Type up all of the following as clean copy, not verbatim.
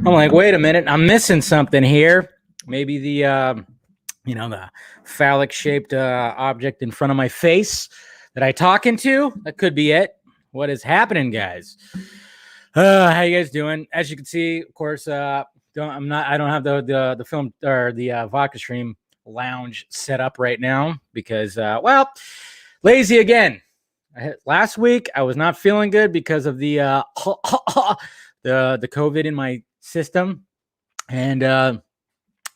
I'm like, wait a minute, I'm missing something here. Maybe the phallic shaped object in front of my face that I talk into. That could be it. What is happening, guys? How you guys doing? As you can see, of course, I don't have the film or the vodka stream lounge set up right now because lazy again. Last week I was not feeling good because of the the COVID in my system, and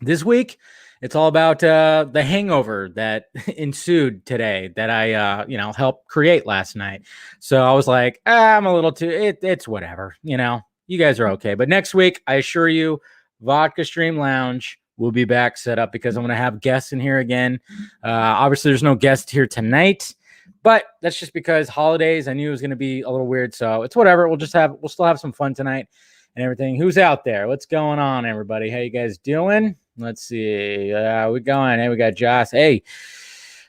this week it's all about the hangover that ensued today that I helped create last night. So I was like, I'm a little too it's whatever, you guys are okay. But next week, I assure you, Vodka Stream Lounge will be back set up because I'm going to have guests in here again. Obviously there's no guest here tonight, but that's just because holidays. I knew it was going to be a little weird, so it's whatever. We'll still have some fun tonight and everything. Who's out there? What's going on, everybody? How you guys doing? Let's see. We going. Hey, we got Josh. Hey,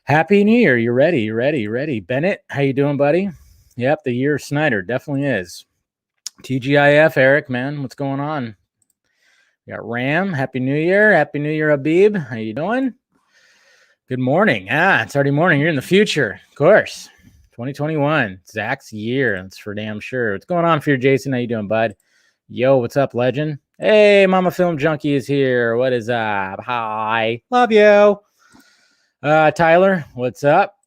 Happy New Year. You ready? You ready? Bennett, how you doing, buddy? Yep, the year of Snyder definitely is. TGIF, Eric, man, what's going on? We got Ram. Happy New Year. Happy New Year, Habib. How you doing? Good morning. It's already morning. You're in the future, of course. 2021, Zach's year. That's for damn sure. What's going on for you, Jason? How you doing, bud? Yo, what's up, legend? Hey, Mama Film Junkie is here. What is up? Hi. Love you. Tyler, what's up?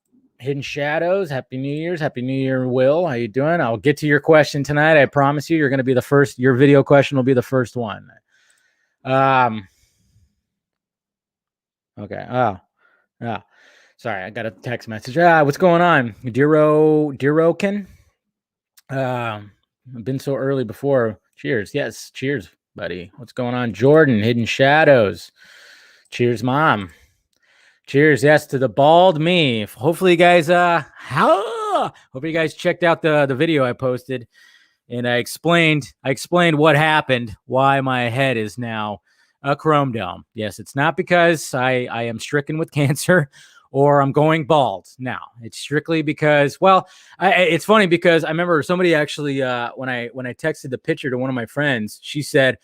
Hidden Shadows. Happy New Year's. Happy New Year, Will. How you doing? I'll get to your question tonight. I promise you, you're going to be the first. Your video question will be the first one. Okay. Oh. Sorry, I got a text message. What's going on? Derokin? I've been so early before. Cheers. Yes, cheers, buddy. What's going on? Jordan, Hidden Shadows. Cheers, Mom. Cheers, yes, to the bald me. Hopefully you guys hope you guys checked out the video I posted, and I explained what happened, why my head is now a chrome dome. Yes, it's not because I am stricken with cancer or I'm going bald. No, it's strictly because, it's funny because I remember somebody actually, when I texted the picture to one of my friends, she said,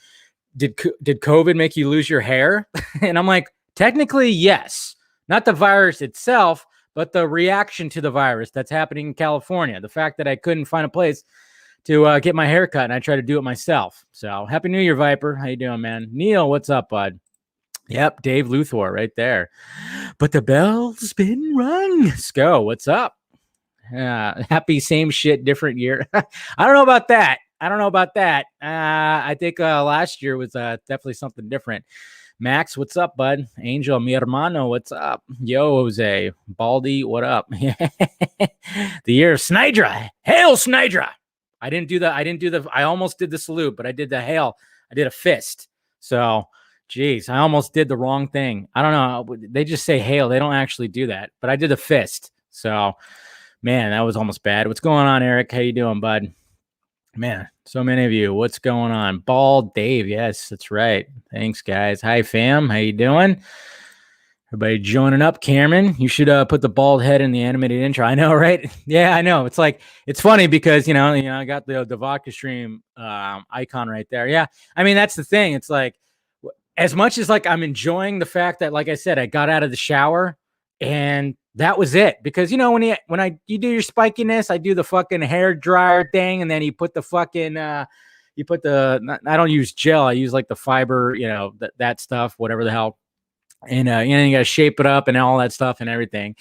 did COVID make you lose your hair? And I'm like, technically, yes. Not the virus itself, but the reaction to the virus that's happening in California. The fact that I couldn't find a place to get my hair cut, and I tried to do it myself. So happy New Year, Viper. How you doing, man? Neil, what's up, bud? Yep, Dave Luthor right there. But the bell's been rung. Sko, what's up? Happy same shit, different year. I don't know about that. I think last year was definitely something different. Max, what's up, bud? Angel, mi hermano, what's up? Yo, Jose, Baldy, what up? The year of Snyder. Hail Snyder. I almost did the salute, but I did the hail. I did a fist. So, geez, I almost did the wrong thing. I don't know. They just say hail. They don't actually do that, but I did a fist. So, man, that was almost bad. What's going on, Eric? How you doing, bud? Man, so many of you. What's going on? Bald Dave. Yes, that's right. Thanks, guys. Hi, fam. How you doing? Everybody joining up. Cameron, you should put the bald head in the animated intro. I know, right? Yeah, I know. It's like, it's funny because, I got the vodka stream icon right there. Yeah. I mean, that's the thing. It's like, as much as like I'm enjoying the fact that, like I said, I got out of the shower and that was it. Because, when you do your spikiness, I do the fucking hair dryer thing. And then you put the fucking, I don't use gel. I use like the fiber, that stuff, whatever the hell. And, you got to shape it up and all that stuff and everything.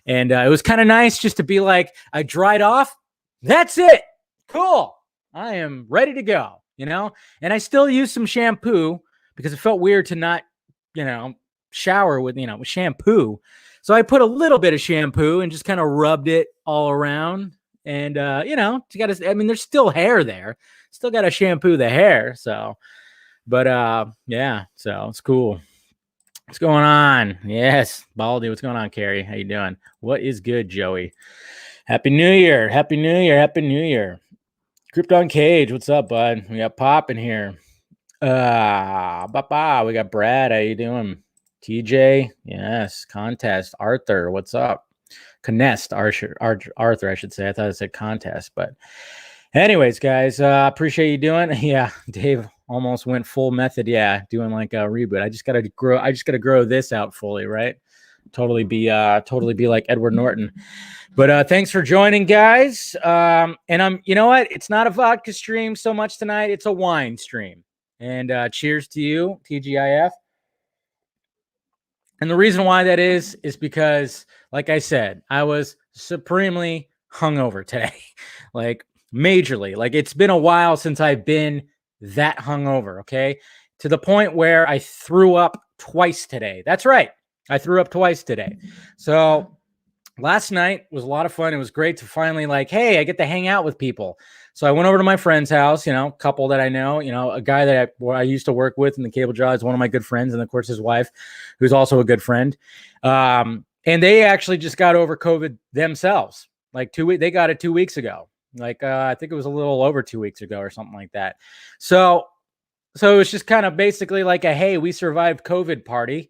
And it was kind of nice just to be like, I dried off. That's it. Cool. I am ready to go, and I still use some shampoo because it felt weird to not, shower with, with shampoo. So I put a little bit of shampoo and just kind of rubbed it all around. And, there's still hair there. Still got to shampoo the hair. So, but, yeah, so it's cool. What's going on? Yes, Baldy. What's going on, Carrie? How you doing? What is good, Joey? Happy New Year. Happy New Year. Happy New Year. Krypton Cage. What's up, bud? We got Pop in here. We got Brad. How you doing? TJ. Yes. Contest. Arthur. What's up? Connest. Arthur, I should say. I thought it said contest, but Anyways, guys, appreciate you doing. Yeah, Dave almost went full method. Yeah, doing like a reboot. I just gotta grow this out fully, right? Totally be like Edward Norton. But thanks for joining, guys. And you know what? It's not a vodka stream so much tonight. It's a wine stream. And cheers to you, TGIF. And the reason why that is because, like I said, I was supremely hungover today, like majorly. Like it's been a while since I've been that hungover. Okay, to the point where I threw up twice today. That's right, I threw up twice today. So last night was a lot of fun. It was great to finally hey, I get to hang out with people. So I went over to my friend's house, a couple that I know, a guy that I used to work with in the cable job is one of my good friends. And of course, his wife, who's also a good friend. And they actually just got over COVID themselves. They got it 2 weeks ago. I think it was a little over 2 weeks ago or something like that. So it was just kind of basically like a, hey, we survived COVID party.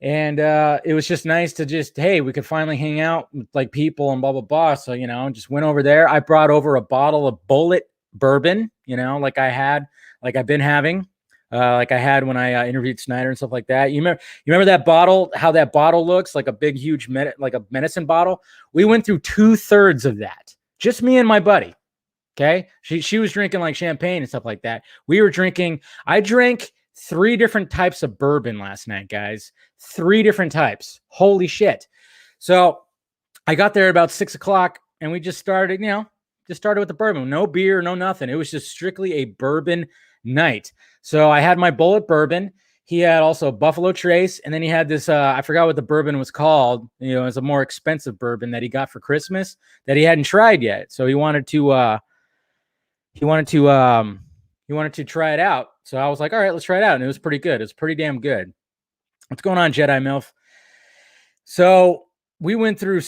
And it was just nice to hey, we could finally hang out with people and blah, blah, blah. So, just went over there. I brought over a bottle of Bullet bourbon, I've been having, like I had when I interviewed Snyder and stuff like that. You remember that bottle, how that bottle looks like a big, huge, like a medicine bottle. We went through 2/3 of that. Just me and my buddy. Okay. She was drinking like champagne and stuff like that. I drank 3 different types of bourbon last night, guys. 3 different types. Holy shit. So I got there about 6 o'clock and we just started, with the bourbon. No beer, no nothing. It was just strictly a bourbon night. So I had my Bullet bourbon. He had also Buffalo Trace. And then he had this, I forgot what the bourbon was called. It's a more expensive bourbon that he got for Christmas that he hadn't tried yet. So he wanted to try it out. So I was like, all right, let's try it out. And it was pretty good. It's pretty damn good. What's going on, Jedi MILF? So we went through,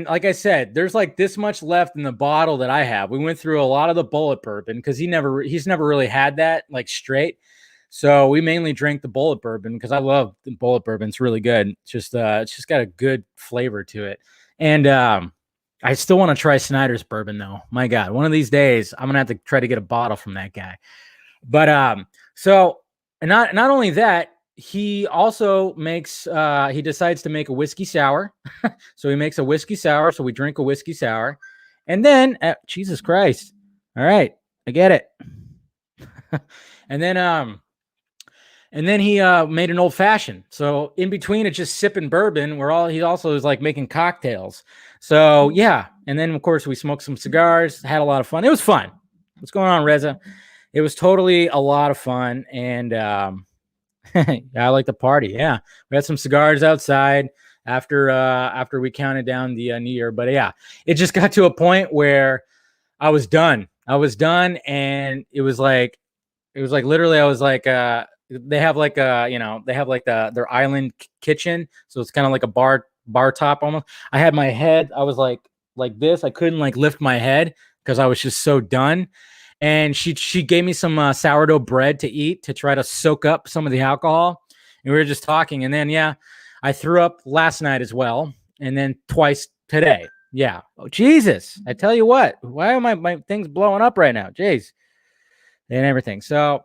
like I said, there's this much left in the bottle that I have. We went through a lot of the Bullet bourbon because he's never really had that straight. So we mainly drank the Bullet bourbon because I love the Bullet bourbon. It's really good. It's just got a good flavor to it. And I still want to try Snyder's bourbon though. My God, one of these days I'm gonna have to try to get a bottle from that guy. But so not only that, he also makes he decides to make a whiskey sour. So he makes a whiskey sour. So we drink a whiskey sour, and then Jesus Christ, all right, I get it. and then he made an old fashioned. So in between it's just sipping bourbon. He also is making cocktails. So yeah, and then of course we smoked some cigars, had a lot of fun. It was fun. What's going on, Reza? It was totally a lot of fun, and I like the party. Yeah, we had some cigars outside after we counted down the New Year. But yeah, it just got to a point where I was done. And it was literally I was they have their island kitchen, so it's kind of like a bar top almost. I had my head. I was like this. I couldn't lift my head because I was just so done. And she gave me some sourdough bread to eat to try to soak up some of the alcohol. And we were just talking. And then, yeah, I threw up last night as well. And then twice today. Yeah. Oh, Jesus. I tell you what. Why are my things blowing up right now? Jeez. And everything. So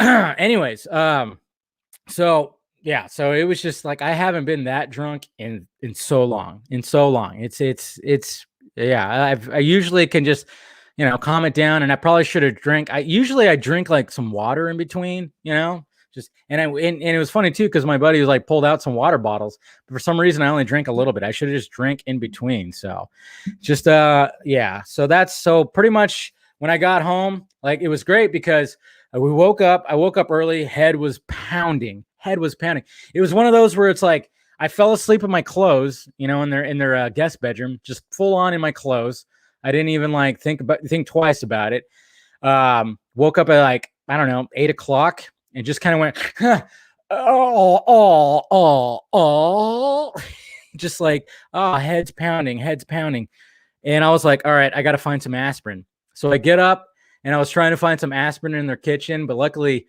anyways, so yeah. So it was just I haven't been that drunk in so long. It's yeah. I usually can just calm it down, and I probably should have drank. I drink some water in between, and it was funny too because my buddy was pulled out some water bottles, but for some reason I only drank a little bit. I should have just drank in between. So just yeah. So pretty much when I got home, it was great because I woke up early. Head was pounding. It was one of those where it's I fell asleep in my clothes, in their guest bedroom, just full on in my clothes. I didn't even think twice about it. Woke up at I don't know, 8 o'clock and just kind of went, just head's pounding. And I was like, all right, I got to find some aspirin. So I get up and I was trying to find some aspirin in their kitchen, but luckily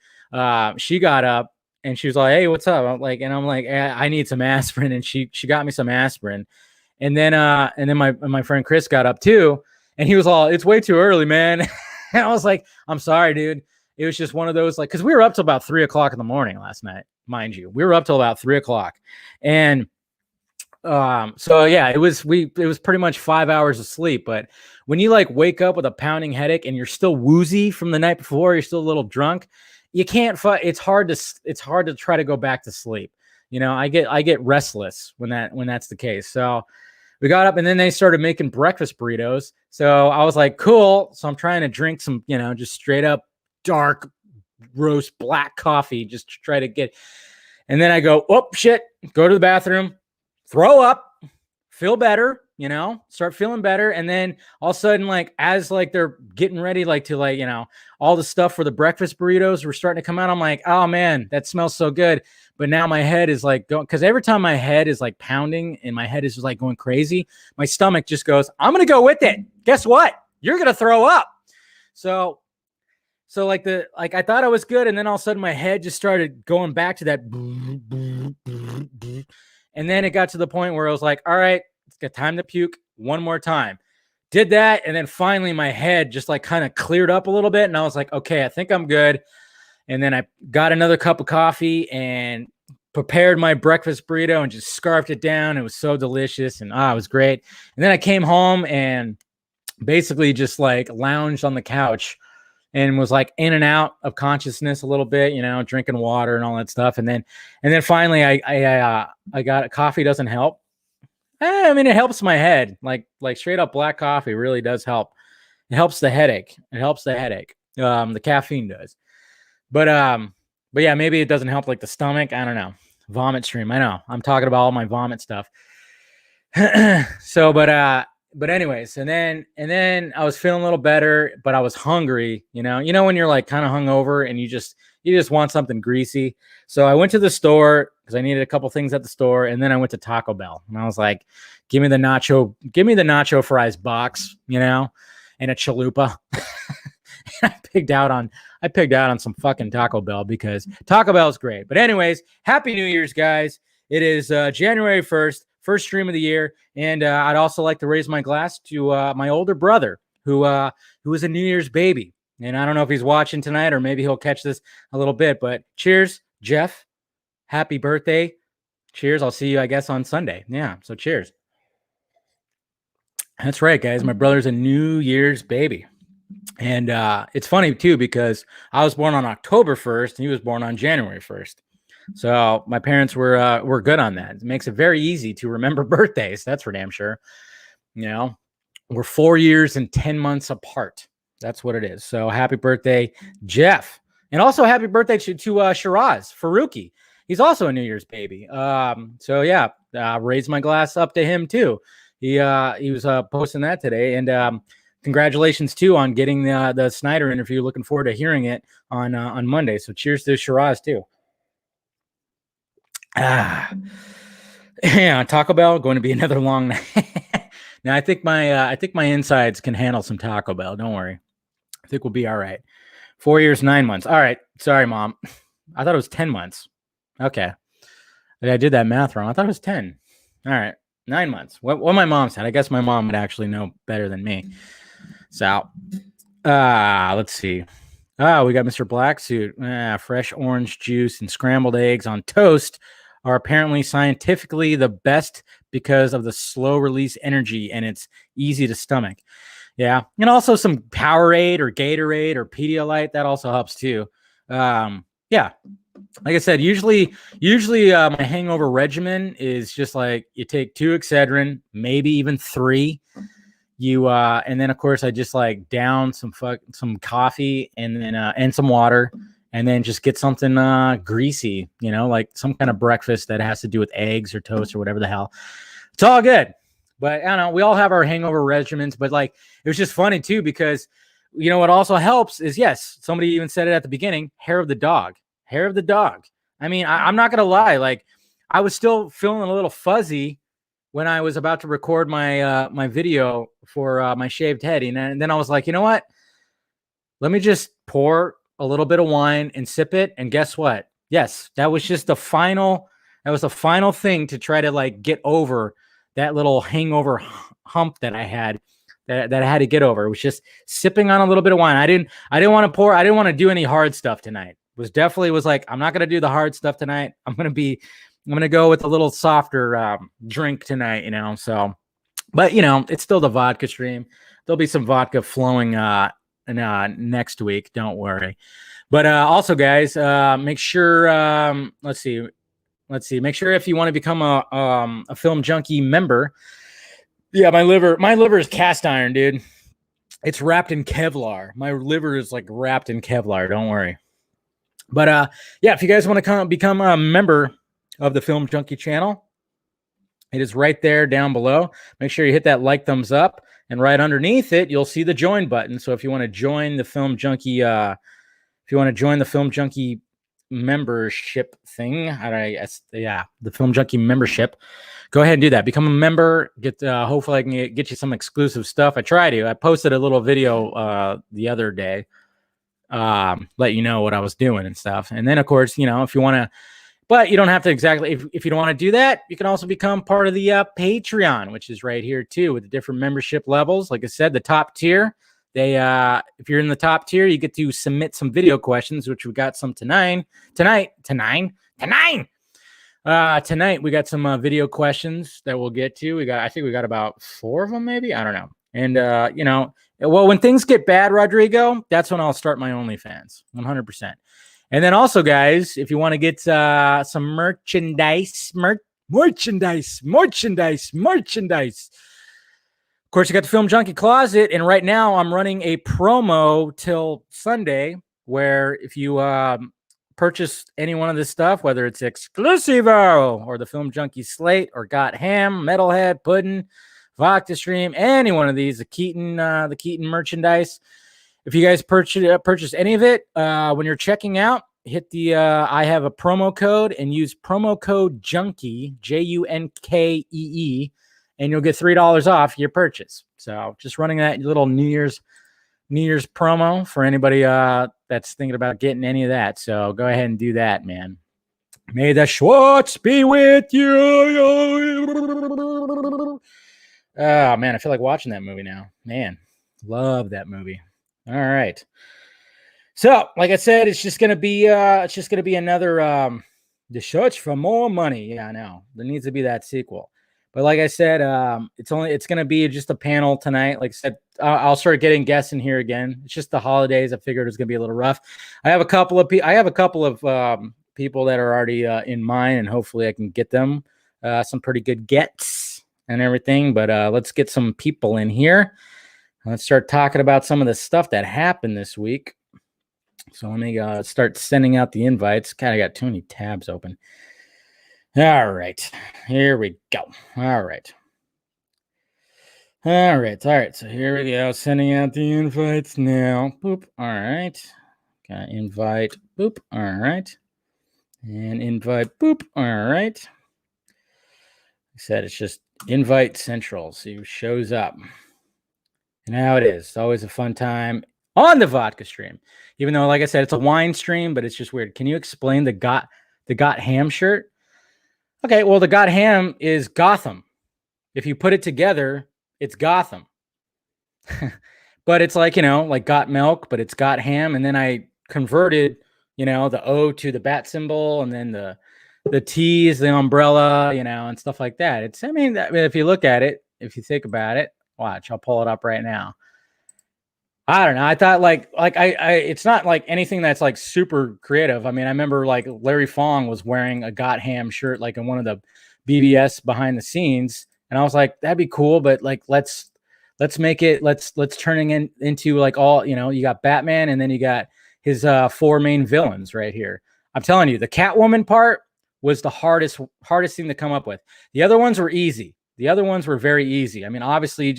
she got up and she was like, hey, what's up? I'm like, I need some aspirin. And she got me some aspirin. And then my friend Chris got up too, And he was all, it's way too early, man. And I was like, I'm sorry, dude. It was just one of those, like, because we were up till about 3:00 in the morning last night, mind you. We were up till about 3:00. And so yeah, it was pretty much 5 hours of sleep. But when you like wake up with a pounding headache and you're still woozy from the night before, you're still a little drunk, you can't it's hard to try to go back to sleep. You know, I get restless when that's the case. So we got up and then they started making breakfast burritos. So I was like, cool. So I'm trying to drink some, you know, just straight up dark roast black coffee just to try to get. And then I go, oh shit, go to the bathroom, throw up, feel better, you know, start feeling better. And then all of a sudden, like, as like they're getting ready, like to like, you know, all the stuff for the breakfast burritos were starting to come out. I'm like, oh man, that smells so good. But now my head is like going, because every time my head is like pounding and my head is just like going crazy, my stomach just goes, I'm going to go with it. Guess what? You're going to throw up. So like I thought I was good. And then all of a sudden my head just started going back to that. And then it got to the point where I was like, all right, it's got time to puke one more time. Did that. And then finally my head just like kind of cleared up a little bit. And I was like, okay, I think I'm good. And then I got another cup of coffee and prepared my breakfast burrito and just scarfed it down. It was so delicious and it was great. And then I came home and basically just like lounged on the couch and was like in and out of consciousness a little bit, you know, drinking water and all that stuff. And then finally I got coffee doesn't help. I mean, it helps my head, like straight up black coffee really does help. It helps the headache. The caffeine does. But yeah, maybe it doesn't help like the stomach. I don't know. Vomit stream. I know. I'm talking about all my vomit stuff. So, but anyways, and then I was feeling a little better, but I was hungry, you know, when you're like kind of hungover and you just want something greasy. So I went to the store because I needed a couple things at the store. And then I went to Taco Bell and I was like, give me the nacho fries box, you know, and a chalupa. I pigged out on some fucking Taco Bell because Taco Bell is great. But anyways, Happy New Year's, guys. It is January 1st, first stream of the year. And I'd also like to raise my glass to my older brother who is a New Year's baby. And I don't know if he's watching tonight or maybe he'll catch this a little bit. But cheers, Jeff. Happy birthday. Cheers. I'll see you, I guess, on Sunday. Yeah, so cheers. That's right, guys. My brother's a New Year's baby. And it's funny, too, because I was born on October 1st and he was born on January 1st. So my parents were good on that. It makes it very easy to remember birthdays. That's for damn sure. You know, we're 4 years and 10 months apart. That's what it is. So happy birthday, Jeff. And also happy birthday to Shiraz Faruqi. He's also a New Year's baby. So yeah, raise my glass up to him too. He was posting that today. And congratulations too on getting the Snyder interview. Looking forward to hearing it on Monday. So cheers to Shiraz too. Yeah, Taco Bell going to be another long night. Now I think my insides can handle some Taco Bell. Don't worry. I think we'll be all right. 4 years, 9 months. All right. Sorry, Mom. I thought it was 10 months. Okay. I did that math wrong. I thought it was 10. All right. 9 months. What my mom said. I guess my mom would actually know better than me. So, let's see. We got Mr. Black Suit. Fresh orange juice and scrambled eggs on toast are apparently scientifically the best because of the slow release energy and it's easy to stomach. Yeah. And also some Powerade or Gatorade or Pedialyte. That also helps too. Yeah. Like I said, usually my hangover regimen is just like you take 2 Excedrin, maybe even 3. And then of course I just like down some coffee and then and some water and then just get something greasy, you know, like some kind of breakfast that has to do with eggs or toast or whatever the hell. It's all good. But I don't know, we all have our hangover regimens, but like it was just funny too because you know what also helps is, yes, somebody even said it at the beginning, hair of the dog. I mean, I'm not gonna lie, like I was still feeling a little fuzzy when I was about to record my my video for my shaved head, and then I was like, you know what? Let me just pour a little bit of wine and sip it, and guess what? Yes, that was just the final. That was the final thing to try to like get over that little hangover hump that I had that I had to get over. It was just sipping on a little bit of wine. I didn't want to do any hard stuff tonight. Was like, I'm not going to do the hard stuff tonight. I'm going to go with a little softer drink tonight, so, but it's still the vodka stream. There'll be some vodka flowing next week. Don't worry. But also, guys, make sure, let's see. Make sure if you want to become a Film Junkee member. Yeah, my liver is cast iron, dude. It's wrapped in Kevlar. My liver is like wrapped in Kevlar. Don't worry. But yeah, if you guys want to become a member of the Film Junkee channel, it is right there down below. Make sure you hit that like, thumbs up, and right underneath it, you'll see the join button. So if you want to join the Film Junkee, membership thing, the Film Junkee membership, go ahead and do that. Become a member. Hopefully I can get you some exclusive stuff. I posted a little video the other day, let you know what I was doing and stuff. And then of course, if you want to, but you don't have to exactly, if you don't want to do that, you can also become part of the Patreon, which is right here too, with the different membership levels. Like I said, the top tier, if you're in the top tier, you get to submit some video questions, which we got some tonight. Tonight we got some video questions that we'll get to. I think we got about 4 of them, maybe. I don't know. And well, when things get bad, Rodrigo, that's when I'll start my OnlyFans, 100%. And then also, guys, if you want to get some merchandise. Of course, you got the Film Junkee Closet, and right now I'm running a promo till Sunday, where if you purchase any one of this stuff, whether it's Exclusivo or the Film Junkee Slate or Got Ham, Metalhead, Puddin', Vodka Stream, any one of these, the Keaton merchandise. If you guys purchase any of it, when you're checking out, hit the I have a promo code and use promo code Junkee, Junkee, and you'll get $3 off your purchase. So just running that little New Year's promo for anybody that's thinking about getting any of that. So go ahead and do that, man. May the Schwartz be with you. Oh man, I feel like watching that movie now. Man, love that movie. All right. So, like I said, it's just gonna be another the search for more money. Yeah, I know. There needs to be that sequel. But like I said, it's gonna be just a panel tonight. Like I said, I'll start getting guests in here again. It's just the holidays. I figured it's gonna be a little rough. I have a couple of people that are already in mind, and hopefully I can get them some pretty good gets and everything. But let's get some people in here. Let's start talking about some of the stuff that happened this week. So let me start sending out the invites. God, I got too many tabs open. All right. Here we go. All right. So here we go. Sending out the invites now. Boop. All right. Got invite. Boop. All right. And invite. Boop. All right. I said it's just invite central. See who shows up. And how it is. It's always a fun time on the vodka stream. Even though, like I said, it's a wine stream, but it's just weird. Can you explain the Got Ham shirt? Okay, well, the Got Ham is Gotham. If you put it together, it's Gotham. But it's like, like Got Milk, but it's Got Ham. And then I converted, the O to the bat symbol, and then the T is the umbrella, and stuff like that. If you look at it, if you think about it, watch, I'll pull it up right now. I don't know. I thought I it's not like anything that's like super creative. I mean, I remember like Larry Fong was wearing a Got Ham shirt, like in one of the BBS behind the scenes. And I was like, that'd be cool. But like, let's make it, let's turning into like all, you got Batman, and then you got his 4 main villains right here. I'm telling you, the Catwoman part was the hardest thing to come up with. The other ones were easy. The other ones were very easy. I mean, obviously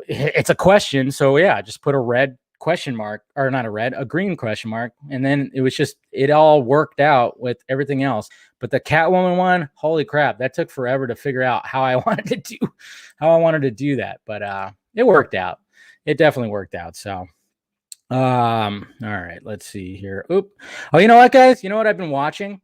it's a question. So yeah, just put a red question mark, or not a green question mark. And then it all worked out with everything else. But the Catwoman one, holy crap, that took forever to figure out how I wanted to do that. But it worked out. It definitely worked out. So, all right, let's see here. Oop. Oh, you know what, guys? You know what I've been watching?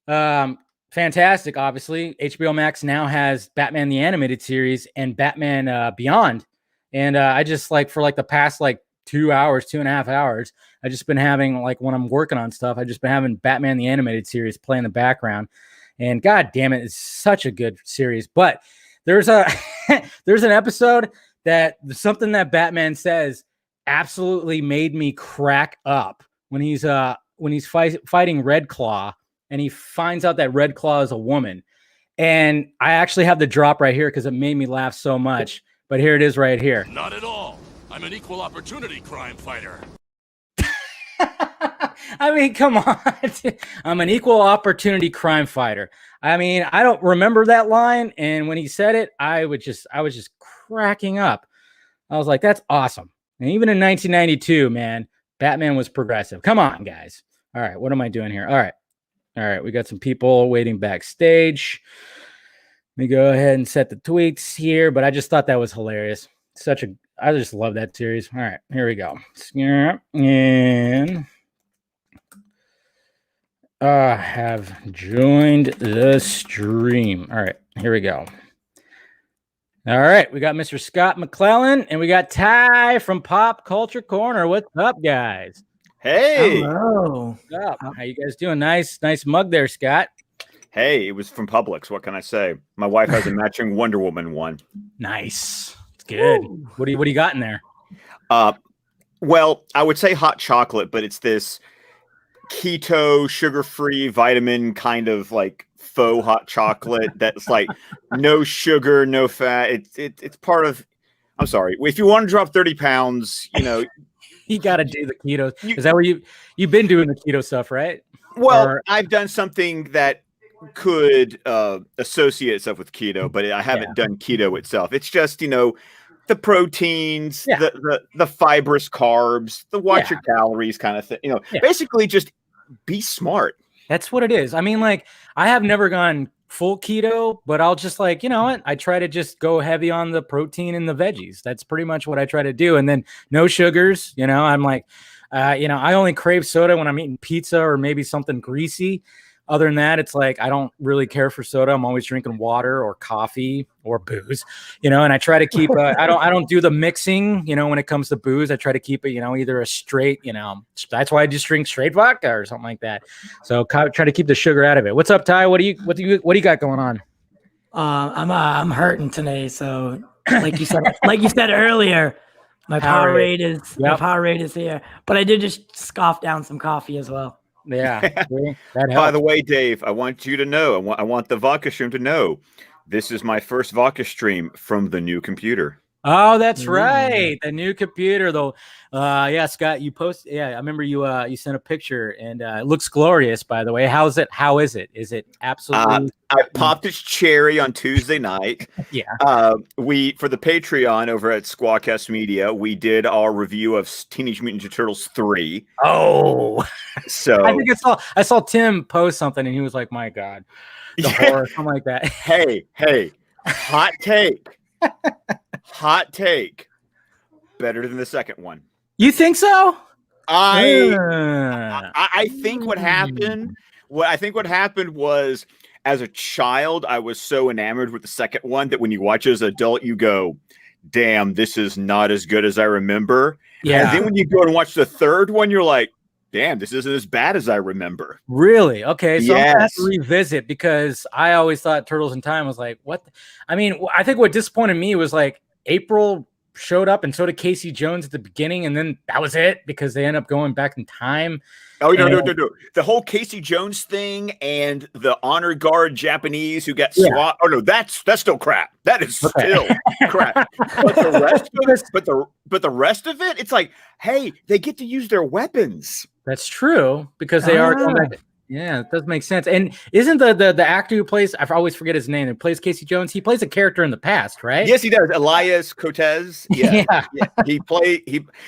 Fantastic. Obviously, HBO Max now has Batman the Animated Series and Batman Beyond And I just like for like the past like 2 hours, 2.5 hours, I just been having like when I'm working on stuff, I just been having Batman the Animated Series play in the background. And god damn it, it's such a good series. But there's a there's an episode that something that Batman says absolutely made me crack up when he's fighting Red Claw, and he finds out that Red Claw is a woman. And I actually have the drop right here because it made me laugh so much. But here it is right here. Not at all. I'm an equal opportunity crime fighter. I mean, come on. I'm an equal opportunity crime fighter. I mean, I don't remember that line. And when he said it, I was just cracking up. I was like, that's awesome. And even in 1992, man, Batman was progressive. Come on, guys. All right. What am I doing here? All right. We got some people waiting backstage. Let me go ahead and set the tweets here, but I just thought that was hilarious. I just love that series. All right, here we go. And have joined the stream. All right, here we go. All right, we got Mr. Scott McClellan, and we got Ty from Pop Culture Corner. What's up, guys? Hey. Hello. What's up? How you guys doing? Nice mug there, Scott. Hey, it was from Publix. What can I say? My wife has a matching Wonder Woman one. Nice. It's good. Woo. What do you got in there? Well, I would say hot chocolate, but it's this keto, sugar-free, vitamin kind of like faux hot chocolate that's like no sugar, no fat. It's part of. I'm sorry. If you want to drop 30 pounds, you got to do the keto. Is that where you've been doing the keto stuff, right? Well, I've done something that could associate itself with keto, but I haven't done keto itself. It's just, the proteins, the fibrous carbs, the watch your calories kind of thing. Basically just be smart. That's what it is. I mean, like, I have never gone full keto, but I'll just like, I try to just go heavy on the protein and the veggies. That's pretty much what I try to do. And then no sugars, I'm like, I only crave soda when I'm eating pizza or maybe something greasy. Other than that, it's like I don't really care for soda. I'm always drinking water or coffee or booze, and I try to keep I don't do the mixing, when it comes to booze. I try to keep it, either a straight, that's why I just drink straight vodka or something like that. So try to keep the sugar out of it. What's up, Ty? What do you got going on? I'm hurting today, so like you said earlier, my power rate is here. But I did just scoff down some coffee as well. Yeah, that helps. By the way, Dave, I want you to know, I want the vodka stream to know, this is my first vodka stream from the new computer. Oh, that's right. The new computer, though. Scott, you posted. Yeah, I remember you sent a picture, and it looks glorious. By the way, how is it? Is it absolutely? I popped its cherry on Tuesday night. We for the Patreon over at Squawcast Media, we did our review of Teenage Mutant Ninja Turtles 3. Oh, so I think I saw Tim post something, and he was like, "My God, the horror," something like that. Hey, hot take. Hot take. Better than the second one. You think so? I think what happened. What happened was, as a child, I was so enamored with the second one that when you watch as an adult, you go, "Damn, this is not as good as I remember." Yeah. And then when you go and watch the third one, you're like, "Damn, this isn't as bad as I remember." Really? Okay. So I'm gonna have to Yes. revisit, because I always thought Turtles in Time was like, what? I mean, I think what disappointed me was like April showed up and so did Casey Jones at the beginning, and then that was it, because they end up going back in time. Oh, no. The whole Casey Jones thing and the honor guard Japanese who got swat. Oh, no, that's still crap. That is still crap. But the rest of it, it's like, hey, they get to use their weapons. That's true, because they are going back. Yeah, it does make sense. And isn't the actor who plays, I always forget his name, who plays Casey Jones, he plays a character in the past, right? Yes, he does. Elias Cortez. Yeah.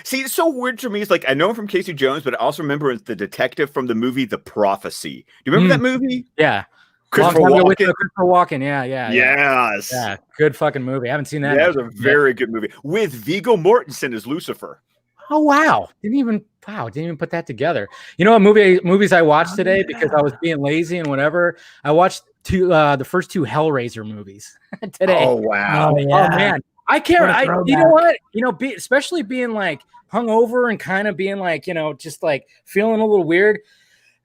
See, it's so weird to me. It's like, I know him from Casey Jones, but I also remember as the detective from the movie The Prophecy. Do you remember that movie? Yeah. Christopher Walken. Yeah. Yes. Yeah. Good fucking movie. I haven't seen that. Yeah, it was a very good movie with Viggo Mortensen as Lucifer. Oh, wow. Didn't even put that together. You know what movies I watched today, because I was being lazy and whatever. I watched the first two Hellraiser movies today. Oh, wow. Oh, yeah. Oh, man. I can't. What a You know throwback. what? Especially being like hungover and kind of being like, just like feeling a little weird.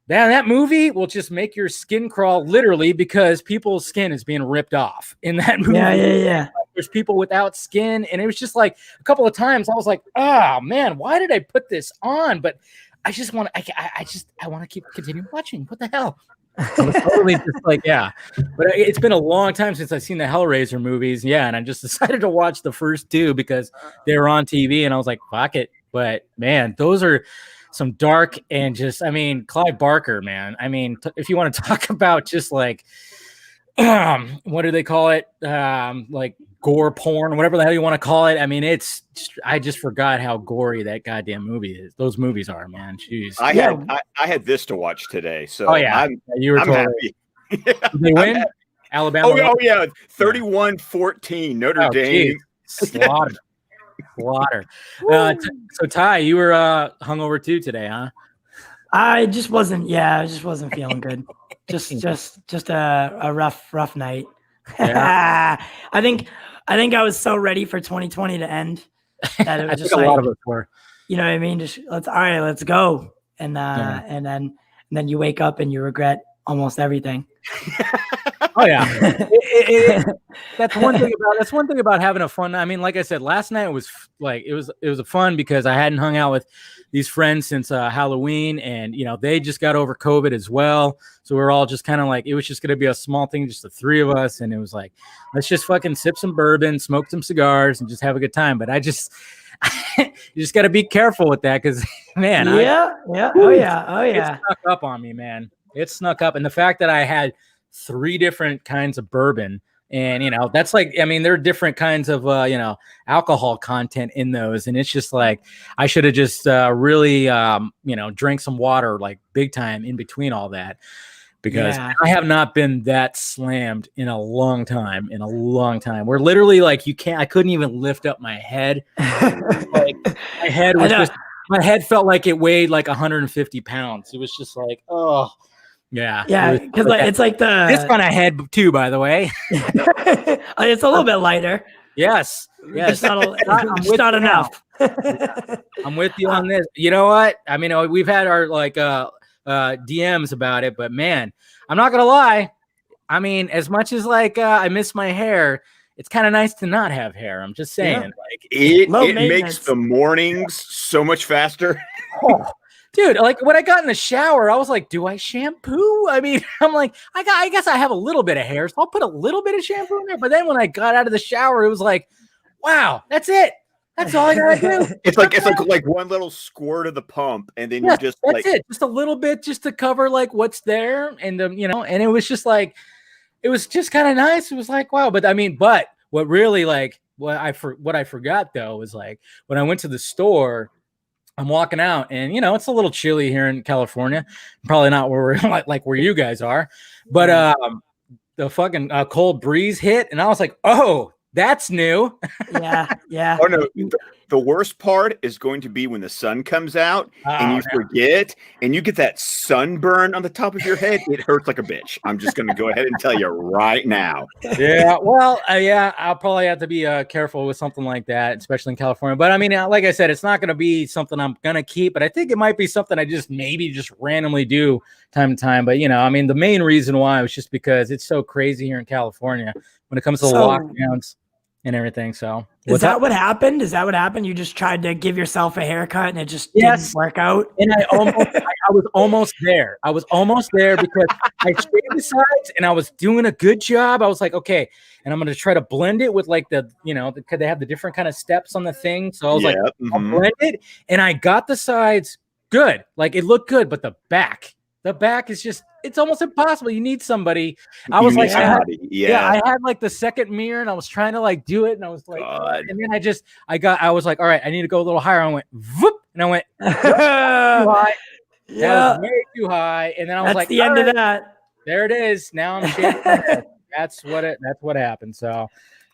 Man, that movie will just make your skin crawl literally because people's skin is being ripped off in that movie. Yeah. There's people without skin. And it was just like a couple of times I was like, oh man, why did I put this on? But I just want to, I want to continue watching. What the hell? Totally just like, yeah. But it's been a long time since I've seen the Hellraiser movies. Yeah. And I just decided to watch the first two because they were on TV and I was like, fuck it. But man, those are some dark and just, Clive Barker, man. If you want to talk about just like, what do they call it? Like gore porn, whatever the hell you want to call it. I just forgot how gory that goddamn movie is. Those movies are, man. Jeez. I had this to watch today, so you were happy. Did they win? Alabama. Oh yeah, 31-14 Notre Dame. Slaughter. So Ty, you were hungover too today, huh? I just wasn't feeling good. just a rough night. Yeah. I think I was so ready for 2020 to end that it was just a like, lot of us were. You know what I mean? Just let's go. And then you wake up and you regret almost everything. Oh yeah. That's one thing about having a fun. Like I said, last night was like it was a fun because I hadn't hung out with these friends since Halloween, and they just got over COVID as well. So we're all just kind of like, it was just going to be a small thing, just the three of us, and it was like, let's just fucking sip some bourbon, smoke some cigars, and just have a good time. But you just got to be careful with that because, man, oh yeah, it snuck up on me, man. It snuck up, and the fact that I had 3 different kinds of bourbon. And, that's like, there are different kinds of, alcohol content in those. And it's just like, I should have just really, drank some water, like big time in between all that, because I have not been that slammed in a long time, where literally like I couldn't even lift up my head. Like my head felt like it weighed like 150 pounds. It was just like, oh. Yeah, because it's like this kind of head too, by the way. It's a little bit lighter. Yes. It's not enough. I'm with you on this. You know what? We've had our like DMs about it, but man, I'm not gonna lie. As much as like I miss my hair, it's kind of nice to not have hair. I'm just saying, like it makes the mornings so much faster. Dude, like when I got in the shower, I was like, do I shampoo? I'm like, I guess I have a little bit of hair, so I'll put a little bit of shampoo in there. But then when I got out of the shower, it was like, wow, that's it. That's all I gotta do. It's like one little squirt of the pump, and then that's it. Just a little bit just to cover like what's there. And and it was just like, it was just kind of nice. It was like, wow. But what really like what I forgot though was like when I went to the store, I'm walking out and, it's a little chilly here in California. Probably not where we're like where you guys are, but the fucking cold breeze hit and I was like, oh, that's new. Yeah. Oh no. The worst part is going to be when the sun comes out and you forget and you get that sunburn on the top of your head. It hurts like a bitch. I'm just going to go ahead and tell you right now. Yeah. Well, I'll probably have to be careful with something like that, especially in California. But like I said, it's not going to be something I'm going to keep, but I think it might be something I just randomly do time to time. But, the main reason why was just because it's so crazy here in California when it comes to lockdowns and everything. So is that what happened? You just tried to give yourself a haircut and it just didn't work out? And I was almost there. I was almost there because I shaved the sides and I was doing a good job. I was like, okay, and I'm going to try to blend it with like because they have the different kind of steps on the thing. So I was I'll blend it and I got the sides good. Like it looked good, but the back is just, it's almost impossible. You need somebody. I was like, I had like the second mirror and I was trying to like do it. And I was like, and then I was like, all right, I need to go a little higher. I went, whoop, and I went, too high. That was way too high. And then I was like, the end of that. There it is. Now I'm shaking my head. That's what happened. So,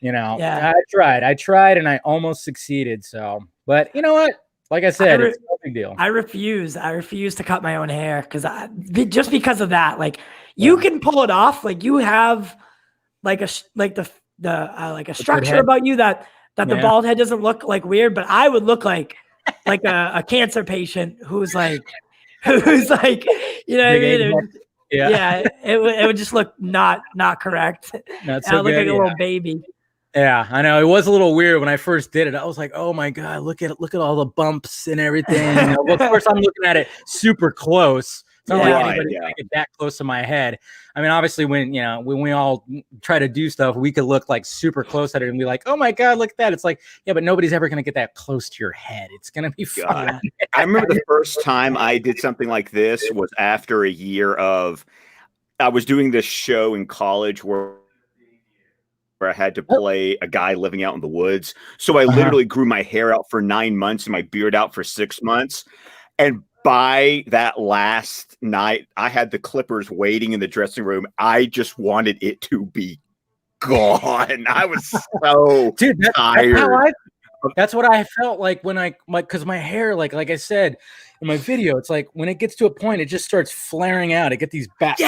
I tried and I almost succeeded. So, but you know what? Like I said, it's no big deal. I refuse to cut my own hair because of that. Like you can pull it off. Like you have like a structure about you that that the bald head doesn't look like weird, but I would look like a cancer patient who's like, you know what I mean? It would just look not correct. Not I so would look good. like a little baby. Yeah, I know. It was a little weird when I first did it. I was like, "Oh my god, look at all the bumps and everything." Well, of course, I'm looking at it super close. It's not like anybody's gonna get that close to my head. I mean, obviously, when we all try to do stuff, we could look like super close at it and be like, "Oh my god, look at that!" It's like, yeah, but nobody's ever gonna get that close to your head. It's gonna be fun. I remember the first time I did something like this was after a year of. I was doing this show in college where I had to play a guy living out in the woods. So I literally grew my hair out for 9 months and my beard out for 6 months. And by that last night, I had the clippers waiting in the dressing room. I just wanted it to be gone. I was so tired. That's what I felt like when because my hair, like I said in my video, it's like when it gets to a point, it just starts flaring out. It get these bat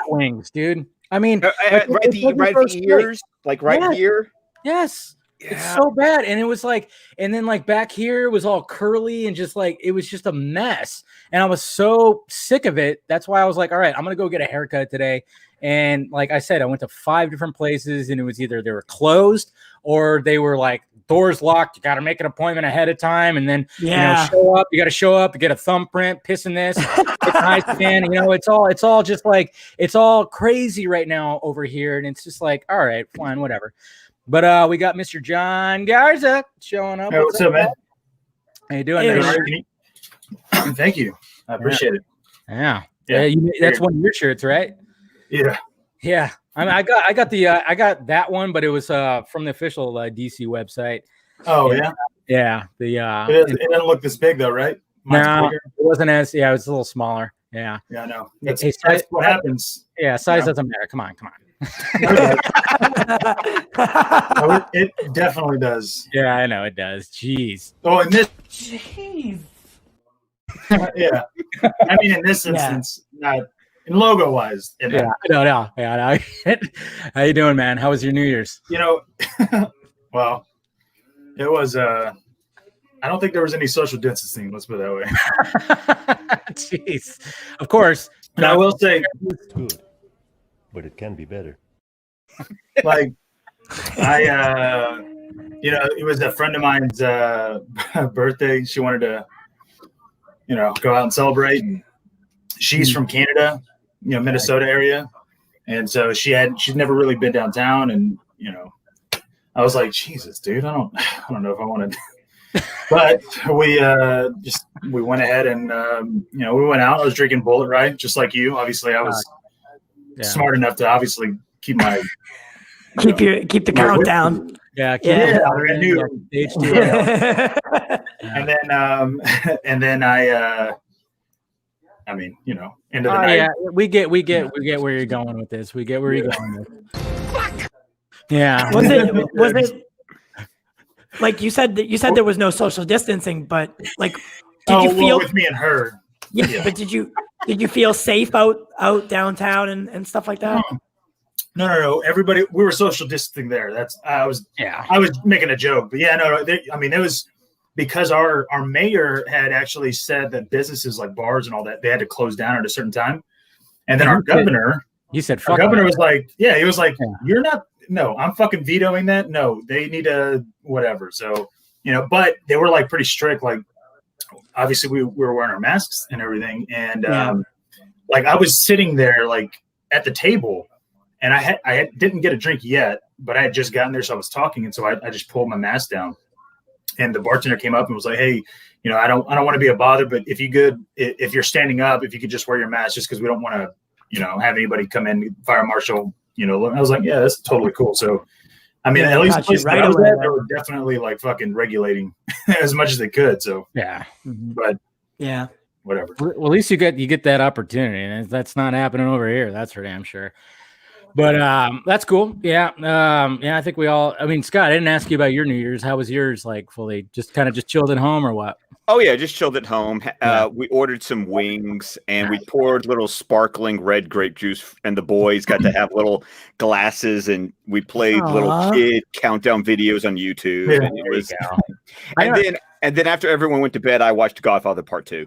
wings, dude. I mean, right the ears, like right here. Yes. Yeah. It's so bad. And it was like, and then like back here it was all curly and just like, it was just a mess. And I was so sick of it. That's why I was like, all right, I'm going to go get a haircut today. And like I said, I went to 5 different places and it was either they were closed or they were like doors locked. You got to make an appointment ahead of time. And then, you show up, you got to show up, you get a thumbprint, piss in this, it's nice again. It's all just like, it's all crazy right now over here. And it's just like, all right, fine, whatever. But we got Mr. John Garza showing up. Hey, what's up, man? How you doing? Thank you. I appreciate it. Yeah. That's one of your shirts, right? Yeah. Yeah. I mean, I got that one, but it was from the official DC website. Oh yeah. Yeah. It doesn't look this big though, right? No, it wasn't as. Yeah, it was a little smaller. Yeah. Yeah, I know. That's what happens. Yeah, size doesn't matter. Come on. It definitely does. Yeah, I know it does. Jeez. Oh, in this. Jeez. Yeah. I mean, in this instance, not in logo wise. Yeah. No. Yeah. How you doing, man? How was your New Year's? Well, it was. I don't think there was any social distancing. Let's put it that way. Jeez. Of course. And I will say, it's good, but it can be better. Like, it was a friend of mine's birthday. She wanted to, go out and celebrate. And she's from Canada, Minnesota area, and so she'd never really been downtown. And I was like, Jesus, dude, I don't know if I want to. But we went ahead and we went out. I was drinking Bullet Rye, just like you. Obviously, I was smart enough to obviously keep my keep the count down. Yeah. I knew. And then I mean, end of the night. Yeah, we get where you're going with this. We get where you're going with. Yeah. Was it? Like you said there was no social distancing, but like, did you feel with me and her? Yeah, but did you feel safe out downtown and stuff like that? No. Everybody, we were social distancing there. I was making a joke, but it was because our mayor had actually said that businesses like bars and all that, they had to close down at a certain time, and then our governor, fuck governor was like, he was like, you're not. No, I'm fucking vetoing that. No, they need to whatever. So, but they were like pretty strict. Like, obviously we were wearing our masks and everything. And like I was sitting there like at the table and I didn't get a drink yet, but I had just gotten there. So I was talking. And so I just pulled my mask down and the bartender came up and was like, hey, I don't want to be a bother, but if you're standing up, if you could just wear your mask just because we don't want to, have anybody come in, fire marshal, I was like, yeah, that's totally cool. So, I mean, at least places that I was at, they were definitely like fucking regulating as much as they could. So, but whatever. Well, at least you get that opportunity, and that's not happening over here. That's for damn sure. But that's cool. Yeah. I think we all. I mean, Scott, I didn't ask you about your New Year's. How was yours? Like fully, just chilled at home or what? Oh yeah, just chilled at home. We ordered some wings and we poured little sparkling red grape juice, and the boys got to have little glasses, and we played little kid countdown videos on YouTube. Yeah, and it was, and then after everyone went to bed, I watched Godfather Part 2.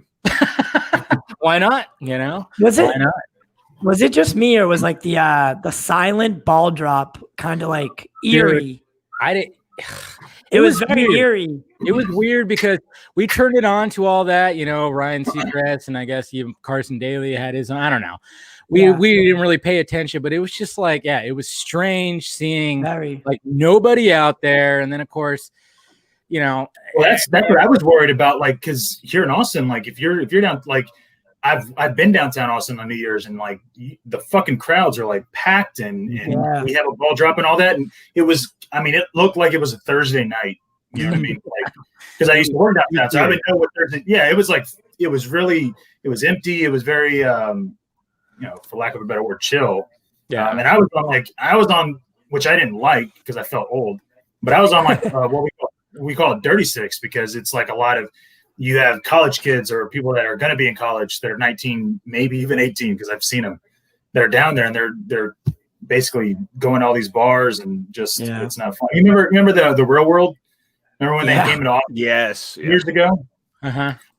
Why not? You know, why not? Was it just me, or was like the silent ball drop kind of like eerie? Dude, It was very eerie. It was weird because we turned it on to all that, you know, Ryan Seacrest, and I guess even Carson Daly had his own. I don't know. We didn't really pay attention, but it was just like, it was strange seeing like nobody out there. And then of course, you know, well, that's what I was worried about. Like, cause here in Austin, like if you're down, like I've been downtown Austin on New Year's, and like the fucking crowds are like packed, and we have a ball drop and all that. And it looked like it was a Thursday night. You know what I mean? Like, because I used to work downtown, so I would know what Thursday. Yeah, it was like it was empty. It was very, for lack of a better word, chill. Yeah, and I was on, which I didn't like because I felt old, but I was on like what we call it Dirty Six, because it's like a lot of. You have college kids or people that are going to be in college that are 19, maybe even 18, because I've seen them. They're down there and they're basically going to all these bars and just it's not fun. You remember the Real World? Remember when they came it off? Yes, years ago.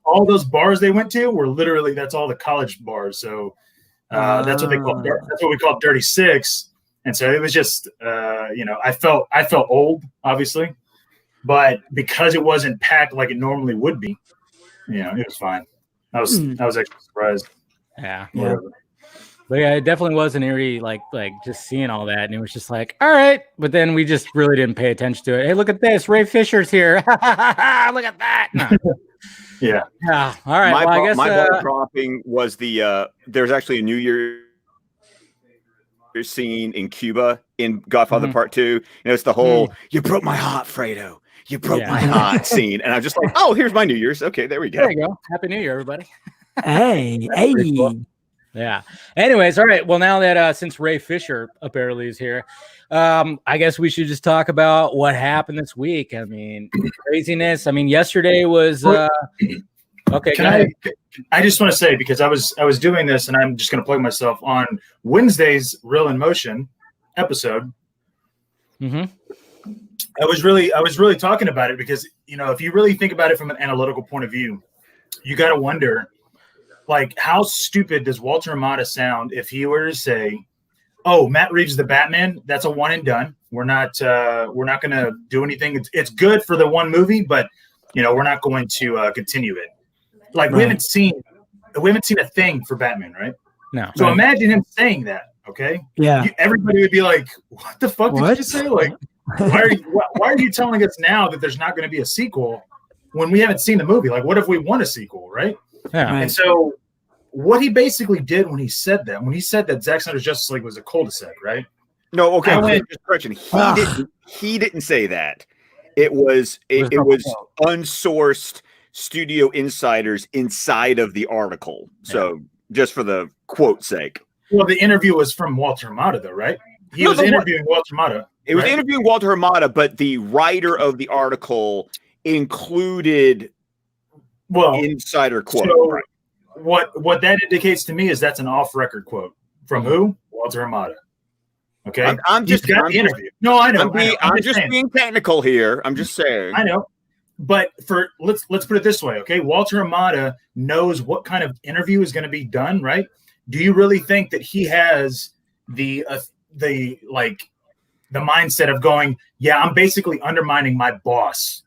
All those bars they went to were literally that's all the college bars. So that's what we call Dirty Six. And so it was just I felt old, obviously. But because it wasn't packed like it normally would be, it was fine. I was actually surprised. Yeah. But yeah, it definitely was an eerie, like just seeing all that, and it was just like, all right. But then we just really didn't pay attention to it. Hey, look at this, Ray Fisher's here. Look at that. No. Yeah. All right. My ball dropping was there's actually a New Year scene in Cuba in Godfather Part 2. It's the whole "you broke my heart, Fredo. You broke my heart" scene, and I'm just like, oh, here's my New Year's. Okay, there we go. There you go. Happy New Year, everybody. Hey. Cool. Yeah. Anyways, all right. Well, now that since Ray Fisher apparently is here, I guess we should just talk about what happened this week. I mean, craziness. I mean, yesterday was okay. I just want to say, because I was doing this, and I'm just going to plug myself on Wednesday's Real in Motion episode. I was really talking about it because, if you really think about it from an analytical point of view, you got to wonder, like, how stupid does Walter Hamada sound if he were to say, "Oh, Matt Reeves the Batman, that's a one and done. We're not going to do anything. It's good for the one movie, but we're not going to continue it." Like, we haven't seen a thing for Batman, right? No. So imagine him saying that. Okay. Yeah. Everybody would be like, "What the fuck did you just say?" Like, why are you telling us now that there's not going to be a sequel when we haven't seen the movie? Like, what if we want a sequel, right? Yeah. And so what he basically did when he said that Zack Snyder's Justice League was a cul-de-sac, right? No, okay. Just correction. He didn't say that. It was unsourced studio insiders inside of the article. So just for the quote sake. Well, the interview was from Walter Hamada, though, right? He was interviewing Walter Hamada. It was interviewing Walter Hamada, but the writer of the article included insider quote. So what that indicates to me is that's an off-record quote from who? Walter Hamada. Okay, I'm just the interview. No, I know. I'm just being technical here. I'm just saying. I know, but let's put it this way, okay? Walter Hamada knows what kind of interview is going to be done, right? Do you really think that he has the mindset of going, yeah, I'm basically undermining my boss,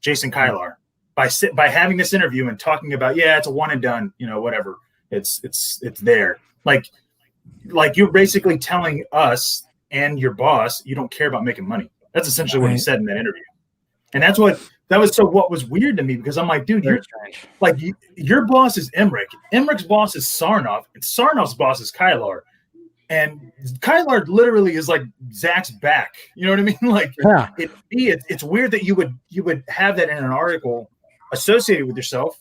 Jason Kylar, by having this interview and talking about, it's a one and done, whatever. It's there. Like you're basically telling us and your boss you don't care about making money. That's essentially what he said in that interview. And what was weird to me, because I'm like, dude, your boss is Emmerich. Emmerich's boss is Sarnoff, and Sarnoff's boss is Kylar. And Kylar literally is like Zach's back. You know what I mean? Like, it's weird that you would have that in an article associated with yourself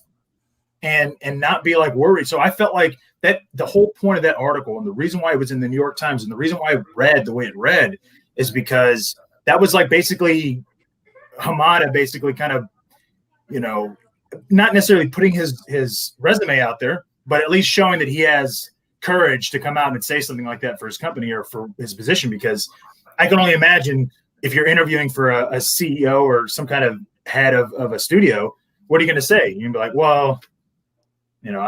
and not be like worried. So I felt like that the whole point of that article and the reason why it was in the New York Times and the reason why it read the way it read is because that was like basically Hamada basically kind of, you know, not necessarily putting his resume out there, but at least showing that he has courage to come out and say something like that for his company or for his position. Because I can only imagine if you're interviewing for a CEO or some kind of head of a studio, what are you going to say? You're going to be like, well, you know,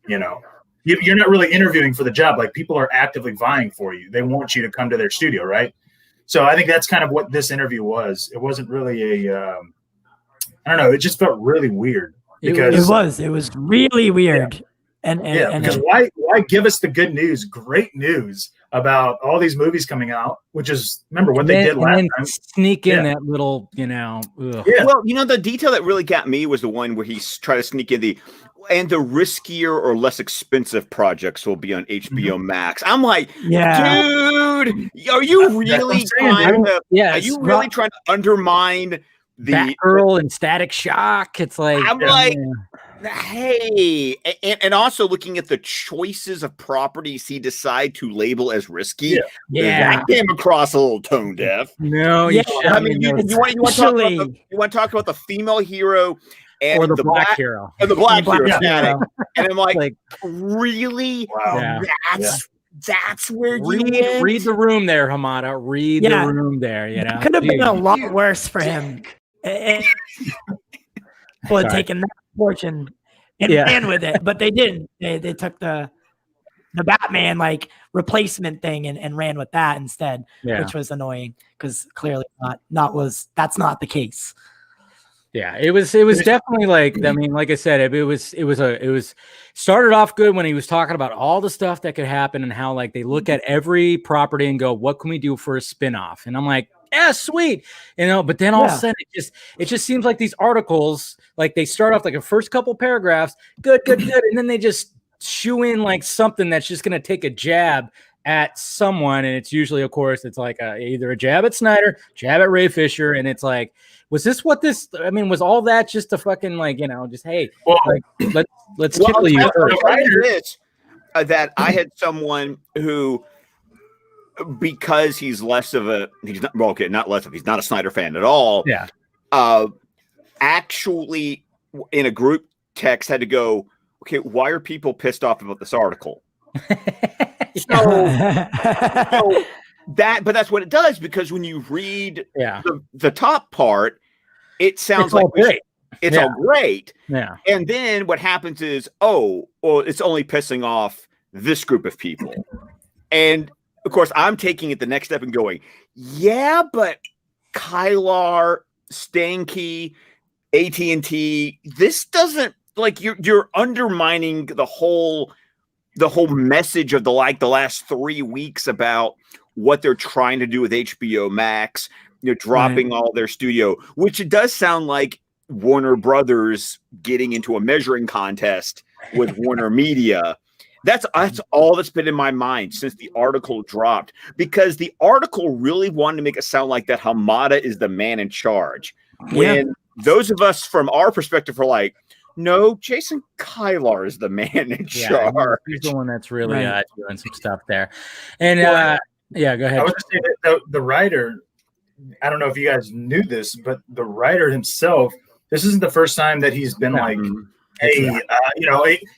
you know, you're not really interviewing for the job. Like people are actively vying for you. They want you to come to their studio, right? So I think that's kind of what this interview was. It wasn't really a, I don't know. It just felt really weird because it was really weird. Yeah. Because why give us the good news, great news about all these movies coming out, which is remember what they did last time. Sneak in that little, you know. Ugh. Yeah. Well, you know, the detail that really got me was the one where he tried to sneak in the riskier or less expensive projects will be on HBO Max. I'm like, dude, are you really trying to? Yeah, are you really trying to undermine the Batgirl and Static Shock? It's like I'm like. Hey, and also looking at the choices of properties he decided to label as risky, that came across a little tone deaf. No, I mean, you want to talk about the female hero and or the black hero, and the black hero, and I'm like really? Wow. That's where you read the room there, Hamada. Read the room there. You know, it could have been a lot worse for him. Well, taking that portion and ran with it, but they didn't. They took the Batman like replacement thing and ran with that instead, which was annoying because clearly that's not the case. Yeah, it was definitely like, I mean, like I said, it was started off good when he was talking about all the stuff that could happen and how like they look at every property and go, what can we do for a spinoff? And I'm like, yeah, sweet, you know. But then all of a sudden, it just seems like these articles, like they start off like the first couple paragraphs, good, and then they just shoe in like something that's just going to take a jab at someone, and it's usually, of course, it's like either a jab at Snyder, jab at Ray Fisher, and it's like, was this what this? I mean, was all that just a fucking like, you know, just hey, like, let's tickle you. That I had someone who. Because he's less of a he's not a Snyder fan at all. Yeah. Actually, in a group text, had to go. Okay, why are people pissed off about this article? So but that's what it does because when you read the top part, it sounds like great. It's all great. Yeah. And then what happens is, it's only pissing off this group of people, and. Of course, I'm taking it the next step and going, yeah, but Kylar, Stanky, AT&T, this doesn't like you're undermining the whole message of the last 3 weeks about what they're trying to do with HBO Max, you know, dropping all their studio, which it does sound like Warner Brothers getting into a measuring contest with Warner Media. That's all that's been in my mind since the article dropped, because the article really wanted to make it sound like that Hamada is the man in charge. When those of us from our perspective are like, no, Jason Kylar is the man in charge. He's the one that's really doing some stuff there. And go ahead. I was going to say that the writer, I don't know if you guys knew this, but the writer himself, this isn't the first time that he's been like, hey,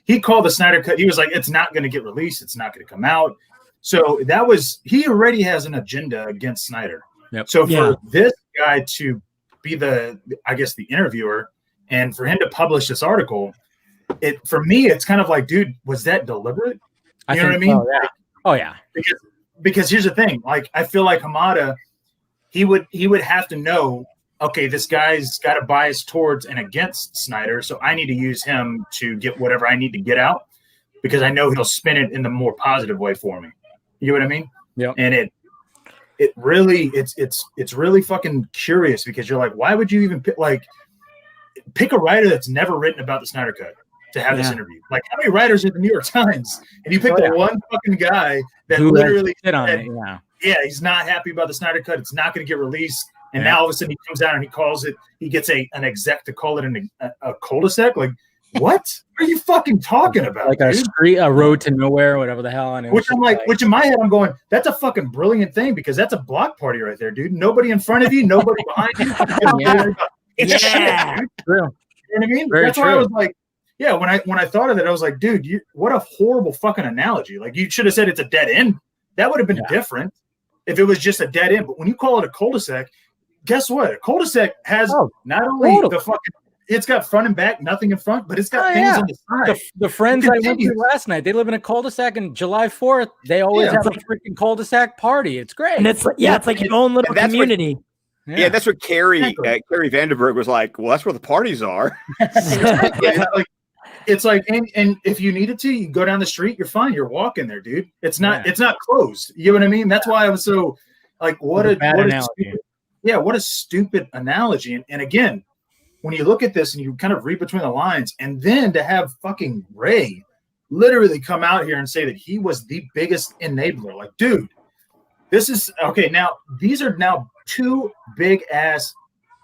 he called the Snyder Cut. He was like, it's not going to get released. It's not going to come out. So he already has an agenda against Snyder. Yep. So for this guy to be the interviewer and for him to publish this article, for me, it's kind of like, dude, was that deliberate? You know what I mean? Oh yeah. Because here's the thing. Like, I feel like Hamada, he would have to know, okay, this guy's got a bias towards and against Snyder, so I need to use him to get whatever I need to get out because I know he'll spin it in the more positive way for me. You know what I mean? Yeah. And it really it's really fucking curious because you're like, why would you even pick a writer that's never written about the Snyder Cut to have this interview? Like, how many writers are at the New York Times? And you pick the one fucking guy that literally said on it. Yeah, he's not happy about the Snyder Cut. It's not going to get released. And now all of a sudden he comes out and he calls it, he gets an exec to call it a cul-de-sac. Like, what are you fucking talking about? Like a road to nowhere, whatever the hell. And which in my head, I'm going, that's a fucking brilliant thing because that's a block party right there, dude. Nobody in front of you, nobody behind you. It's shit, dude. True. You know what I mean? Very that's true. why I was like, yeah, when I thought of it, I was like, dude, what a horrible fucking analogy. Like, you should have said it's a dead end. That would have been different if it was just a dead end. But when you call it a cul-de-sac, guess what? A cul-de-sac has not only the fucking, it's got front and back, nothing in front, but it's got things on the side. The friends I went to last night, they live in a cul-de-sac, and July 4th, they always have a freaking cul-de-sac party. It's great. And it's it's like your own little community. Yeah, that's what Carrie Vandenberg was like. Well, that's where the parties are. It's like, and if you needed to, you go down the street, you're fine. You're walking there, dude. It's not closed. You know what I mean? That's why I was so like, what a stupid analogy. And again, when you look at this and you kind of read between the lines, and then to have fucking Ray literally come out here and say that he was the biggest enabler, like, dude, this is okay. Now, these are now two big ass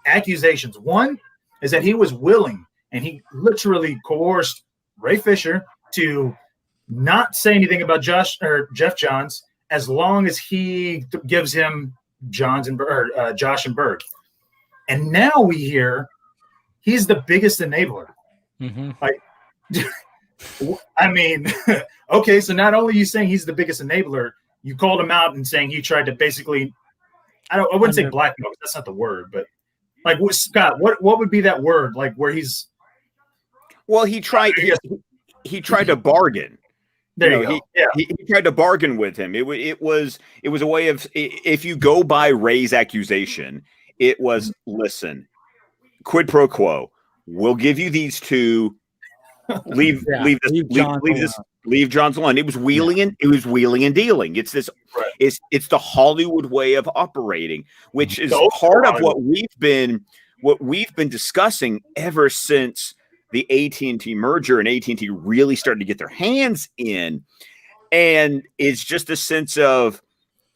accusations. One is that he was willing and he literally coerced Ray Fisher to not say anything about Jeff Johns as long as he gives him Josh and Berg. And now we hear he's the biggest enabler. Mm-hmm. Like, I mean, okay, so not only are you saying he's the biggest enabler, you called him out and saying he tried to basically, I wouldn't say blackmail, that's not the word, but like, Scott, what would be that word? Like, where he's, well, he tried to bargain. There you go. He tried to bargain with him. It was a way of, if you go by Ray's accusation, it was, listen, quid pro quo. We'll give you these two. Leave John's alone. It was wheeling and dealing. It's this. Right. It's the Hollywood way of operating, which is part of what we've been discussing ever since the AT&T merger and AT&T really started to get their hands in. And it's just a sense of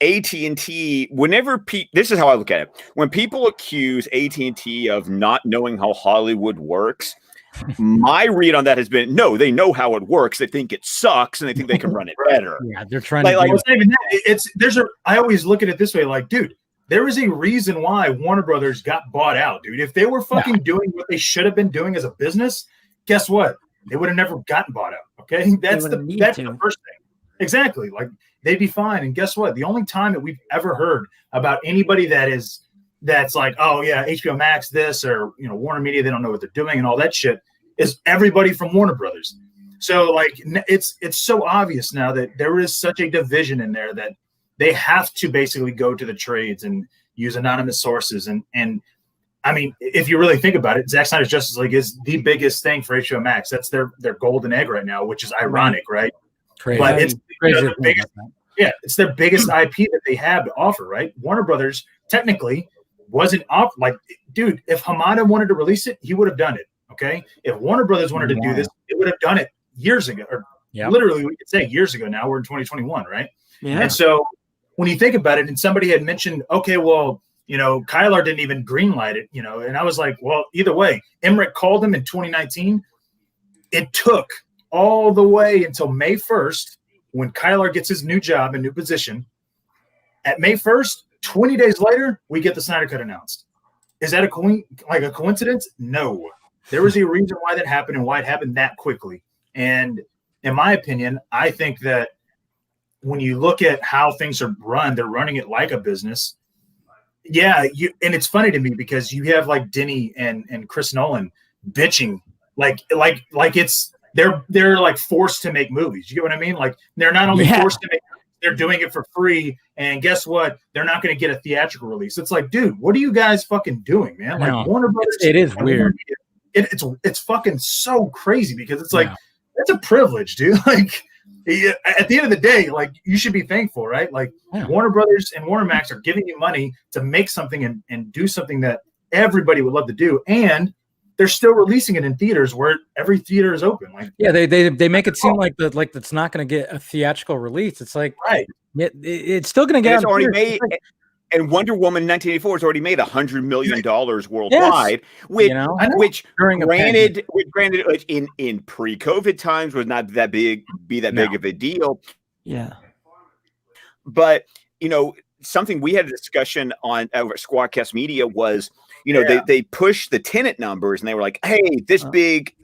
AT&T, whenever this is how I look at it. When people accuse AT&T of not knowing how Hollywood works, my read on that has been, no, they know how it works. They think it sucks and they think they can run it better. Yeah, they're trying to I always look at it this way, like, dude, there is a reason why Warner Brothers got bought out, dude. If they were fucking doing what they should have been doing as a business, guess what? They would have never gotten bought out. Okay. That's the first thing. Exactly. Like, they'd be fine. And guess what? The only time that we've ever heard about anybody that's like, oh yeah, HBO Max this, or, you know, Warner Media, they don't know what they're doing and all that shit, is everybody from Warner Brothers. So like, it's so obvious now that there is such a division in there that they have to basically go to the trades and use anonymous sources. And I mean, if you really think about it, Zack Snyder's Justice League is the biggest thing for HBO Max. That's their golden egg right now, which is ironic, right? Crazy. But it's the biggest, it's their biggest IP that they have to offer, right? Warner Brothers technically wasn't off. Like, dude, if Hamada wanted to release it, he would have done it. Okay, if Warner Brothers wanted to do this, they would have done it years ago, or literally we could say years ago. Now we're in 2021, right? Yeah. And so when you think about it, and somebody had mentioned, okay, well, you know, Kylar didn't even greenlight it, you know, and I was like, well, either way, Emmerich called him in 2019. It took all the way until May 1st when Kylar gets his new job and new position. At May 1st, 20 days later, we get the Snyder Cut announced. Is that a coincidence? No. There was a reason why that happened and why it happened that quickly. And in my opinion, I think that when you look at how things are run, they're running it like a business. Yeah, and it's funny to me because you have like Denny and Chris Nolan bitching like it's they're like forced to make movies. You get what I mean? Like, they're not only forced to make, they're doing it for free. And guess what? They're not going to get a theatrical release. It's like, dude, what are you guys fucking doing, man? Like, Warner Brothers. It is weird. It's fucking so crazy because it's like, that's a privilege, dude. Like, at the end of the day, like, you should be thankful, right? Like, Warner Brothers and Warner Max are giving you money to make something and do something that everybody would love to do. And they're still releasing it in theaters where every theater is open. Like, yeah, they make it seem like that's not going to get a theatrical release. It's like, right. It's still going to get. It's already made. And Wonder Woman 1984 has already made $100 million worldwide, which, You know? which During a granted, like in pre-COVID times was not that big of a deal. Yeah. But something we had a discussion on over at Squadcast Media was, they pushed the Tenet numbers and they were like, hey, this big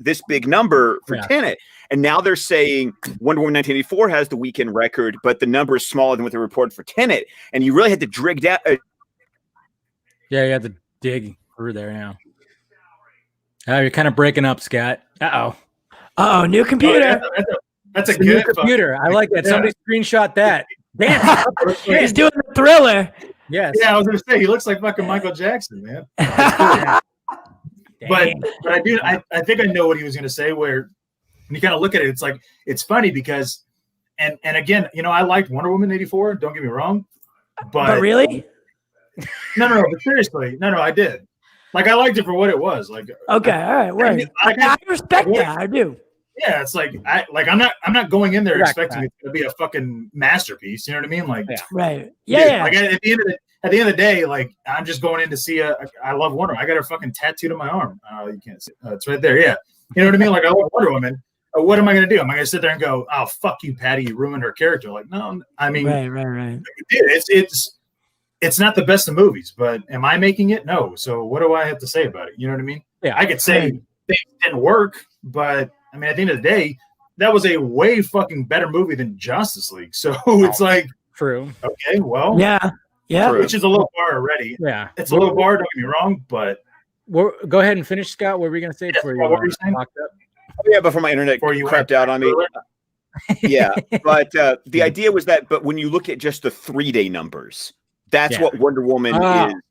number for Tenet. And now they're saying Wonder Woman 1984 has the weekend record, but the number is smaller than what they reported for Tenet. And you really had to dig down. Yeah, you had to dig through there now. You're kind of breaking up, Scott. Oh, new computer. That's a good computer. I like that. Somebody screenshot that. Damn. He's doing the Thriller. Yes. Yeah, I was gonna say he looks like fucking Michael Jackson, man. but I think I know what he was gonna say. Where when you kind of look at it, it's like it's funny because and again, I liked Wonder Woman 84. Don't get me wrong, but really, no. But seriously, no, I did. Like I liked it for what it was. Like okay, all right, right. I respect that. I do. Yeah, it's like I'm not going in there expecting it to be a fucking masterpiece. You know what I mean? Like, right? Yeah. Like at the end of the day, like I'm just going in to see I love Wonder Woman. I got her fucking tattooed on my arm. You can't see it. It's right there. Yeah, you know what I mean? Like I love Wonder Woman. What am I going to do? Am I going to sit there and go, "Oh, fuck you, Patty, you ruined her character"? Like, no. I mean, right. It's not the best of movies, but am I making it? No. So what do I have to say about it? You know what I mean? Yeah, I could say things didn't work, but I mean, at the end of the day, that was a way fucking better movie than Justice League. So it's like, true. Okay, well, yeah, which is a low bar already. Yeah, it's a low bar. Don't get me wrong, but go ahead and finish, Scott. What were we gonna say before you? What were you saying? Yeah, before my internet crapped out on me. Yeah, but the idea was that, but when you look at just the 3-day numbers, that's what Wonder Woman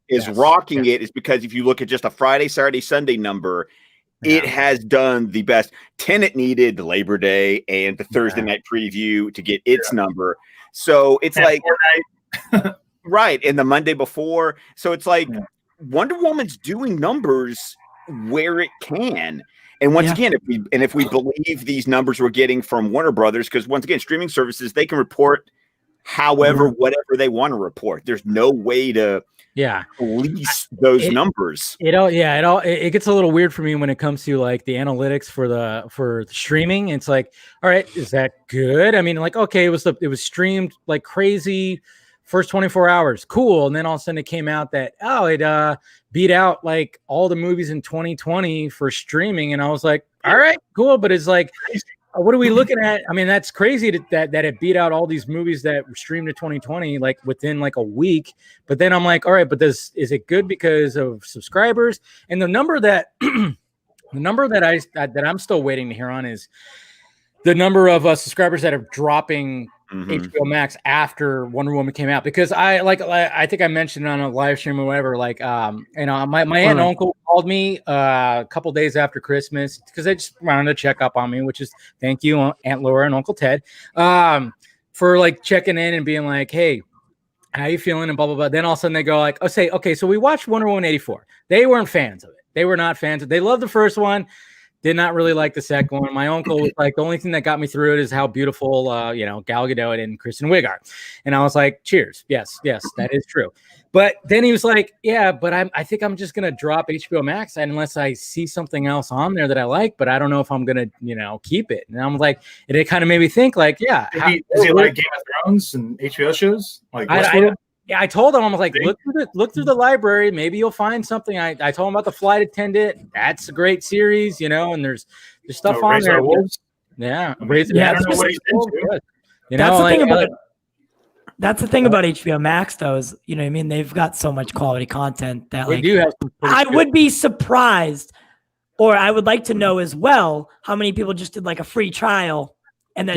is rocking. It is because if you look at just a Friday, Saturday, Sunday number. It has done the best. Tenet needed the Labor Day and the Thursday night preview to get its number. So it's like, right. And the Monday before. So it's like Wonder Woman's doing numbers where it can. And once again, if we believe these numbers we're getting from Warner Brothers, because once again, streaming services, they can report whatever they want to report. There's no way to police those numbers. It gets a little weird for me when it comes to like the analytics for the streaming. It's like, all right, is that good? I mean, like, okay, it was streamed like crazy first 24 hours, cool, and then all of a sudden it came out that it beat out like all the movies in 2020 for streaming, and I was like, all right, cool, but it's like, what are we looking at? I mean, that's crazy that it beat out all these movies that were streamed in 2020, like within like a week. But then I'm like, all right, but is it good because of subscribers? And the number that I'm still waiting to hear on is the number of subscribers that are dropping HBO Max after Wonder Woman came out, because I think I mentioned on a live stream or whatever, like my aunt and uncle called me a couple days after Christmas because they just wanted to check up on me, which is thank you, Aunt Laura and Uncle Ted, for like checking in and being like, hey, how you feeling, and blah blah blah. Then all of a sudden they go like, okay, so we watched Wonder Woman 84. They weren't fans of it. They were not fans. They loved the first one. Did not really like the second one. My uncle was like, the only thing that got me through it is how beautiful, Gal Gadot and Kristen Wiig are. And I was like, cheers. Yes, that is true. But then he was like, yeah, but I think I'm just going to drop HBO Max unless I see something else on there that I like, but I don't know if I'm going to, keep it. And I'm like, it kind of made me think like, yeah. Does he like Game of Thrones and HBO shows? Like I told him, I was like, look through the library. Maybe you'll find something. I told him about The Flight Attendant. That's a great series, and there's stuff on there. Yeah. I don't know what he's into. That's the thing about HBO Max, though, is, you know what I mean? They've got so much quality content that they do have some would be surprised, or I would like to know as well, how many people just did like a free trial and then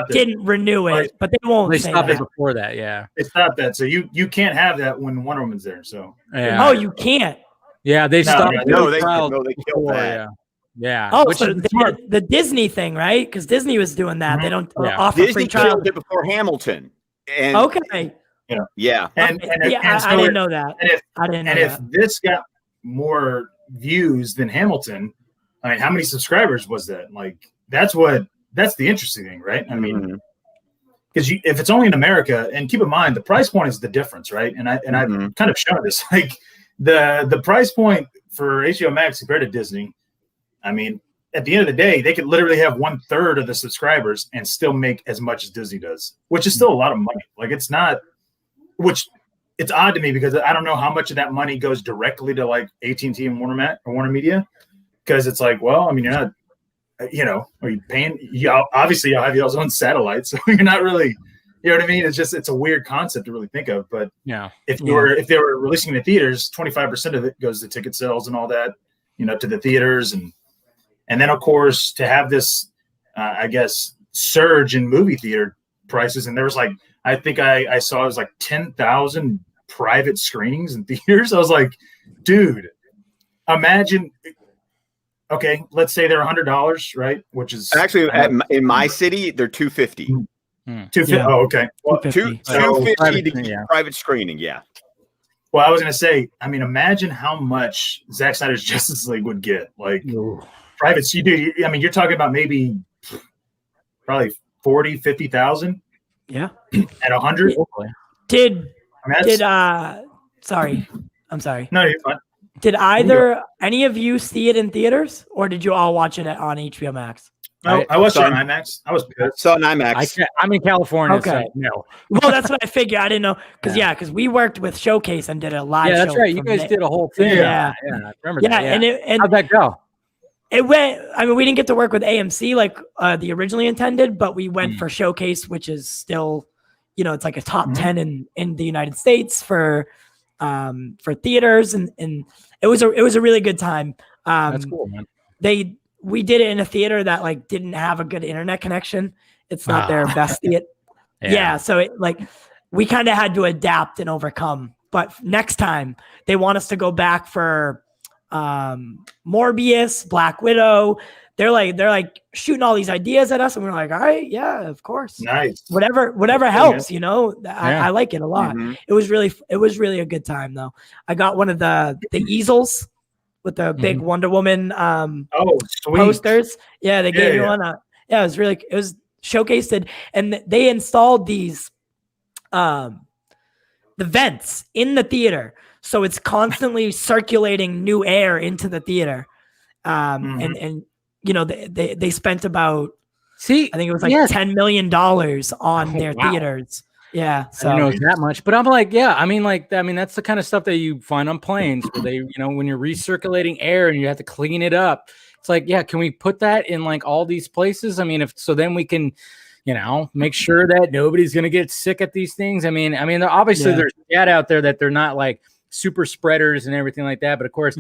didn't renew it, but they won't. They stopped it before that, They stopped that, so you can't have that when Wonder Woman's there. So oh, you can't. Yeah, they stopped. They killed that. Yeah. Oh, so the Disney thing, right? Because Disney was doing that. They don't offer Disney free trial. killed it before Hamilton. And okay. Yeah. I didn't know that. If this got more views than Hamilton, I mean, how many subscribers was that? Like, that's the interesting thing, right? I mean, because if it's only in America, and keep in mind the price point is the difference, right? And I've kind of shown this, like the price point for HBO Max compared to Disney. I mean, at the end of the day, they could literally have 1/3 of the subscribers and still make as much as Disney does, which is still a lot of money. Like it's not, which it's odd to me because I don't know how much of that money goes directly to like AT&T and Warner Media, because it's like, well, I mean, you're not, are you paying? Obviously, y'all have y'all's own satellite, so you're not really, you know what I mean? It's a weird concept to really think of. But if they were releasing the theaters, 25% of it goes to ticket sales and all that, to the theaters, and then of course to have this, I guess, surge in movie theater prices, and there was like, I think I saw it was like 10,000 private screenings in theaters. I was like, dude, imagine. Okay, let's say they're $100, right? Which is actually in my city they're $250. $250. Yeah. Oh, okay. Well, $250 to get private screening. Yeah. Well, I was gonna say, I mean, imagine how much Zack Snyder's Justice League would get. Like private. I mean, you're talking about maybe probably 40,000-50,000. Yeah. At 100. Sorry, I'm sorry. No, you're fine. Did any of you see it in theaters, or did you all watch it on HBO Max? No, I watched it on IMAX. I saw an IMAX. I'm in California, okay. So no. Well, that's what I figured. I didn't know because we worked with Showcase and did a live show. Yeah, that's right. You guys did a whole thing. Yeah, I remember that. Yeah. And how'd that go? It went. I mean, we didn't get to work with AMC like the originally intended, but we went for Showcase, which is still, it's like a top 10 in the United States for theaters, and it was a really good time. That's cool, man. We did it in a theater that like didn't have a good internet connection. It's not their best theater. Yeah, so we kind of had to adapt and overcome. But next time they want us to go back for Morbius, Black Widow. They're like shooting all these ideas at us, and we're like, all right, yeah, of course, nice, whatever helps. I like it a lot. It was really a good time though. I got one of the easels with the big Wonder Woman posters. Yeah, they gave me one. It was showcased, and they installed these the vents in the theater, so it's constantly circulating new air into the theater. And they spent about I think it was like $10 million on their theaters. Yeah, so I didn't know that much, but I'm like, that's the kind of stuff that you find on planes where they, when you're recirculating air and you have to clean it up. It's like, can we put that in like all these places? I mean, then we can, make sure that nobody's gonna get sick at these things. I mean, obviously there's data out there that they're not like super spreaders and everything like that, but of course,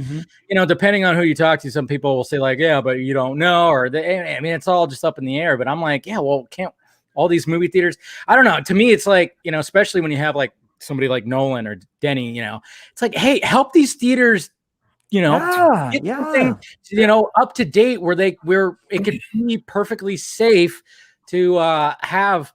depending on who you talk to, some people will say like, but you don't know, or it's all just up in the air. But I'm like, can't all these movie theaters? I don't know. To me, it's like, especially when you have like somebody like Nolan or Denny, it's like, hey, help these theaters, get something, up to date where it could be perfectly safe to have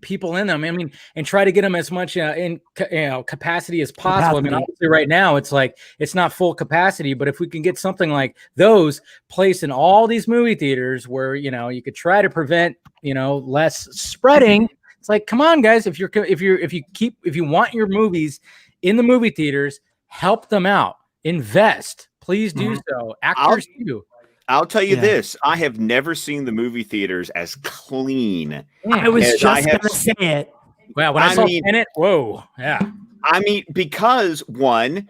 people in them. I mean, and try to get them as much in capacity as possible. I mean, obviously right now it's like it's not full capacity, but if we can get something like those placed in all these movie theaters where you could try to prevent less spreading. It's like, come on, guys, if you want your movies in the movie theaters, help them out, invest, please do so. Actors too. I'll tell you this. I have never seen the movie theaters as clean. I was just going to say it. Well, when I saw Tenet, whoa. Yeah. I mean, because one,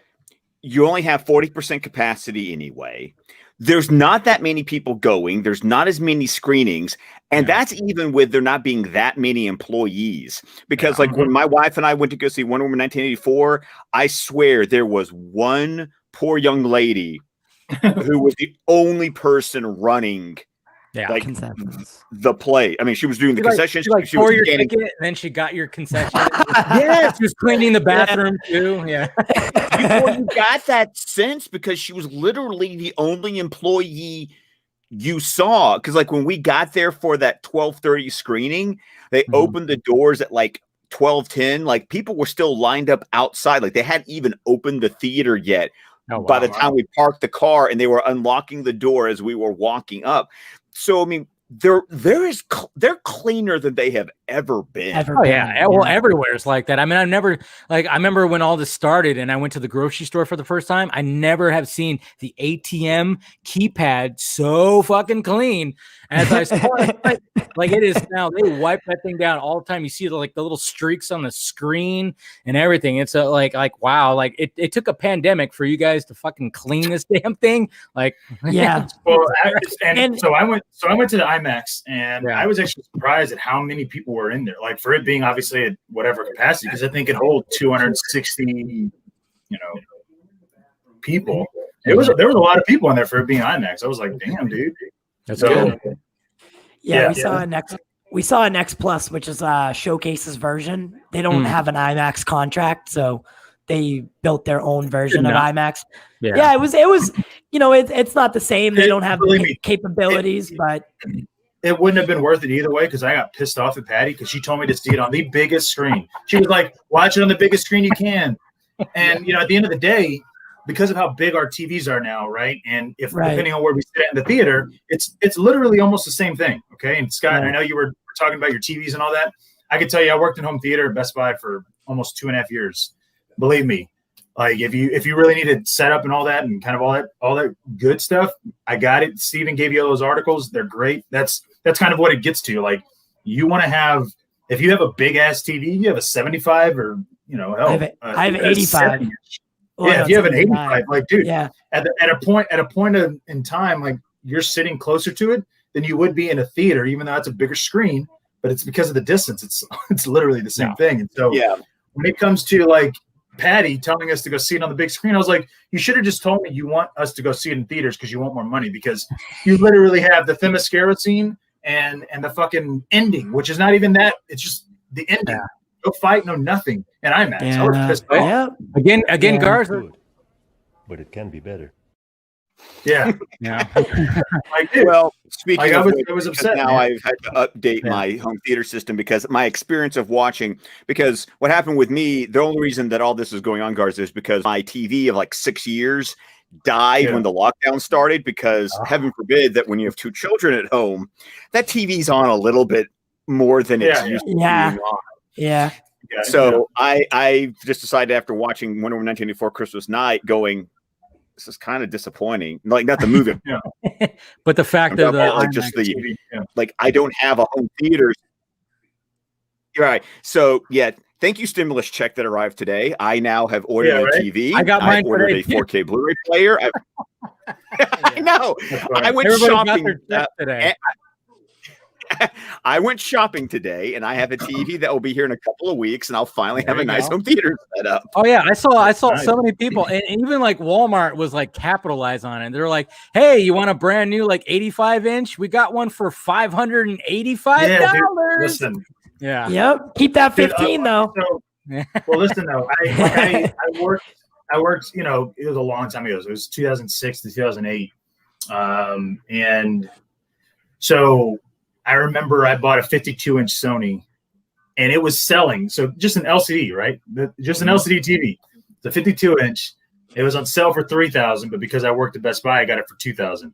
you only have 40% capacity anyway. There's not that many people going. There's not as many screenings. And that's even with there not being that many employees. Because like when my wife and I went to go see Wonder Woman 1984, I swear there was one poor young lady who was the only person running the play. I mean, she was doing the concessions. She was your ticket, and then she got your concession. She was cleaning the bathroom too. Yeah. Before you got that sense, because she was literally the only employee you saw. Because like when we got there for that 12:30 screening, they opened the doors at like 12:10. Like people were still lined up outside. Like they hadn't even opened the theater yet. By the time we parked the car, and they were unlocking the door as we were walking up. So, I mean, they're cleaner than they have ever been. Oh yeah, well, everywhere is like that. I mean, I've never I remember when all this started, and I went to the grocery store for the first time. I never have seen the ATM keypad so fucking clean as I saw it. Like it is now. They wipe that thing down all the time. You see the little streaks on the screen and everything. It's like wow. Like it took a pandemic for you guys to fucking clean this damn thing. Like yeah. Well, so I went to the IMAX, and I was actually surprised at how many people were in there. Like for it being obviously at whatever capacity, because I think it holds 260, people. There was a lot of people in there for it being IMAX. I was like, damn, dude. That's good. Yeah, we saw a Next Plus, which is Showcase's version. They don't have an IMAX contract, so they built their own version of IMAX. Yeah, it was it's not the same. They don't have the capabilities, but it wouldn't have been worth it either way, because I got pissed off at Patty because she told me to see it on the biggest screen. She was like, watch it on the biggest screen you can. And at the end of the day, because of how big our TVs are now, right? And depending on where we sit in the theater, it's literally almost the same thing. Okay. And Scott, I know you were talking about your TVs and all that. I can tell you, I worked in home theater at Best Buy for almost 2.5 years. Believe me, like if you really needed setup and all that and kind of all that good stuff, I got it. Steven gave you all those articles. They're great. That's kind of what it gets to. Like you want to have, if you have a big ass TV, you have a 75 or I have an 85. If you have an 85, like dude, at a point in time, like you're sitting closer to it than you would be in a theater, even though it's a bigger screen. But it's because of the distance. It's literally the same thing. And so when it comes to like Patty telling us to go see it on the big screen, I was like, you should have just told me you want us to go see it in theaters because you want more money, because you literally have the Themyscira scene and the fucking ending, which is not even that. It's just the ending. Yeah. No fight, no nothing. And IMAX. I was pissed off. Again, Garza. But it can be better. Yeah. Well, speaking of which, I was upset. Now I've had to update my home theater system because my experience of watching, because what happened with me, the only reason that all this is going on, Garza, is because my TV of like 6 years died when the lockdown started, because heaven forbid that when you have 2 children at home, that TV's on a little bit more than it's used to being on. Yeah. So I just decided after watching Wonder Woman 1984 Christmas night going, this is kind of disappointing. Like not the movie, but the fact that I don't have a home theater. You're right. So thank you, stimulus check that arrived today. I now have ordered a TV. I got mine. I ordered a 4K Blu-ray player. I know. I went shopping today. I went shopping today, and I have a TV that will be here in a couple of weeks, and I'll finally have a nice home theater set up. Oh yeah, I saw so many people, and even like Walmart was like capitalize on it. They're like, "Hey, you want a brand new like 85-inch? We got one for $585." Listen, keep that 15 though. Well, listen though, I worked. It was a long time ago. So it was 2006 to 2008, and so. I remember I bought a 52-inch Sony, and it was selling. So just an LCD, right? Just an LCD TV. The 52-inch. It was on sale for $3,000, but because I worked at Best Buy, I got it for $2,000.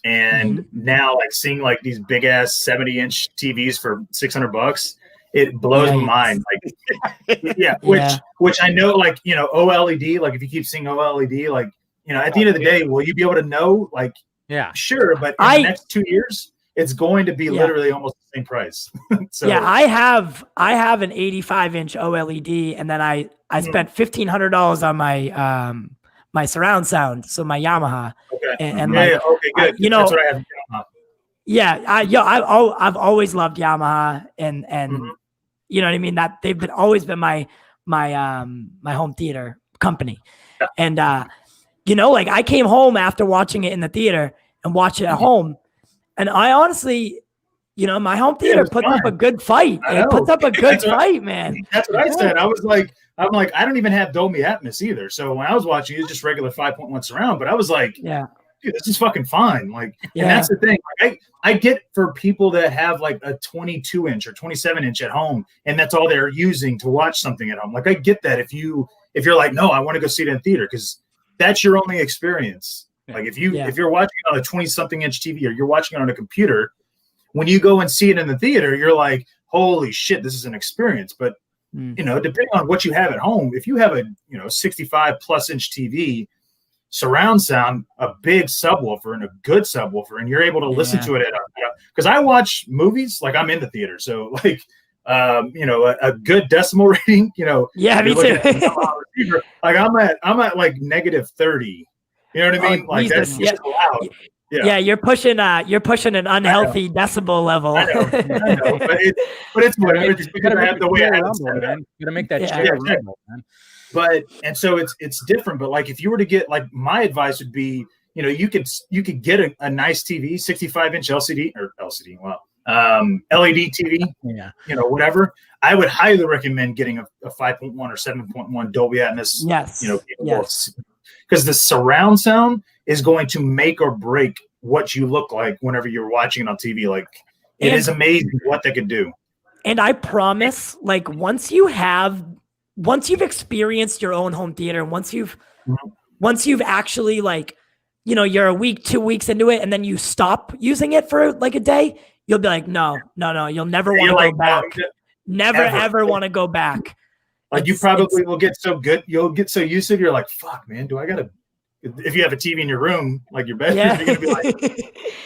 And now, like seeing like these big ass 70-inch TVs for $600, it blows my mind. Like, which I know, like OLED. Like if you keep seeing OLED, like at the end of the day, will you be able to know? Like, sure, but in the next 2 years. It's going to be literally almost the same price. So I have an 85-inch OLED, and then I spent $1,500 on my my surround sound, so my Yamaha. Okay. And okay, good. That's what I have. Yamaha. I've always loved Yamaha, and you know what I mean. That they've always been my home theater company, and like I came home after watching it in the theater and watched it at home. And I honestly, my home theater puts up a good fight. It puts up a good fight, man. That's what I said. I'm like, I don't even have Dolby Atmos either. So when I was watching, it was just regular 5.1 surround. But I was like, dude, this is fucking fine. Like, and that's the thing. Like, I get for people that have like a 22-inch or 27-inch at home, and that's all they're using to watch something at home. Like, I get that if you're like, no, I want to go see it in theater because that's your only experience. Like if you're watching it on a 20-something inch TV or you're watching it on a computer, when you go and see it in the theater, you're like, holy shit, this is an experience. But you know, depending on what you have at home, if you have a 65 plus inch TV, surround sound, a big subwoofer and a good subwoofer, and you're able to listen to it because I watch movies like I'm in the theater, so like a good decimal rating, me too. Like I'm at like negative 30. You know what I mean? Like that's just loud. Yeah, you're pushing an unhealthy decibel level. I know, but it's whatever. Just because I have the way I have it set up. You gotta make that chair rumble, man. But and so it's different. But like if you were to get, like, my advice would be, you could get a nice TV, 65 inch LCD or LCD, LED TV, whatever. I would highly recommend getting a 5.1 or 7.1 Dolby Atmos. Yes. Because the surround sound is going to make or break what you look like whenever you're watching it on TV. Like, it is amazing what they could do. And I promise, like, once you've experienced your own home theater, once you've actually, like, you're a week, 2 weeks into it, and then you stop using it for like a day, you'll be like, no, you'll never want to go back. Never ever want to go back. Like, you probably will get so good, you'll get so used to it, you're like, fuck, man, do I gotta, if you have a TV in your room, like your bedroom, you're gonna be like,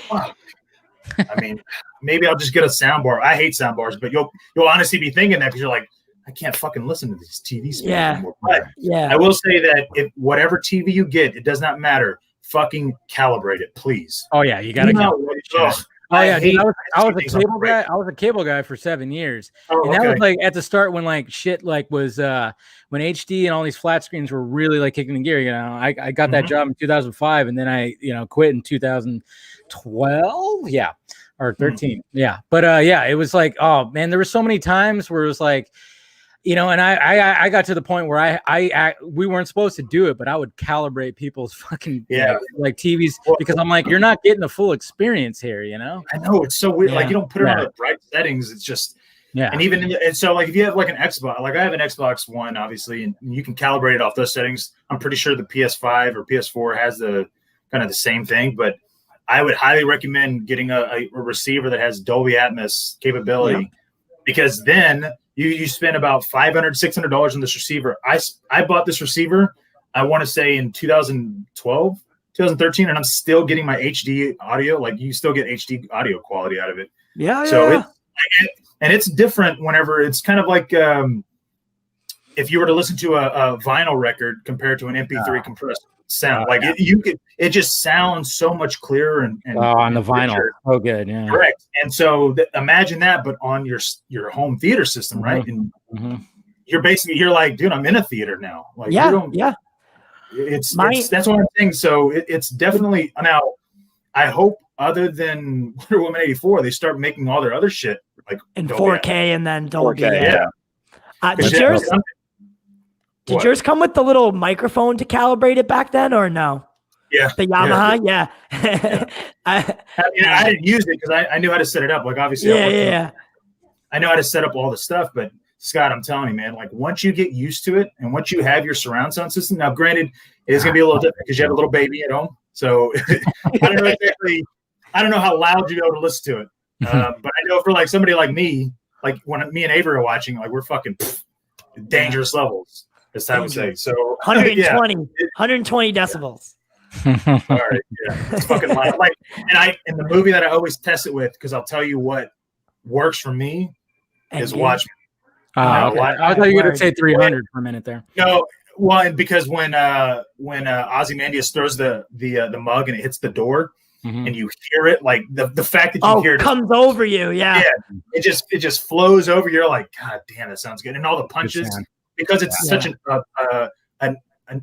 fuck. I mean, maybe I'll just get a sound bar. I hate sound bars, but you'll honestly be thinking that because you're like, I can't fucking listen to these TV speakers anymore. But I will say that if whatever TV you get, it does not matter. Fucking calibrate it, please. Oh yeah, you gotta calibrate. Oh yeah, dude, I was a cable guy. I was a cable guy for 7 years, and that was like at the start when like shit like was when HD and all these flat screens were really like kicking in gear. I got that job in 2005, and then I quit in 2012, or 13, But it was like, oh man, there were so many times where it was like, and I got to the point where we weren't supposed to do it, but I would calibrate people's fucking like TVs because I'm like, you're not getting the full experience here, I know, it's so weird. Like, you don't put it on the right settings. It's just and even and so like if you have like an Xbox, like I have an Xbox One, obviously, and you can calibrate it off those settings. I'm pretty sure the PS5 or PS4 has the kind of the same thing, but I would highly recommend getting a receiver that has Dolby Atmos capability because then you spend about $500, $600 on this receiver. I bought this receiver, I want to say in 2012, 2013, and I'm still getting my HD audio. Like, you still get HD audio quality out of it. It's different whenever it's kind of like if you were to listen to a vinyl record compared to an MP3 compressed sound. Like it just sounds so much clearer and on the vinyl. Oh, good, correct. And so imagine that, but on your home theater system, right? And you're like, dude, I'm in a theater now. Like, it's that's what I'm saying. So it's definitely now. I hope other than Wonder Woman 84, they start making all their other shit like in 4K and then Dolby. 4K, Did yours come with the little microphone to calibrate it back then, or no? Yeah. The Yamaha? Yeah. I didn't use it because I knew how to set it up. Like, obviously, I know how to set up all the stuff. But, Scott, I'm telling you, man, like, once you get used to it and once you have your surround sound system, now, granted, it is going to be a little different because you have a little baby at home. So, I don't know how loud you're able to listen to it. But I know for, like, somebody like me, like, when me and Avery are watching, like, we're fucking dangerous levels. As I would say. So 120 decibels. All right, it's fucking loud. Like, and the movie that I always test it with, because I'll tell you what works for me is Watchmen. I thought you were going to say 300 for a minute there. No, well, and because when Ozymandias throws the mug and it hits the door, and you hear it, like the fact that you hear it comes over you, it just flows over. You're like, God damn, that sounds good, and all the punches. Because it's such an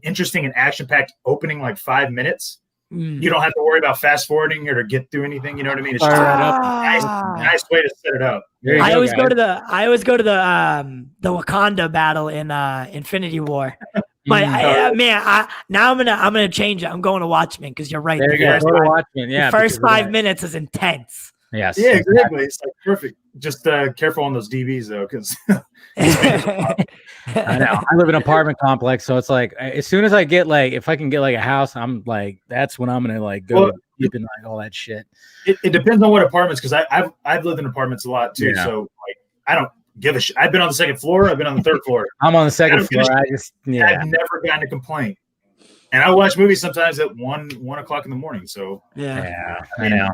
interesting and action-packed opening, like 5 minutes, you don't have to worry about fast-forwarding or to get through anything. You know what I mean? It's just a nice way to set it up. I always go to the Wakanda battle in Infinity War. But now I'm gonna change it. I'm going to Watchmen because you're right. There you go. Watchmen. The first 5 minutes is intense. Yes. Yeah, exactly. It's like perfect. Just careful on those DVs though, because I know. I live in an apartment complex, so it's like as soon as I get like, if I can get like a house, I'm like, that's when I'm gonna like go deep in like all that shit. It depends on what apartments, because I've lived in apartments a lot too. Yeah. So like I don't give a shit. I've been on the second floor. I've been on the third floor. I'm on the second floor. I've never gotten a complaint. And I watch movies sometimes at 1 o'clock in the morning. So yeah, I know.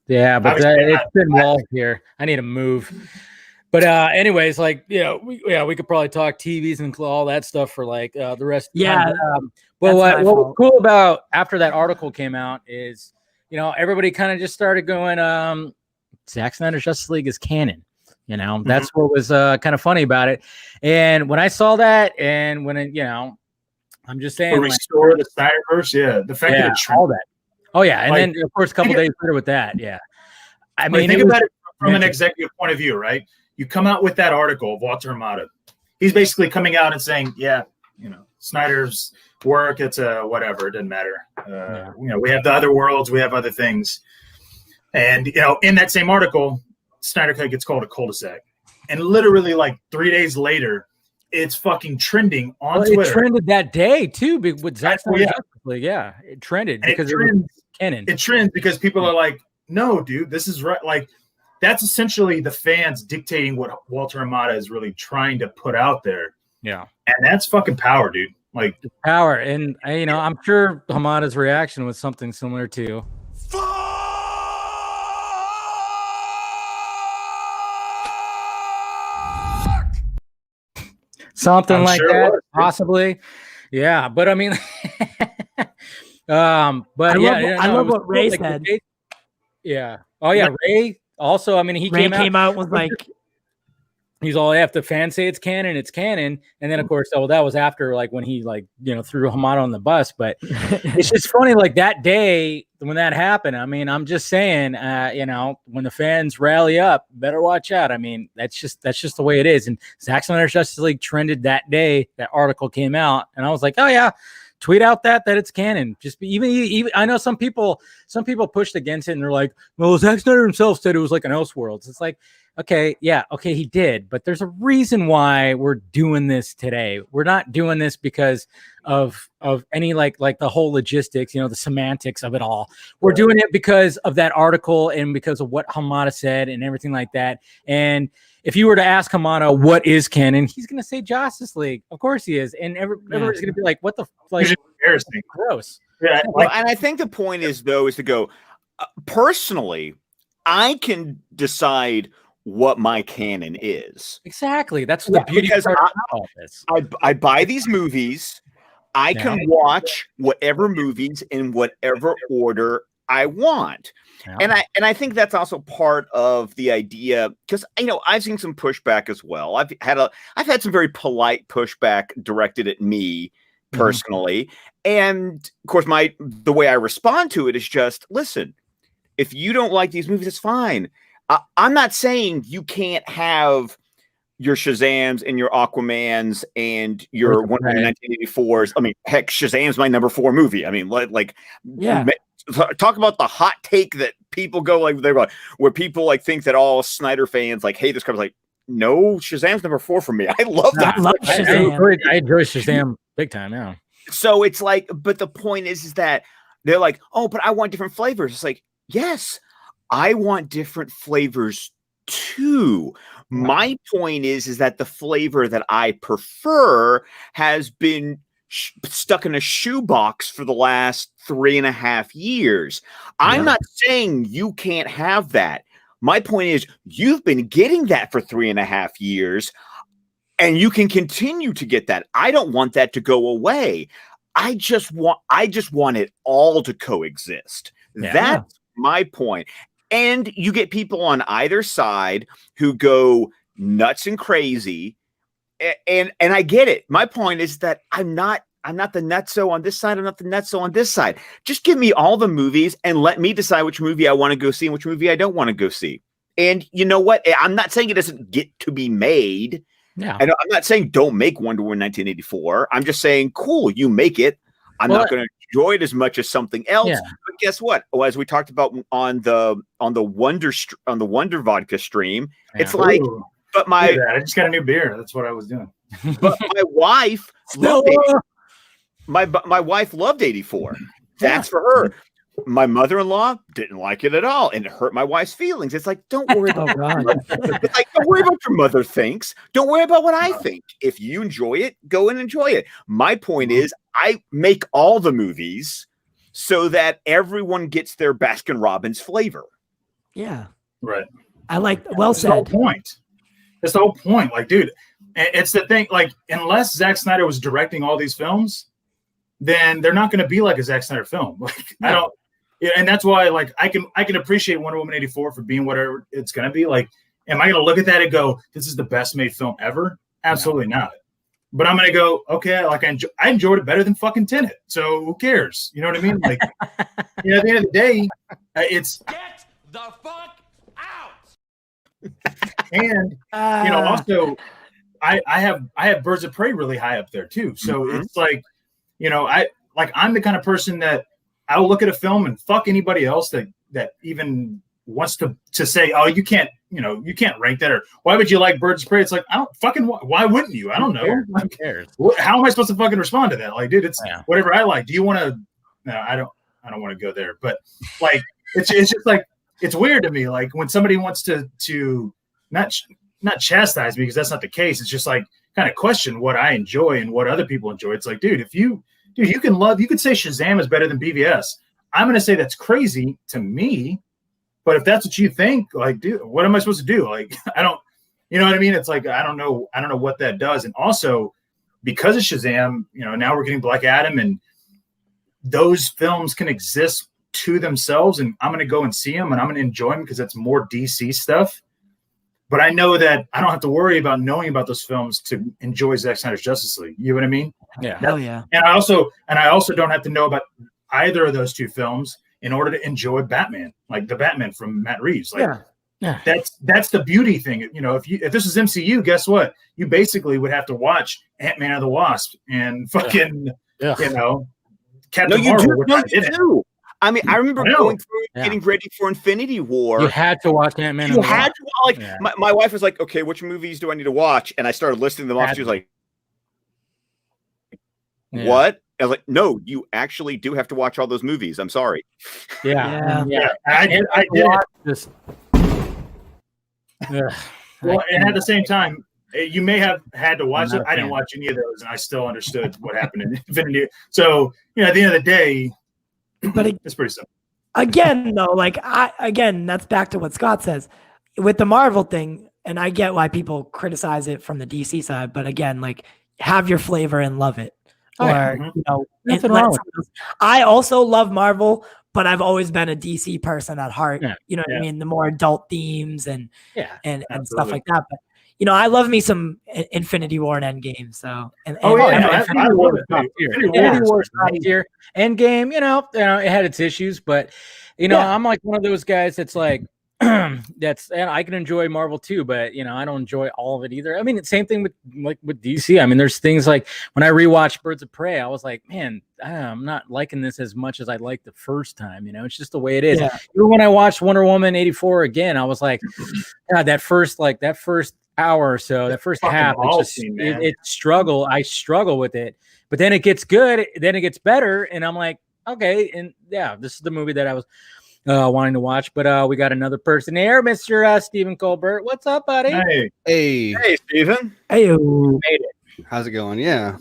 Yeah, but it's been walled here. I need to move. But anyways, like we could probably talk TVs and all that stuff for like the rest. Yeah. But what was cool about after that article came out is everybody kind of just started going, Zack Snyder's Justice League is canon. That's what was kind of funny about it. And when I saw that, and when I'm just saying, restore the Snyderverse, the fact that it all that. Oh yeah, and then of course a couple days later with that, I mean, think about it from an executive point of view, right? You come out with that article of Walter Hamada. He's basically coming out and saying, Snyder's work, it's whatever, it doesn't matter. We have the other worlds, we have other things, and in that same article, Snyder Cut gets called a cul-de-sac, and literally like 3 days later, it's fucking trending on Twitter. It trended that day too with Zack Snyder. It trended because it was canon. It trends because people are like, "No, dude, this is right." Like that's essentially the fans dictating what Walter Hamada is really trying to put out there. Yeah, and that's fucking power, dude. Like power, and I'm sure Hamada's reaction was something similar too. Something like that, possibly. Yeah, but I mean, but I love what Ray said. Yeah. Oh yeah, Ray. Also, I mean, he came out was like, he's all, if the fans say it's canon, it's canon. And then of course, that was after like when he threw Hamada on the bus. But it's just funny, like that day when that happened. I mean, I'm just saying, when the fans rally up, better watch out. I mean, that's just the way it is. And Zack Snyder's Justice League trended that day. That article came out, and I was like, oh yeah, tweet out that it's canon. Just even I know some people pushed against it, and they're like, well, Zack Snyder himself said it was like an Elseworlds. It's like, okay, he did, but there's a reason why we're doing this today. We're not doing this because of any like the whole logistics, the semantics of it all. We're doing it because of that article and because of what Hamada said and everything like that. And if you were to ask Hamada what is canon, he's going to say Justice League. Of course he is. And everybody's going to be like, what the like? Embarrassing. Gross. Yeah, well, and I think the point is to go, personally, I can decide what my canon is. Exactly. That's the beauty of all this. I buy these movies. I can watch whatever movies in whatever order I want. Yeah. And I think that's also part of the idea, because I've seen some pushback as well. I've had some very polite pushback directed at me personally. And of course the way I respond to it is just, listen, if you don't like these movies, it's fine. I'm not saying you can't have your Shazams and your Aquamans and your 1984s. I mean, heck, Shazam's my number 4 movie. I mean, talk about the hot take that people go like, they're like, where people like think that all Snyder fans like hate this cover. Like, no, Shazam's number 4 for me. I love that. I enjoy Shazam big time now. So it's like, but the point is that they're like, oh, but I want different flavors. It's like, yes, I want different flavors too. My point is that the flavor that I prefer has been stuck in a shoebox for the last 3.5 years. I'm not saying you can't have that. My point is you've been getting that for 3.5 years, and you can continue to get that. I don't want that to go away. I just want it all to coexist. Yeah. That's my point. And you get people on either side who go nuts and crazy. And I get it. My point is that I'm not the nutso on this side. I'm not the nutso on this side. Just give me all the movies and let me decide which movie I want to go see and which movie I don't want to go see. And you know what? I'm not saying it doesn't get to be made. Yeah. And I'm not saying don't make Wonder Woman 1984. I'm just saying, cool, you make it. I'm not going to enjoy it as much as something else. Yeah. But guess what? Well, as we talked about on the Wonder Vodka stream, it's like, Ooh, but I just got a new beer. That's what I was doing. but my wife loved my wife loved 84. That's for her. My mother-in-law didn't like it at all, and it hurt my wife's feelings. It's like, don't worry about it's like, don't worry about what your mother thinks. Don't worry about what I think. If you enjoy it, go and enjoy it. My point is, I make all the movies so that everyone gets their Baskin Robbins flavor. Yeah. Right. I like, well said. That's the whole point. That's the whole point. Like, dude, it's the thing, like, unless Zack Snyder was directing all these films, then they're not going to be like a Zack Snyder film. Like, I don't, and that's why, like, I can appreciate Wonder Woman 84 for being whatever it's going to be. Like, am I going to look at that and go, this is the best made film ever? Absolutely not. But I'm going to go, okay, like, I enjoyed it better than fucking Tenet. So who cares? You know what I mean? Like, at the end of the day, it's Get the fuck out! and also I have Birds of Prey really high up there too. So it's like, I'm the kind of person that I'll look at a film and fuck anybody else that even wants to say, oh, you can't rank that, or why would you like Birds of Prey? It's like, I don't fucking, why wouldn't you? I don't know. Who cares? How am I supposed to fucking respond to that? Like, dude, it's whatever I like. Do you want to? No, I don't want to go there. But like, it's just like, it's weird to me. Like, when somebody wants to not chastise me, because that's not the case. It's just like kind of question what I enjoy and what other people enjoy. It's like, dude, you could say Shazam is better than BVS. I'm going to say that's crazy to me. But if that's what you think, like, dude, what am I supposed to do? Like, I don't, you know what I mean? It's like, I don't know what that does. And also, because of Shazam, now we're getting Black Adam, and those films can exist to themselves, and I'm going to go and see them, and I'm going to enjoy them because that's more DC stuff. But I know that I don't have to worry about knowing about those films to enjoy Zack Snyder's Justice League. You know what I mean? Yeah. Hell yeah. And I also don't have to know about either of those two films in order to enjoy Batman, like the Batman from Matt Reeves. Like, that's the beauty thing. If this is MCU, guess what? You basically would have to watch Ant-Man and the Wasp and fucking, Captain Marvel. You do. I mean, I remember going through getting ready for Infinity War. You had to watch Ant-Man. You had to, like, my wife was like, okay, which movies do I need to watch? And I started listing them off. She was like, what? I was like, no, you actually do have to watch all those movies. I'm sorry. Yeah. I did this. Well, and at the same time, you may have had to watch it. I didn't watch any of those, and I still understood what happened in Infinity. So, at the end of the day, but it's pretty simple. Again, though, like, that's back to what Scott says with the Marvel thing, and I get why people criticize it from the DC side, but again, like, have your flavor and love it. I also love Marvel, but I've always been a DC person at heart. You know what I mean? The more adult themes and stuff like that. But I love me some Infinity War and Endgame. So Infinity War is top tier. Endgame, it had its issues, but I'm like one of those guys that's like, and I can enjoy Marvel too, but I don't enjoy all of it either. I mean, it's same thing with DC. I mean, there's things like when I rewatched Birds of Prey, I was like, man, I'm not liking this as much as I liked the first time. It's just the way it is. Even when I watched Wonder Woman 84 again, I was like, God, that first hour or so, that first half, I struggle with it, but then it gets good, then it gets better, and I'm like, okay, and this is the movie that I was wanting to watch. But we got another person here, Mr. Stephen Colbert. What's up, buddy? Hey, Stephen. Hey, made it. How's it going? Yeah.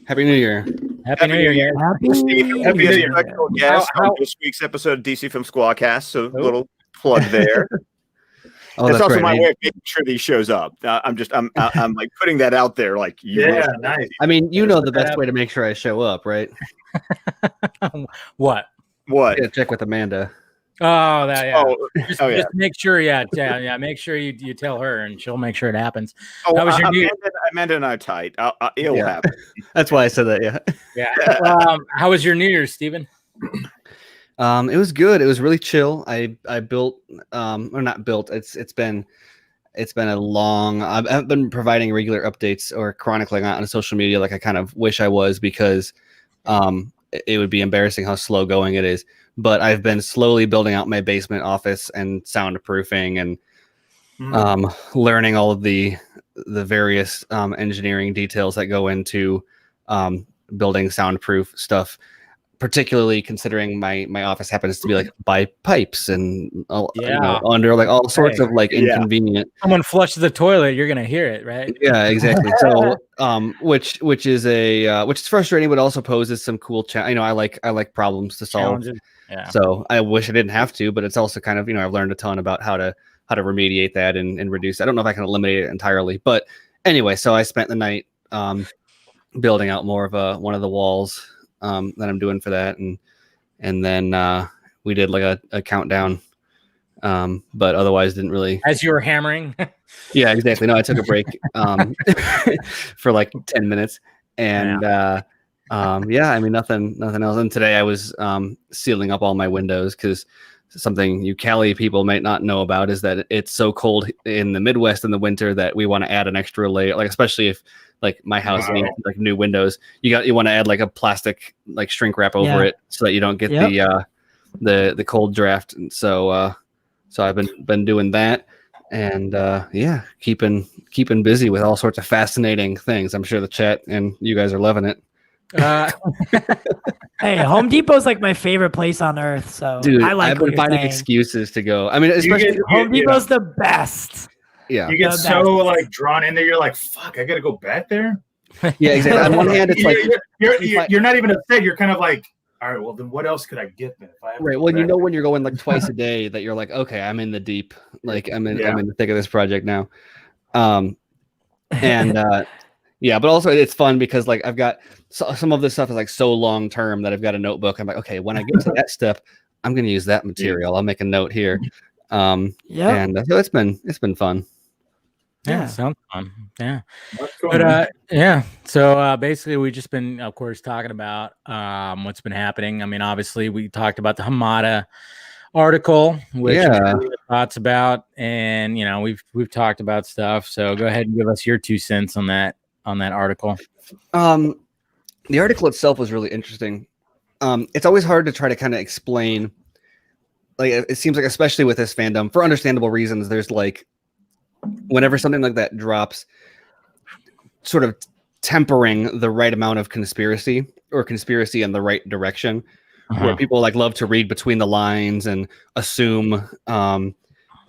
Happy New Year. Happy New Year. Stephen will be a special guest on this week's episode of DC Film Squadcast. So a little plug there. That's also my way of making sure that he shows up. I'm like putting that out there. Like, nice. I mean, the best way to make sure I show up, right? What? Yeah, check with Amanda. Oh, that just make sure, make sure you tell her, and she'll make sure it happens. How was your Amanda and I are tight. It'll happen. That's why I said that. Yeah. How was your New Year's, Stephen? It was good. It was really chill. I built, or not built. It's been a long. I've been providing regular updates or chronicling on social media, like I kind of wish I was, because it would be embarrassing how slow going it is. But I've been slowly building out my basement office and soundproofing and learning all of the various engineering details that go into building soundproof stuff. Particularly considering my office happens to be like by pipes and under like all sorts of like inconvenient. Someone flushes the toilet, you're gonna hear it, right? Yeah, exactly. So, which is frustrating, but also poses some cool I like problems to solve. Challenges. Yeah. So I wish I didn't have to, but it's also kind of I've learned a ton about how to remediate that and reduce. I don't know if I can eliminate it entirely, but anyway. So I spent the night building out more of one of the walls. That I'm doing for that, and then we did like a countdown, but otherwise didn't really. As you were hammering. Yeah, exactly. No, I took a break for like 10 minutes, and I mean nothing else. And today I was sealing up all my windows because something you Cali people might not know about is that it's so cold in the Midwest in the winter that we want to add an extra layer, like especially if. Like my house needs like new windows. You want to add like a plastic like shrink wrap over it so that you don't get the cold draft. And so I've been doing that and keeping busy with all sorts of fascinating things. I'm sure the chat and you guys are loving it. Hey, Home Depot's like my favorite place on earth. So dude, I've been finding excuses to go. I mean, especially Home Depot's the best. Yeah, you get so like drawn in there. You're like, "Fuck, I got to go back there." Yeah, exactly. On one hand, it's like you're not even upset. You're kind of like, "All right, well then, what else could I get then?" Right. Well, you know when you're going like twice a day that you're like, "Okay, I'm in the deep. Like I'm in the thick of this project now." But also it's fun because like I've got some of this stuff is like so long term that I've got a notebook. I'm like, okay, when I get to that step, I'm going to use that material. I'll make a note here. And so it's been fun. Yeah, sounds fun. Yeah. But so basically we've just been of course talking about what's been happening. I mean, obviously we talked about the Hamada article, which thoughts about, and we've talked about stuff. So go ahead and give us your 2 cents on that article. The article itself was really interesting. It's always hard to try to kind of explain. Like it seems like, especially with this fandom, for understandable reasons, there's like, whenever something like that drops, sort of tempering the right amount of conspiracy in the right direction, where people like love to read between the lines and assume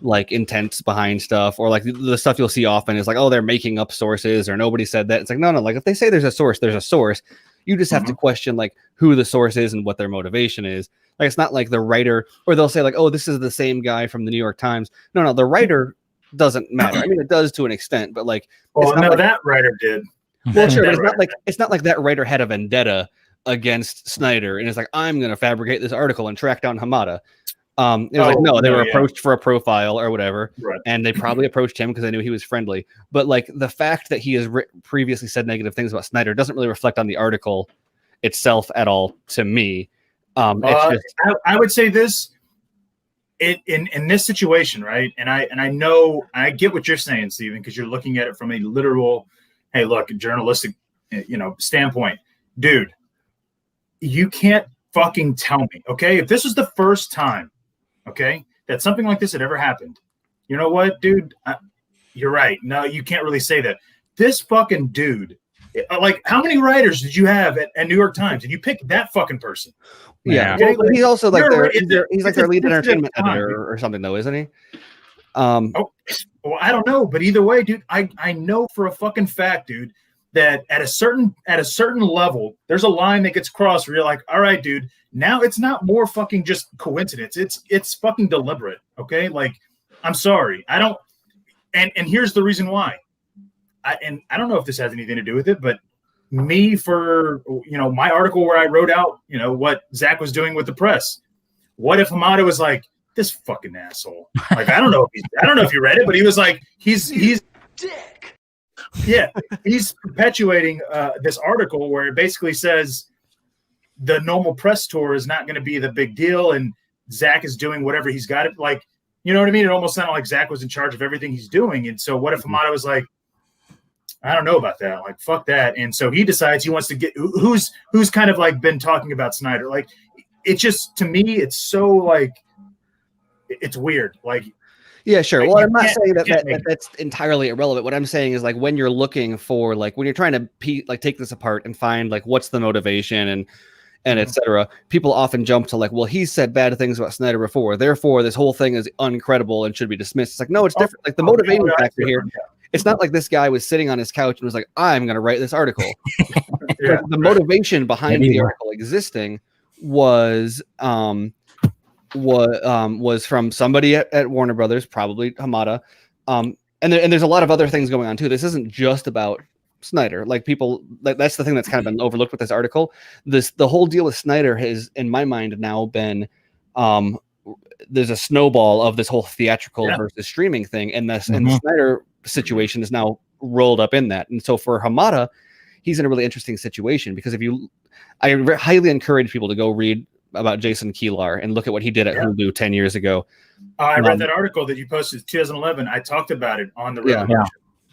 like intents behind stuff, or like the stuff you'll see often is like, oh, they're making up sources or nobody said that. It's like, no, like if they say there's a source, there's a source. You just have to question like who the source is and what their motivation is. Like it's not like the writer, or they'll say like, oh, this is the same guy from the New York Times. No, the writer doesn't matter. I mean, it does to an extent, but like, that writer did. Well, sure, but it's not like that writer had a vendetta against Snyder and it's like, I'm going to fabricate this article and track down Hamada. It was like, no, they were approached for a profile or whatever, and they probably approached him because they knew he was friendly. But like the fact that he has previously said negative things about Snyder doesn't really reflect on the article itself at all to me. I would say this. In this situation, right? And I get what you're saying, Steven, because you're looking at it from a literal, hey, look, journalistic, standpoint. Dude, you can't fucking tell me, okay? If this was the first time, okay, that something like this had ever happened, you know what, dude? You're right. No, you can't really say that. This fucking dude, like, how many writers did you have at New York Times? Did you pick that fucking person? Yeah, okay? Well, he's also like he's like their lead entertainment editor or something, though, isn't he? Well, I don't know, but either way, dude, I know for a fucking fact, dude, that at a certain level, there's a line that gets crossed where you're like, all right, dude, now it's not more fucking just coincidence. It's fucking deliberate. Okay, like, I'm sorry, I don't, and here's the reason why. I don't know if this has anything to do with it, but me, for my article where I wrote out what Zach was doing with the press. What if Hamada was like, this fucking asshole? Like, I don't know if you read it, but he was like, he's dick. Yeah, he's perpetuating this article where it basically says the normal press tour is not going to be the big deal, and Zach is doing whatever he's got. It like, you know what I mean? It almost sounded like Zach was in charge of everything he's doing. And so, what if Hamada was like, I don't know about that. Like, fuck that. And so he decides he wants to get who's kind of like been talking about Snyder. Like, it's just, to me, it's so like, it's weird. Like, yeah, sure. Well, I'm not saying that's entirely irrelevant. What I'm saying is, like, when you're looking for, like, when you're trying to take this apart and find, like, what's the motivation and etc., people often jump to, like, well, he said bad things about Snyder before, therefore this whole thing is uncredible and should be dismissed. It's like, no, it's different. Like, the motivating factor here, it's not like this guy was sitting on his couch and was like, I'm going to write this article. The motivation behind the article existing was from somebody at Warner Brothers, probably Hamada, and there's a lot of other things going on too. This isn't just about Snyder. Like, people, like, that's the thing that's kind of been overlooked with this article. The whole deal with Snyder has, in my mind, now been there's a snowball of this whole theatrical versus streaming thing, and the Snyder situation is now rolled up in that. And so for Hamada, he's in a really interesting situation, because I highly encourage people to go read about Jason Kilar and look at what he did at Hulu 10 years ago. I read that article that you posted 2011. I talked about it on the Revolution.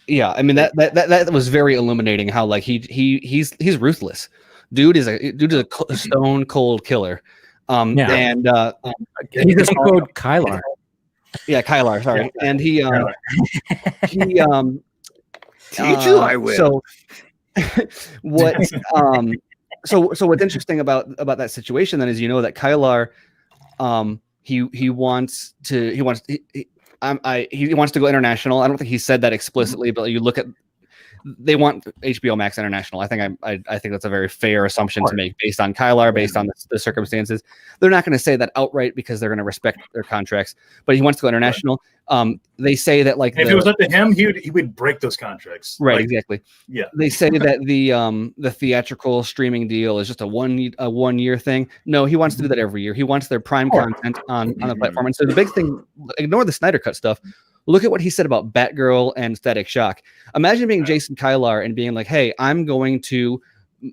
Yeah. I mean, that was very illuminating, how, like, he's ruthless. Dude is a stone cold killer. And he's a stone cold Kylar. Yeah, Kylar, sorry. Yeah. And he teach you I will. So so what's interesting about that situation then is, you know, that Kylar he wants to go international. I don't think he said that explicitly, but you look at, they want HBO Max International. I think that's a very fair assumption to make based on Kylar, based on the circumstances. They're not going to say that outright because they're going to respect their contracts, but he wants to go international. They say that, like, if it was up to him, he would break those contracts. Right, like, exactly. Yeah. They say that the theatrical streaming deal is just a 1 year thing. No, he wants to do that every year. He wants their prime content on the platform. And so the big thing, ignore the Snyder Cut stuff. Look at what he said about Batgirl and Static Shock. Imagine being Jason Kilar and being like, hey,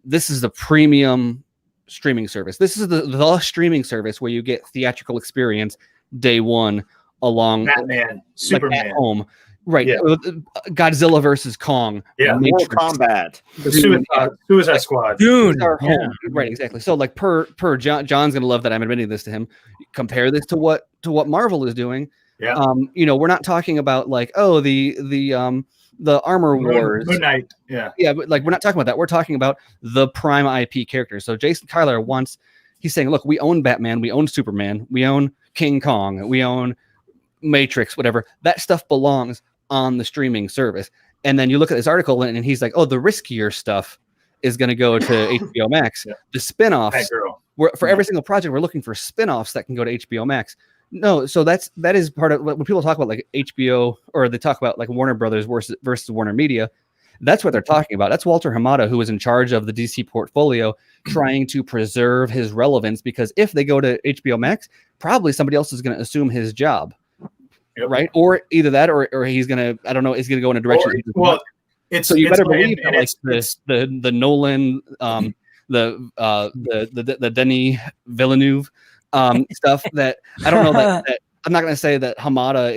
this is the premium streaming service. This is the streaming service where you get theatrical experience day one, along Batman, Superman, like, at home. Right. Yeah. Godzilla versus Kong. Yeah. Mortal Kombat. Suicide Squad. Dune. Right, exactly. So, like, per John's going to love that I'm admitting this to him. Compare this to what Marvel is doing. Yeah. You know, we're not talking about, like, oh, the Armor Wars. Moon Knight. Yeah. Yeah, but, like, we're not talking about that. We're talking about the prime IP characters. So Jason Kilar he's saying, look, we own Batman, we own Superman, we own King Kong, we own Matrix, whatever. That stuff belongs on the streaming service. And then you look at this article and he's like, oh, the riskier stuff is going to go to HBO Max. Yeah. The spinoffs, for every single project, we're looking for spinoffs that can go to HBO Max. No, so that is part of when people talk about, like, HBO, or they talk about, like, Warner Brothers versus Warner Media. That's what they're talking about. That's Walter Hamada, who was in charge of the DC portfolio, trying to preserve his relevance, because if they go to HBO Max, probably somebody else is going to assume his job. Yep. Right? Or either that, or he's going to, I don't know, he's going to go in a direction. So you better believe that, like, the Nolan, the Denis Villeneuve stuff, that I don't know that I'm not going to say that Hamada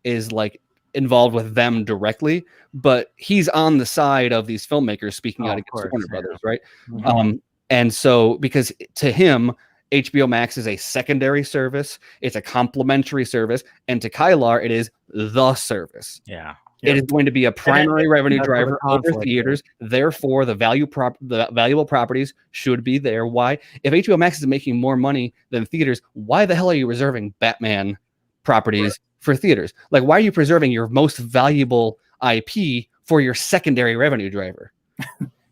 is like involved with them directly, but he's on the side of these filmmakers speaking out against Warner Brothers, right? Mm-hmm. And so, because to him, HBO Max is a secondary service, it's a complementary service, and to Kilar, it is the service. Yeah. It is going to be a primary revenue driver over theaters. Therefore, the valuable properties should be there. Why? If HBO Max is making more money than theaters, why the hell are you reserving Batman properties for theaters? Like, why are you preserving your most valuable IP for your secondary revenue driver?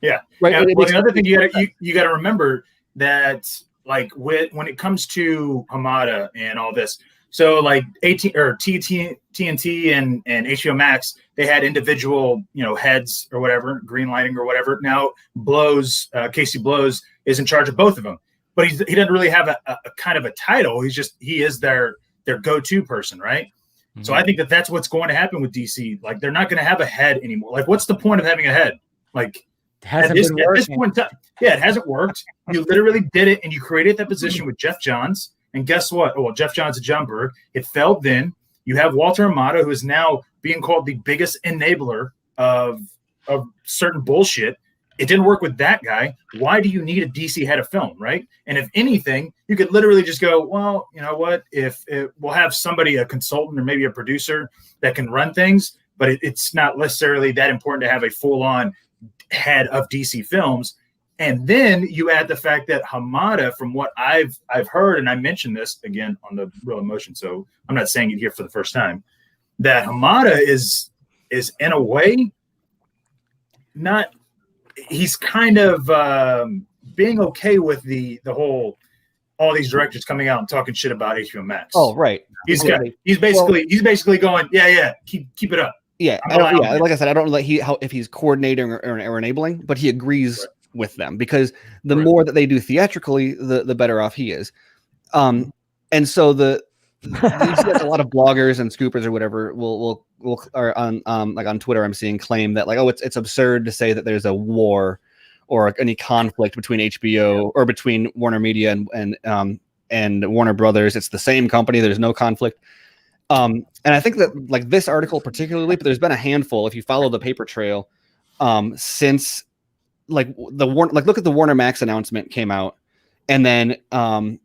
Yeah. Right. And, well, the other thing you got to remember that, like, when it comes to Hamada and all this, so, like, TNT and HBO Max, they had individual, heads or whatever, green lighting or whatever. Now Casey Blows is in charge of both of them, but he doesn't really have a kind of a title. He is their go-to person, right? Mm-hmm. So I think that's what's going to happen with DC. Like, they're not going to have a head anymore. Like, what's the point of having a head? Like, at this point in time, it hasn't worked. You literally did it, and you created that position with Jeff Johns. And guess what? Oh, well, Jeff Johns and John Berg. It failed then. You have Walter Hamada, who is now being called the biggest enabler of certain bullshit. It didn't work with that guy. Why do you need a DC head of film, right? And if anything, you could literally just go, well, you know what? We'll have somebody, a consultant or maybe a producer that can run things, but it's not necessarily that important to have a full-on head of DC films. And then you add the fact that Hamada, from what I've heard, and I mentioned this again on the Real Emotion, so I'm not saying it here for the first time, that Hamada is in a way not. He's kind of being okay with the whole, all these directors coming out and talking shit about HBO Max. Oh, right. He's basically going, yeah, keep it up. Yeah, like I said, I don't know that if he's coordinating or enabling, but he agrees with them, because the more that they do theatrically, the better off he is. And so you see a lot of bloggers and scoopers or whatever will or on like on Twitter, I'm seeing claim that like, oh, it's absurd to say that there's a war or any conflict between HBO or between Warner Media and Warner Brothers. It's the same company. There's no conflict. And I think that like this article particularly, but there's been a handful, if you follow the paper trail, since like look at the Warner Max announcement came out, and then the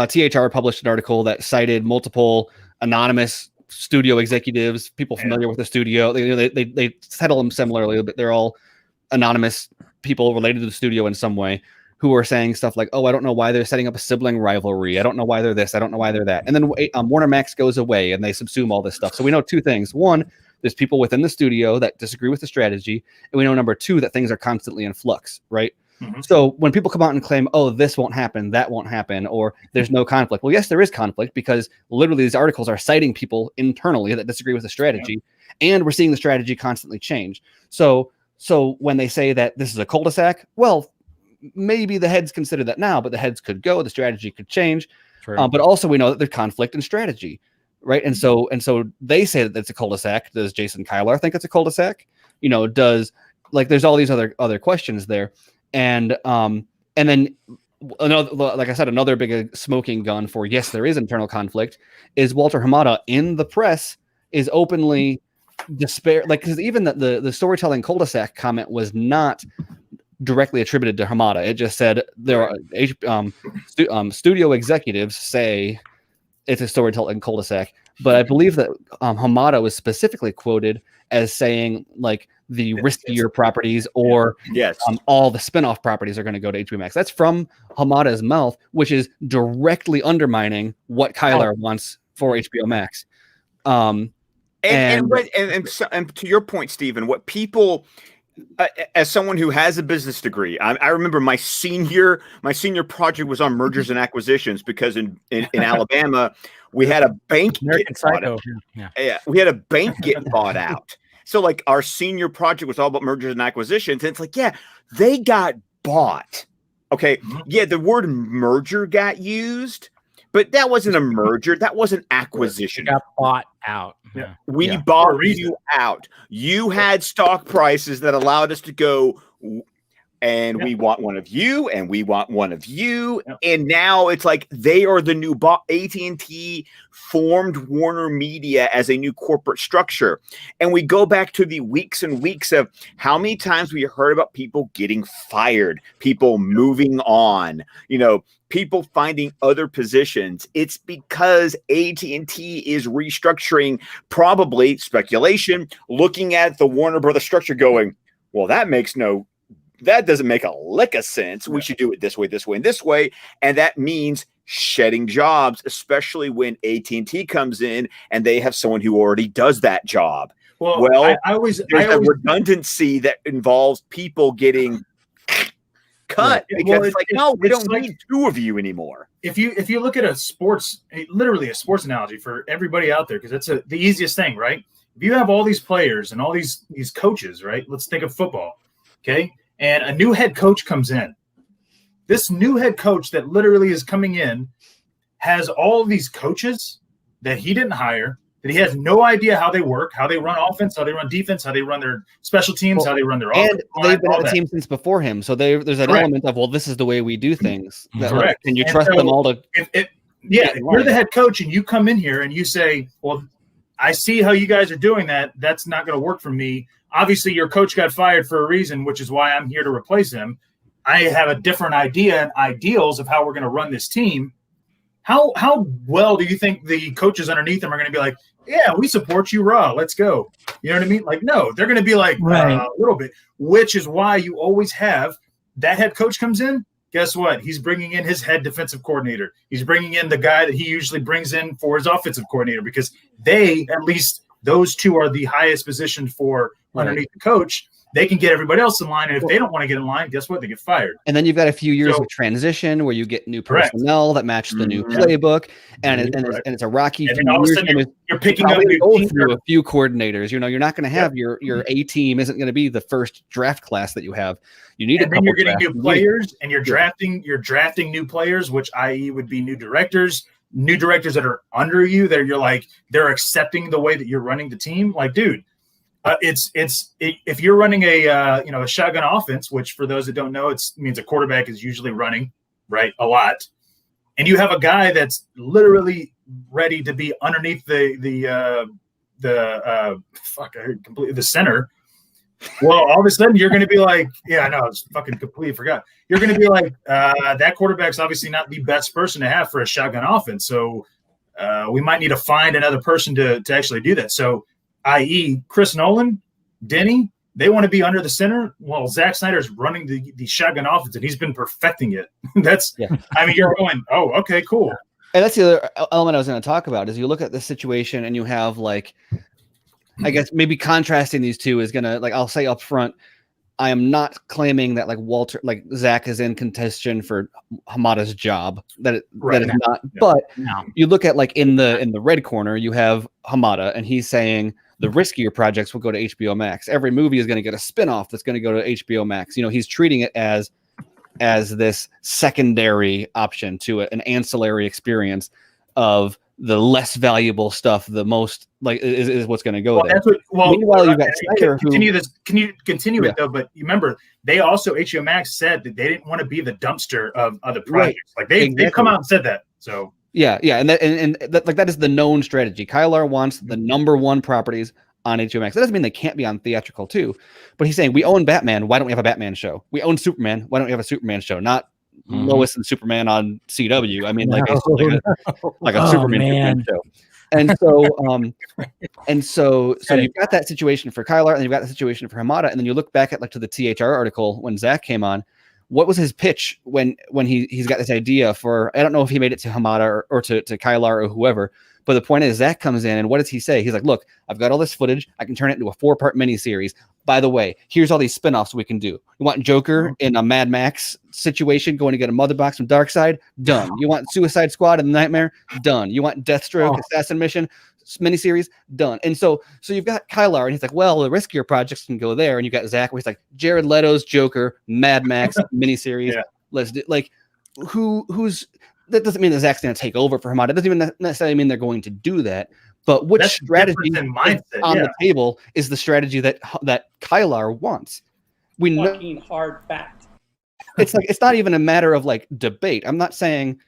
THR published an article that cited multiple anonymous studio executives, people familiar with the studio. They settle them similarly, but they're all anonymous people related to the studio in some way, who are saying stuff like, oh, I don't know why they're setting up a sibling rivalry. I don't know why they're this. I don't know why they're that. And then Warner Max goes away and they subsume all this stuff. So we know two things. One, there's people within the studio that disagree with the strategy. And we know number two, that things are constantly in flux, right? Mm-hmm. So when people come out and claim, oh, this won't happen, that won't happen, or there's no conflict. Well, yes, there is conflict, because literally these articles are citing people internally that disagree with the strategy. Yeah. And we're seeing the strategy constantly change. So when they say that this is a cul-de-sac, well, maybe the heads consider that now, but the heads could go, the strategy could change. But also we know that there's conflict in strategy, right? And so they say that it's a cul-de-sac. Does Jason Kylar think it's a cul-de-sac? There's all these other questions there. And then another, like I said, another big smoking gun for, yes, there is internal conflict, is Walter Hamada in the press is openly despair. Like, because even the storytelling cul-de-sac comment was not directly attributed to Hamada. It just said there are studio executives say it's a storytelling cul-de-sac. But I believe that Hamada was specifically quoted as saying like the riskier properties or all the spinoff properties are going to go to HBO Max. That's from Hamada's mouth, which is directly undermining what Kylar wants for HBO Max. And to your point, Stephen, what people, as someone who has a business degree, I remember my senior project was on mergers and acquisitions, because in Alabama we had a bank get bought out. Yeah, we had a bank get bought out. So like our senior project was all about mergers and acquisitions, and it's like, yeah, they got bought. Okay, yeah, the word merger got used, but that wasn't a merger. That was an acquisition. It got bought out. Yeah. We bought you out. You had stock prices that allowed us to go, and we want one of you, and we want one of you. And now it's like they are the new AT&T formed Warner Media as a new corporate structure. And we go back to the weeks and weeks of how many times we heard about people getting fired, people moving on, people finding other positions. It's because AT&T is restructuring, probably speculation, looking at the Warner Brothers structure going, well, that doesn't make a lick of sense. We should do it this way, and this way. And that means shedding jobs, especially when AT&T comes in and they have someone who already does that job. Well, there's a redundancy that involves people getting cut because it's like, no, we don't need two of you anymore. If you look at literally a sports analogy for everybody out there, because it's the easiest thing, right? If you have all these players and all these coaches, right? Let's think of football, okay? And a new head coach comes in. This new head coach that literally is coming in has all of these coaches that he didn't hire, that he has no idea how they work, how they run offense, how they run defense, how they run their special teams, how they run their offense. And they've been on the team since before him. So there's an element of, well, this is the way we do things. Correct. And you trust them all to. If you're the head coach and you come in here and you say, well, I see how you guys are doing that. That's not going to work for me. obviously your coach got fired for a reason, which is why I'm here to replace him. I have a different idea and ideals of how we're going to run this team. How well do you think the coaches underneath them are going to be like, yeah, we support you, Raw, let's go. You know what I mean? Like, no, they're going to be like a little bit, which is why you always have that head coach comes in. Guess what? He's bringing in his head defensive coordinator. He's bringing in the guy that he usually brings in for his offensive coordinator, because they, at least those two, are the highest positioned for underneath the coach. They can get everybody else in line, and if they don't want to get in line, guess what? They get fired. And then you've got a few years of transition where you get new personnel that match the new playbook, and it's a rocky. And then all of a sudden you're picking up through a few coordinators. You know, you're not going to have your A team isn't going to be the first draft class that you have. You need, and then you're getting new players, and you're drafting new players, which i.e. would be new directors that are under you. That you're like, they're accepting the way that you're running the team. Like, dude. If you're running a shotgun offense, which for those that don't know, it means a quarterback is usually running a lot, and you have a guy that's literally ready to be underneath the center. Well, all of a sudden you're going to be like, yeah, I know, I was fucking completely forgot. You're going to be like, that quarterback's obviously not the best person to have for a shotgun offense, so we might need to find another person to actually do that. So. I.e., Chris Nolan, Denny, they want to be under the center. Well, Zack Snyder's running the shotgun offense, and he's been perfecting it. I mean, you're going, oh, okay, cool. And that's the other element I was going to talk about is you look at this situation and you have, like, I guess maybe contrasting these two is going to, like, I'll say up front, I am not claiming that Zack is in contention for Hamada's job. That is not. Yeah. But you look at, like, in the red corner, you have Hamada, and he's saying the riskier projects will go to HBO Max. Every movie is going to get a spinoff that's going to go to HBO Max. You know, he's treating it as this secondary option to an ancillary experience of the less valuable stuff. The most is what's going to go there. That's meanwhile, you've got Snyder. Can you continue it though? But you remember, they also HBO Max said that they didn't want to be the dumpster of other projects. Like they've come out and said that. So. Yeah, and that is the known strategy. Kylar wants the number one properties on HBO Max. That doesn't mean they can't be on theatrical too, but he's saying we own Batman. Why don't we have a Batman show? We own Superman. Why don't we have a Superman show? Not Lois and Superman on CW. I mean, like a Superman show. And so you've got that situation for Kylar, and you've got the situation for Hamada, and then you look back at to the THR article when Zack came on. What was his pitch when he's got this idea for, I don't know if he made it to Hamada or to Kylar or whoever, but the point is Zack comes in and what does he say? He's like, look, I've got all this footage. I can turn it into a 4-part miniseries. By the way, here's all these spinoffs we can do. You want Joker in a Mad Max situation going to get a mother box from Darkseid? Done. You want Suicide Squad and the Nightmare? Done. You want Deathstroke, Assassin Mission miniseries? Done. And so you've got Kylar, and he's like, well, the riskier projects can go there. And you got Zack, where he's like, Jared Leto's Joker, Mad Max miniseries. Let's do, like, who's that doesn't mean that Zack's going to take over for Hamada. It doesn't even necessarily mean they're going to do that. But which strategy on the table is the strategy that Kylar wants? We know hard fact. It's not even a matter of like debate. I'm not saying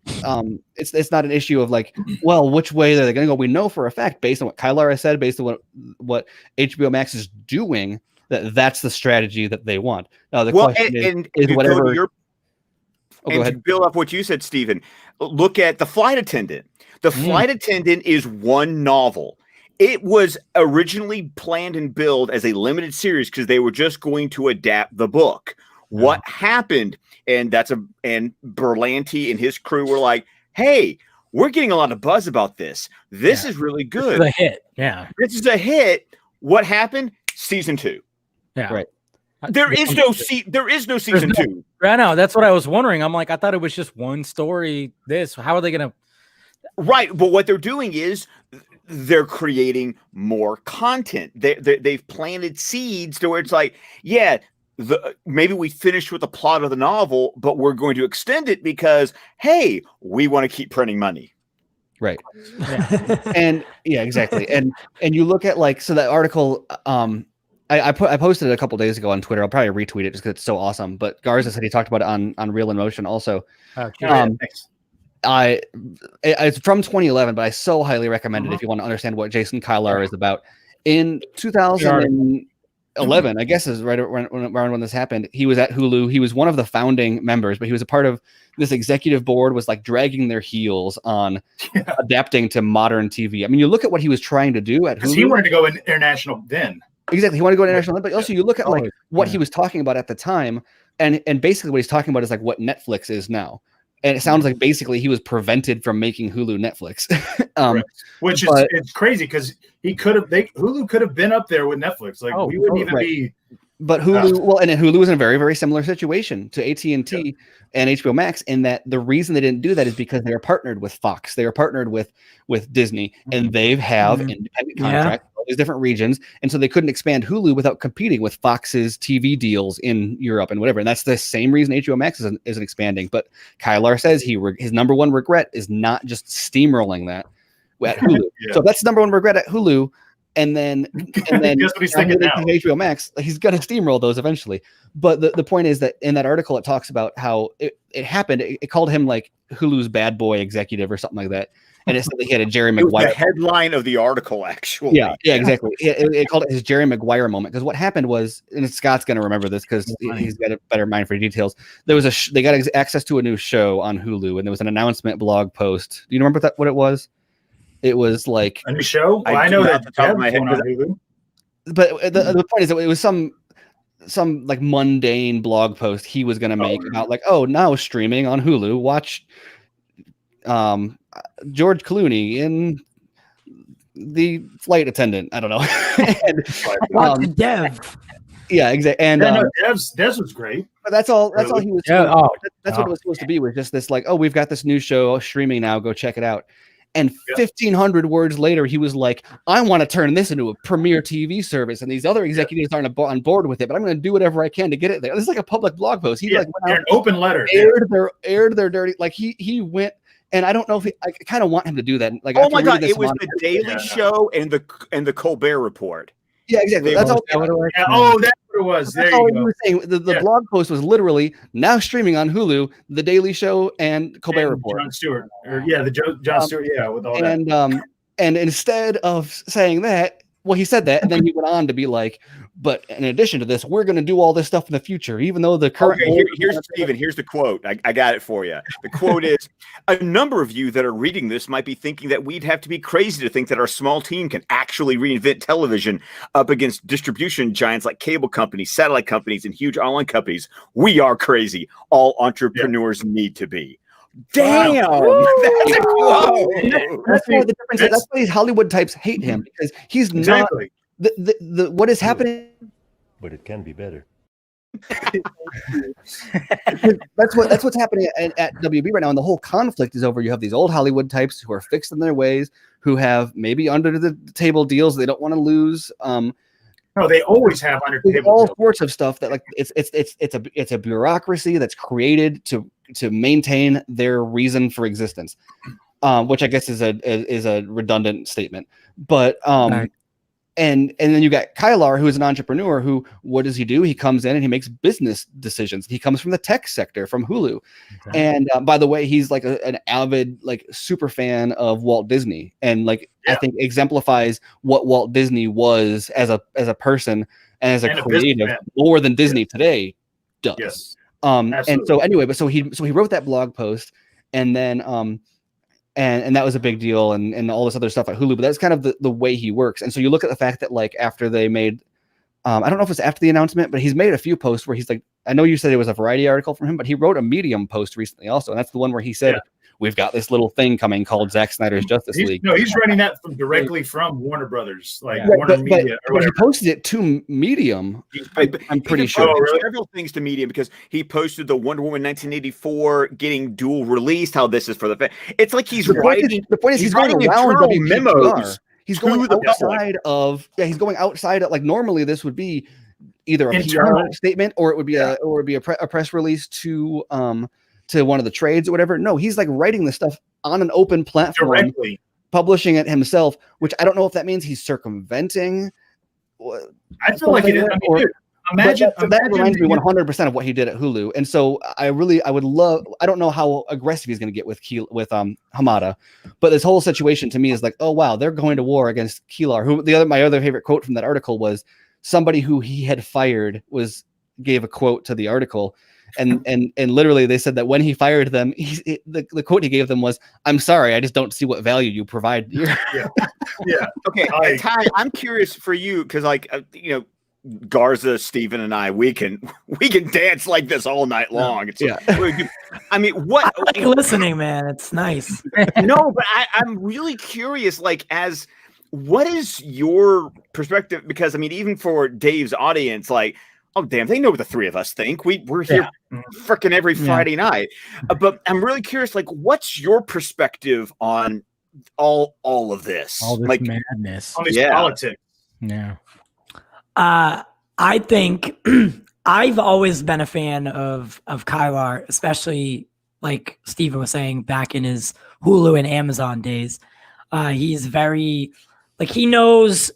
it's not an issue of like, well, which way are they going to go? We know for a fact, based on what Kylar has said, based on what HBO Max is doing, that's the strategy that they want. Now the question is whatever. To build up what you said, Stephen, look at The Flight Attendant. The Flight Attendant is one novel. It was originally planned and billed as a limited series because they were just going to adapt the book. What happened? And Berlanti and his crew were like, hey, we're getting a lot of buzz about this. This is really good. This is a hit. Yeah. This is a hit. What happened? Season 2. Yeah. Right. There is no season 2. I know. That's what I was wondering. I'm like, I thought it was just one story. How are they going to? Right. But what they're doing is they're creating more content. They've planted seeds to where it's like, maybe we finished with the plot of the novel, but we're going to extend it because, hey, we want to keep printing money. Right. Yeah. And exactly. And you look at that article, I posted it a couple days ago on Twitter. I'll probably retweet it just because it's so awesome. But Garza said he talked about it on Real in Motion also. Thanks. It's from 2011, but I so highly recommend it if you want to understand what Jason Kylar is about. In 2000, 11, I guess, is right around when this happened. He was at Hulu. He was one of the founding members, but he was a part of this executive board, was like dragging their heels on adapting to modern TV. I mean, you look at what he was trying to do at Hulu. He wanted to go international then. Exactly. He wanted to go international, but also you look at like what he was talking about at the time, and basically what he's talking about is like what Netflix is now. And it sounds like basically he was prevented from making Hulu Netflix. Which is it's crazy because Hulu could have been up there with Netflix. Like we wouldn't even be. But Hulu, and Hulu was in a very, very similar situation to AT&T and HBO Max, in that the reason they didn't do that is because they are partnered with Fox. They are partnered with Disney, and they have independent contracts in all these different regions, and so they couldn't expand Hulu without competing with Fox's TV deals in Europe and whatever. And that's the same reason HBO Max isn't expanding. But Kylar says his number one regret is not just steamrolling that at Hulu. So if that's the number one regret at Hulu. And then guess what he's thinking now. HBO Max, he's gonna steamroll those eventually. But the point is that in that article, it talks about how it happened. It called him like Hulu's bad boy executive or something like that. And it said that he had a Jerry Maguire. The headline of the artitle, actually. Yeah, exactly. It called it his Jerry Maguire moment, because what happened was, and Scott's gonna remember this because he's got a better mind for details. There was they got access to a new show on Hulu, and there was an announcement blog post. Do you remember what it was? It was like a new show. Well, I know that the top of my head. But the point is that it was some like mundane blog post he was going to make about like, oh, now streaming on Hulu, watch George Clooney in The Flight Attendant. I don't know. Watch the Dev. Yeah, exactly. And Devs was great. But that's all he was. That's what it was supposed to be. Was just this like, oh, we've got this new show streaming now. Go check it out. And 1,500 words later, he was like, I want to turn this into a premier TV service. And these other executives aren't on board with it, but I'm going to do whatever I can to get it there. This is like a public blog post. He like went out, an open letter. Aired their dirty, like he went. And I don't know if I kind of want him to do that. Like, oh my God, it was the Daily Show and the Colbert Report. Yeah, exactly. That's all. That's what it was. There you go. Saying. The blog post was literally now streaming on Hulu, The Daily Show and Colbert Report. Jon Stewart, Jon Stewart, with all that. And instead of saying that, well, he said that, and then he went on to be like, but in addition to this, we're going to do all this stuff in the future, even though the current. Okay, here's Steven. Here's the quote. I got it for you. The quote is: a number of you that are reading this might be thinking that we'd have to be crazy to think that our small team can actually reinvent television up against distribution giants like cable companies, satellite companies, and huge online companies. We are crazy. All entrepreneurs need to be. Damn, that's a quote. That's why the difference. That's why these Hollywood types hate him, because he's not the what is happening. But it can be better. That's what's happening at WB right now, and the whole conflict is over. You have these old Hollywood types who are fixed in their ways, who have maybe under the table deals they don't want to lose. No, they always have under table all sorts of stuff that like it's a bureaucracy that's created to maintain their reason for existence, which I guess is a redundant statement. But and then you got Kylar, who is an entrepreneur. Who, what does he do? He comes in and he makes business decisions. He comes from the tech sector, from Hulu, and by the way, he's like an avid like super fan of Walt Disney, and like I think exemplifies what Walt Disney was as a person and as a creative more than Disney today does. Yes. And so anyway, but so he wrote that blog post, and then and that was a big deal, and all this other stuff at Hulu. But that's kind of the way he works. And so you look at the fact that like after they made, I don't know if it's after the announcement, but he's made a few posts where he's like, I know you said it was a Variety article from him, but he wrote a Medium post recently also, and that's the one where he said, we've got this little thing coming called Zack Snyder's Justice League. No, he's writing that directly from Warner Brothers, Warner Media. But he posted it to Medium. I'm pretty sure. Several things to Medium, because he posted the Wonder Woman 1984 getting dual released. How this is for the it's like he's writing. The point is he's going around memos. He's going outside of he's going outside of, like, normally this would be either a PR statement or it would be a press release to one of the trades or whatever. No, he's like writing this stuff on an open platform, directly publishing it himself, which I don't know if that means he's circumventing. I feel like it is. Imagine that reminds me 100% of what he did at Hulu. And so I would love, I don't know how aggressive he's going to get with Hamada, but this whole situation to me is like, oh wow, they're going to war against Kylar, who my other favorite quote from that article was, somebody who he had fired gave a quote to the article. And literally they said that when he fired them, the quote he gave them was, "I'm sorry, I just don't see what value you provide here." Yeah. Okay, Ty, I'm curious for you because, like, Garza, Steven, and I, we can dance like this all night long. I mean, what? I like listening, man. It's nice. No, but I'm really curious. Like, what is your perspective? Because I mean, even for Dave's audience, like, oh damn, they know what the three of us think. We're here freaking every Friday night. But I'm really curious, like, what's your perspective on all of this? All this like madness. On these politics. Yeah. I think I've always been a fan of Kylar, especially like Steven was saying back in his Hulu and Amazon days. He's very like he knows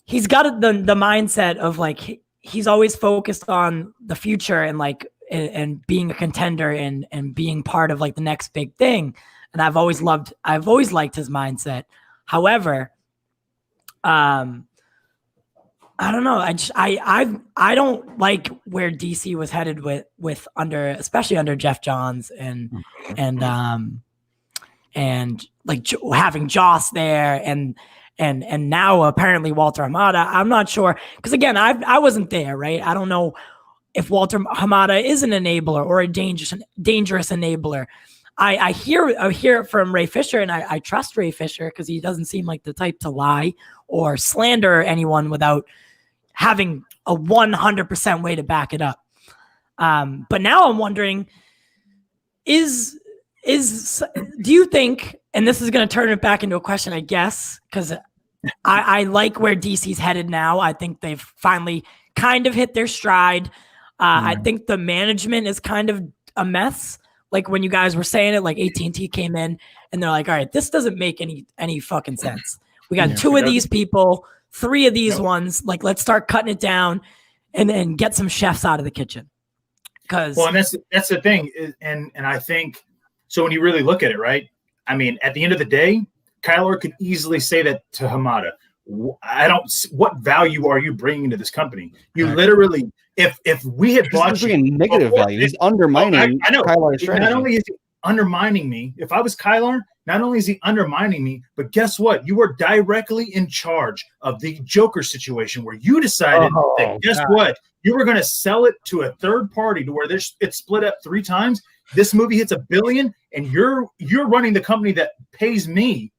he's got the mindset of like he's always focused on the future and like and being a contender and being part of like the next big thing. And I've always liked his mindset. However, I don't know. I don't like where DC was headed with especially under Jeff Johns and like having Joss there and now apparently Walter Hamada. I'm not sure because again I wasn't there, right? I don't know if Walter Hamada is an enabler or a dangerous enabler. I hear it from Ray Fisher, and I trust Ray Fisher because he doesn't seem like the type to lie or slander anyone without having a 100% way to back it up. But now I'm wondering, do you think, and this is going to turn it back into a question, I guess, because I like where DC's headed now. I think they've finally kind of hit their stride. I think the management is kind of a mess. Like when you guys were saying it, like AT&T came in and they're like, all right, this doesn't make any fucking sense. We got two of these people, three of these ones. Like, let's start cutting it down and then get some chefs out of the kitchen. And that's the thing. And I think, so when you really look at it, right? I mean, at the end of the day, Kyler could easily say that to Hamada. What value are you bringing to this company? You literally, if we had bought you negative value, he's undermining I know. Kyler's strategy. Not only is he undermining me, if I was Kyler, not only is he undermining me, but guess what? You were directly in charge of the Joker situation where you decided that guess what? You were going to sell it to a third party to where it's split up 3 times. This movie hits $1 billion, and you're running the company that pays me,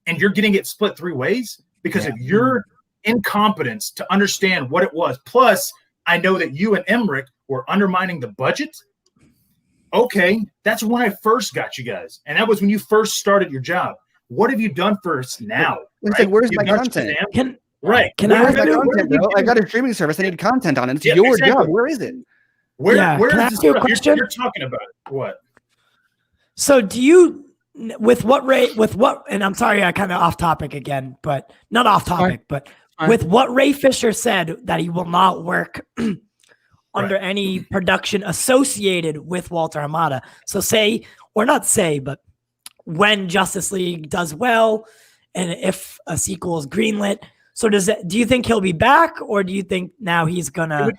and you're getting it split 3 ways because of your incompetence to understand what it was. Plus, I know that you and Emmerich were undermining the budget. Okay, that's when I first got you guys, and that was when you first started your job. What have you done for us now? It's like, where's my content? Where's my content, bro? I got a streaming service. I need content on it. It's your job. Where is it? Where can I is ask you a question? You're talking about what? So do you, with what, and I'm sorry, I kind of off topic again, but not off topic, but with what Ray Fisher said that he will not work under any production associated with Walter Hamada. So but when Justice League does well, and if a sequel is greenlit, so do you think he'll be back, or do you think now he's gonna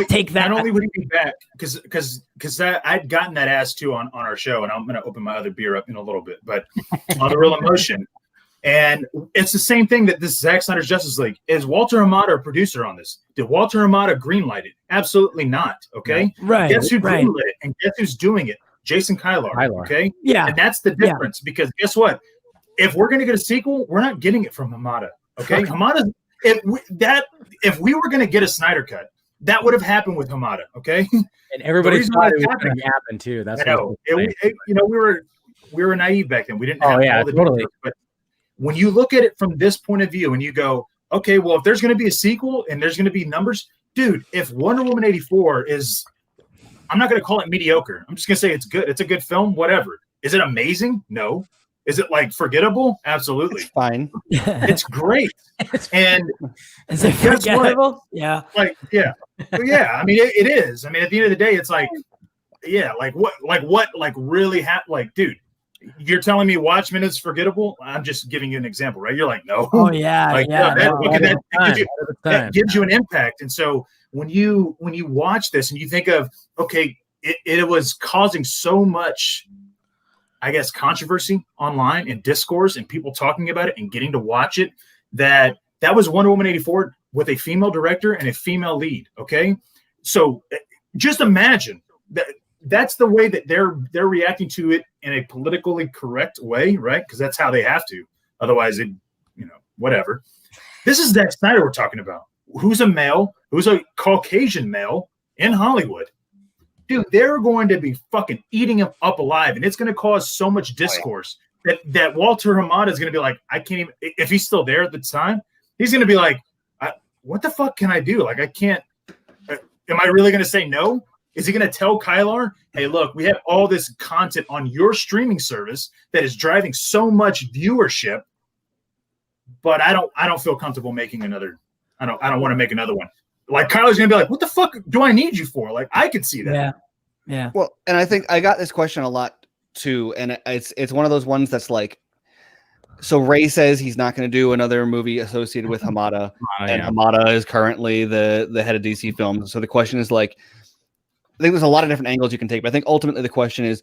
take that? Not only would he be back, because I'd gotten that asked too on our show, and I'm gonna open my other beer up in a little bit, but on the Real Emotion, and it's the same thing that this Zack Snyder's Justice League is. Walter Hamada a producer on this? Did Walter Hamada greenlight it? Absolutely not. Okay, right. Guess who greenlit it, and guess who's doing it? Jason Kylar. Okay, and that's the difference because guess what? If we're gonna get a sequel, we're not getting it from Hamada. Okay, Hamada. If we were going to get a Snyder cut, that would have happened with Hamada. Okay, and everybody thought it was going to happen too. That's we were naive back then. We didn't have all the details. But when you look at it from this point of view, and you go, okay, well, if there's going to be a sequel and there's going to be numbers, dude. If Wonder Woman 84 is, I'm not going to call it mediocre. I'm just going to say it's good. It's a good film. Whatever. Is it amazing? No. Is it like forgettable? Absolutely. It's fine. It's great. And is it forgettable? Yeah. Like, yeah. I mean, it is. I mean, at the end of the day, it's like, yeah, like what really happened? Like, dude, You're telling me Watchmen is forgettable? I'm just giving you an example, right? You're like, no. Oh yeah, Like, yeah. that gives you an impact. And so when you watch this and you think of, okay, it was causing so much, I guess, controversy online and discourse and people talking about it and getting to watch it, that was Wonder Woman 84 with a female director and a female lead. Okay, so just imagine that's the way that they're reacting to it in a politically correct way, right? Because that's how they have to. Otherwise, whatever. This is Zack Snyder we're talking about. Who's a male? Who's a Caucasian male in Hollywood? Dude, they're going to be fucking eating him up alive, and it's going to cause so much discourse that Walter Hamada is going to be like, I can't even. If he's still there at the time, he's going to be like, what the fuck can I do? Like, I can't. Am I really going to say no? Is he going to tell Kylar, hey, look, we have all this content on your streaming service that is driving so much viewership, but I don't feel comfortable making another. I don't want to make another one. Like, Kylar's going to be like, what the fuck do I need you for? Like, I could see that. Yeah. Well, and I think I got this question a lot too, and it's one of those ones that's like, so Ray says he's not going to do another movie associated with Hamada, and Hamada is currently the head of DC Films. So the question is like, I think there's a lot of different angles you can take, but I think ultimately the question is,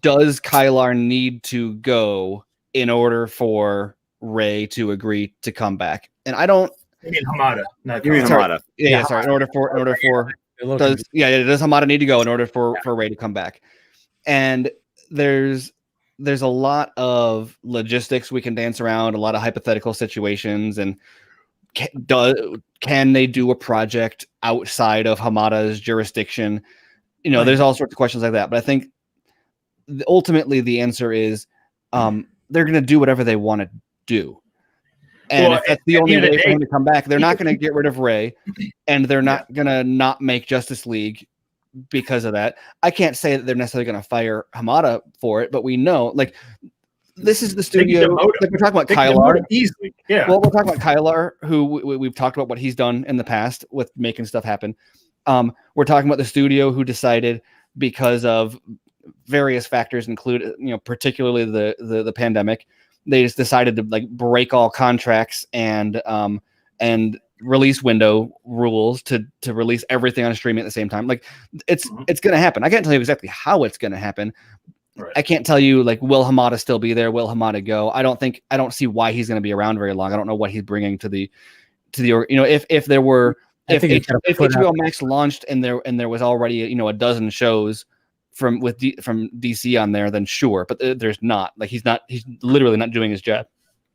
does Kylar need to go in order for Ray to agree to come back? And I don't. You mean Hamada? Not You mean Hamada? Yeah, sorry. In order for does Hamada need to go in order for Ray to come back? And there's a lot of logistics we can dance around, a lot of hypothetical situations, and can they do a project outside of Hamada's jurisdiction? There's all sorts of questions like that. But I think ultimately the answer is they're going to do whatever they want to do. And if that's the only way for him to come back, they're not going to get rid of Ray, and they're not going to not make Justice League because of that. I can't say that they're necessarily going to fire Hamada for it, but we know, like, this is the studio. Like, we're talking about Kylar. Easily. Yeah. Well, we're talking about Kylar, who we've talked about what he's done in the past with making stuff happen. We're talking about the studio who decided, because of various factors, include particularly the pandemic, they just decided to like break all contracts and release window rules to release everything on streaming at the same time. Like, it's going to happen. I can't tell you exactly how it's going to happen. Right. I can't tell you, like, will Hamada still be there? Will Hamada go? I don't see why he's going to be around very long. I don't know what he's bringing to the if there were, if HBO Max launched and there was already a dozen shows from DC on there, then sure, but there's not. Like, he's literally not doing his job.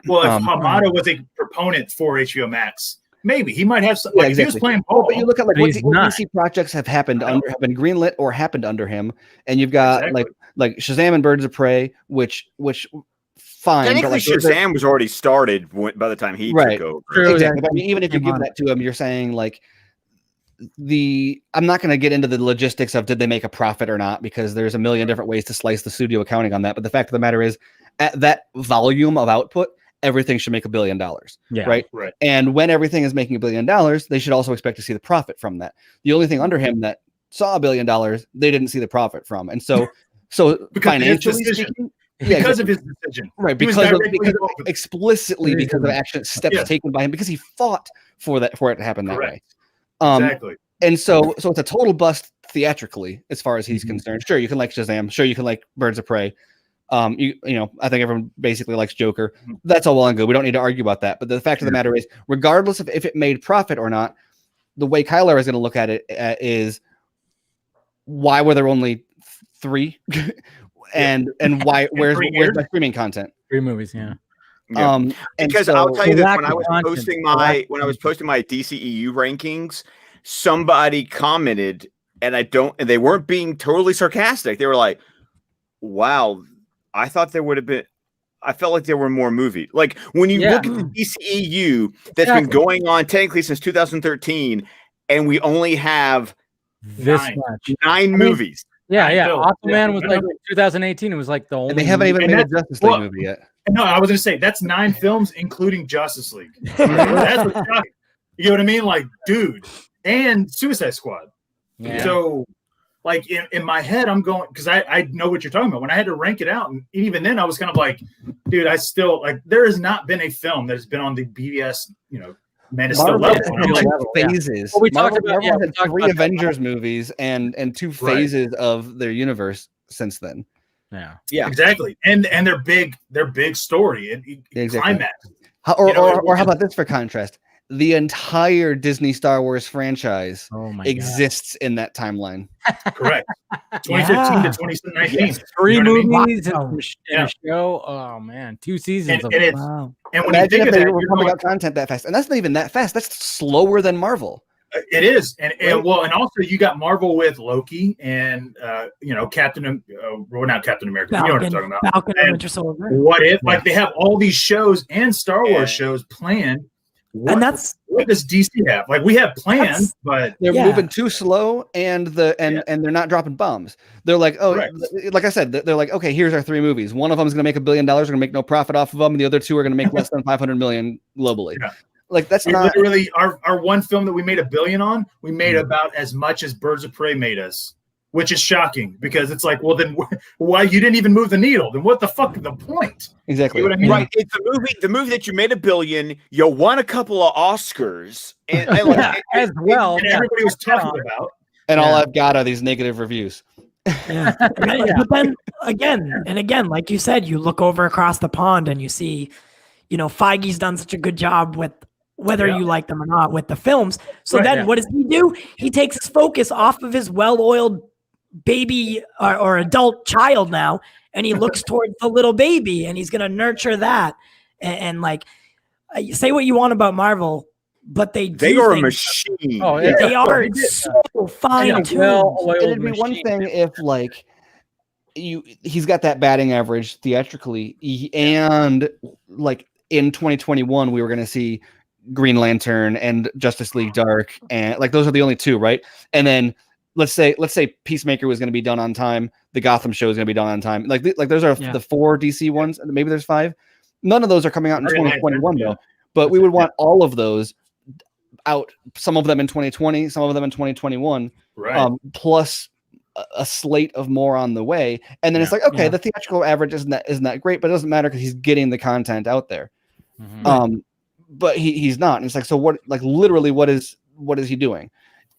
Well, if Hamada was a proponent for HBO Max, maybe he might have some. Like, exactly. If he was playing ball, but you look at like what DC projects have been greenlit or happened under him, and you've got like Shazam and Birds of Prey, which fine. Technically, but Shazam was already started by the time he took over. True, exactly. But I mean, even if you give that to him, you're saying like I'm not going to get into the logistics of did they make a profit or not, because there's a million different ways to slice the studio accounting on that. But the fact of the matter is, at that volume of output, everything should make $1 billion. Yeah. Right. And when everything is making $1 billion, they should also expect to see the profit from that. The only thing under him that saw $1 billion, they didn't see the profit from. And so financially speaking, because of his decision, right? Because of action steps taken by him, because he fought for it to happen that way. Exactly. And so it's a total bust theatrically, as far as he's concerned. Sure, you can like Shazam. Sure, you can like Birds of Prey. I think everyone basically likes Joker. That's all well and good. We don't need to argue about that. But the fact of the matter is, regardless of if it made profit or not, the way Kyler is going to look at it is, why were there only 3? and where's my streaming content? 3 movies, yeah. Because I'll tell you this, when I was posting my DCEU rankings, somebody commented, and they weren't being totally sarcastic. They were like, "Wow, I thought there would have been." I felt like there were more movies. Like, when you look at the DCEU that's been going on technically since 2013, and we only have this much 9 movies. Yeah. Aquaman was like 2018. It was like the only. And they haven't even made a Justice League movie yet. No, I was going to say that's 9 films, including Justice League. That's what's shocking. You know what I mean? Like, dude, and Suicide Squad. Yeah. So, like in my head, I'm going, because I know what you're talking about. When I had to rank it out, and even then I was kind of like, dude, I still like, there has not been a film that's been on the BVS, Man of Steel level. Like phases. Well, we Marvel, talked about Marvel had three about Avengers movies and two phases of their universe since then. Yeah, exactly. And their big story and climax. Or how about this for contrast? The entire Disney Star Wars franchise exists in that timeline. Correct. 2015 to 2019. Yes. 3 movies Wow. and a show. Oh man, 2 seasons. And it's, Wow. and when Imagine you think if of they that, were you're pumping going, out content that fast, and that's not even that fast. That's slower than Marvel. it is, and also you got Marvel with Loki and not Captain America. Falcon, you know what I'm talking about. Falcon and And Winter Soldier. What if like they have all these shows and Star Wars shows planned? And that's What does DC have? Like we have plans, but They're Yeah. moving too slow, and they're not dropping bombs. They're like, Correct. like I said, they're like, okay, here's our 3 movies. One of them is going to make $1 billion. We're going to make no profit off of them, and the other 2 are going to make less than 500 million globally. Yeah. Like that's we not literally our one film that we made $1 billion on, we made about as much as Birds of Prey made us, which is shocking because it's like, well, then why you didn't even move the needle? Then what the fuck is the point? exactly. You know what I mean? right. It's the movie that you made $1 billion. You won a couple of Oscars, and as well. And everybody was talking about. And all I've got are these negative reviews. Yeah. But then again, like you said, you look over across the pond and you see, Feige's done such a good job with whether you like them or not with the films. So then what does he do? He takes his focus off of his well-oiled baby or adult child now, and he looks towards the little baby, and he's going to nurture that. And like, say what you want about Marvel, but they are a things- machine. Oh, yeah. They are so fine-tuned. It'd be one thing if like he's got that batting average theatrically, and like in 2021 we were going to see Green Lantern and Justice League Dark, and like those are the only 2, right? And then let's say Peacemaker was going to be done on time, the Gotham show is going to be done on time. Like those are the 4 DC ones, maybe there's 5. None of those are coming out in 2021 though. But we would want all of those out, some of them in 2020, some of them in 2021, right? Plus a slate of more on the way. And then it's like, okay, the theatrical average isn't that great, but it doesn't matter because he's getting the content out there. Mhm. But he's not. And it's like, so what? Like literally, what is he doing?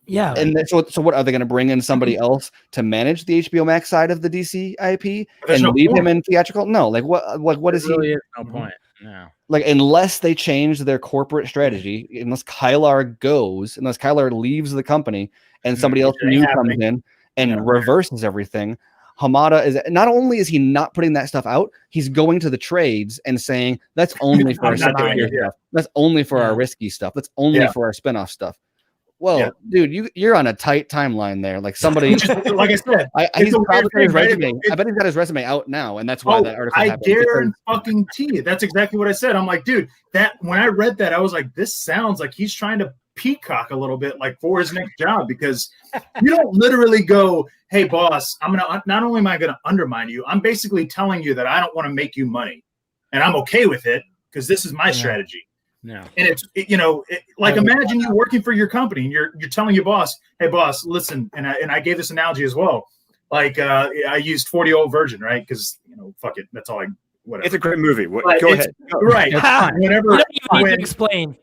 Yeah. And then, so what are they going to bring in somebody else to manage the HBO Max side of the DC IP and leave him in theatrical? No. Like what is really he? Is no point. No. Like unless they change their corporate strategy, unless Kylar leaves the company and somebody else new comes in and reverses everything. Hamada is not only is he not putting that stuff out, he's going to the trades and saying that's only for our secondary stuff. That's only for our risky stuff. That's only for our spinoff stuff. Well, dude, you're on a tight timeline there. Like somebody, like I said, he's probably got his resume. I bet he's got his resume out now, and that's why that article happened. I dare fucking tea. That's exactly what I said. I'm like, dude, that when I read that, I was like, this sounds like he's trying to peacock a little bit, like for his next job, because you don't literally go, hey boss, not only am I gonna undermine you, I'm basically telling you that I don't want to make you money, and I'm okay with it because this is my strategy. Yeah. And it's like imagine you working for your company and you're telling your boss, hey boss, listen, and I gave this analogy as well. Like I used 40-year-old virgin, right? Because fuck it, that's all whatever. It's a great movie. Go ahead. Right. Whenever you don't even need to explain.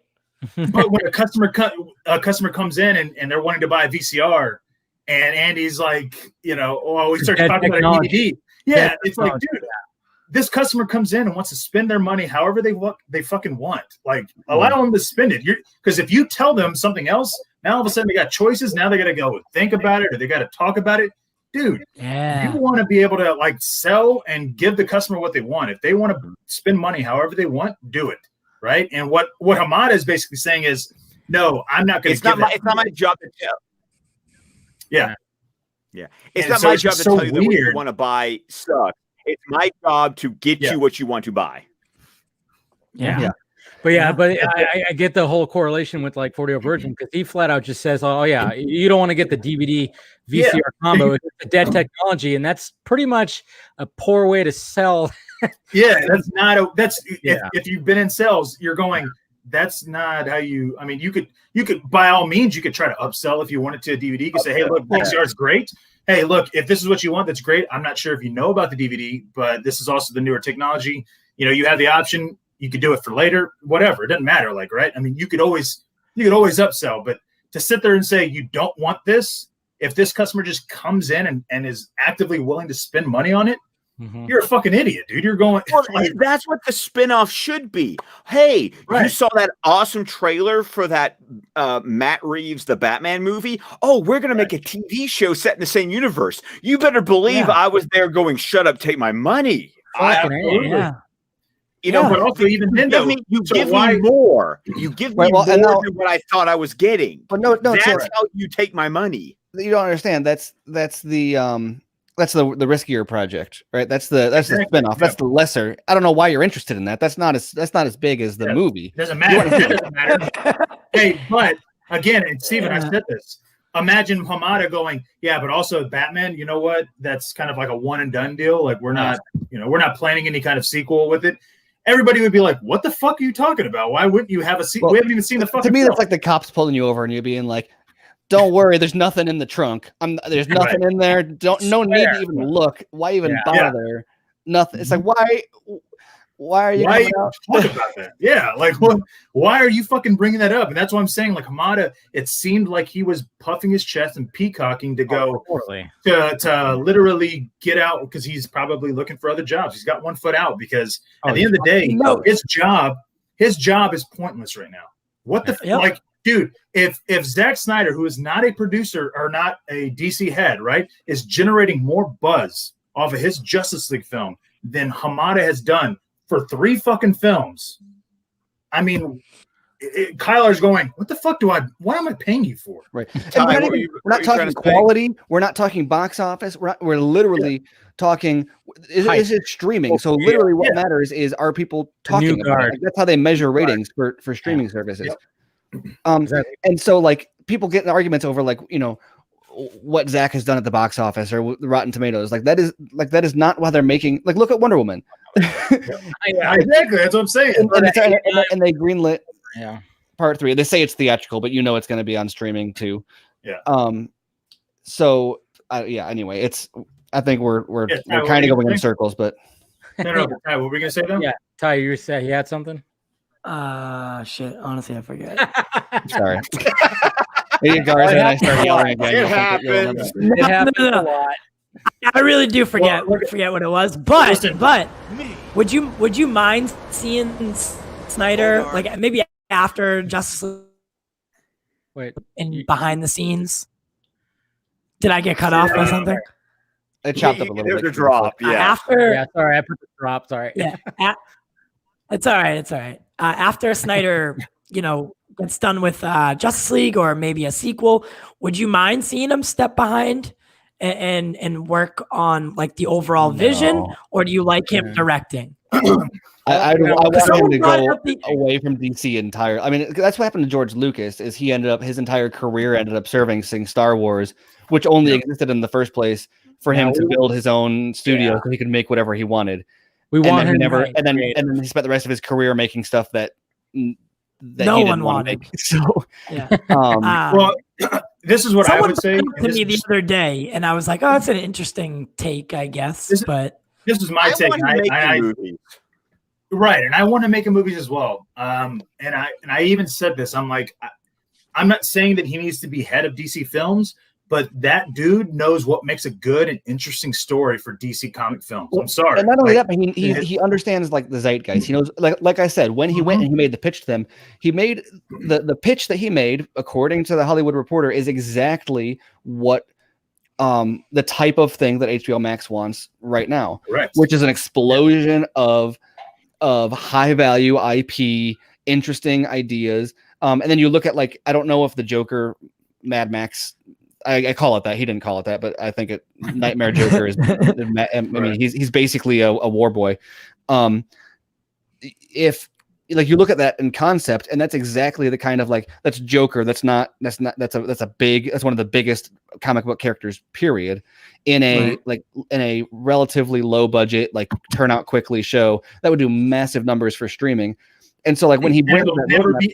But when a customer comes in and they're wanting to buy a VCR, and Andy's like, we start talking about a DVD. Yeah, it's like, dude, this customer comes in and wants to spend their money however they fucking want. Like, allow them to spend it. Because if you tell them something else, now all of a sudden they got choices. Now they got to go think about it, or they got to talk about it. Dude, you want to be able to like sell and give the customer what they want. If they want to spend money however they want, do it. Right. And what Hamada is basically saying is, no, I'm not going to. It's not my job to tell. Yeah. Yeah. It's not my job to tell you that what you want to buy sucks. It's my job to get you what you want to buy. Yeah. But I get the whole correlation with like 40 Virgin, because he flat out just says, oh yeah, you don't want to get the DVD VCR combo. It's a dead technology, and that's pretty much a poor way to sell. If you've been in sales, you're going, that's not how you, I mean, you could by all means, you could try to upsell if you wanted to a DVD. You could say, hey, look, VCR is great. hey, look, if this is what you want, that's great. I'm not sure if you know about the DVD, but this is also the newer technology. You know, you have the option. You could do it for later, whatever. It doesn't matter, like, right? I mean, you could always upsell, but to sit there and say you don't want this, if this customer just comes in and is actively willing to spend money on it, you're a fucking idiot, dude. You're going. Well, that's what the spinoff should be. Hey, you saw that awesome trailer for that Matt Reeves, the Batman movie? Oh, we're going to make a TV show set in the same universe. You better believe I was there going, shut up, take my money. You know, but also even then, you give me more. You give me more than what I thought I was getting. But no, that's how you take my money. You don't understand. That's the riskier project, right? That's the spinoff. That's the lesser. I don't know why you're interested in that. That's not as big as the movie. Doesn't matter. It doesn't matter. Hey, but again, and Steven, I said this. Imagine Hamada going, yeah, but also Batman. You know what? That's kind of like a one and done deal. Like we're not planning any kind of sequel with it. Everybody would be like, "What the fuck are you talking about? Why wouldn't you have a sequel? We haven't even seen the fucking." To me, film. that's like the cops pulling you over and you being like, "Don't worry, there's nothing in the trunk. There's nothing in there. No need to even look. Why even bother? Nothing. It's like why are you talking about that? Yeah, like why are you fucking bringing that up? And that's what I'm saying. Like Hamada, it seemed like he was puffing his chest and peacocking to go to literally get out because he's probably looking for other jobs. He's got one foot out because at the end of the day, his job is pointless right now. What the like, dude? If Zack Snyder, who is not a producer or not a DC head, right, is generating more buzz off of his Justice League film than Hamada has done for 3 fucking films. I mean, Kyler's going, what the fuck what am I paying you for? Right. We're not talking quality. We're not talking box office. We're literally talking, is it streaming? So literally what matters is, are people talking about it? Like, that's how they measure ratings for streaming services. Exactly. And so like people get in arguments over like, you know, what Zach has done at the box office or Rotten Tomatoes. Like that is not why they're making, like, look at Wonder Woman. Exactly, that's what I'm saying. And they greenlit part 3. They say it's theatrical, but you know it's going to be on streaming too. So anyway, it's, I think we're kind of going in circles, but no, Ty, what were we gonna say though? Yeah, Ty, you said he had something. Shit, honestly I forget. Sorry. Garza and I start yelling again. It happens. It happens a lot. I really do forget what it was, but would you mind seeing Snyder like maybe after Justice League? Wait, and behind the scenes? Did I get cut off by something? It chopped up a little bit. There's a drop. Sorry, I put the drop. Sorry. Yeah, it's all right. It's all right. After Snyder, gets done with Justice League or maybe a sequel, would you mind seeing him step behind and work on like the overall vision, or do you like him directing? I want him to go away from DC entirely. I mean, that's what happened to George Lucas. Is his entire career ended up servicing Star Wars, which only existed in the first place for him to build his own studio so he could make whatever he wanted. We want him and then he spent the rest of his career making stuff that no one wanted. So, well, this is what I would say to me the other day, and I was like, "Oh, it's an interesting take, I guess." This is my take. Right, and I want to make movies as well. And I even said this. I'm like, I'm not saying that he needs to be head of DC Films, but that dude knows what makes a good and interesting story for DC comic films. I'm sorry. And not only that, but he understands like the zeitgeist. He knows, like I said, when he went and he made the pitch to them, he made the pitch that he made, according to the Hollywood Reporter, is exactly what the type of thing that HBO Max wants right now. Correct. Which is an explosion of high value IP, interesting ideas. And then you look at, like, I don't know if the Joker Mad Max, I call it that. He didn't call it that, but I think Nightmare Joker is. I mean, he's basically a war boy. If like you look at that in concept, and that's exactly the kind of that's Joker. That's one of the biggest comic book characters. Period. In a relatively low budget, turn out quickly show that would do massive numbers for streaming. And so, when he brings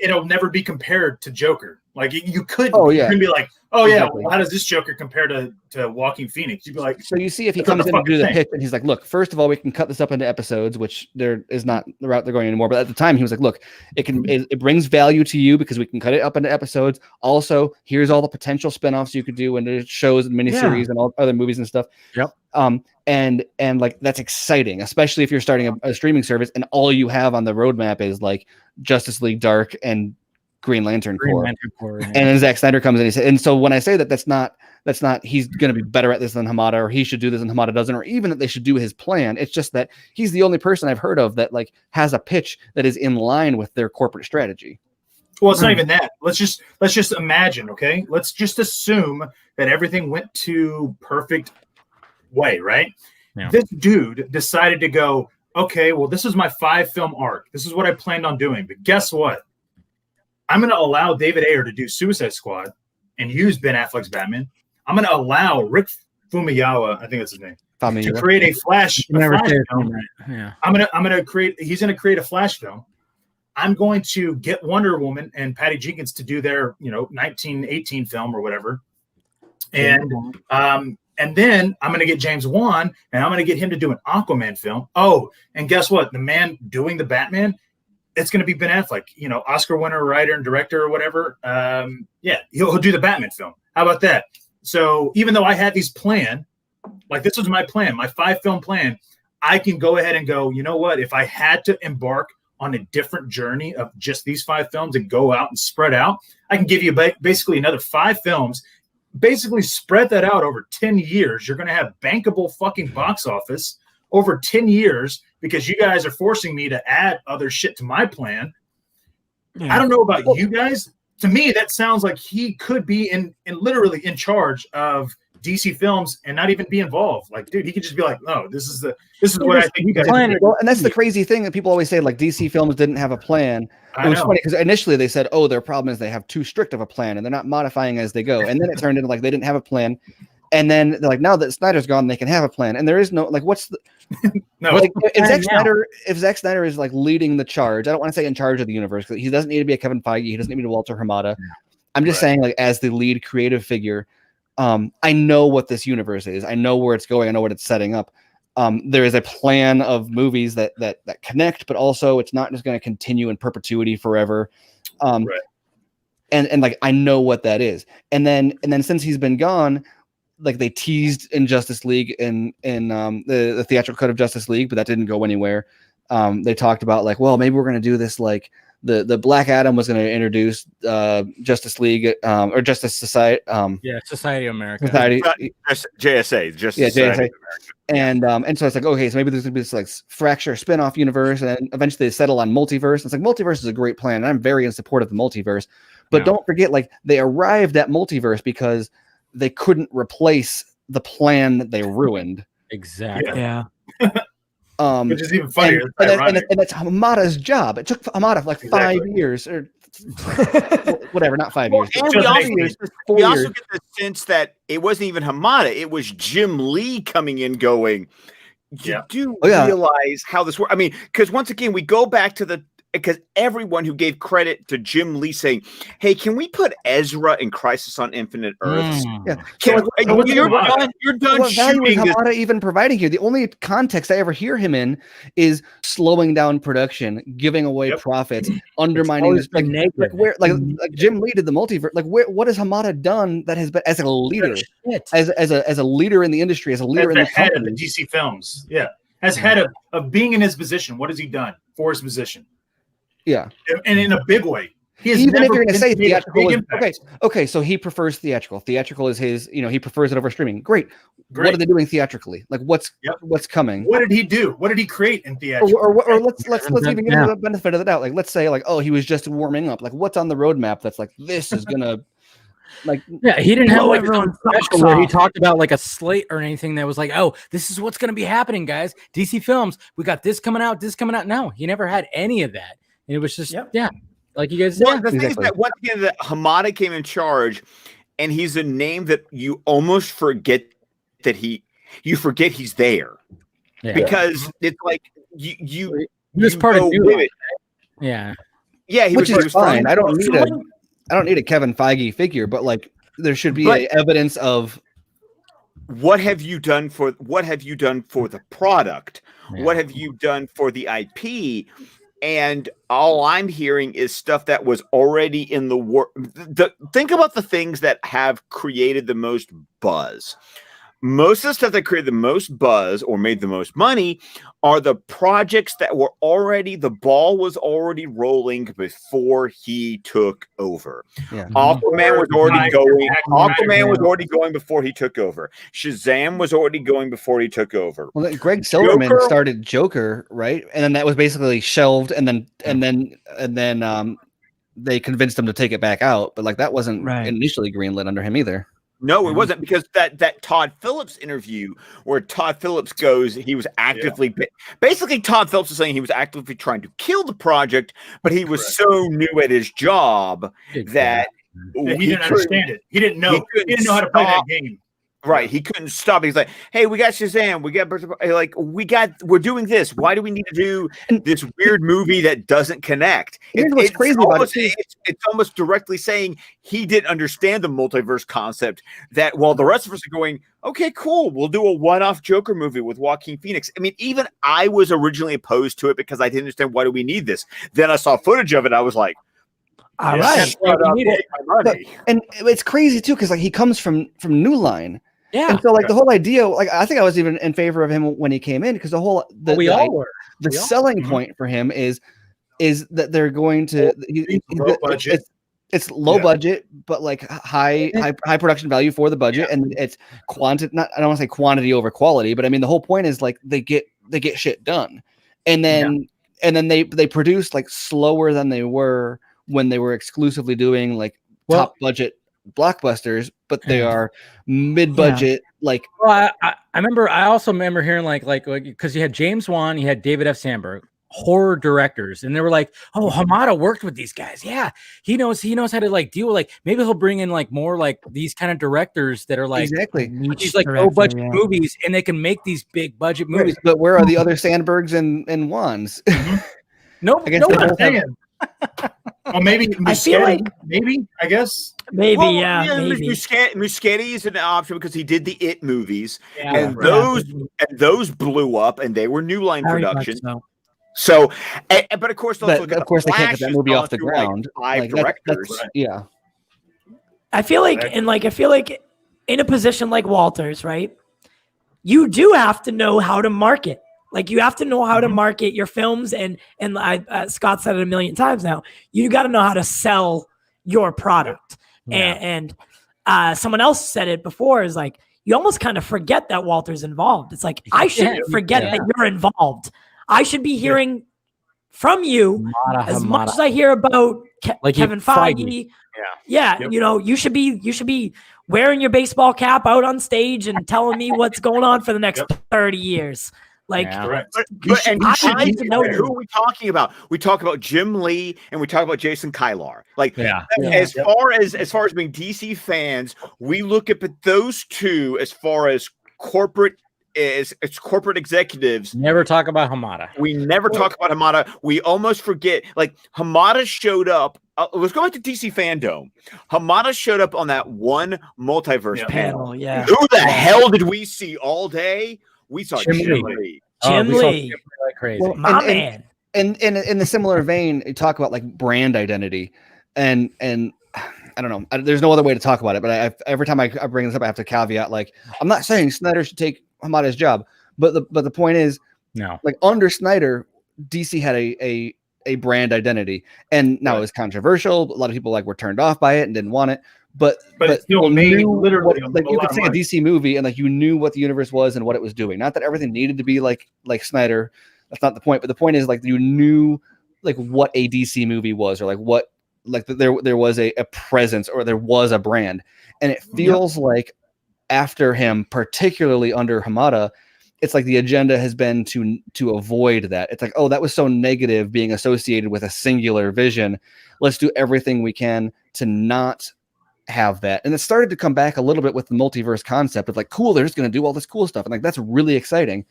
it'll never be compared to Joker. Like you could, Oh, you yeah. could be like, oh yeah, Exactly. well, how does this Joker compare to Joaquin Phoenix? You'd be like, So you see if he That's not comes the in to do the fucking thing. pitch and he's like, look, first of all, we can cut this up into episodes, which there is not the route they're going anymore. But at the time he was like, look, it brings value to you because we can cut it up into episodes. Also, here's all the potential spinoffs you could do into shows and miniseries and all other movies and stuff. Yep. And like that's exciting, especially if you're starting a streaming service and all you have on the roadmap is like Justice League Dark and Green Lantern Corps. And then Zack Snyder comes in and he said, and so when I say that's not he's going to be better at this than Hamada, or he should do this and Hamada doesn't, or even that they should do his plan. It's just that he's the only person I've heard of that like has a pitch that is in line with their corporate strategy. well, it's not even that. Let's just imagine, okay? Let's just assume that everything went to perfect way, right? Yeah. This dude decided to go, okay, well, this is my 5-film arc. This is what I planned on doing. But guess what? I'm going to allow David Ayer to do Suicide Squad and use Ben Affleck's Batman. I'm going to allow Rick Famuyiwa, I think that's his name, to create a Flash film. Yeah. I'm gonna create. He's gonna create a Flash film. I'm going to get Wonder Woman and Patty Jenkins to do their 1918 film or whatever, and then I'm gonna get James Wan and I'm gonna get him to do an Aquaman film. Oh, and guess what? The man doing the Batman, it's gonna be Ben Affleck. Oscar winner, writer and director or whatever. He'll do the Batman film. How about that? So even though I had these planned, like this was my plan, my 5-film plan, I can go ahead and go, you know what? If I had to embark on a different journey of just these 5 films and go out and spread out, I can give you basically another 5 films, basically spread that out over 10 years. You're going to have bankable fucking box office over 10 years because you guys are forcing me to add other shit to my plan. Yeah. I don't know about you guys. To me, that sounds like he could be literally in charge of DC films and not even be involved. Like, dude, he could just be like, "No, this is what I think you guys." Well, and that's the crazy thing that people always say, like DC films didn't have a plan. It was funny because initially they said, "Oh, their problem is they have too strict of a plan and they're not modifying as they go." And then it turned into like they didn't have a plan. And then they're like, now that Snyder's gone, they can have a plan. And there is no like, what's the no? Like, if Zack Snyder is like leading the charge, I don't want to say in charge of the universe because he doesn't need to be a Kevin Feige. He doesn't need to be a Walter Hamada. I'm just saying, like, as the lead creative figure, I know what this universe is. I know where it's going. I know what it's setting up. There is a plan of movies that connect, but also it's not just going to continue in perpetuity forever. And like I know what that is. And then since he's been gone, like they teased in Justice League in the theatrical cut of Justice League, but that didn't go anywhere. They talked about like, well, maybe we're going to do this like the Black Adam was going to introduce Justice League or Justice Society. Society of America. JSA. JSA. And so it's like, okay, so maybe there's going to be this like fracture spin-off universe, and then eventually they settle on multiverse. It's like multiverse is a great plan, and I'm very in support of the multiverse. But don't forget, like they arrived at multiverse because they couldn't replace the plan that they ruined. Exactly. Yeah. Which is even funnier. And that's Hamada's job. It took Hamada like 5 years or whatever, not 5 years. And we also get the sense that it wasn't even Hamada. It was Jim Lee coming in going, you do realize how this works. I mean, because once again, we go back to because everyone who gave credit to Jim Lee saying, "Hey, can we put Ezra in Crisis on Infinite Earths?" You're done What value is shooting this. Hamada even providing here? The only context I ever hear him in is slowing down production, giving away profits, undermining this. Like Jim Lee did the multiverse. Like what has Hamada done that has been as a leader, as a leader in the industry, as a leader in the head company? of the DC films? Yeah, as head of being in his position, what has he done for his position? Yeah, and in a big way. Even if you're going to say theatrical, okay, so he prefers theatrical. Theatrical is his, he prefers it over streaming. Great. What are they doing theatrically? Like what's coming? What did he do? What did he create in theatrical? Or let's even give him the benefit of the doubt. Like let's say like, oh, he was just warming up. Like what's on the roadmap that's like this is gonna like he didn't have like everyone special where he talked about like a slate or anything that was like, oh, this is what's gonna be happening, guys. DC films, we got this coming out. No, he never had any of that. And it was just like you guys said. Well, the thing is that once again, that Hamada came in charge, and he's a name that you almost forget that you forget he's there because it's like you he was part of it. Yeah, he was fine. I don't need I don't need a Kevin Feige figure, but like there should be evidence of what have you done for the product? Yeah. What have you done for the IP? And all I'm hearing is stuff that was already in the work. Think about the things that have created the most buzz. Most of the stuff that created the most buzz or made the most money are the projects that were already, the ball was already rolling before he took over. Yeah. Aquaman was already going. Aquaman was already going before he took over. Shazam was already going before he took over. Well, Greg Silverman started Joker, right? And then that was basically shelved, and then they convinced him to take it back out. But like that wasn't initially greenlit under him either. No, it wasn't, because that Todd Phillips interview where Todd Phillips goes, he was actively basically Todd Phillips is saying he was actively trying to kill the project, but he was so new at his job that he didn't understand it. He didn't know. He didn't know how to play that game. Right, he couldn't stop. He's like, "Hey, we got Shazam. We're doing this. Why do we need to do this weird movie that doesn't connect?" What's crazy about it? It's almost directly saying he didn't understand the multiverse concept. That while the rest of us are going, "Okay, cool, we'll do a one-off Joker movie with Joaquin Phoenix." I mean, even I was originally opposed to it because I didn't understand, why do we need this. Then I saw footage of it. I was like, "All right, and it's crazy too because like he comes from New Line. Yeah. And so like the whole idea, like I think I was even in favor of him when he came in because the selling point for him is that they're going to low budget. It's low budget, but like high production value for the budget, and it's quantity. I don't want to say quantity over quality, but I mean the whole point is like they get shit done, and then they produce like slower than they were when they were exclusively doing like top budget blockbusters, but they are mid-budget. Like, well, I also remember hearing like because you had James Wan, you had David F. Sandberg, horror directors, and they were like, "Oh, Hamada worked with these guys. Yeah, he knows how to like deal with like maybe he'll bring in like more like these kind of directors that are like these like low budget movies, and they can make these big budget movies." But where are the other Sandbergs and Wans? No, Well, maybe I feel like I guess maybe Muschietti is an option because he did the It movies, and those blew up, and they were New Line production. So, but of course, they can't get that movie off the ground. Like five directors, I feel like in a position like Walter's, right? You do have to know how to market. Like you have to know how to market your films, and Scott said it a million times now. You got to know how to sell your product. And someone else said it before, is like you almost kind of forget that Walter's involved. It's like I shouldn't forget that you're involved. I should be hearing from you as much as I hear about Kevin Feige. You know, you should be wearing your baseball cap out on stage and telling me what's going on for the next 30 years. Like, who are we talking about? We talk about Jim Lee and we talk about Jason Kylar. Like, as far as being DC fans, we look at those two as far as corporate executives. Never talk about Hamada. We never talk about Hamada. We almost forget. Like Hamada showed up. Let's go back to DC Fandom. Hamada showed up on that one multiverse panel. Yeah. Who the hell did we see all day? We saw Jim Lee. Jim Lee. Like crazy. Well, my man. And in the similar vein, you talk about like brand identity, and I don't know. There's no other way to talk about it. But every time I bring this up, I have to caveat like I'm not saying Snyder should take Hamada's job, but the point is, like under Snyder, DC had a brand identity, and now it was controversial. A lot of people like were turned off by it and didn't want it. But it still made literally like you could say a DC movie and like you knew what the universe was and what it was doing. Not that everything needed to be like Snyder. That's not the point. But the point is like you knew like what a DC movie was, or like what like there was a presence, or there was a brand. And it feels like after him, particularly under Hamada, it's like the agenda has been to avoid that. It's like, oh, that was so negative being associated with a singular vision. Let's do everything we can to not have that. And it started to come back a little bit with the multiverse concept of like, cool, they're just going to do all this cool stuff. And like, that's really exciting.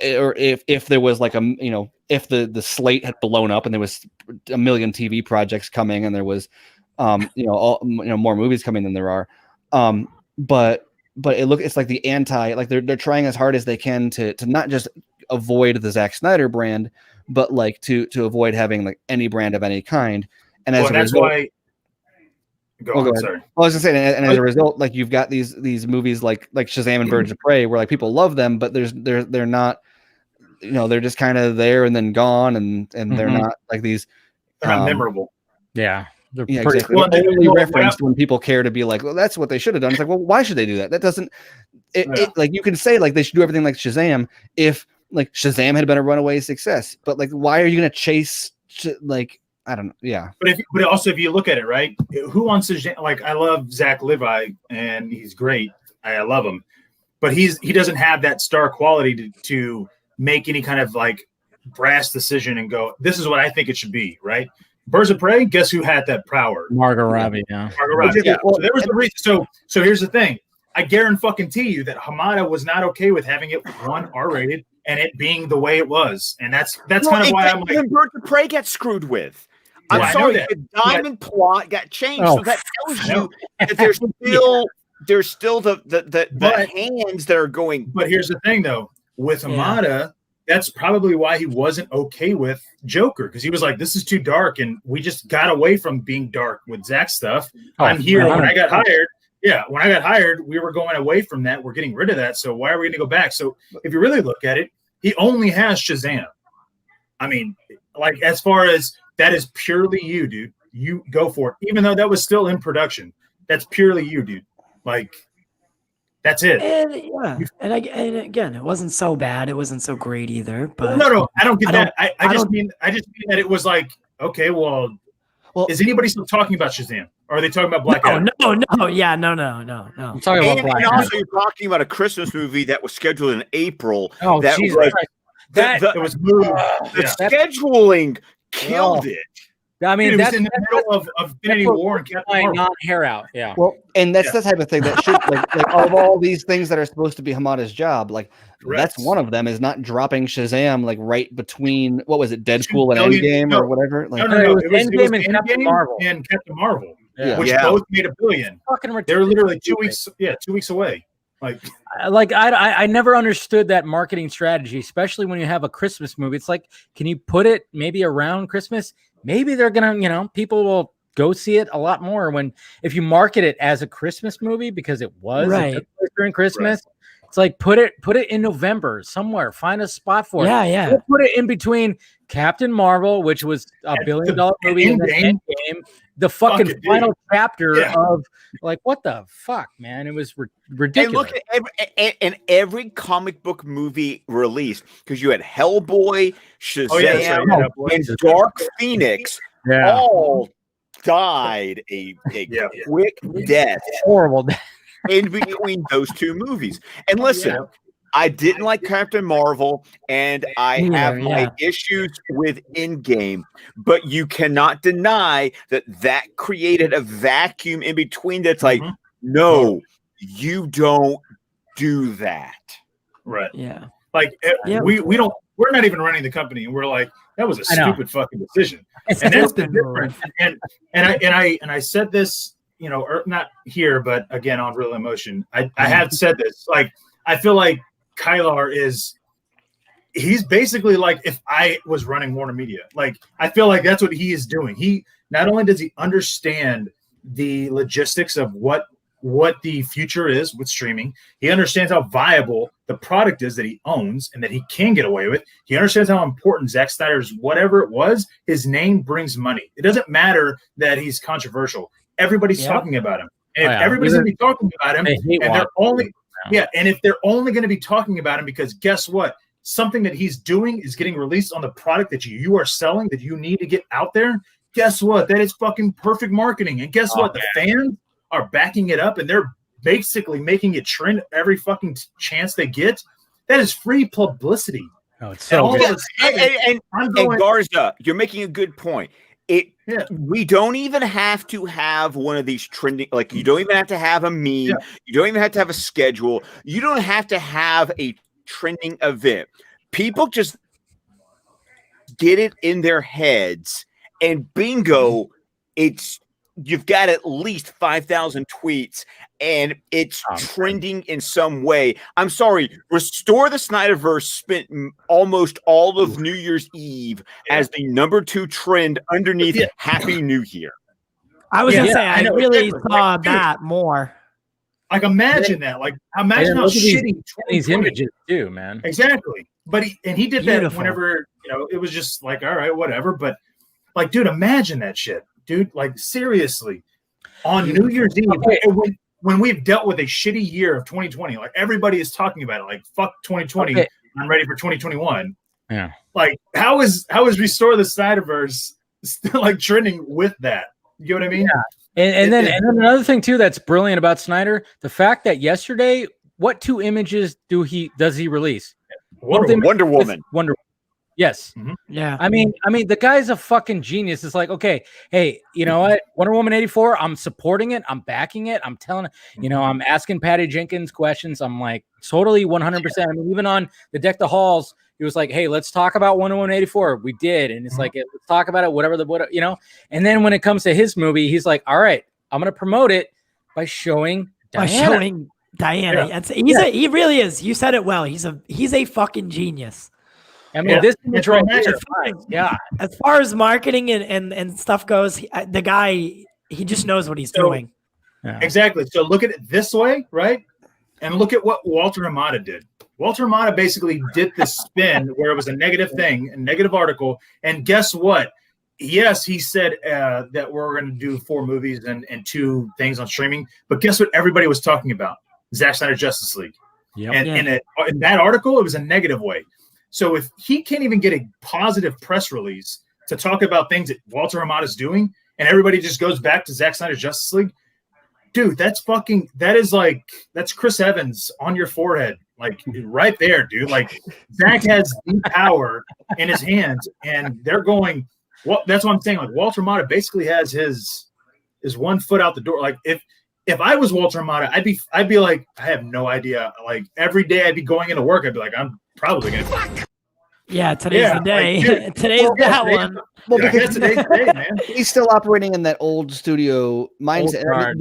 Or if there was like if the slate had blown up and there was a million TV projects coming and there was More movies coming than there are. But it's like the anti, like they're trying as hard as they can to not just avoid the Zack Snyder brand, but like to avoid having like any brand of any kind. And as a result, sorry. I was just saying, and as a result, like you've got these movies like Shazam and Birds of Prey, where like people love them, but they're not, they're just kind of there and then gone, and they're not like these. They're not memorable. Yeah. Exactly. Well, only referenced when people care to be like, well, that's what they should have done. It's like, well, why should they do that? That doesn't. Like you can say like they should do everything like Shazam if like Shazam had been a runaway success, but like why are you going to chase like I don't know. Yeah. But also if you look at it, right, who wants to like I love Zach Levi and he's great. I love him, but he doesn't have that star quality to make any kind of like brass decision and go, this is what I think it should be, right? Birds of Prey, guess who had that power? Margot Robbie, yeah. Margot Robbie. Yeah. So there was the reason. So here's the thing. I guarantee you that Hamada was not okay with having it R-rated and it being the way it was. And that's kind of why I'm like Birds of Prey got screwed with. I'm sorry, the diamond plot got changed. So that tells you that there's still the hands that are going. But here's the thing though, with Hamada, that's probably why he wasn't okay with Joker, because he was like, this is too dark, and we just got away from being dark with Zack's stuff. I'm here. When I got hired, we were going away from that. We're getting rid of that. So why are we going to go back? So if you really look at it, he only has Shazam. I mean, like as far as that is purely you, dude. You go for it. Even though that was still in production, that's purely you, dude. Like that's it. And again, it wasn't so bad. It wasn't so great either. But no, I don't get that. I just mean that it was like, okay, well, is anybody still talking about Shazam? Or are they talking about Black Adam? No. I'm talking about Black Adam. And also, you're talking about a Christmas movie that was scheduled in April. Oh, that Jesus was Christ. It was moved. The scheduling killed it. I mean, that's in the middle of Infinity War and Captain Marvel. Not hair out. Yeah. Well, and that's the type of thing that should like of all these things that are supposed to be Hamada's job, like that's one of them is not dropping Shazam like right between what was it, Deadpool and Endgame or whatever. Like, no. It was Endgame and Captain Marvel. Which both made $1 billion. They're literally 2 weeks. Yeah, 2 weeks away. I never understood that marketing strategy, especially when you have a Christmas movie. It's like, can you put it maybe around Christmas? Maybe they're gonna, people will go see it a lot more if you market it as a Christmas movie because it was during Christmas. Right. It's like put it in November somewhere. Find a spot for it. Yeah. We'll put it in between Captain Marvel, which was $1 billion movie, and Endgame, the fucking final chapter of like what the fuck, man? It was ridiculous. And look at every comic book movie released because you had Hellboy, Shazam, and Dark Phoenix all died a quick death, horrible death in between those two movies. And listen, I didn't like Captain Marvel, and I have my issues with Endgame, but you cannot deny that created a vacuum in between that's like, no, you don't do that. Right. Yeah. Like, we don't, we're not even running the company, and we're like, that was a stupid fucking decision. And that's the difference. And I said this, not here, but again, on Real Emotion, I have said this, like, I feel like Kylar he's basically like if I was running Warner Media. Like, I feel like that's what he is doing. He not only does he understand the logistics of what the future is with streaming, he understands how viable the product is that he owns and that he can get away with. He understands how important Zack Snyder's whatever it was, his name brings money. It doesn't matter that he's controversial. Everybody's talking about him. And if everybody's going to be talking about him, and they're only and if they're only going to be talking about him because guess what? Something that he's doing is getting released on the product that you are selling that you need to get out there. Guess what? That is fucking perfect marketing. And guess what? The fans are backing it up and they're basically making it trend every fucking chance they get. That is free publicity. Oh, it's so good. And Garza, you're making a good point. We don't even have to have one of these trending, like you don't even have to have a meme. You don't even have to have a schedule. You don't have to have a trending event. People just get it in their heads and bingo, it's you've got at least 5,000 tweets and it's trending in some way. I'm sorry, Restore the Snyderverse spent almost all of New Year's Eve as the #2 trend underneath Happy New Year. I was gonna say I know, really exactly. saw that more. Like imagine that. Like imagine how shitty these images too, man. Exactly. But he did Beautiful. that whenever, it was just like, all right, whatever. But like, dude, imagine that shit, dude. Like seriously, on New Year's Eve, when we've dealt with a shitty year of 2020, like everybody is talking about it. Like fuck 2020, I'm ready for 2021. Yeah. Like how is Restore the Snyderverse still like trending with that? You know what I mean? Yeah. And then another thing too that's brilliant about Snyder, the fact that yesterday, what 2 images does he release? Wonder Woman. Yes. Mm-hmm. Yeah. I mean, the guy's a fucking genius. It's like, okay, hey, you know what? Wonder Woman 84, I'm supporting it. I'm backing it. I'm telling, I'm asking Patty Jenkins questions. I'm like totally 100%. I mean, even on the Deck the Halls, he was like, hey, let's talk about Wonder Woman 84. We did. And it's like, let's talk about it, whatever. And then when it comes to his movie, he's like, all right, I'm going to promote it by showing Diana. Yeah. He really is. You said it well. He's a fucking genius. I mean, this image right here, yeah. As far as marketing and stuff goes, the guy, he just knows what he's doing. Yeah. Exactly. So look at it this way, right? And look at what Walter Hamada did. Walter Hamada basically did this spin where it was a negative thing, a negative article. And guess what? Yes, he said that we're going to do 4 movies and 2 things on streaming. But guess what everybody was talking about? Zack Snyder's Justice League. Yep. And in that article, it was a negative way. So if he can't even get a positive press release to talk about things that Walter Hamada is doing, and everybody just goes back to Zack Snyder's Justice League, dude, that's Chris Evans on your forehead, like right there, dude. Like Zack has the power in his hands, and they're going. Well, that's what I'm saying. Like Walter Hamada basically has his 1 foot out the door. Like if I was Walter Hamada, I'd be like, I have no idea. Like every day I'd be going into work, I'd be like, I'm probably gonna. Yeah, today's the day. Like, today's that one. Well, because today's the day, man. He's still operating in that old studio mindset. I mean,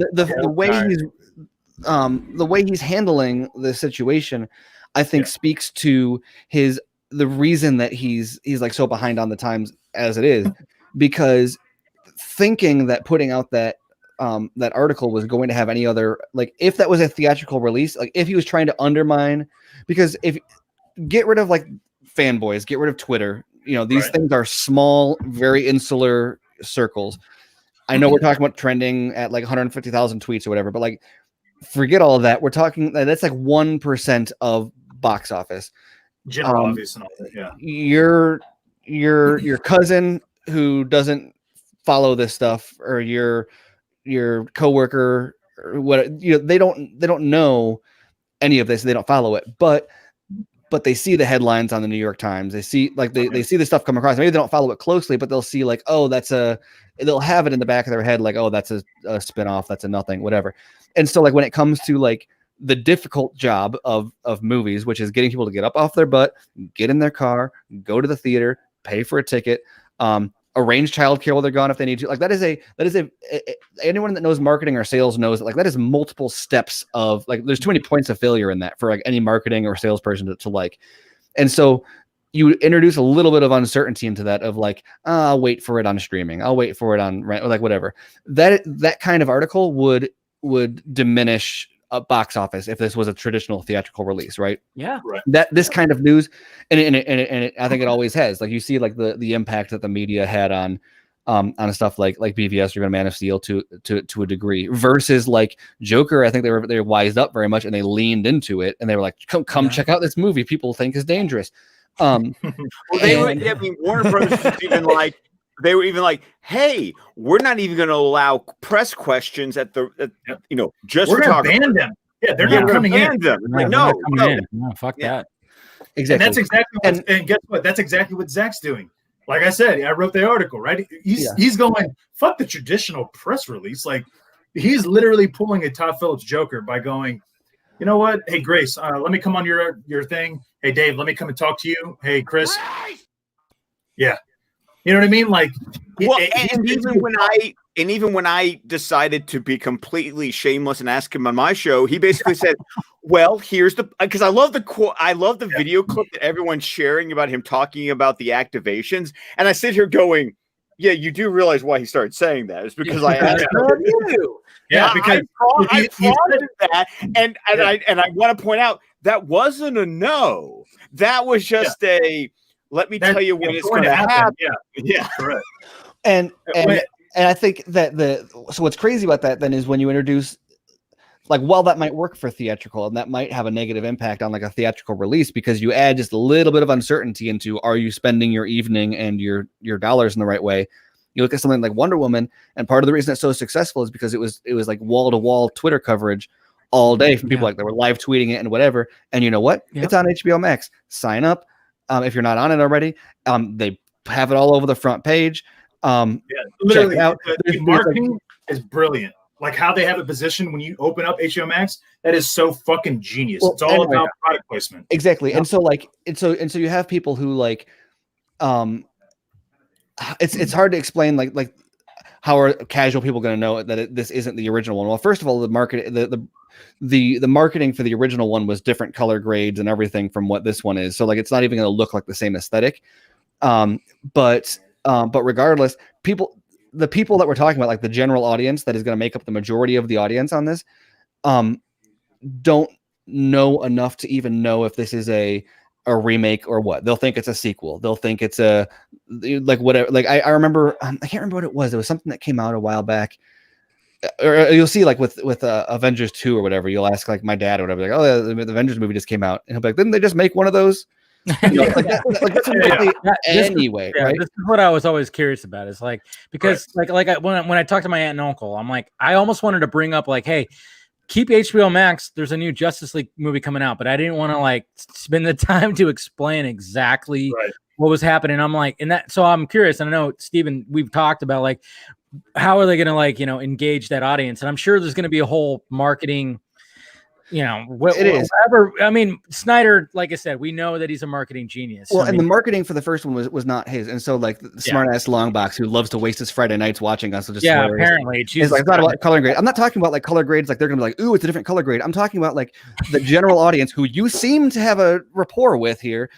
the way he's handling the situation, I think speaks to the reason that he's like so behind on the times as it is, because thinking that putting out that article was going to have any other, like if that was a theatrical release, like if he was trying to undermine, because if get rid of like fanboys, get rid of Twitter, these things are small, very insular circles. I know we're talking about trending at like 150,000 tweets or whatever, but like forget all of that. We're talking that's like 1% of box office. General obvious and all that, yeah. Your cousin who doesn't follow this stuff, or your coworker, or what, they don't know any of this. They don't follow it, but they see the headlines on the New York Times. They see they see the stuff come across. Maybe they don't follow it closely, but they'll see like, oh, they'll have it in the back of their head, like, oh, that's a spinoff, that's a nothing, whatever. And so like when it comes to like the difficult job of movies, which is getting people to get up off their butt, get in their car, go to the theater, pay for a ticket, arrange childcare while they're gone if they need to. Like that is anyone that knows marketing or sales knows that like that is multiple steps of like there's too many points of failure in that for like any marketing or salesperson to like. And so you introduce a little bit of uncertainty into that of like, I'll wait for it on streaming, I'll wait for it on rent, or like whatever. That kind of article would diminish a box office if this was a traditional theatrical release, right? Yeah. Right. That this kind of news, and I think it always has. Like you see, like the impact that the media had on stuff like BVS or even Man of Steel to a degree, versus like Joker. I think they wised up very much and they leaned into it and they were like, come check out this movie people think is dangerous. Well, Warner Brothers was even like. They were even like, "Hey, we're not even going to allow press questions just we're for gonna talking." ban them. Yeah, they're not coming in. Yeah, Like, no, fuck that. Exactly. And that's exactly and guess what? That's exactly what Zach's doing. Like I said, I wrote the article, right? He's going, fuck the traditional press release. Like he's literally pulling a Todd Phillips Joker by going, you know what? Hey, Grace, let me come on your thing. Hey, Dave, let me come and talk to you. Hey, Chris. Yeah. You know what I mean? Like, well, and even when And even when I decided to be completely shameless and ask him on my show, he basically said, well, here's the, because I love the quote. I love the video clip that everyone's sharing about him talking about the activations. And I sit here going, yeah, you do realize why he started saying that. It's because I asked you. Yeah, because I prodded that. And I want to point out that wasn't a no. That was just let me tell you when it's going to happen. Yeah. Correct. And I think that so what's crazy about that then is when you introduce, like, while that might work for theatrical and that might have a negative impact on like a theatrical release, because you add just a little bit of uncertainty into, are you spending your evening and your dollars in the right way? You look at something like Wonder Woman, and part of the reason it's so successful is because it was like wall to wall Twitter coverage all day from people like they were live tweeting it and whatever. And you know what? It's on HBO Max. Sign up if you're not on it already. They have it all over the front page. Literally, the marketing is brilliant. Like how they have it positioned when you open up HBO Max, that is so fucking genius. It's all about product placement. Exactly. And so like, and so you have people who like, it's hard to explain like how are casual people going to know that this isn't the original one? Well, first of all, the marketing for the original one was different color grades and everything from what this one is. So like, it's not even going to look like the same aesthetic. But regardless, the people that we're talking about, like the general audience that is going to make up the majority of the audience on this, don't know enough to even know if this is a remake or what. They'll think it's a sequel. They'll think it's a like whatever. Like I remember, I can't remember what it was. It was something that came out a while back. Or you'll see like with Avengers 2 or whatever. You'll ask like my dad or whatever, like, oh, the Avengers movie just came out, and he'll be like, didn't they just make one of those? Anyway, right? This is what I was always curious about. Is like, because when I talked to my aunt and uncle, I'm like, I almost wanted to bring up like, hey, keep HBO Max. There's a new Justice League movie coming out, but I didn't want to like spend the time to explain exactly what was happening. I'm like, so I'm curious. And I know, Steven, we've talked about like, how are they going to like, engage that audience? And I'm sure there's going to be a whole marketing, whatever. I mean, Snyder, like I said, we know that he's a marketing genius. Well, and the marketing for the first one was not his. And so like the smart ass Longbox who loves to waste his Friday nights watching us. Apparently. It's like, it's not about color grade. I'm not talking about like color grades. Like they're going to be like, ooh, it's a different color grade. I'm talking about like the general audience who you seem to have a rapport with here.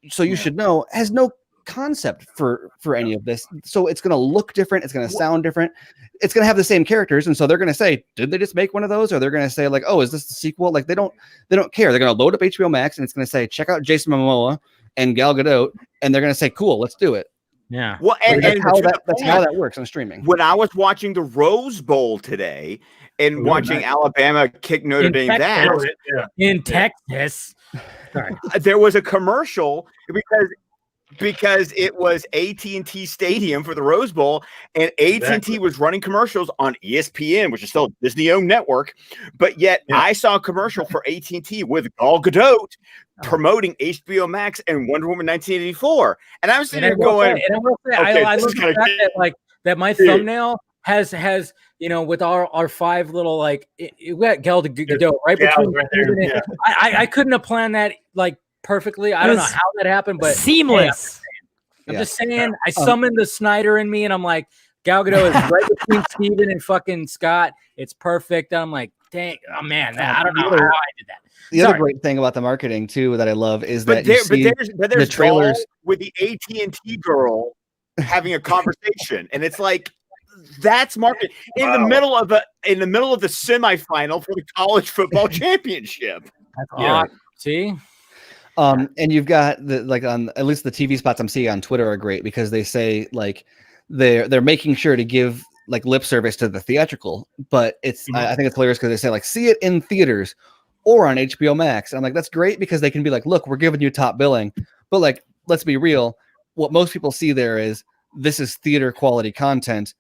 So you should know has no concept for any of this. So it's going to look different. It's going to sound different. It's going to have the same characters. And so they're going to say, did they just make one of those? Or they're going to say like, oh, is this the sequel? Like they don't care. They're going to load up HBO Max and it's going to say, check out Jason Momoa and Gal Gadot. And they're going to say, cool, let's do it. Yeah. Well, and that's how that works on streaming. When I was watching the Rose Bowl today and watching Alabama kick Notre Dame in Texas, sorry. There was a commercial because it was AT&T Stadium for the Rose Bowl, and AT&T was running commercials on ESPN, which is still a Disney-owned network. But yet, I saw a commercial for AT&T with Gal Gadot promoting HBO Max and Wonder Woman 1984, and I was sitting there going, I look at that that my thumbnail has with our five little like we got Gal Gadot right between. Right there. I couldn't have planned that like perfectly. I don't know how that happened, but seamless. I'm just saying, I summoned the Snyder in me, and I'm like, Gal Gadot is right between Steven and fucking Scott. It's perfect. I'm like, dang, oh man, I don't know how I did that. The other great thing about the marketing too that I love is that there's the trailers with the AT&T girl having a conversation, and it's like that's marketing in the middle of the semifinal for the college football championship. That's awesome. See. And you've got on at least the TV spots I'm seeing on Twitter are great because they say like they're making sure to give like lip service to the theatrical, but it's I think it's hilarious because they say like see it in theaters or on HBO Max. And I'm like, that's great because they can be like, look, we're giving you top billing, but like let's be real, what most people see there is this is theater quality content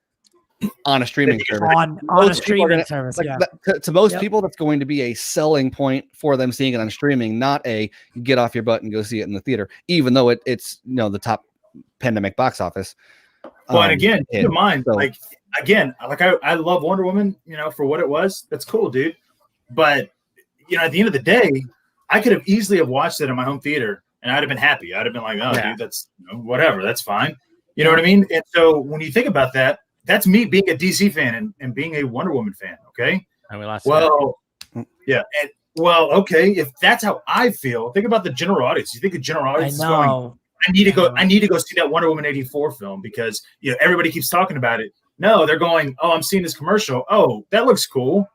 on a streaming service. On a streaming service, to most people, that's going to be a selling point for them seeing it on streaming, not a get off your butt and go see it in the theater, even though it's the top pandemic box office. Well, and again, keep in mind, I love Wonder Woman, for what it was. That's cool, dude. But at the end of the day, I could have easily have watched it in my home theater and I'd have been happy. I'd have been like, oh, dude, that's whatever, that's fine. You know what I mean? And so when you think about that, that's me being a DC fan and being a Wonder Woman fan. Okay. And we lost. Well, yeah. And well, okay. If that's how I feel, think about the general audience. You think the general audience is going, I need to go see that Wonder Woman 84 film because everybody keeps talking about it. No, they're going, oh, I'm seeing this commercial. Oh, that looks cool.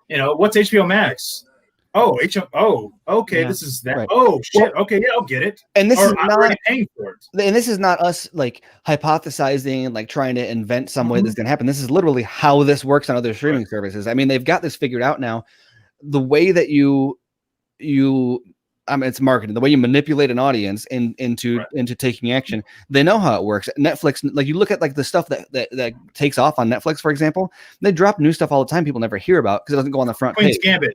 What's HBO Max? Oh, okay, yeah, this is that. Right. Oh shit, okay, yeah, I'll get it. And this is I'm not already paying for it. And this is not us like hypothesizing and like trying to invent some way that's going to happen. This is literally how this works on other streaming services. I mean, they've got this figured out now. The way that it's marketing, the way you manipulate an audience into taking action. They know how it works. Netflix, like you look at like the stuff that takes off on Netflix, for example, they drop new stuff all the time people never hear about because it doesn't go on the front Queen's page. Gambit.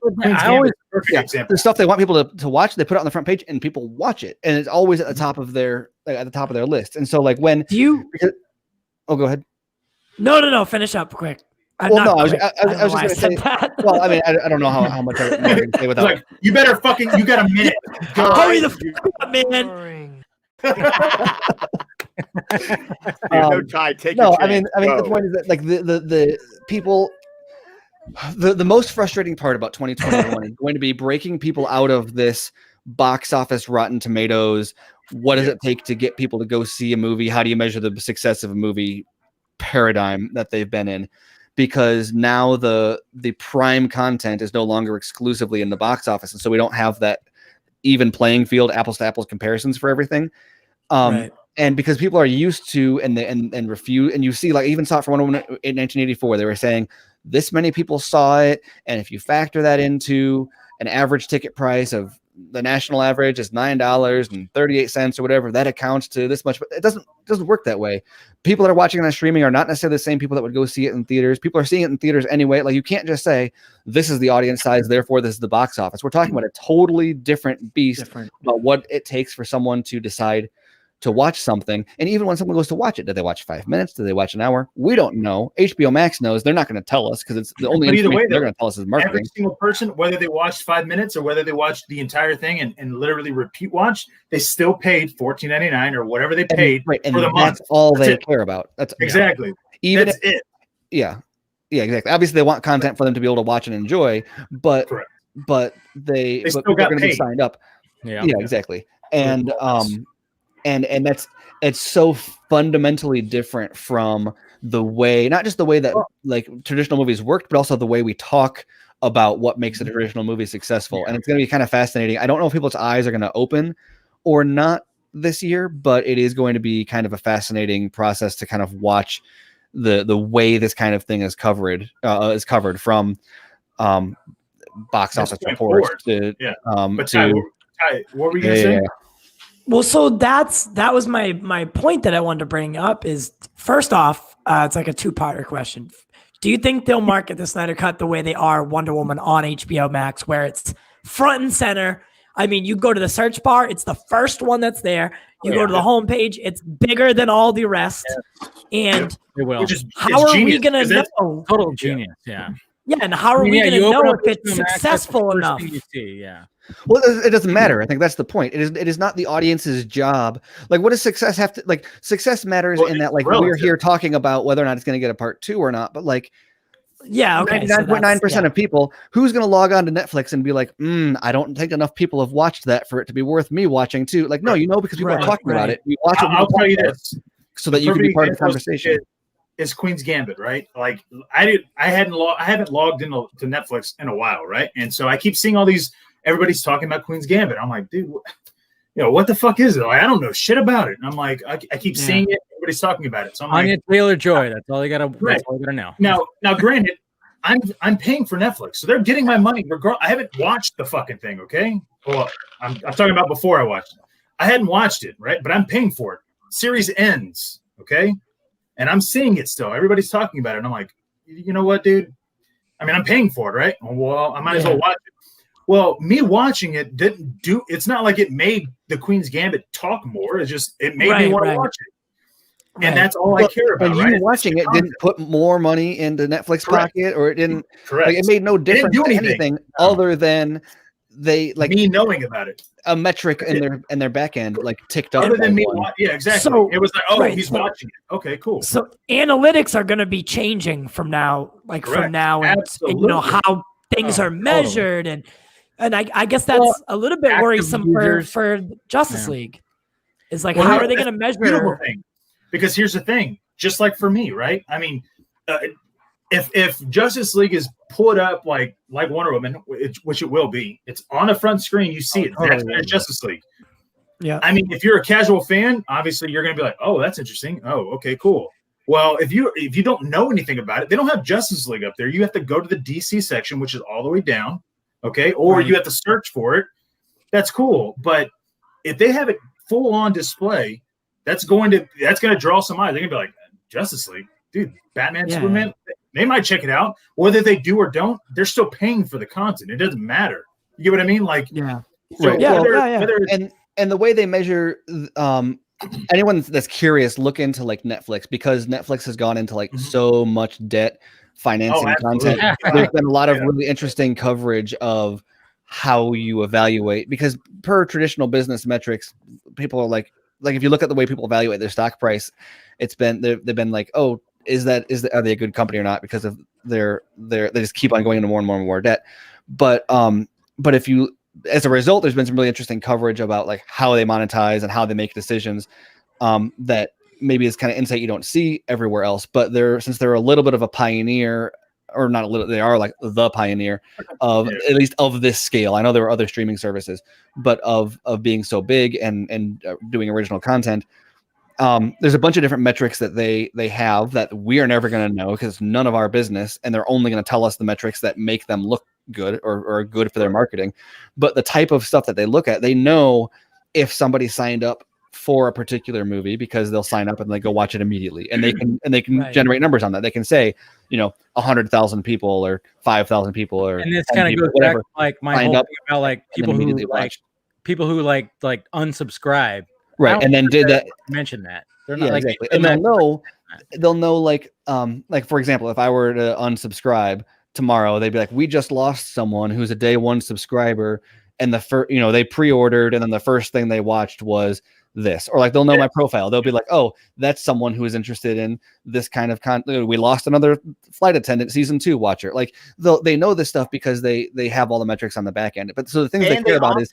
Perfect example. The stuff they want people to watch, they put it on the front page and people watch it. And it's always at the top of their list. And so like when go ahead. No, finish up quick. I was just going to say. Well, I mean, I don't know how much I can say without. Like, you got a minute. Hurry the fuck up, man. No tie. Take no, your I mean, the point is that like the people, the most frustrating part about 2021 is going to be breaking people out of this box office Rotten Tomatoes. What does it take to get people to go see a movie? How do you measure the success of a movie paradigm that they've been in? Because now the prime content is no longer exclusively in the box office. And so we don't have that even playing field, apples to apples comparisons for everything. And because people are used to and refuse, and you see, like, even saw it for Wonder Woman in 1984, they were saying this many people saw it. And if you factor that into an average ticket price of the national average is $9.38 or whatever, that accounts to this much, but it doesn't work that way. People that are watching it on streaming are not necessarily the same people that would go see it in theaters. People are seeing it in theaters anyway. Like, you can't just say this is the audience size, therefore this is the box office. We're talking about a totally different beast about what it takes for someone to decide to watch something. And even when someone goes to watch it, did they watch 5 minutes? Did they watch an hour? We don't know. HBO Max knows. They're not going to tell us because it's the only information they're going to tell us is marketing. Every single person, whether they watched 5 minutes or whether they watched the entire thing and literally repeat watch, they still paid $14.99 or whatever they paid for the month. That's all they care about. That's exactly. Even that's it. Yeah, exactly. Obviously, they want content for them to be able to watch and enjoy, but they still got paid. Be signed up. Yeah, exactly. And it's so fundamentally different from the way, not just the way that like traditional movies worked, but also the way we talk about what makes a traditional movie successful. And it's going to be kind of fascinating. I don't know if people's eyes are going to open or not this year, but it is going to be kind of a fascinating process to kind of watch the way this kind of thing is covered from box office reports to but Ty, what were you going to say? Well, so that was my point that I wanted to bring up is, first off, it's like a two-parter question. Do you think they'll market the Snyder Cut the way they are Wonder Woman on HBO Max, where it's front and center? I mean, you go to the search bar, it's the first one that's there. You go to the homepage, it's bigger than all the rest. And how are we going to know? Total genius, yeah. Yeah, and how are we going to know if it's successful enough? Well, it doesn't matter. I think that's the point. It is not the audience's job. Like, what does success have to, like, success matters in that, like, we're here talking about whether or not it's going to get a part 2 or not. But like, 99.9% of people, who's going to log on to Netflix and be like, I don't think enough people have watched that for it to be worth me watching too. Like, no, because people are talking about it. You watch it. I'll tell you this, so that you can be part of the conversation. It's Queen's Gambit, right? Like, I haven't logged into Netflix in a while, right? And so I keep seeing all these. Everybody's talking about Queen's Gambit. I'm like, dude, what the fuck is it? Like, I don't know shit about it. And I'm like, I keep seeing it. Everybody's talking about it. So I'm Anya Taylor-Joy. That's all you gotta. That's all you gotta know. Now, granted, I'm paying for Netflix, so they're getting my money. I haven't watched the fucking thing. Okay, well, I'm talking about before I watched it. I hadn't watched it, right? But I'm paying for it. Series ends, okay, and I'm seeing it still. Everybody's talking about it, and I'm like, you know what, dude? I mean, I'm paying for it, right? Well, I might as well watch it. Well, me watching it didn't do. It's not like it made the Queen's Gambit talk more. It's just it made me want to watch it, and that's all I care about. And you watching it didn't put more money into Netflix pocket, or it didn't. Like, it made no difference to anything other than they like me knowing about it. A metric in their back end like ticked up. Other than me, one. yeah, exactly. So- It was like, oh, right, he's so- watching it. Okay, cool. So analytics are going to be changing from now, like Correct. from now, and you know how things Oh, are measured, and I guess that's Well, a little bit active worrisome users- for Justice Yeah. League. Is like, Well, how no, are they going to that's the beautiful measure? thing. Because here's the thing, just like for me, right? I mean, if Justice League is pulled up like Wonder Woman, which it will be, it's on the front screen. You see it. That's totally. Justice League. Yeah. I mean, if you're a casual fan, obviously you're going to be like, oh, that's interesting. Oh, okay, cool. Well, if you don't know anything about it, they don't have Justice League up there. You have to go to the DC section, which is all the way down. Okay, or Right. you have to search for it. That's cool, but if they have it full on display, that's going to draw some eyes. They're gonna be like, Justice League, dude, Batman, Yeah. Superman. They might check it out. Whether they do or don't, they're still paying for the content. It doesn't matter. You get what I mean? Like, Yeah. so Right. Yeah, whether, yeah. whether it's, And the way they measure anyone that's curious, look into like Netflix, because Netflix has gone into like Mhm. so much debt financing absolutely. content. There's been a lot of Yeah. really interesting coverage of how you evaluate, because per traditional business metrics, people are like if you look at the way people evaluate their stock price, they've been like, oh, are they a good company or not, because of they just keep on going into more and more and more debt. But if you, as a result, there's been some really interesting coverage about like how they monetize and how they make decisions that maybe is kind of insight you don't see everywhere else. But since they're a little bit of a pioneer, or not a little, they are like the pioneer of at least of this scale. I know there were other streaming services, but of being so big and doing original content. There's a bunch of different metrics that they have that we are never going to know, because none of our business, and they're only going to tell us the metrics that make them look good or are good for their marketing. But the type of stuff that they look at, they know if somebody signed up for a particular movie, because they'll sign up and they go watch it immediately, and they can Right. generate numbers on that. They can say, 100,000 people or 5,000 people, or And this 10 kind of people, goes back whatever, to like my signed whole up thing about like and then immediately watched. people who like unsubscribe. I Right, don't and then did that. mention that. They're not Yeah, like exactly. And they'll know like for example, if I were to unsubscribe tomorrow, they'd be like, we just lost someone who's a day one subscriber, and the first, they pre-ordered, and then the first thing they watched was this, or like they'll know my profile. They'll be like, oh, that's someone who is interested in this kind of content. We lost another flight attendant season 2 watcher. Like they know this stuff because they have all the metrics on the back end. But so the things they care about is.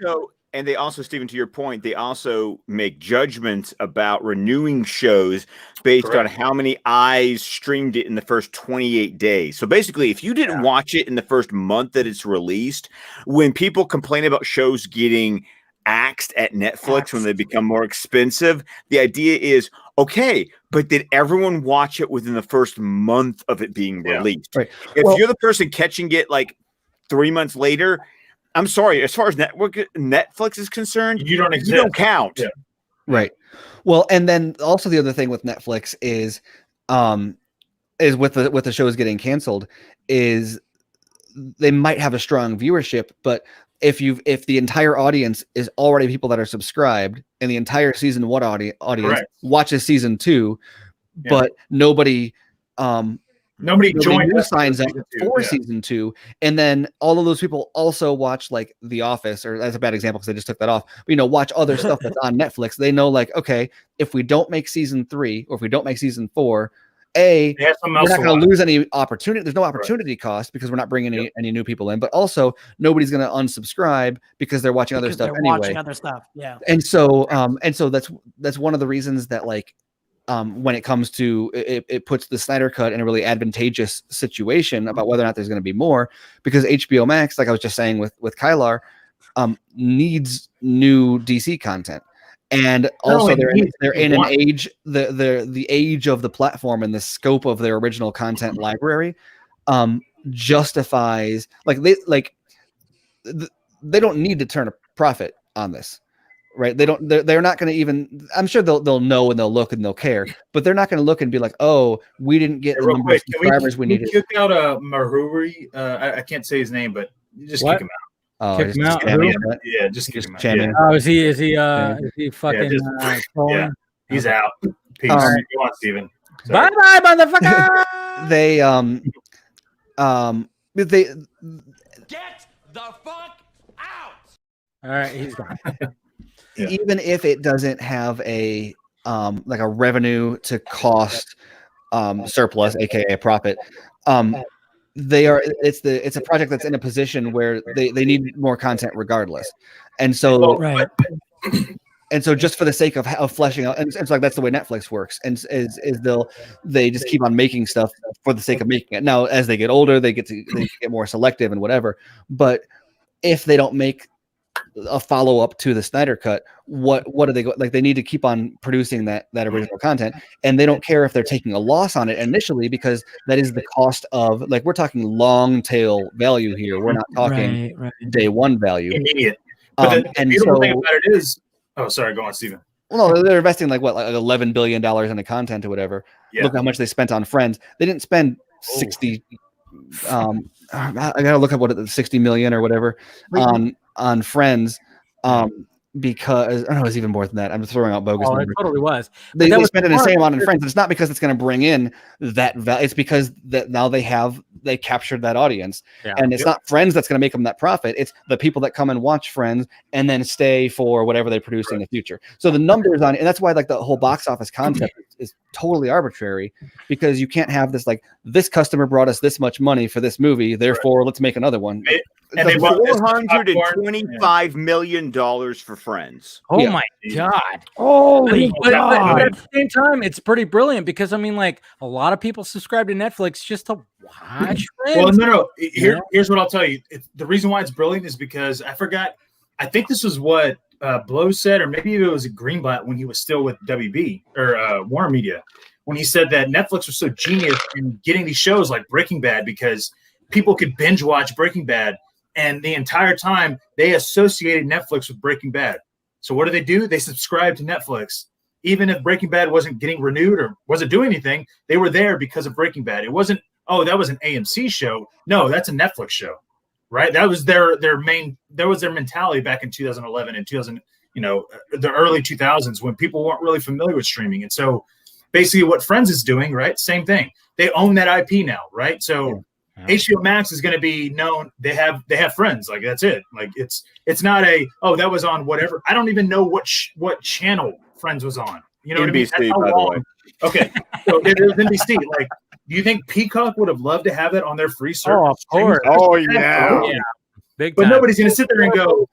And they also, Stephen, to your point, they also make judgments about renewing shows based on how many eyes streamed it in the first 28 days. So basically, if you didn't watch it in the first month that it's released, when people complain about shows getting axed at Netflix when they become more expensive, the idea is, okay, but did everyone watch it within the first month of it being released? Right. If you're the person catching it like 3 months later, I'm sorry, as far as Netflix is concerned, you don't exist. You don't count. Yeah. Right. Well, and then also the other thing with Netflix is with the shows getting canceled, is they might have a strong viewership, but if the entire audience is already people that are subscribed, and the entire season 1 audience watches season 2, but nobody joined signs up for season 2, and then all of those people also watch like The Office, or that's a bad example because I just took that off. But, watch other stuff that's on Netflix. They know, like, okay, if we don't make season 3 or if we don't make season 4, we're not going to lose any opportunity. There's no opportunity cost because we're not bringing any new people in. But also, nobody's going to unsubscribe because they're watching other stuff anyway. Watching other stuff, yeah. And so that's one of the reasons that like. When it comes to it puts the Snyder Cut in a really advantageous situation about whether or not there's going to be more, because HBO Max, like I was just saying with Kylar, needs new DC content, and also they're in an age, the age of the platform and the scope of their original content library justifies they don't need to turn a profit on this. Right, they're not going to even. I'm sure they'll know and they'll look and they'll care, but they're not going to look and be like, "Oh, we didn't get the number of subscribers we needed." Kick out Mahuri. I can't say his name, but you just kick him out. Oh, kick him out. Yeah, just kick him out. Yeah. Oh, is he fucking? He's out. Peace. Go on, Steven. Bye bye, motherfucker. They Get the fuck out. All right, he's gone. Even if it doesn't have a like a revenue to cost surplus, aka a profit, it's a project that's in a position where they need more content regardless, and so Right. and so just for the sake of fleshing out, and it's like that's the way Netflix works, and they just keep on making stuff for the sake of making it. Now as they get older, they get more selective and whatever, but if they don't make a follow-up to the Snyder cut, what do they go like? They need to keep on producing that original content, and they don't care if they're taking a loss on it initially, because that is the cost of, like, we're talking long tail value here. We're not talking day one value. Immediate. But the beautiful thing about it is, oh, sorry, go on, Steven. Well, no, they're investing like $11 billion into content or whatever. Yeah. Look how much they spent on Friends. They didn't spend 60. I gotta look up what it 60 million or whatever on Friends, because I don't know, it's even more than that. I'm throwing out bogus numbers. It totally was. They spent an insane amount on Friends. It's not because it's going to bring in that value. It's because that now they captured that audience, and it's not Friends that's going to make them that profit. It's the people that come and watch Friends and then stay for whatever they produce in the future. So the numbers on, and that's why like the whole box office concept is totally arbitrary, because you can't have this like, this customer brought us this much money for this movie, therefore let's make another one. And they bought $425 million for Friends. Oh my God. Holy but God. at the same time, it's pretty brilliant, because I mean, like, a lot of people subscribe to Netflix just to watch Friends. Well, no. Here's what I'll tell you. The reason why it's brilliant is because I think this was what Blow said, or maybe it was a Greenblatt when he was still with WB or Warner Media, when he said that Netflix was so genius in getting these shows like Breaking Bad, because people could binge watch Breaking Bad. And the entire time they associated Netflix with Breaking Bad. So what do? They subscribed to Netflix. Even if Breaking Bad wasn't getting renewed or wasn't doing anything, they were there because of Breaking Bad. It wasn't, oh, that was an AMC show. No, that's a Netflix show, right? That was their mentality back in 2011 and 2000, the early 2000s, when people weren't really familiar with streaming. And so basically what Friends is doing, right? Same thing. They own that IP now, right? So HBO Max is going to be known. They have Friends, like that's it. Like it's not that was on whatever. I don't even know what channel Friends was on. You know NBC, what I mean? By the way. Okay, so it was NBC. Like, do you think Peacock would have loved to have that on their free service? Oh, of course. Oh yeah. Big but time. nobody's going to sit there and go,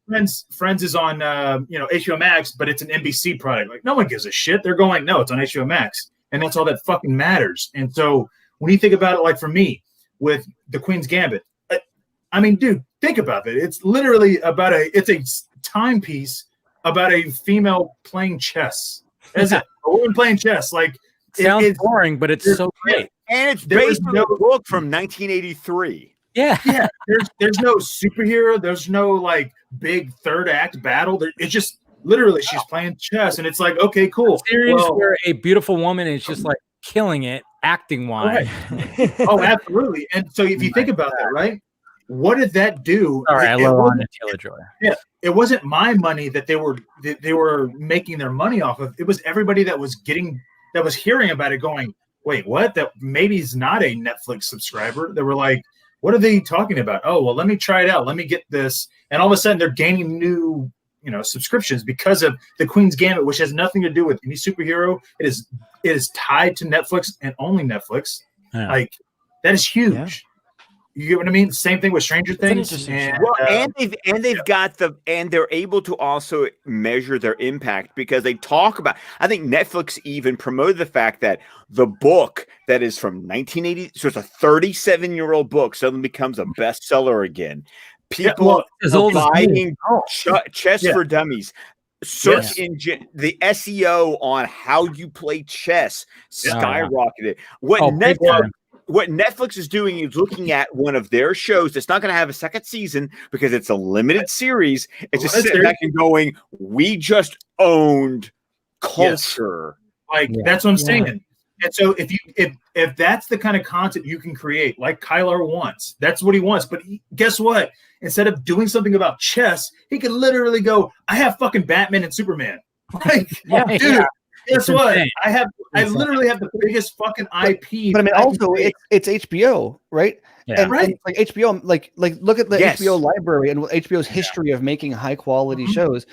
Friends is on HBO Max, but it's an NBC product. Like, no one gives a shit. They're going, no, it's on HBO Max, and that's all that fucking matters. And so when you think about it, like for me with the Queen's Gambit, I mean, dude, think about it. It's literally it's a timepiece about a female playing chess. Is it a woman playing chess? Like, sounds boring, but it's so great. And it's based on a book from 1983. Yeah. There's no superhero. There's no like big third act battle. It's just literally she's playing chess, and it's like, okay, cool. Series where a beautiful woman is just like killing it acting wise. Right. Oh, absolutely. And so if you think about that, right? What did that do? All right, I love Anya Taylor-Joy. Yeah, it wasn't my money that they were making their money off of. It was everybody that was hearing about it, going, "Wait, what? That maybe is not a Netflix subscriber." They were like, "What are they talking about?" Oh, well, let me try it out. Let me get this, and all of a sudden they're gaining new subscriptions because of the Queen's Gambit, which has nothing to do with any superhero. It is tied to Netflix and only Netflix. Yeah. Like, that is huge. Yeah. You get what I mean? Same thing with Stranger Things. And they're able to also measure their impact, because they talk about, I think Netflix even promoted the fact that the book that is from 1980, so it's a 37-year-old book, suddenly becomes a bestseller again. People are buying chess for dummies. Search engine, the SEO on how you play chess skyrocketed. What Netflix is doing is looking at one of their shows that's not going to have a second season because it's a limited series. It's just sitting back and going, we just owned culture. Like, that's what I'm saying. And so if that's the kind of content you can create, like Kyler wants, that's what he wants. But guess what? Instead of doing something about chess, he could literally go, I have fucking Batman and Superman. Like, dude, Guess what? insane. I literally have the biggest fucking IP. But I mean, also it's HBO, right? Yeah. And Right. like HBO, like look at the Yes. HBO library and HBO's history of making high quality shows.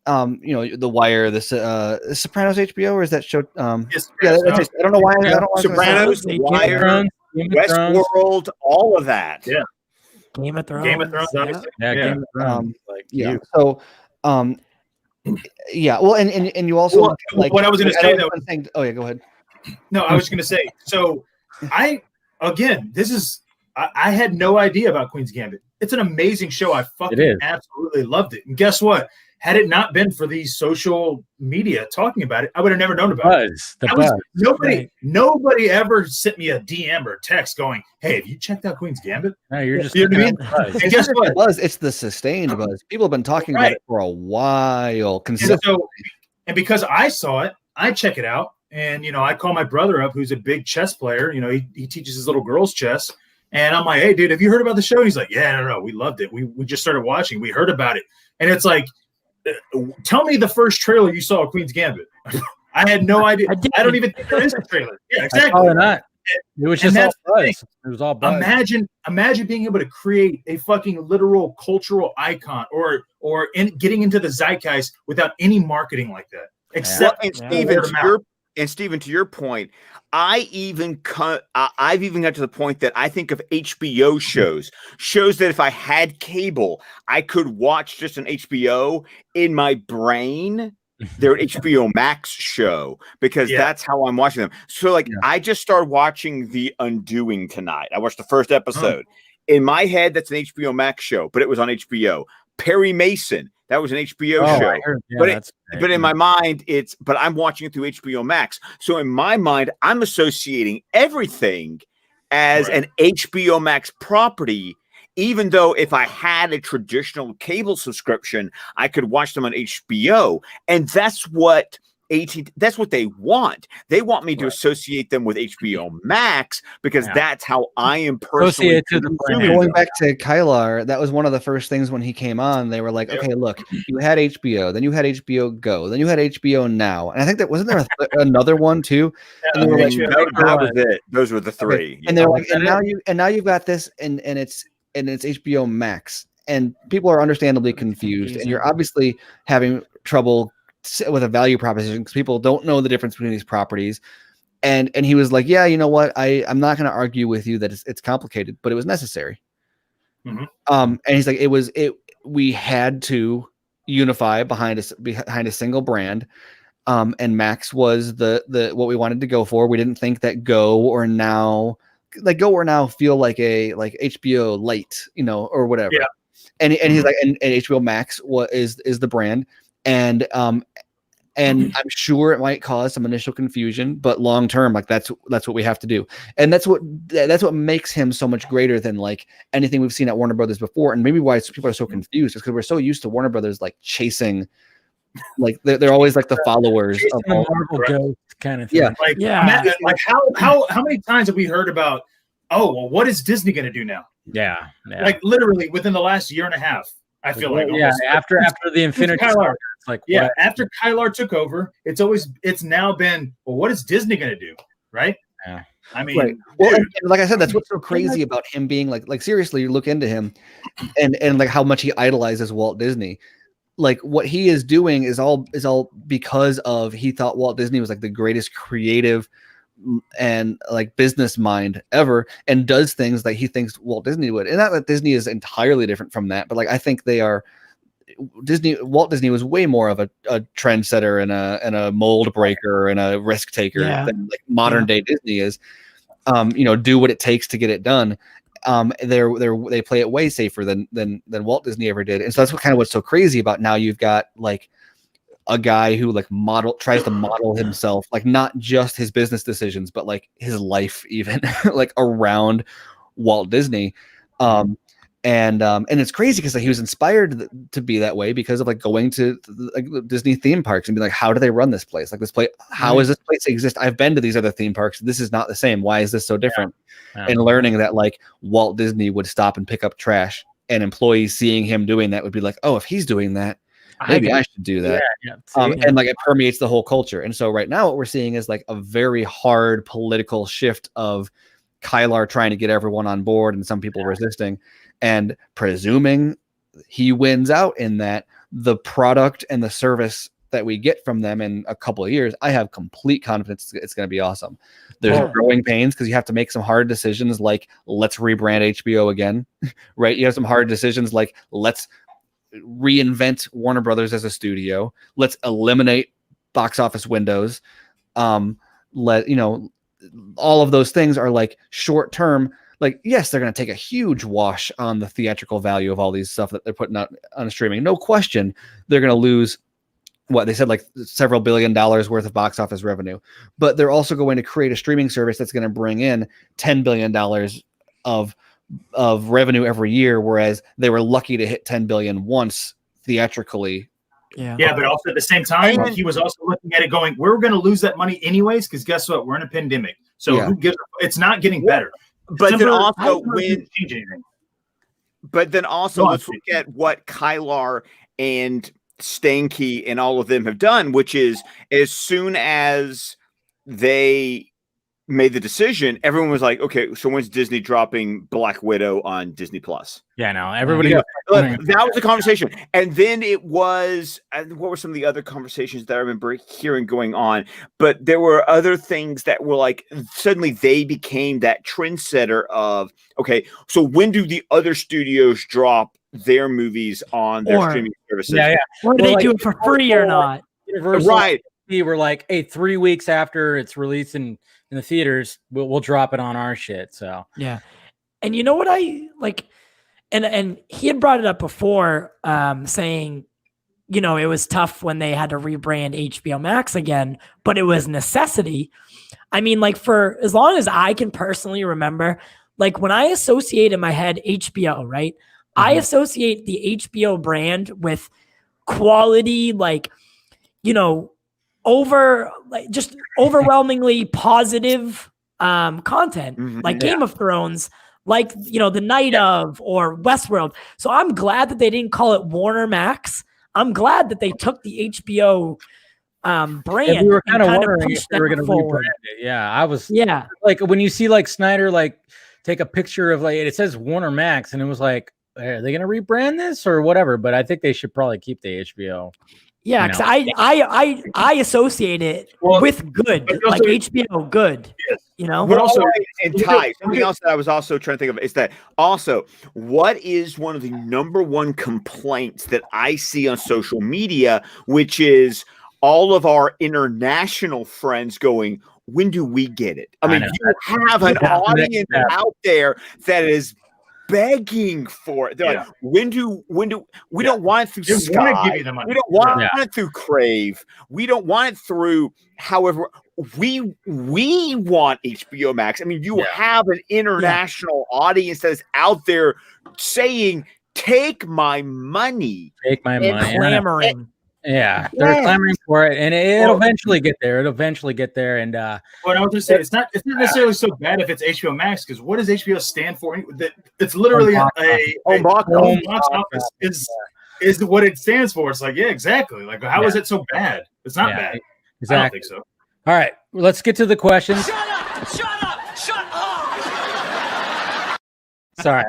You know, The Wire, is Sopranos HBO, or is that show? Yes, Yeah, that's I don't know why. I don't know why Sopranos, Game of Wire, Thrones, Game of Thrones. Westworld, all of that. Yeah. Game of Thrones. Game of Thrones. Yeah. Obviously. Yeah, Game of Thrones. Like yeah. you. So, yeah. Well, and you also Well, look at, like what I was going to say though. Oh yeah, go ahead. No, I was going to say. So, I had no idea about Queen's Gambit. It's an amazing show. I fucking absolutely loved it. And guess what? Had it not been for these social media talking about it, I would have never known about it. Nobody ever sent me a DM or a text going, "Hey, have you checked out Queen's Gambit?" No, you're just. You know what I mean? And guess what? Buzz, it's the sustained buzz. People have been talking about it for a while. And because I saw it, I check it out. And, you know, I call my brother up, who's a big chess player. You know, he teaches his little girls chess. And I'm like, "Hey, dude, have you heard about the show?" And he's like, "Yeah, no, we loved it. We just started watching. We heard about it." And it's like, tell me the first trailer you saw of Queen's Gambit. I had no idea. I don't even think there is a trailer. Yeah, exactly. Probably not. It was just all buzz. It was all buzz. Imagine being able to create a fucking literal cultural icon or getting into the zeitgeist without any marketing like that. Except Steven, to your point, I've even got to the point that I think of HBO shows that if I had cable, I could watch just an HBO in my brain. They're an HBO Max show because that's how I'm watching them. So like I just started watching The Undoing tonight. I watched the first episode. In my head, that's an HBO Max show, but it was on HBO. Perry Mason, that was an HBO show. But in my mind, but I'm watching it through HBO Max. So in my mind, I'm associating everything as an HBO Max property, even though if I had a traditional cable subscription, I could watch them on HBO. And that's what that's what they want. They want me to associate them with HBO Max because that's how I am personally going back to Kylar. That was one of the first things when he came on. They were like, "Okay, look, you had HBO, then you had HBO Go, then you had HBO Now," and I think that wasn't there another one too. And they were like, that was it. Those were the three. Okay. And they're like, and now you've got this, and it's HBO Max, and people are understandably confused, and you're obviously having trouble with a value proposition because people don't know the difference between these properties. And he was like, "Yeah, you know what? I'm not going to argue with you that it's complicated, but it was necessary." And he's like, we had to unify behind a single brand. And Max was the what we wanted to go for. We didn't think that Go or Now feel like a HBO Lite, you know, or whatever. Yeah. And he's like, and HBO Max is the brand. And I'm sure it might cause some initial confusion, but long term, like that's what we have to do. And that's what makes him so much greater than like anything we've seen at Warner Brothers before. And maybe why people are so confused is because we're so used to Warner Brothers like chasing, like they're always like the followers of the Marvel Ghost kind of thing. Yeah. Like how many times have we heard about, oh, well, what is Disney going to do now? Yeah. Like literally within the last year and a half. I feel like after the Infinity Saga, it's like after Kylar took over, it's now been, well, what is Disney going to do, right? Yeah, I mean, well, and like I said, that's what's so crazy about him being like seriously, you look into him, and like how much he idolizes Walt Disney. Like what he is doing is all because of he thought Walt Disney was like the greatest creative and like business mind ever, and does things that he thinks Walt Disney would. And not that Disney is entirely different from that, but like I think they are. Walt Disney was way more of a trendsetter and a mold breaker and a risk taker than like modern day Disney is. You know, do what it takes to get it done. They play it way safer than Walt Disney ever did. And so that's what's so crazy about now. You've got like a guy who like tries to model himself, like not just his business decisions, but like his life even like around Walt Disney. And it's crazy because like, he was inspired to be that way because of like going to like Disney theme parks and be like, how do they run this place? Like this place, how is this place exist? I've been to these other theme parks. This is not the same. Why is this so different? And learning that like Walt Disney would stop and pick up trash, and employees seeing him doing that would be like, oh, if he's doing that, maybe I should do that. And like it permeates the whole culture. And so right now what we're seeing is like a very hard political shift of Kylar trying to get everyone on board and some people resisting, and presuming he wins out in that, the product and the service that we get from them in a couple of years, I have complete confidence it's going to be awesome. There's growing pains because you have to make some hard decisions like let's rebrand HBO again, right? You have some hard decisions like let's reinvent Warner Brothers as a studio. Let's eliminate box office windows. All of those things are like short term. Like, yes, they're going to take a huge wash on the theatrical value of all these stuff that they're putting out on streaming. No question, they're going to lose what they said, like several $1 billion worth of box office revenue, but they're also going to create a streaming service that's going to bring in $10 billion of revenue every year, whereas they were lucky to hit 10 billion once theatrically. Yeah, but also at the same time, he was also looking at it going, we're going to lose that money anyways, because guess what? We're in a pandemic. So who gives it's not getting better. But then also let's look at what Kylar and Stanky and all of them have done, which is as soon as they made the decision, everyone was like, okay, so when's Disney dropping Black Widow on Disney Plus? Yeah, no, everybody. That was the conversation. And then it was, what were some of the other conversations that I remember hearing going on? But there were other things that were like, suddenly they became that trendsetter of, okay, so when do the other studios drop their movies on their streaming services? Or do they do it for free or not? Universal, right. We were like, hey, 3 weeks after it's released in the theaters, we'll drop it on our shit. So yeah. And you know what I like, and he had brought it up before, saying, you know, it was tough when they had to rebrand HBO Max again, but it was necessity. I mean, like, for as long as I can personally remember, like when I associate in my head HBO, right? I associate the HBO brand with quality, like, you know, just overwhelmingly positive content, like Game of Thrones, like, you know, The Night of, or Westworld. So I'm glad that they didn't call it Warner Max. I'm glad that they took the HBO brand. Yeah, we were kind of wondering if they were going to rebrand it. Yeah, I was. Yeah, like when you see like Snyder like take a picture of like it says Warner Max, and it was like, are they going to rebrand this or whatever? But I think they should probably keep the HBO. Yeah, because I associate it with good, like HBO good. Yes. You know, but also and Ty, something else that I was also trying to think of is that also what is one of the number one complaints that I see on social media, which is all of our international friends going, when do we get it? I mean, you have an audience out there that is begging for it. They're like, when do we don't want it through Sky. Give you the money. We don't want it through Crave. We don't want it through however we want HBO Max. I mean, you have an international audience that is out there saying, take my money. Take my money. Clamoring. Yeah, they're clamoring for it, and it'll eventually get there. It'll eventually get there. And what I was just saying, it's not necessarily so bad if it's HBO Max, because what does HBO stand for? It's literally home box office is what it stands for. It's like, yeah, exactly. Like, how is it so bad? It's not bad. Exactly. I don't think so. All right, let's get to the questions. Shut up! Shut up! Shut up! Sorry,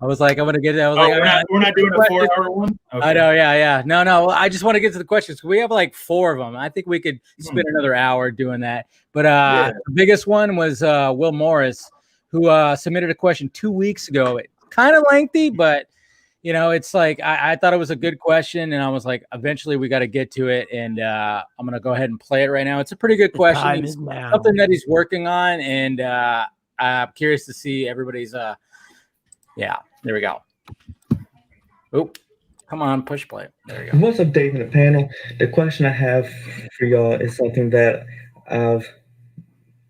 I was like, I want to get it. I was like, we're not doing a 4-hour one. Okay. I know, yeah. No. I just want to get to the questions. We have like 4 of them. I think we could spend another hour doing that. But the biggest one was Will Morris, who submitted a question 2 weeks ago. It kind of lengthy, but you know, it's like I thought it was a good question, and I was like, eventually we got to get to it, and I'm gonna go ahead and play it right now. It's a pretty good question. It's something that he's working on, and I'm curious to see everybody's. Yeah, there we go. Oh, come on, push play. There you go. What's up, Dave, and the panel? The question I have for y'all is something that I've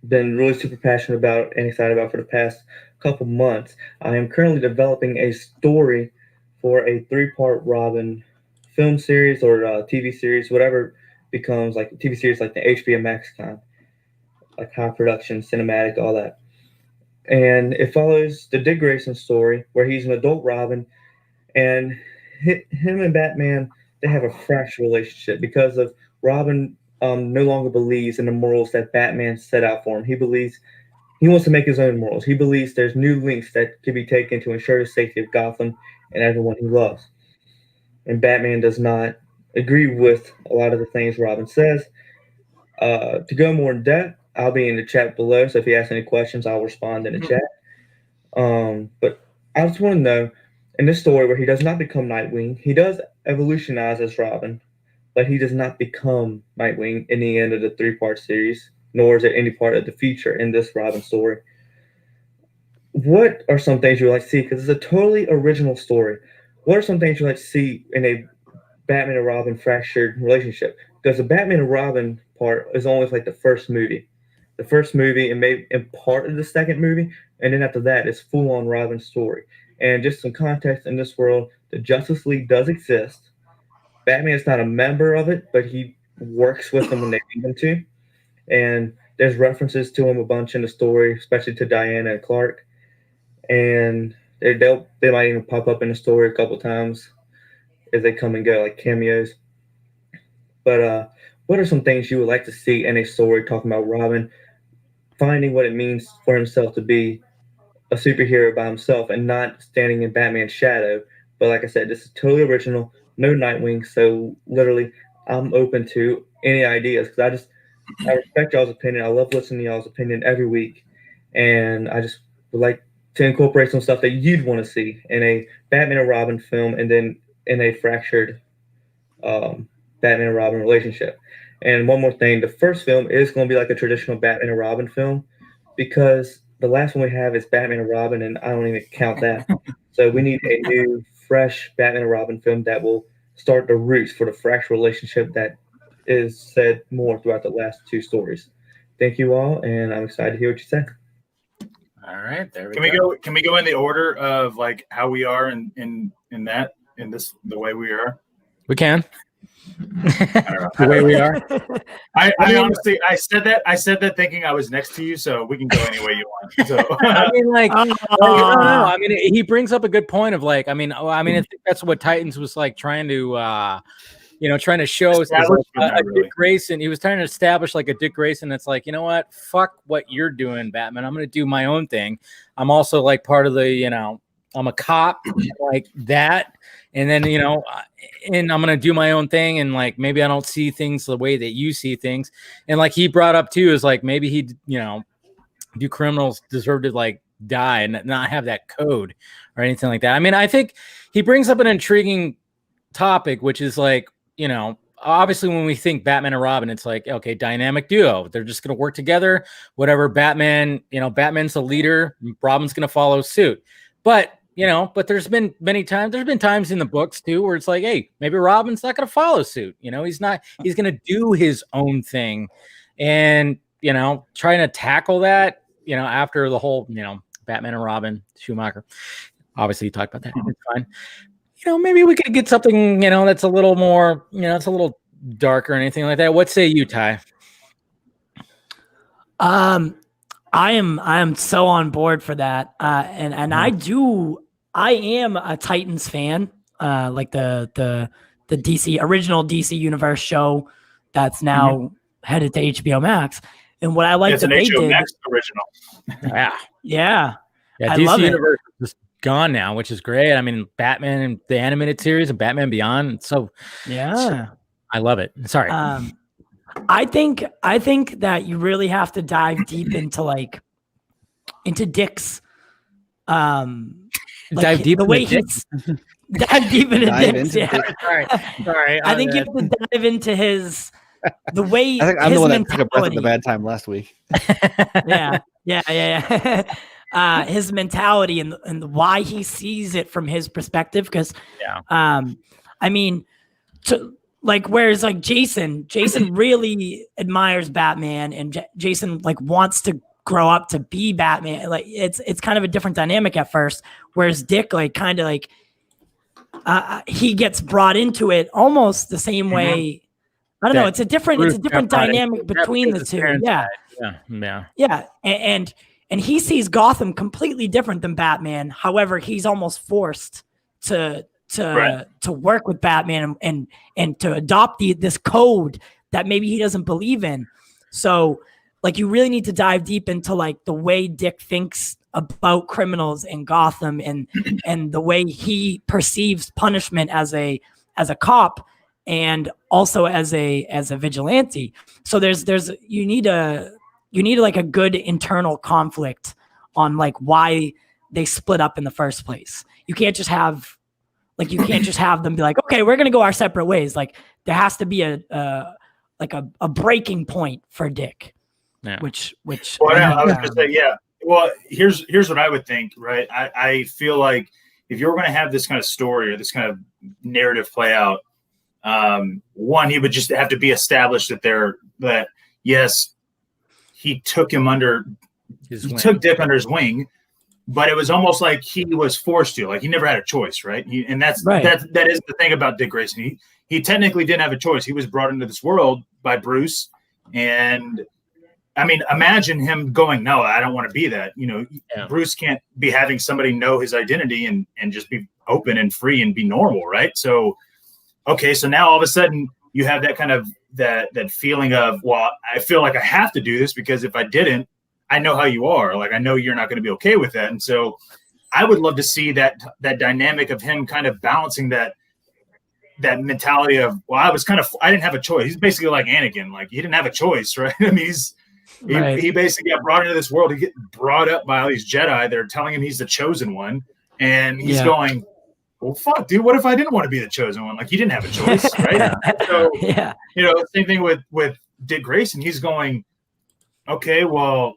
been really super passionate about and excited about for the past couple months. I am currently developing a story for a 3-part Robin film series or TV series, whatever becomes like a TV series like the HBO Max kind, like high production, cinematic, all that. And it follows the Dick Grayson story where he's an adult Robin, and him and Batman, they have a fractured relationship because of Robin no longer believes in the morals that Batman set out for him. He wants to make his own morals. He believes there's new links that can be taken to ensure the safety of Gotham and everyone he loves. And Batman does not agree with a lot of the things Robin says. To go more in depth, I'll be in the chat below. So if you ask any questions, I'll respond in the chat. But I just want to know, in this story where he does not become Nightwing, he does evolutionize as Robin, but he does not become Nightwing in the end of the 3-part series, nor is it any part of the future in this Robin story. What are some things you would like to see? Because it's a totally original story. What are some things you like to see in a Batman and Robin fractured relationship? Because the Batman and Robin part is only like the first movie. The first movie and maybe in part of the second movie, and then after that, it's full-on Robin's story. And just some context in this world, the Justice League does exist. Batman is not a member of it, but he works with them when they need him to. And there's references to him a bunch in the story, especially to Diana and Clark. And they might even pop up in the story a couple times as they come and go, like cameos. But what are some things you would like to see in a story talking about Robin finding what it means for himself to be a superhero by himself and not standing in Batman's shadow? But like I said, this is totally original, no Nightwing. So literally, I'm open to any ideas because I respect y'all's opinion. I love listening to y'all's opinion every week. And I just would like to incorporate some stuff that you'd want to see in a Batman and Robin film and then in a fractured Batman and Robin relationship. And one more thing, the first film is going to be like a traditional Batman and Robin film because the last one we have is Batman and Robin, and I don't even count that. So we need a new, fresh Batman and Robin film that will start the roots for the fractured relationship that is said more throughout the last 2 stories. Thank you all, and I'm excited to hear what you say. All right, there we Can we go in the order of like how we are in this the way we are? We can. The way we are. I honestly I said that thinking I was next to you, so we can go any way you want. So I mean, like, I don't know. I mean, he brings up a good point of like, I think that's what Titans was like trying to trying to show us Dick Grayson. He was trying to establish like a Dick Grayson that's like, you know what, fuck what you're doing, Batman. I'm gonna do my own thing. I'm also like part of the, I'm a cop like that. And then, and I'm going to do my own thing. And like, maybe I don't see things the way that you see things. And like he brought up too, is like, maybe he, do criminals deserve to like die and not have that code or anything like that. I mean, I think he brings up an intriguing topic, which is like, obviously when we think Batman and Robin, it's like, okay, dynamic duo. They're just going to work together. Whatever Batman, Batman's the leader. Robin's going to follow suit. But there's been times in the books too, where it's like, hey, maybe Robin's not going to follow suit. He's going to do his own thing and, trying to tackle that, after the whole, Batman and Robin Schumacher, obviously you talked about that. It's fine. Maybe we could get something, that's a little more, it's a little darker or anything like that. What say you, Ty? I am so on board for that. And I am a Titans fan, like the DC original DC Universe show that's now headed to HBO Max. And what I like that they did, Max original. yeah, I DC love Universe is just gone now, which is great. I mean, Batman and the animated series and Batman Beyond. So I love it. Sorry. I think that you really have to dive deep into Dick's dive deep the way into he's dive deep into Dick's. Sorry. I think you have to dive into the way. I think I'm the one that took a breath at the bad time last week. Yeah. His mentality and why he sees it from his perspective. Because, I mean, whereas like Jason really admires Batman, and Jason like wants to grow up to be Batman. Like it's kind of a different dynamic at first. Whereas Dick like kind of like he gets brought into it almost the same way. I don't know. It's a different dynamic between the two. Yeah. And he sees Gotham completely different than Batman. However, he's almost forced to to work with Batman and to adopt this code that maybe he doesn't believe in. So like you really need to dive deep into like the way Dick thinks about criminals in Gotham and the way he perceives punishment as a cop and also as a vigilante. So you need like a good internal conflict on like why they split up in the first place. You can't just have them be like, okay, we're gonna go our separate ways. Like there has to be a breaking point for Dick. Yeah. Which I was gonna say, yeah. Well, here's what I would think, right? I feel like if you're going to have this kind of story or this kind of narrative play out, one, he would just have to be established that yes, he took Dick under his wing, but it was almost like he was forced to, like he never had a choice, right? That is the thing about Dick Grayson. He technically didn't have a choice. He was brought into this world by Bruce, and I mean, imagine him going, no, I don't want to be that. You know, Bruce can't be having somebody know his identity and just be open and free and be normal, right? So, okay, so now all of a sudden you have that kind of that feeling of, well, I feel like I have to do this because if I didn't, I know how you are. Like, I know you're not going to be okay with that. And so I would love to see that dynamic of him kind of balancing that mentality of, well, I didn't have a choice. He's basically like Anakin. Like, he didn't have a choice, right? I mean, he basically got brought into this world. He get brought up by all these Jedi. They're telling him he's the chosen one. And he's going, well, fuck, dude, what if I didn't want to be the chosen one? Like, he didn't have a choice, right? So, you know, same thing with Dick Grayson. He's going, okay, well,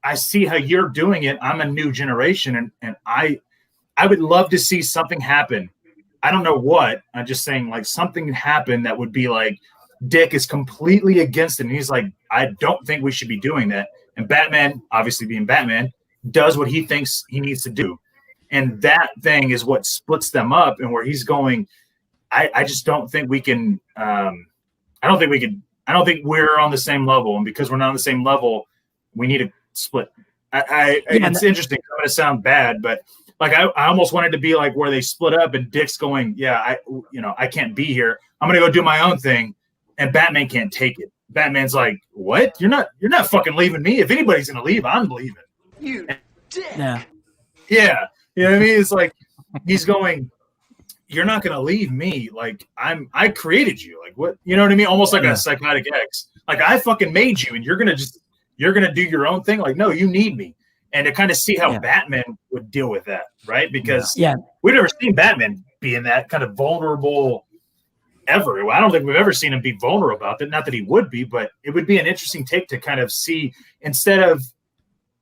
I see how you're doing it. I'm a new generation. And I would love to see something happen. I don't know what. I'm just saying, like, something happen that would be like, Dick is completely against it. And he's like, I don't think we should be doing that. And Batman, obviously being Batman, does what he thinks he needs to do. And that thing is what splits them up, and where he's going, I just don't think we can, I don't think we're on the same level. And because we're not on the same level, we need to split. It's interesting. It's going to sound bad, but like, I almost wanted to be like where they split up and Dick's going, yeah, I can't be here. I'm going to go do my own thing. And Batman can't take it. Batman's like, what? You're not fucking leaving me. If anybody's going to leave, I'm leaving. You dick. Yeah. Yeah. You know what I mean? It's like, he's going, you're not going to leave me. Like, I created you. Like, what? You know what I mean? Almost like a psychotic ex. Like, I fucking made you and you're going to do your own thing. Like, no, you need me. And to kind of see how Batman would deal with that. Right. Because we've never seen Batman be in that kind of vulnerable ever. I don't think we've ever seen him be vulnerable about that. Not that he would be, but it would be an interesting take to kind of see, instead of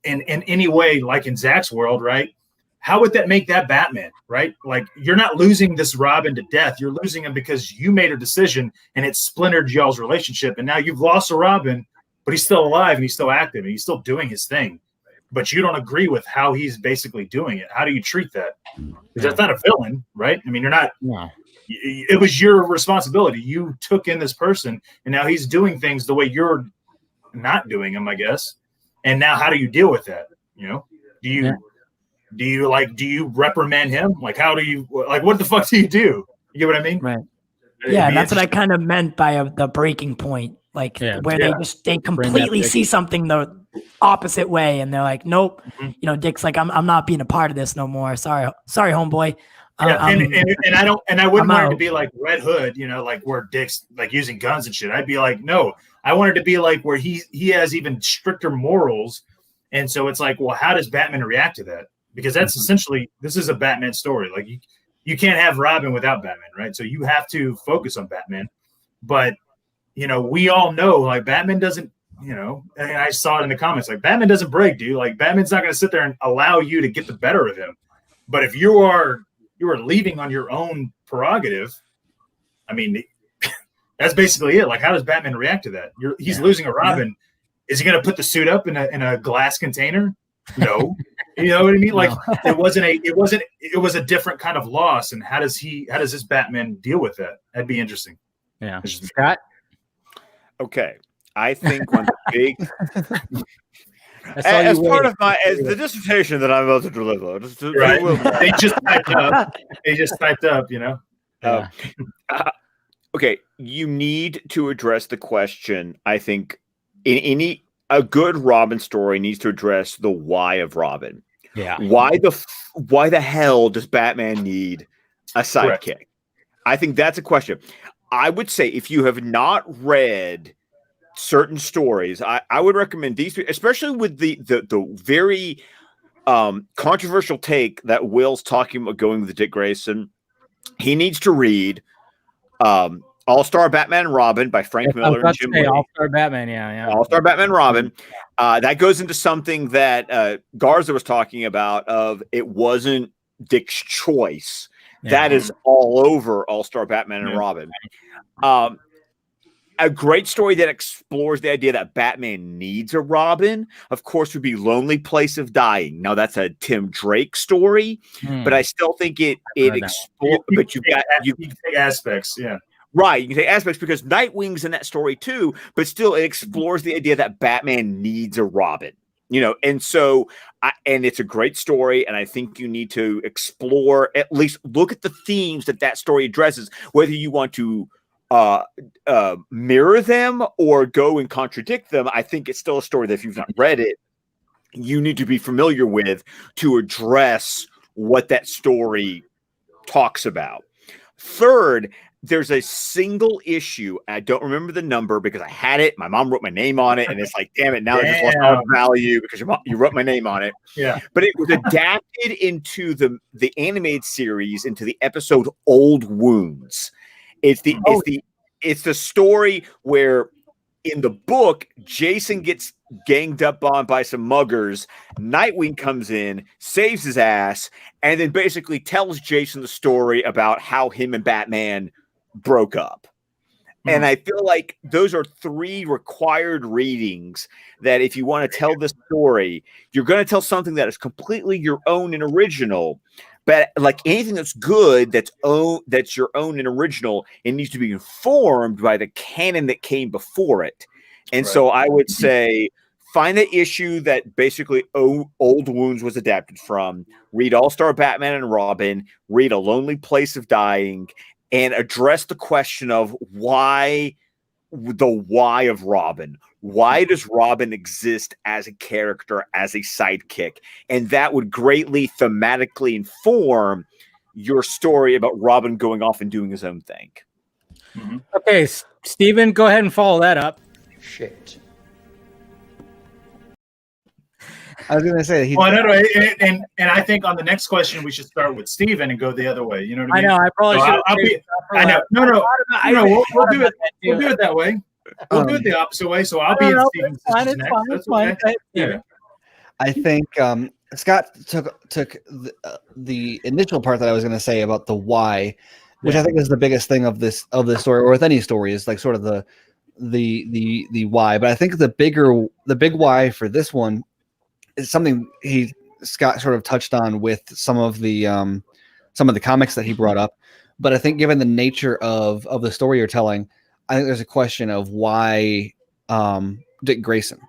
in any way, like in Zach's world, right? How would that make that Batman, right? Like, you're not losing this Robin to death. You're losing him because you made a decision and it splintered y'all's relationship. And now you've lost a Robin, but he's still alive and he's still active and he's still doing his thing. But you don't agree with how he's basically doing it. How do you treat that? Because that's not a villain, right? I mean, you're not. No. It was your responsibility. You took in this person, and now he's doing things the way you're not doing them, I guess. And now, how do you deal with that? You know, do you reprimand him? Like, how do you, like, what the fuck do you do? You get what I mean? Right. Yeah, that's what I kind of meant by the breaking point. Like, where they completely see something the opposite way, and they're like, nope. You know, Dick's like, I'm not being a part of this no more. Sorry, homeboy. And I wouldn't want it to be like Red Hood, you know, like where Dick's like using guns and shit. I'd be like, no, I want it to be like where he has even stricter morals. And so it's like, well, how does Batman react to that? Because that's essentially, this is a Batman story. Like, you can't have Robin without Batman, right? So you have to focus on Batman. But, you know, we all know, like, Batman doesn't, you know, and I saw it in the comments, like, Batman doesn't break, dude. Like, Batman's not going to sit there and allow you to get the better of him. But if you are leaving on your own prerogative, I mean, that's basically it. Like, how does Batman react to that? He's losing a Robin. Yeah. Is he going to put the suit up in a glass container? No. You know what I mean? Like, it was a different kind of loss. And how does this Batman deal with that? That'd be interesting. Yeah. Scott? Okay. I think one of the big As part of the dissertation that I'm about to deliver. They just typed up. They just typed up. You know. Yeah. Okay, you need to address the question. I think a good Robin story needs to address the why of Robin. Yeah. Why the hell does Batman need a sidekick? Correct. I think that's a question. I would say if you have not read certain stories, I would recommend these three, especially with the very controversial take that Will's talking about going with Dick Grayson. He needs to read All-Star Batman and Robin by Frank Miller and Jim Lee. All-Star Batman, yeah. All-Star Batman and Robin. That goes into something that Garza was talking about of it wasn't Dick's choice. Yeah. That is all over All-Star Batman and Robin. A great story that explores the idea that Batman needs a Robin, of course, would be Lonely Place of Dying. Now, that's a Tim Drake story, but I still think it explores. But you can take aspects, yeah. Right, you can take aspects because Nightwing's in that story too, but still it explores the idea that Batman needs a Robin. You know, and so, and it's a great story, and I think you need to explore, at least look at the themes that story addresses, whether you want to mirror them or go and contradict them. I think it's still a story that if you've not read it, you need to be familiar with to address what that story talks about. Third, there's a single issue. I don't remember the number because I had it. My mom wrote my name on it, and it's like, damn it, now I just lost all the value because you wrote my name on it. Yeah. But it was adapted into the animated series, into the episode Old Wounds. It's the story where in the book, Jason gets ganged up on by some muggers. Nightwing comes in, saves his ass, and then basically tells Jason the story about how him and Batman broke up. And I feel like those are three required readings that if you want to tell this story, you're going to tell something that is completely your own and original. But like anything that's good, that's your own and original, it needs to be informed by the canon that came before it. And so I would say find the issue that basically Old Wounds was adapted from, read All-Star Batman and Robin, read A Lonely Place of Dying, and address the question of why of Robin. Why does Robin exist as a character, as a sidekick? And that would greatly thematically inform your story about Robin going off and doing his own thing. Okay, Steven, go ahead and follow that up. Shit. I was going to say and I think on the next question we should start with Steven and go the other way. You know what I mean? I know. I probably should. I know. No. We'll do it. We'll do it that way. We'll do it the opposite way. So I'll be in Steven's position next. It's fine. Yeah. I think Scott took the initial part that I was going to say about the why, which I think is the biggest thing of this story, or with any story, is like sort of the why. But I think the big why for this one is something Scott sort of touched on with some of the comics that he brought up. But I think given the nature of the story you're telling, I think there's a question of why Dick Grayson.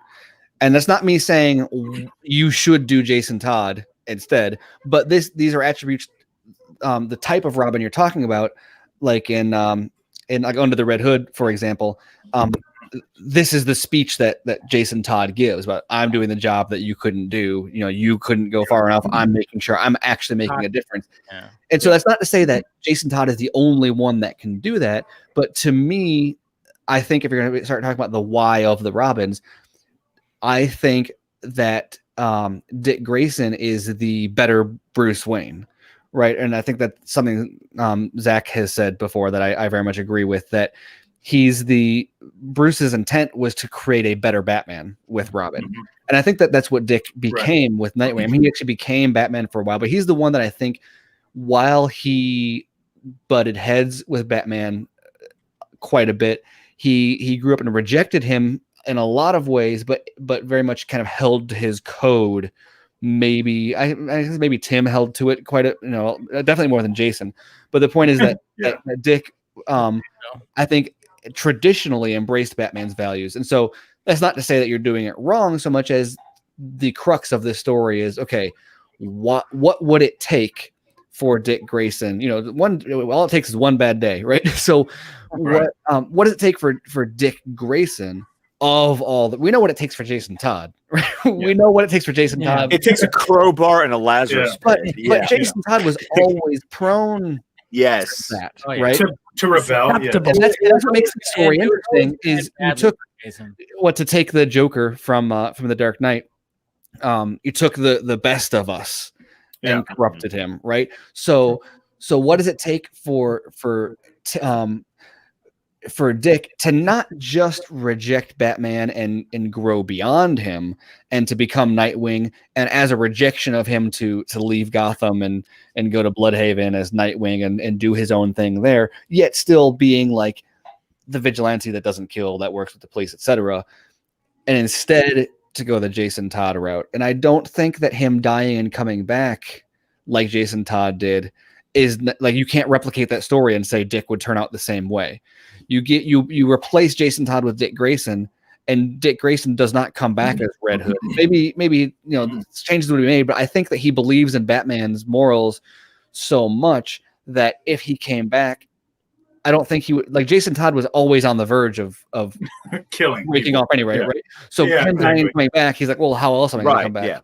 And that's not me saying you should do Jason Todd instead, but these are attributes, the type of Robin you're talking about, like in like Under the Red Hood, for example. This is the speech that Jason Todd gives, but I'm doing the job that you couldn't do. You know, you couldn't go far enough. I'm making sure I'm actually making a difference. Yeah. And so that's not to say that Jason Todd is the only one that can do that. But to me, I think if you're going to start talking about the why of the Robins, I think that Dick Grayson is the better Bruce Wayne. Right. And I think that's something Zach has said before that I very much agree with, that Bruce's intent was to create a better Batman with Robin. Mm-hmm. And I think that's what Dick became with Nightwing. I mean, he actually became Batman for a while, but he's the one that I think, while he butted heads with Batman quite a bit, he grew up and rejected him in a lot of ways, but very much kind of held to his code. Maybe I guess maybe Tim held to it quite definitely more than Jason. But the point is that, that Dick, I think, traditionally embraced Batman's values. And so that's not to say that you're doing it wrong so much as the crux of this story is, okay, what would it take for Dick Grayson? All it takes is one bad day, right? So what does it take for Dick Grayson of all that? We know what it takes for Jason Todd, right? We know what it takes for Jason Todd. It takes a crowbar and a Lazarus but Jason Todd was always prone to that, right? To rebel. And that's what makes the story interesting is you took to take the Joker from the Dark Knight. You took the best of us and corrupted him, right? So what does it take for Dick to not just reject Batman and grow beyond him and to become Nightwing, and as a rejection of him to leave Gotham and go to Bloodhaven as Nightwing and do his own thing there, yet still being like the vigilante that doesn't kill, that works with the police, etc. And instead to go the Jason Todd route. And I don't think that him dying and coming back like Jason Todd did is like, you can't replicate that story and say Dick would turn out the same way. You replace Jason Todd with Dick Grayson, and Dick Grayson does not come back as Red Hood. Maybe changes would be made, but I think that he believes in Batman's morals so much that if he came back, I don't think he would. Like, Jason Todd was always on the verge of killing, waking off anyway, right? So him dying and coming back, he's like, well, how else am I going to come back? Yeah.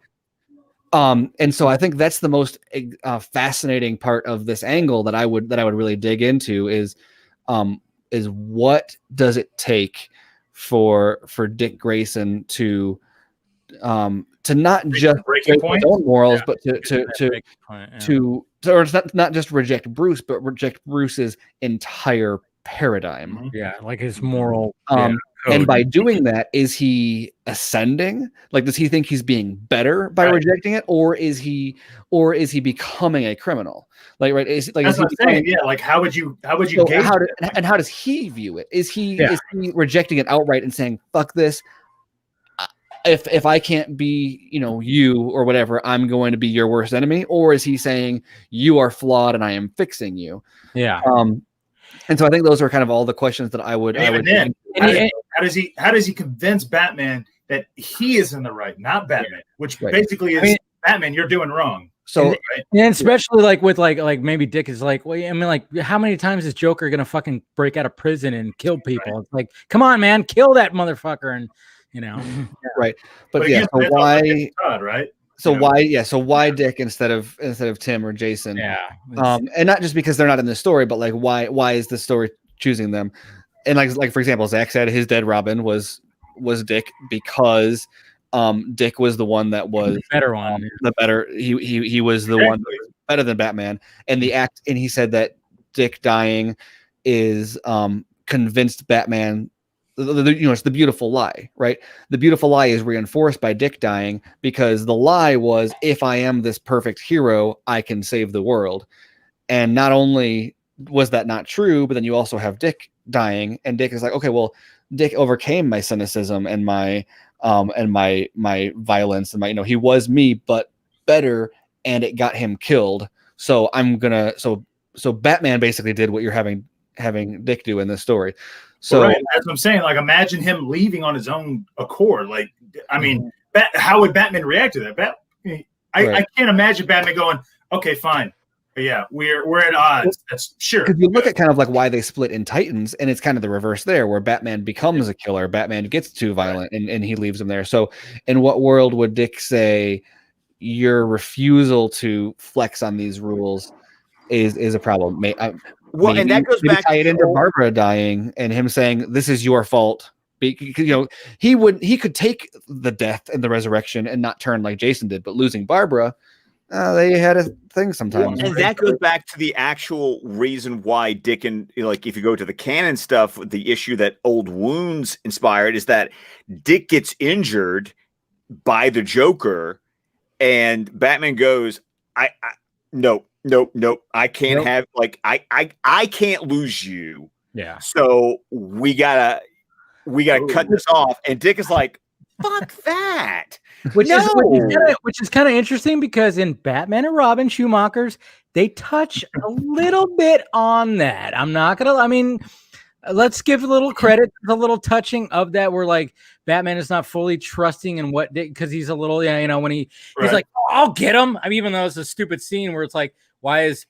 And so I think that's the most fascinating part of this angle that I would really dig into is what does it take for Dick Grayson to not just break his own morals, but or it's not just reject Bruce, but reject Bruce's entire paradigm. Yeah, like his moral. And by doing that, is he ascending? Like, does he think he's being better by rejecting it, or is he becoming a criminal? Like, right? That's what I'm saying. Yeah, like how would you gauge how does he view it? Is he rejecting it outright and saying, "Fuck this"? If I can't be, you or whatever, I'm going to be your worst enemy, or is he saying you are flawed and I am fixing you? Yeah. And so I think those are kind of all the questions that I would. How does he convince Batman that he is in the right, not Batman? Which basically is Batman. You're doing wrong. So and especially like with like maybe Dick is like, well, I mean, like, how many times is Joker gonna fucking break out of prison and kill people? It's like, come on, man, kill that motherfucker, and right. But so why? Todd, right? So why Dick instead of Tim or Jason? Yeah. And not just because they're not in the story, but like why is the story choosing them? And like for example, Zach said his dead Robin was Dick because Dick was the one that was the better one. The better he was the one that was better than Batman. And he said that Dick dying is convinced Batman. It's the beautiful lie, right? The beautiful lie is reinforced by Dick dying because the lie was, if I am this perfect hero, I can save the world. And not only was that not true, but then you also have Dick dying, and Dick is like, okay, well, Dick overcame my cynicism and my violence and my, he was me, but better, and it got him killed. So so Batman basically did what you're having Dick do in this story. So that's what I'm saying. Like, imagine him leaving on his own accord. Like, I mean, how would Batman react to that? I can't imagine Batman going, "Okay, fine, but yeah, we're at odds." That's sure. Because you look at kind of like why they split in Titans, and it's kind of the reverse there, where Batman becomes a killer. Batman gets too violent, and he leaves him there. So, in what world would Dick say your refusal to flex on these rules is a problem? Well, and that goes back to it into Barbara dying and him saying, "This is your fault." Because he could take the death and the resurrection and not turn like Jason did, but losing Barbara, they had a thing sometimes. And that goes back to the actual reason why Dick, and like, if you go to the canon stuff, the issue that Old Wounds inspired is that Dick gets injured by the Joker, and Batman goes, No, I can't have, like, I can't lose you. Yeah. So we gotta cut this off. And Dick is like, fuck that. Which is kind of interesting, because in Batman and Robin Schumacher's, they touch a little bit on that. I'm not gonna. I mean, let's give a little credit, a little touching of that. Where like Batman is not fully trusting in what because he's a little, when he's like, oh, I'll get him. I mean, even though it's a stupid scene where it's like, why is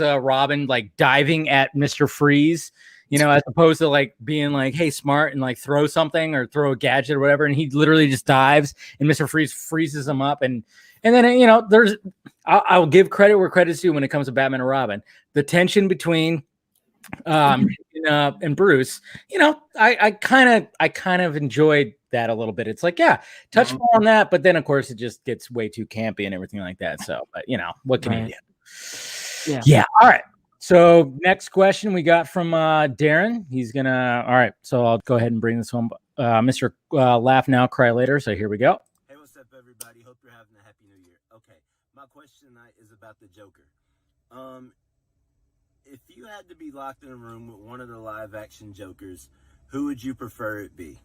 Robin like diving at Mr. Freeze? As opposed to like being like, hey, smart and like throw something or throw a gadget or whatever, and he literally just dives and Mr. Freeze freezes him up, and then there's I'll give credit where credit's due when it comes to Batman and Robin. The tension between and Bruce, I kind of enjoyed that a little bit. It's like, yeah, touch on that, but then of course it just gets way too campy and everything like that. So, but what can you do? Yeah. All right. So next question we got from Darren. He's gonna. All right. So I'll go ahead and bring this home. Mr. Laugh Now, Cry Later. So here we go. Hey, what's up, everybody? Hope you're having a happy new year. Okay, my question tonight is about the Joker. If you had to be locked in a room with one of the live action Jokers, who would you prefer it be?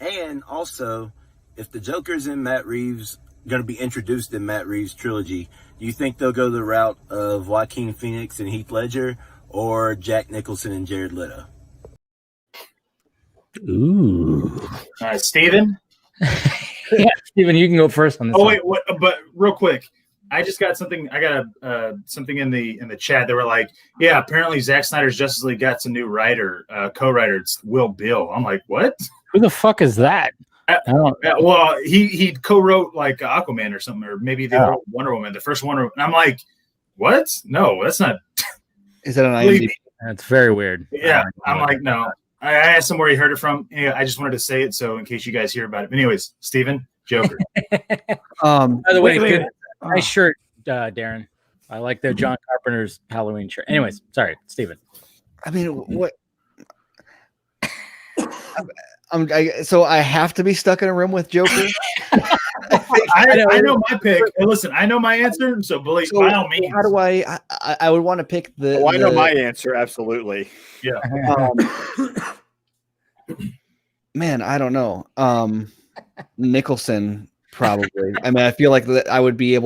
And also, if the Joker's in Matt Reeves, going to be introduced in Matt Reeves' trilogy, do you think they'll go the route of Joaquin Phoenix and Heath Ledger, or Jack Nicholson and Jared Leto? Ooh. Steven? Yeah, Steven, you can go first on this. Oh, wait, but real quick. I just got something. I got something in the chat. They were like, "Yeah, apparently Zack Snyder's Justice League got some new writer, co-writer. It's Will Bill." I'm like, "What? Who the fuck is that?" Well, he co-wrote like Aquaman or something, or maybe the Wonder Woman, the first Wonder Woman. And I'm like, "What? No, that's not." Is that an IMDb? That's very weird. Yeah, I'm like, no. I asked him where he heard it from. Yeah, I just wanted to say it so in case you guys hear about it. But anyways, Steven, Joker. By the way, good. Nice shirt, Darren. I like the John Carpenter's Halloween shirt. Anyways, sorry, Steven. I mean, what? So I have to be stuck in a room with Joker. I know my pick. And listen, I know my answer. So believe by all means. How do I would want to pick the. Oh, I know my answer. Absolutely. Yeah. Man, I don't know. Nicholson. Probably. I mean, I feel like that I would be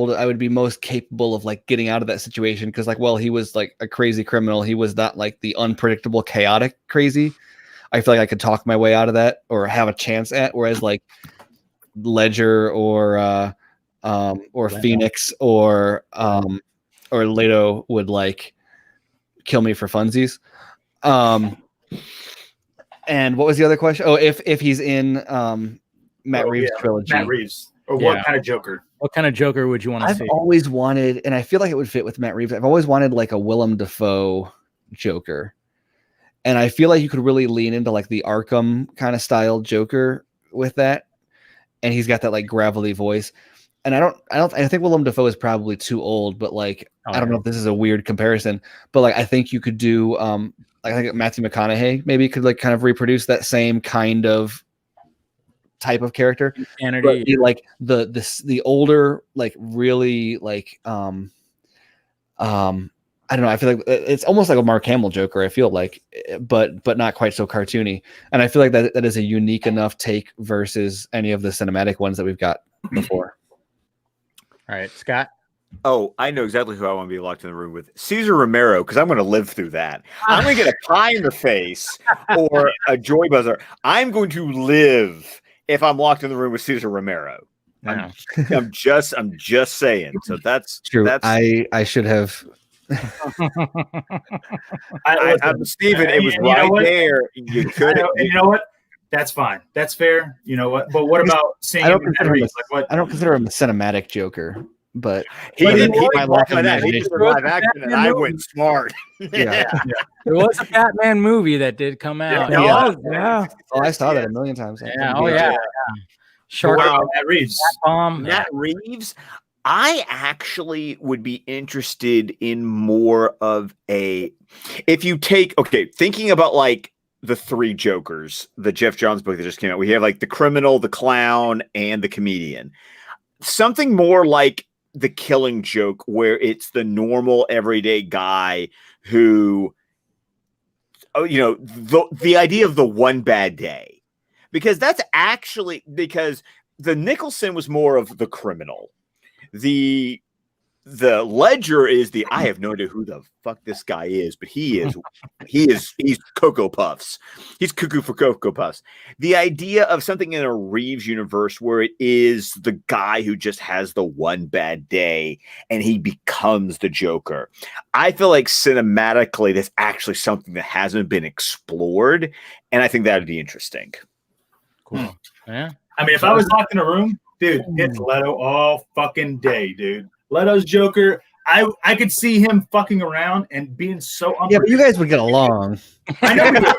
most capable of like getting out of that situation because, like, well, he was like a crazy criminal. He was not like the unpredictable, chaotic crazy. I feel like I could talk my way out of that or have a chance at. Whereas like Ledger or Phoenix or Leto would like kill me for funsies. And what was the other question? Oh, if he's in Matt Reeves' trilogy. Matt Reeves. Or what kind of Joker? What kind of Joker would you want to see? I've always wanted, and I feel like it would fit with Matt Reeves. I've always wanted like a Willem Dafoe Joker. And I feel like you could really lean into like the Arkham kind of style Joker with that. And he's got that like gravelly voice. And I think Willem Dafoe is probably too old, but like, I don't know if this is a weird comparison, but like, I think you could do, I think Matthew McConaughey maybe could like kind of reproduce that same kind of type of character, like the older, like really like I don't know. I feel like it's almost like a Mark Hamill Joker. I feel like, but not quite so cartoony. And I feel like that is a unique enough take versus any of the cinematic ones that we've got before. All right, Scott. Oh, I know exactly who I want to be locked in the room with. Cesar Romero, because I'm going to live through that. I'm going to get a pie in the face or a joy buzzer. I'm going to live if I'm locked in the room with Cesar Romero. Yeah. I'm just saying. So that's true. I should have. Steven, it was right there. You could. You know what? That's fine. That's fair. You know what? But what about seeing? I don't consider him a cinematic Joker. But he didn't my life live action, and I went smart. Yeah. There was a Batman movie that did come out. Yeah. Oh, I saw that a million times. Shark. Wow, Matt Reeves. Matt Reeves. I actually would be interested in more of a. If you take thinking about like the three Jokers, the Jeff Johns book that just came out. We have like the criminal, the clown, and the comedian. Something more like The Killing Joke, where it's the normal everyday guy who, the idea of the one bad day, because that's actually because the Nicholson was more of the criminal, the the Ledger is I have no idea who the fuck this guy is, but he's Cocoa Puffs. He's cuckoo for Cocoa Puffs. The idea of something in a Reeves universe where it is the guy who just has the one bad day and he becomes the Joker. I feel like cinematically that's actually something that hasn't been explored, and I think that would be interesting. Cool. Yeah. I mean, if I was locked in a room, dude, it's Leto all fucking day, dude. Leto's Joker, I could see him fucking around and being so unpredictable. Yeah, but you guys would get along. I know.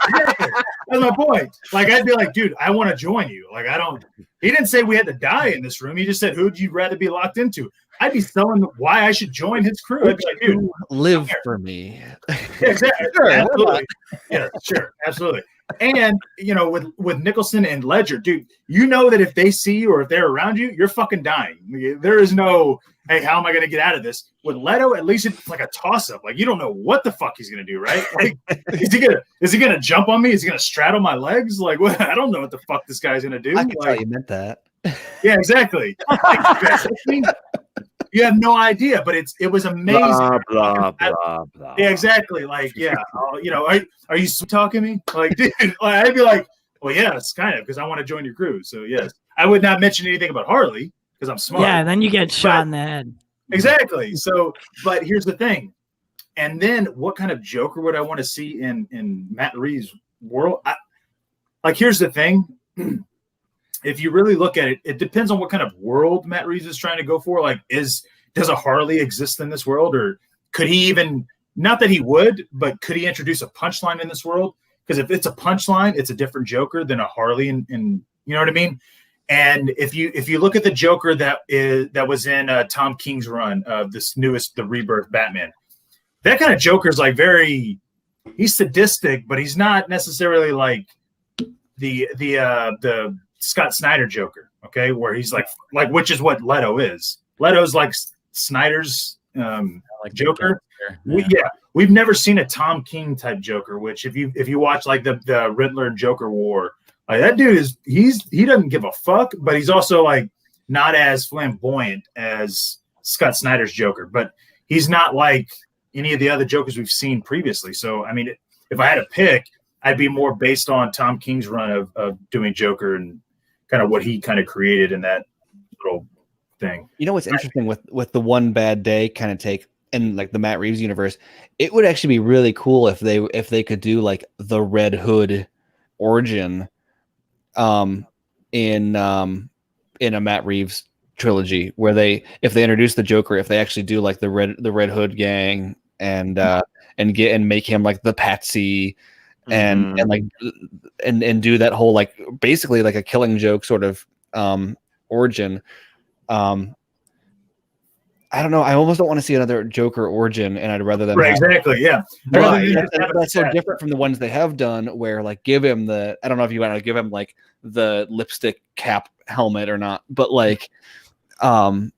That's my point. Like, I'd be like, dude, I want to join you. Like, he didn't say we had to die in this room. He just said, who'd you rather be locked into? I'd be selling why I should join his crew. I'd be like, dude, live for me. Yeah, exactly. Sure, absolutely. Yeah, sure. Absolutely. And, with Nicholson and Ledger, dude, that if they see you or if they're around you, you're fucking dying. There is no, hey, how am I going to get out of this? With Leto, at least it's like a toss-up. Like, you don't know what the fuck he's going to do, right? Like, is he gonna jump on me? Is he going to straddle my legs? Like, what? I don't know what the fuck this guy's going to do. I can tell you meant that. Yeah, exactly. You have no idea, but it was amazing. Blah, blah, blah. Yeah, exactly. Like, yeah, are you talking to me? Like, dude, I'd be like, well, yeah, it's kind of because I want to join your crew. So yes, I would not mention anything about Harley because I'm smart. Yeah, then you get shot in the head. Exactly. So, but here's the thing. And then what kind of Joker would I want to see in Matt Reeves' world? Here's the thing. If you really look at it, it depends on what kind of world Matt Reeves is trying to go for. Like, does a Harley exist in this world? Or could he even, not that he would, but could he introduce a punchline in this world? Because if it's a punchline, it's a different Joker than a Harley, and you know what I mean? And if you look at the Joker that was in Tom King's run of this newest, the Rebirth Batman, that kind of Joker is like he's sadistic, but he's not necessarily like the Scott Snyder Joker, okay, where he's like which is what Leto is. Leto's like Snyder's Joker. We've never seen a Tom King type Joker. Which if you watch like the Riddler and Joker war, like that dude he doesn't give a fuck, but he's also like not as flamboyant as Scott Snyder's Joker, but he's not like any of the other Jokers we've seen previously. So I mean, if I had to pick, I'd be more based on Tom King's run of doing Joker and kind of what he kind of created in that little thing. You know what's interesting with the one bad day kind of take in like the Matt Reeves universe, it would actually be really cool if they could do like the Red Hood origin in a Matt Reeves trilogy where if they introduce the Joker, if they actually do like the Red Hood gang and make him like the patsy and do that whole like basically like a Killing Joke sort of origin. I don't know. I almost don't want to see another Joker origin, and I'd rather than exactly, yeah. That's so different from the ones they have done, where like give him I don't know if you want to give him like the lipstick cap helmet or not, but like, but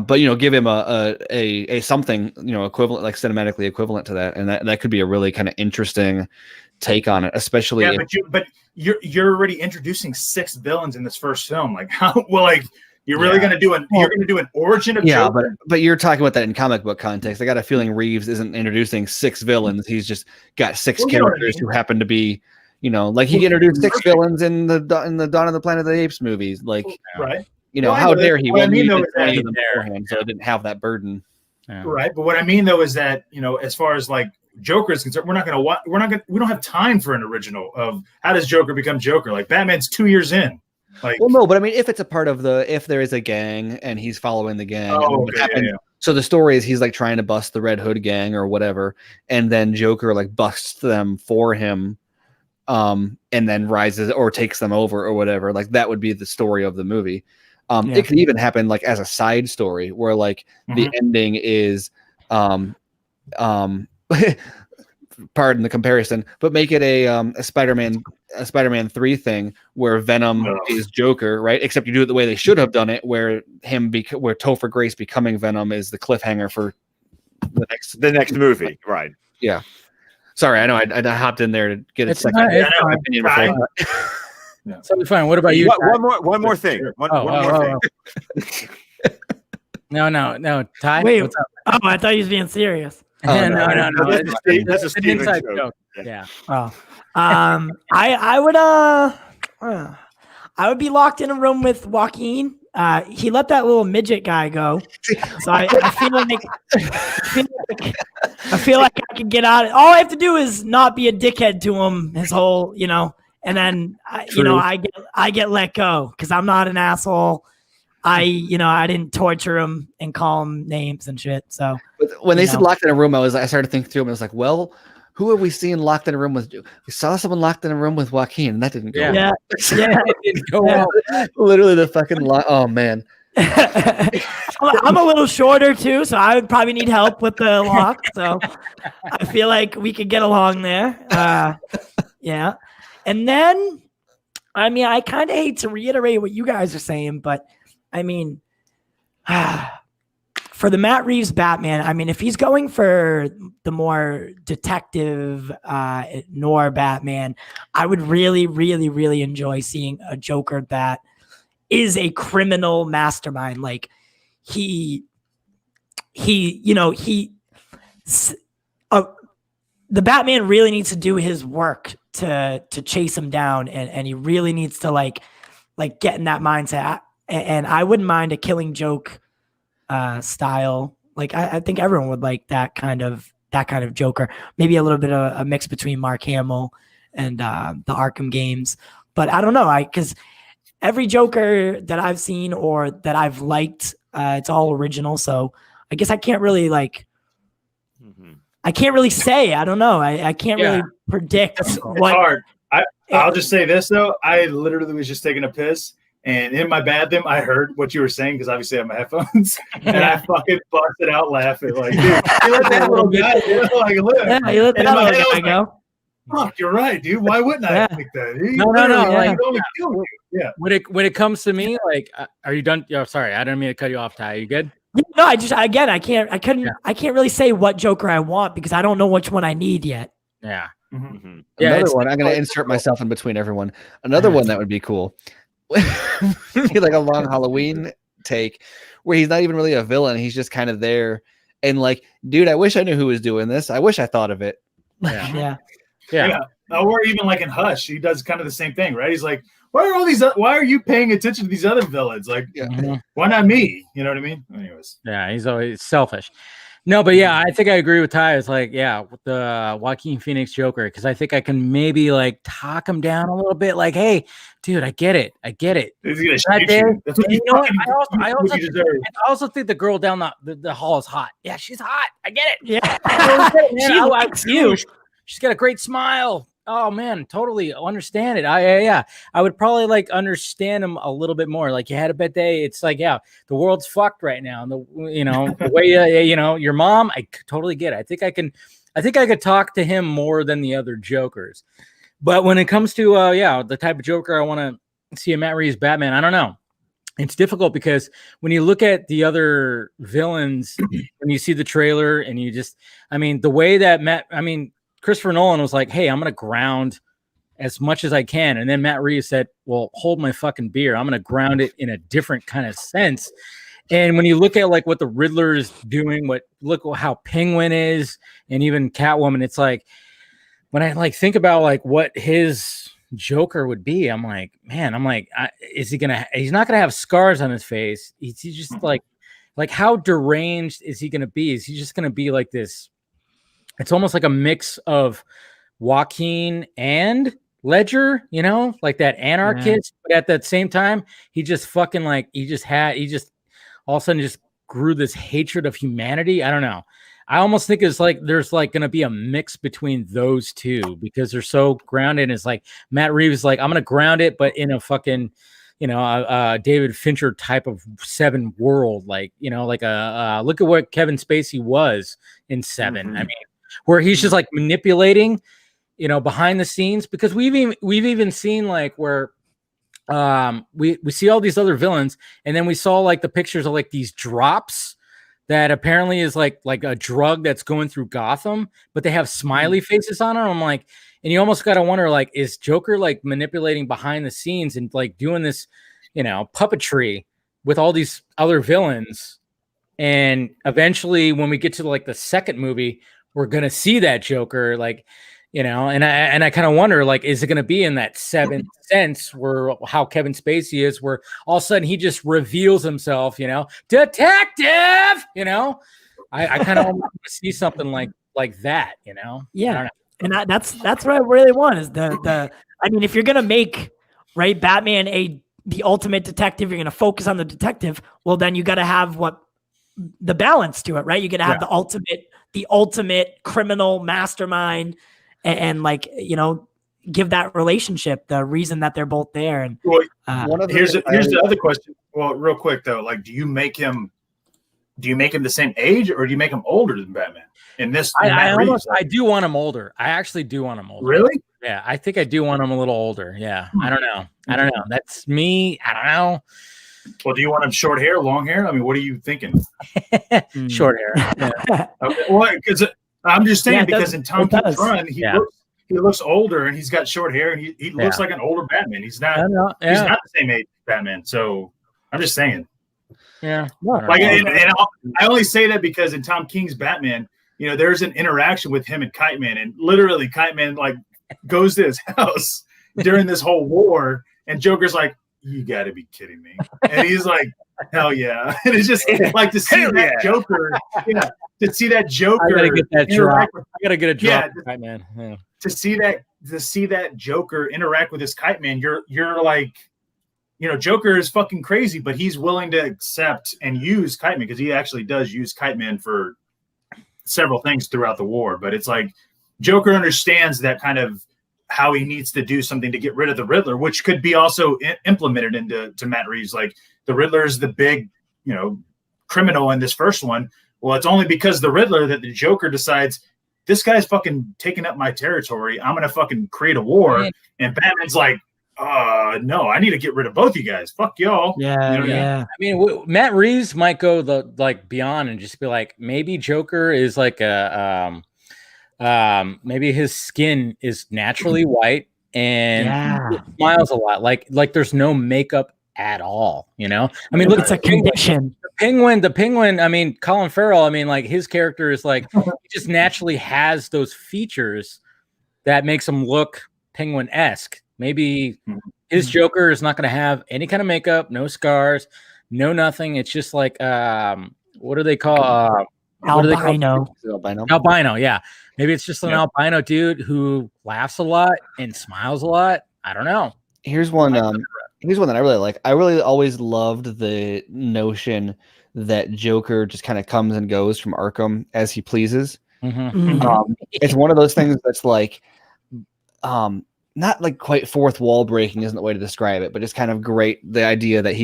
give him a something equivalent, like cinematically equivalent to that, and that could be a really kind of interesting take on it, especially. Yeah, but you're already introducing 6 villains in this first film. Like how you're really going to do an origin of Joker? but you're talking about that in comic book context. I got a feeling Reeves isn't introducing 6 villains. He's just got 6 characters who happen to be, like he introduced 6 villains in the Dawn of the Planet of the Apes movies. Like, right. How dare he? I mean, though, so it didn't have that burden. Yeah. Right. But what I mean though is that, as far as like Joker is concerned, we don't have time for an original of how does Joker become Joker? Like Batman's 2 years in. Like, well, no, but I mean, if it's a part of if there is a gang and he's following the gang, so the story is he's like trying to bust the Red Hood gang or whatever, and then Joker like busts them for him, and then rises or takes them over or whatever. Like that would be the story of the movie. It could even happen like as a side story where like the ending is, pardon the comparison, but make it a Spider-Man 3 thing where Venom is Joker, right? Except you do it the way they should have done it, where where Topher Grace becoming Venom is the cliffhanger for the next movie, right? Yeah. Sorry, I know I hopped in there to get a second opinion before. Yeah. So fine. What about you? One more thing. One more thing. No. Ty, Wait. what's up? Oh, I thought he was being serious. No. That's a It's an Steven inside joke. joke. Yeah. Oh, I would be locked in a room with Joaquin. He let that little midget guy go, so I feel like I can get out. All I have to do is not be a dickhead to him his whole, and then I get let go because I'm not an asshole. I didn't torture him and call him names and shit. So when they said locked in a room, I started thinking through them. I was like, well, who have we seen locked in a room with? We saw someone locked in a room with Joaquin, and that didn't go. Yeah. It didn't go well. Literally the fucking oh man. I'm a little shorter too, so I would probably need help with the lock. So I feel like we could get along there. Yeah. And then, I kind of hate to reiterate what you guys are saying, but for the Matt Reeves Batman, if he's going for the more detective noir Batman, I would really, really, really enjoy seeing a Joker that is a criminal mastermind. Like the Batman really needs to do his work to chase him down, and he really needs to like get in that mindset. And I wouldn't mind a Killing Joke style. Like I think everyone would like that kind of Joker. Maybe a little bit of a mix between Mark Hamill and the Arkham games. But I don't know. Because every Joker that I've seen or that I've liked, it's all original. So I guess I can't really I can't really say. I don't know. I can't really predict. It's hard. I'll just say this though. I literally was just taking a piss. And in my bathroom, I heard what you were saying because obviously I have my headphones, and I fucking busted out laughing. Like, dude, you let that little guy live. Yeah, you let that little guy go. Fuck, you're right, dude. Why wouldn't I think that? No. Yeah. When it comes to me, like, are you done? Oh, sorry, I didn't mean to cut you off, Ty. Are you good? No, I can't really say what Joker I want because I don't know which one I need yet. Yeah. Mm-hmm. Another one. I'm going to insert myself in between everyone. Another one that would be cool. Like a long Halloween take where he's not even really a villain, he's just kind of there and like, dude, I wish I knew who was doing this. I wish I thought of it. Yeah. Or even like in Hush, he does kind of the same thing, right? He's like, why are you paying attention to these other villains? Like, why not me? You know what I mean? Anyways, he's always selfish. No, but yeah, I think I agree with Ty. It's like, with the Joaquin Phoenix Joker, because I think I can maybe like talk him down a little bit. Like, hey, dude, I get it. He's gonna shoot you. That's what I also think the girl down the hall is hot. Yeah, she's hot. I get it. Yeah, she likes you. She's got a great smile. Oh man, totally understand it. I would probably like understand him a little bit more. Like, you had a bad day. It's like, the world's fucked right now. And the way your mom, I totally get it. I think I could talk to him more than the other Jokers. But when it comes to the type of Joker I want to see a Matt Reeves Batman, I don't know. It's difficult because when you look at the other villains, when you see the trailer and you just, the way that Christopher Nolan was like, hey, I'm going to ground as much as I can. And then Matt Reeves said, well, hold my fucking beer. I'm going to ground it in a different kind of sense. And when you look at like what the Riddler is doing, look how Penguin is, and even Catwoman, it's like, when I like think about like what his Joker would be, I'm like, man, he's not going to have scars on his face. He's just like how deranged is he going to be? Is he just going to be like this? It's almost like a mix of Joaquin and Ledger, like that anarchist. But at that same time, he just fucking he just all of a sudden just grew this hatred of humanity. I don't know. I almost think it's like there's like going to be a mix between those two because they're so grounded. It's like Matt Reeves is like, I'm going to ground it, but in a fucking, David Fincher type of Seven world. Like, like look at what Kevin Spacey was in Seven. Mm-hmm. Where he's just like manipulating, behind the scenes, because we've even seen like where we see all these other villains, and then we saw like the pictures of like these drops that apparently is like a drug that's going through Gotham, but they have smiley faces on it. I'm like, and you almost got to wonder, like, is Joker like manipulating behind the scenes and like doing this, puppetry with all these other villains And eventually, when we get to like the second movie, we're gonna see that Joker, like, you know, and I kind of wonder, like, is it gonna be in that Seventh Sense where how Kevin Spacey is, where all of a sudden he just reveals himself, you know, detective, you know? I kind of want to see something like that, you know? Yeah, and that's what I really want is the. I mean, if you're gonna make Batman the ultimate detective, you're gonna focus on the detective. Well, then you got to have the balance to it, right? You got to have the ultimate criminal mastermind, and like, you know, give that relationship the reason that they're both there. And here's the other question. Well, real quick though, like, do you make him the same age, or do you make him older than Batman? In this, I do want him older. I actually do want him older. Really? Yeah, I think I do want him a little older. Yeah, I don't know. That's me. I don't know. Well, do you want him short hair, long hair? I mean, what are you thinking? Short hair. Yeah. Okay. Well, because I'm just saying, because in Tom King's run, he looks older and he's got short hair and he looks like an older Batman. He's not. He's not the same age as Batman. So I'm just saying. Yeah. Like, and I only say that because in Tom King's Batman, you know, there's an interaction with him and Kite Man, and literally Kite Man like goes to his house during this whole war, and Joker's like, "You got to be kidding me!" And he's like, "Hell yeah!" And it's just like to see that Joker, to see that Joker. I gotta get that drop. I gotta get a drop, Kite Man. Yeah. To see that Joker interact with this Kite Man, you're like, you know, Joker is fucking crazy, but he's willing to accept and use Kite Man, because he actually does use Kite Man for several things throughout the war. But it's like Joker understands that kind of how he needs to do something to get rid of the Riddler, which could be also implemented into Matt Reeves. Like, the Riddler is the big, you know, criminal in this first one. Well, it's only because the Riddler that the Joker decides, this guy's fucking taking up my territory. I'm going to fucking create a war. And Batman's like, no, I need to get rid of both you guys. Fuck y'all. Yeah, you know yeah. I mean, Matt Reeves might go beyond and just be like, maybe Joker is like maybe his skin is naturally white and he smiles a lot. Like there's no makeup at all, you know? I mean, look, it's a condition. The penguin, I mean, Colin Farrell, I mean, like, his character is like, he just naturally has those features that makes him look penguin-esque. Maybe his Joker is not going to have any kind of makeup, no scars, no nothing. It's just like, what do they call? Albino. Albino, yeah. Maybe it's just an albino dude who laughs a lot and smiles a lot. I don't know. Here's one that I really like. I really always loved the notion that Joker just kind of comes and goes from Arkham as he pleases. It's one of those things that's like, not like quite fourth wall breaking isn't the way to describe it, but it's kind of great. The idea that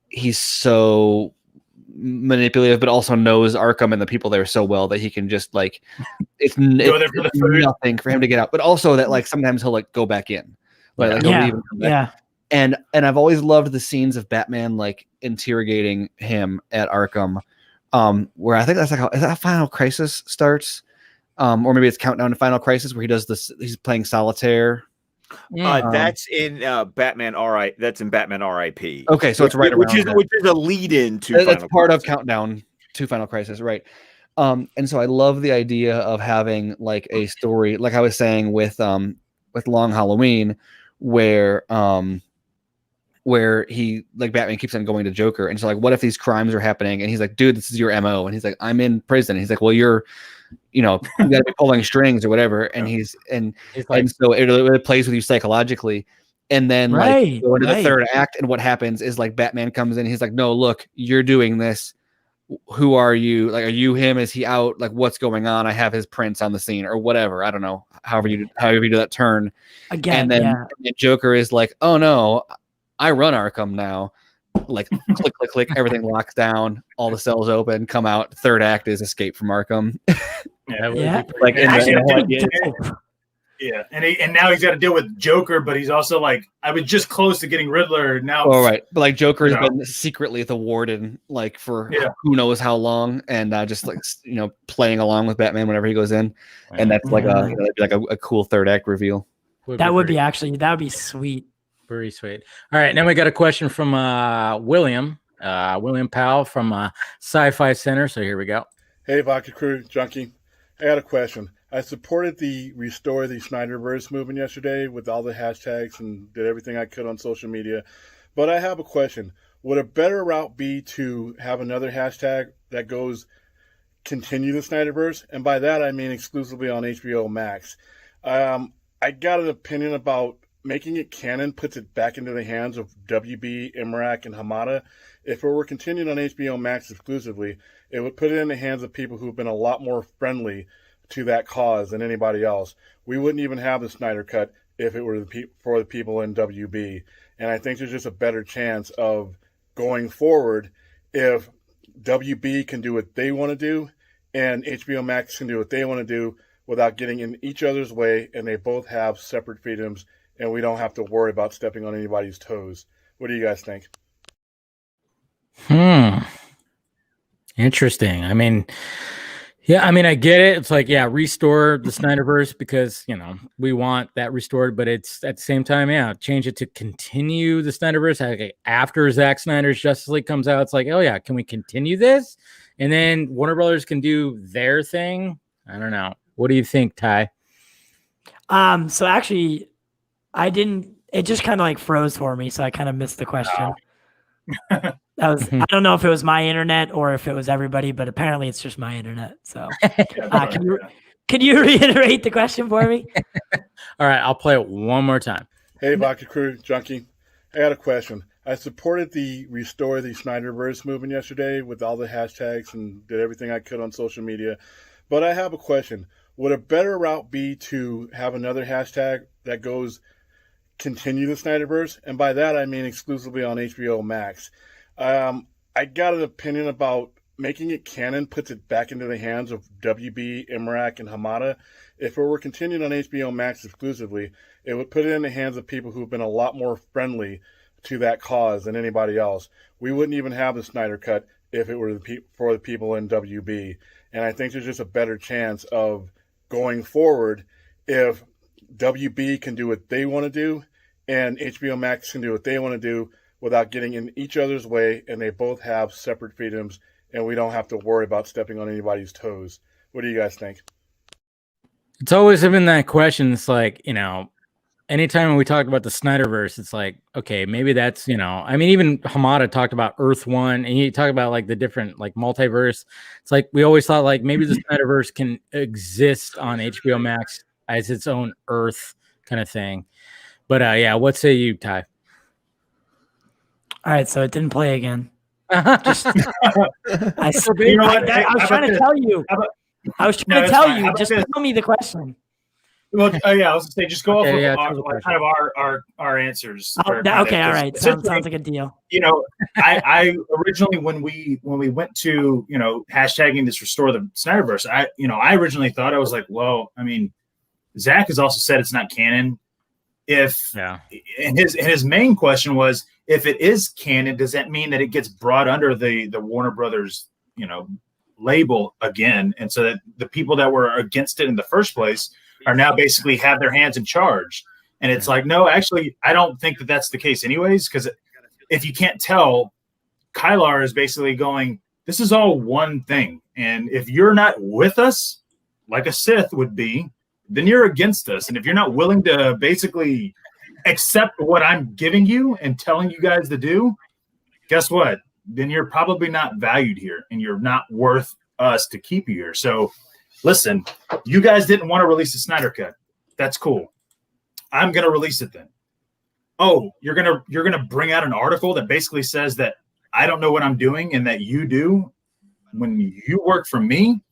he's so manipulative, but also knows Arkham and the people there so well that he can just like, it's nothing for him to get out. But also that like sometimes he'll like go back in. Like he'll leave and come back. And I've always loved the scenes of Batman like interrogating him at Arkham, where I think that's like is that how Final Crisis starts, or maybe it's Countdown to Final Crisis, where he does this. He's playing solitaire. That's in Batman. All right, that's in Batman R.I.P. Okay, so it's right which around is a lead in to. That's part of Countdown to Final Crisis, right? And so I love the idea of having like a story, like I was saying with Long Halloween, where he like Batman keeps on going to Joker, and so like, what if these crimes are happening? And he's like, dude, this is your MO. And he's like, I'm in prison. And he's like, well, you gotta be pulling strings or whatever. And and so it plays with you psychologically. And then like go into the third act, and what happens is like Batman comes in, he's like, no, look, you're doing this. Who are you? Like, are you him? Is he out? Like, what's going on? I have his prints on the scene or whatever. I don't know. However you do that turn. Again, and then the Joker is like, oh no, I run Arkham now. Like click, click, click, everything locks down, all the cells open, come out. Third act is escape from Arkham. Like and now he's got to deal with Joker, but he's also like, I was just close to getting Riddler now. Oh right, but like Joker has been secretly the warden like for who knows how long, and just like playing along with Batman whenever he goes in, and that's like a cool third act reveal. That would be sweet. Very sweet. All right, now we got a question from William. William Powell from Sci-Fi Center. So here we go. Hey, Vodka Crew, Junkee. I got a question. I supported the Restore the Snyderverse movement yesterday with all the hashtags and did everything I could on social media. But I have a question. Would a better route be to have another hashtag that goes continue the Snyderverse? And by that, I mean exclusively on HBO Max. I got an opinion about making it canon puts it back into the hands of WB, Imrak, and Hamada. If it were continued on HBO Max exclusively, it would put it in the hands of people who've been a lot more friendly to that cause than anybody else. We wouldn't even have the Snyder Cut if it were for the people in WB. And I think there's just a better chance of going forward if WB can do what they want to do and HBO Max can do what they want to do without getting in each other's way, and they both have separate freedoms, and we don't have to worry about stepping on anybody's toes. What do you guys think? Interesting. I mean, I get it. It's like, restore the Snyderverse because, we want that restored, but it's at the same time, change it to continue the Snyderverse. Okay, after Zack Snyder's Justice League comes out, it's like, oh yeah, can we continue this? And then Warner Brothers can do their thing. I don't know. What do you think, Ty? So actually, it just kind of like froze for me. So I kind of missed the question. I don't know if it was my internet or if it was everybody, but apparently it's just my internet. So can you reiterate the question for me? All right, I'll play it one more time. Hey, Vodka Crew, Junkee. I got a question. I supported the Restore the Snyderverse movement yesterday with all the hashtags and did everything I could on social media. But I have a question. Would a better route be to have another hashtag that goes continue the Snyderverse? And by that, I mean exclusively on HBO Max. I got an opinion about making it canon puts it back into the hands of WB, Imrak, and Hamada. If it were continued on HBO Max exclusively, it would put it in the hands of people who've been a lot more friendly to that cause than anybody else. We wouldn't even have the Snyder Cut if it were for the people in WB. And I think there's just a better chance of going forward if WB can do what they want to do and HBO Max can do what they want to do without getting in each other's way, and they both have separate freedoms, and we don't have to worry about stepping on anybody's toes. What do you guys think? It's always been that question. It's like, anytime we talk about the Snyderverse, it's like, okay, maybe that's, even Hamada talked about Earth One, and he talked about like the different like multiverse. It's like we always thought like maybe the Snyderverse can exist on HBO Max as its own Earth kind of thing. But what say you, Ty? All right, so it didn't play again. I was trying to tell you. I was trying to tell you. Just tell me the question. Well, I was gonna say, just go off of our answers. Okay, all right. Sounds like a deal. I originally when we went to hashtagging this Restore the Snyderverse, I originally thought, I was like, well, I mean, Zach has also said it's not canon. And his main question was, if it is canon, does that mean that it gets brought under the Warner Brothers label again, and so that the people that were against it in the first place are now basically have their hands in charge? And it's like, no, actually, I don't think that that's the case anyways, because if you can't tell, Kylar is basically going, this is all one thing. And if you're not with us, like a Sith would be, then you're against us. And if you're not willing to basically accept what I'm giving you and telling you guys to do, guess what? Then you're probably not valued here and you're not worth us to keep you here. So listen, you guys didn't want to release the Snyder Cut. That's cool. I'm going to release it then. Oh, you're going to bring out an article that basically says that I don't know what I'm doing and that you do when you work for me?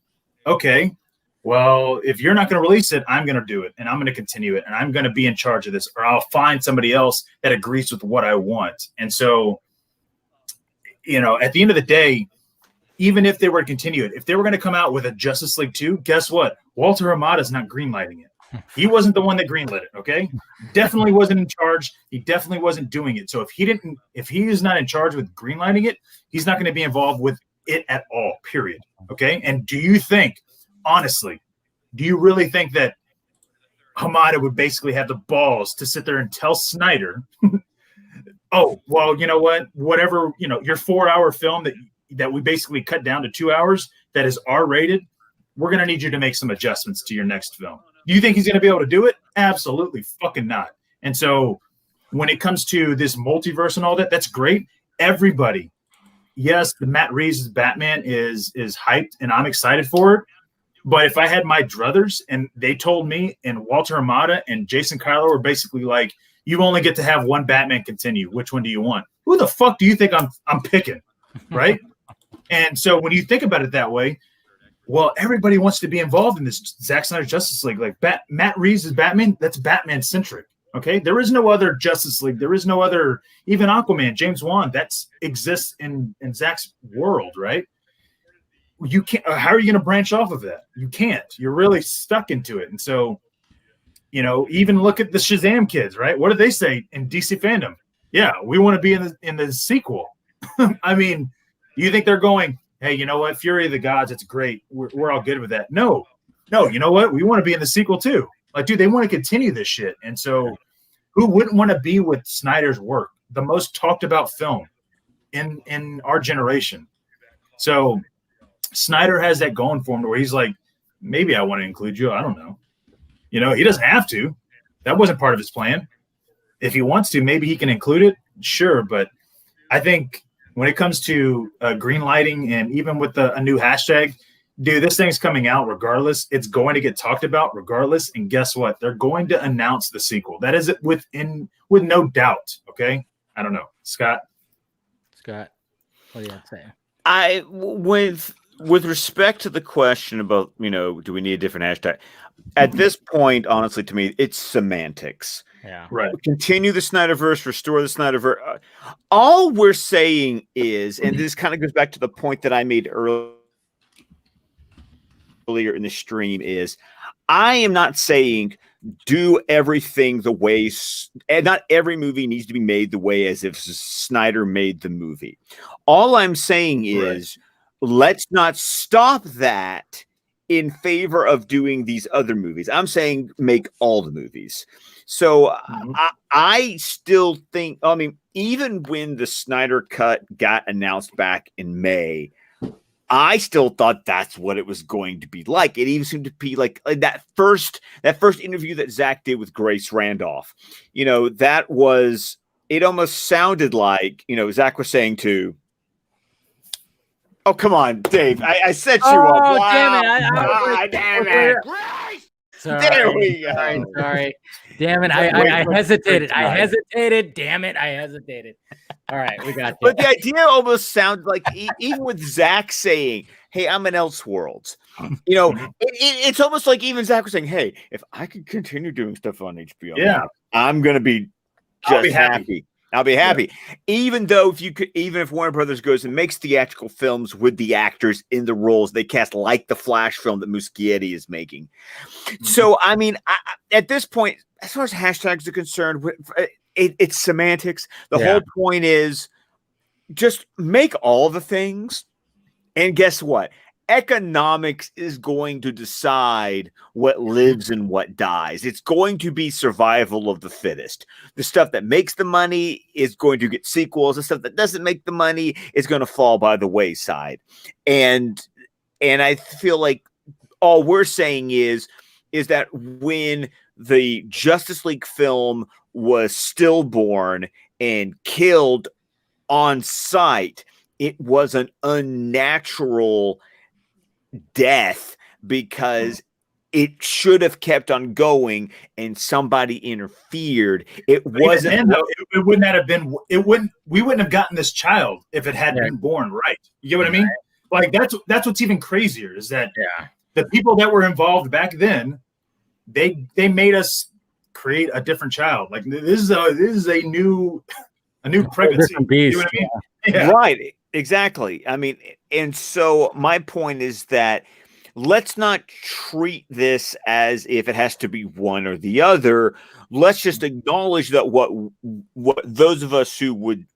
Okay. Well, if you're not going to release it, I'm going to do it, and I'm going to continue it, and I'm going to be in charge of this, or I'll find somebody else that agrees with what I want. And so, at the end of the day, even if they were to continue it, if they were going to come out with a Justice League 2, guess what? Walter Hamada's not greenlighting it. He wasn't the one that greenlit it, okay? Definitely wasn't in charge. He definitely wasn't doing it. So if he is not in charge with greenlighting it, he's not going to be involved with it at all, period, okay? And do you think, honestly, do you really think that Hamada would basically have the balls to sit there and tell Snyder oh, well, you know what? Whatever, your 4-hour film that we basically cut down to 2 hours that is R-rated, we're going to need you to make some adjustments to your next film. Do you think he's going to be able to do it? Absolutely fucking not. And so when it comes to this multiverse and all that, that's great. Everybody, yes, the Matt Reeves' Batman is hyped, and I'm excited for it. But if I had my druthers and they told me, and Walter Hamada and Jason Kyler were basically like, you only get to have one Batman continue. Which one do you want? Who the fuck do you think I'm picking? Right? And so when you think about it that way, well, everybody wants to be involved in this Zack Snyder Justice League. Like Matt Reeves' Batman, that's Batman centric. Okay, there is no other Justice League. There is no other, even Aquaman, James Wan, that exists in Zack's world, right? You can't. How are you going to branch off of that? You can't. You're really stuck into it. And so, even look at the Shazam kids, right? What do they say in DC fandom? Yeah, we want to be in the sequel. I mean, you think they're going, hey, you know what? Fury of the Gods, it's great. We're all good with that. No, you know what? We want to be in the sequel too. Like, dude, they want to continue this shit. And so who wouldn't want to be with Snyder's work? The most talked about film in our generation. So Snyder has that going for him where he's like, maybe I want to include you. I don't know. He doesn't have to. That wasn't part of his plan. If he wants to, maybe he can include it. Sure. But I think when it comes to green lighting and even with a new hashtag, dude, this thing's coming out regardless. It's going to get talked about regardless. And guess what? They're going to announce the sequel. That is it with no doubt. Okay. I don't know. Scott, what do you have to say? With respect to the question about, do we need a different hashtag? At this point, honestly, to me, it's semantics. Yeah. Right. Continue the Snyderverse, restore the Snyderverse. All we're saying is, and this kind of goes back to the point that I made earlier in the stream, is I am not saying do everything the way, and not every movie needs to be made the way as if Snyder made the movie. All I'm saying is let's not stop that in favor of doing these other movies. I'm saying make all the movies. So I still think, even when the Snyder Cut got announced back in May, I still thought that's what it was going to be like. It even seemed to be like that first interview that Zach did with Grace Randolph. It almost sounded like, Zach was saying to, oh, come on, Dave. I set you up. Wow. Damn it. Sorry. There we go. Sorry. Damn it. I hesitated. Damn it. I hesitated. All right. We got that. But the idea almost sounds like, even with Zach saying, hey, I'm in Elseworlds, it's almost like even Zach was saying, hey, if I could continue doing stuff on HBO, I'm going to be just happy. I'll be happy. Yeah. Even if Warner Brothers goes and makes theatrical films with the actors in the roles they cast, like the Flash film that Muschietti is making. Mm-hmm. So, at this point, as far as hashtags are concerned, it's semantics. The whole point is just make all the things. And guess what? Economics is going to decide what lives and what dies. It's going to be survival of the fittest. The stuff that makes the money is going to get sequels. The stuff that doesn't make the money is going to fall by the wayside. And I feel like all we're saying is that when the Justice League film was stillborn and killed on sight, it was an unnatural death because it should have kept on going and somebody interfered. It wasn't. It wouldn't have been. We wouldn't have gotten this child if it hadn't been born right. You get what I mean? Like that's what's even crazier is that the people that were involved back then, they made us create a different child. Like this is a new pregnancy. You know what I mean? Yeah. Right. Exactly. And so my point is that let's not treat this as if it has to be one or the other. Let's just acknowledge that what those of us who would,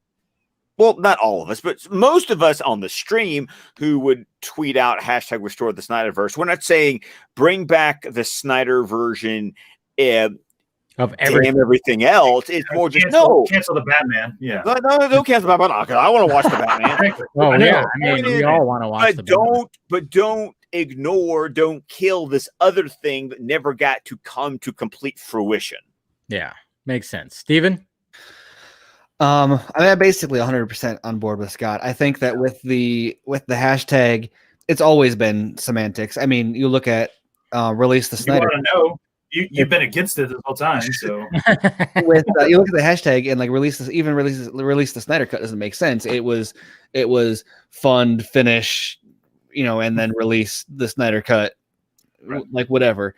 well, not all of us, but most of us on the stream who would tweet out hashtag restore the Snyderverse. We're not saying bring back the Snyder version Of damn everything else. It's more just cancel the Batman. Yeah. No, don't cancel the Batman. I want to watch the Batman. Oh yeah, I mean, we all want to watch the Batman. But don't ignore, don't kill this other thing that never got to come to complete fruition. Yeah, makes sense. Steven? I mean, I'm basically 100% on board with Scott. I think that with the hashtag, it's always been semantics. I mean, you look at release the Snyder. You want to know? You've been against it this whole time. So with you look at the hashtag and like release the Snyder cut doesn't make sense. It was fund finish, and then release the Snyder cut, like whatever.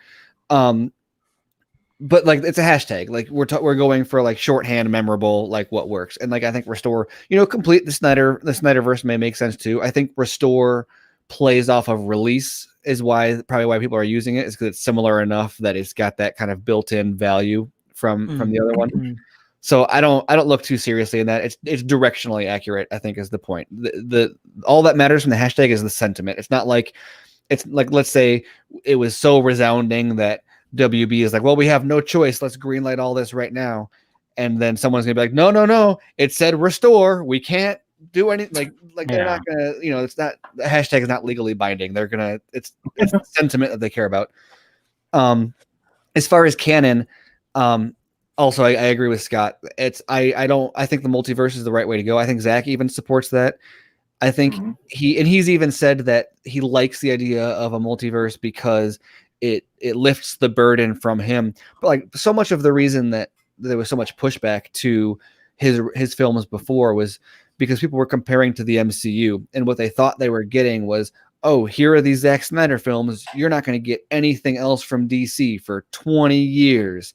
But like it's a hashtag. Like we're going for like shorthand, memorable, like what works. And like I think restore, complete the Snyderverse may make sense too. I think restore plays off of release is probably why people are using it, is because it's similar enough that it's got that kind of built-in value from the other one. So I don't look too seriously in that. It's directionally accurate, I think, is the point. The all that matters from the hashtag is the sentiment. It's like let's say it was so resounding that WB is like, well, we have no choice. Let's greenlight all this right now. And then someone's gonna be like, no. It said restore. We can't do anything. They're not gonna, it's not, the hashtag is not legally binding. They're gonna, it's the sentiment that they care about. As far as canon, also I agree with Scott. I think the multiverse is the right way to go. I think Zach even supports that. I think he's even said that he likes the idea of a multiverse because it lifts the burden from him. But like so much of the reason that there was so much pushback to his films before was because people were comparing to the MCU, and what they thought they were getting was, oh, here are these Zack Snyder films. You're not going to get anything else from DC for 20 years.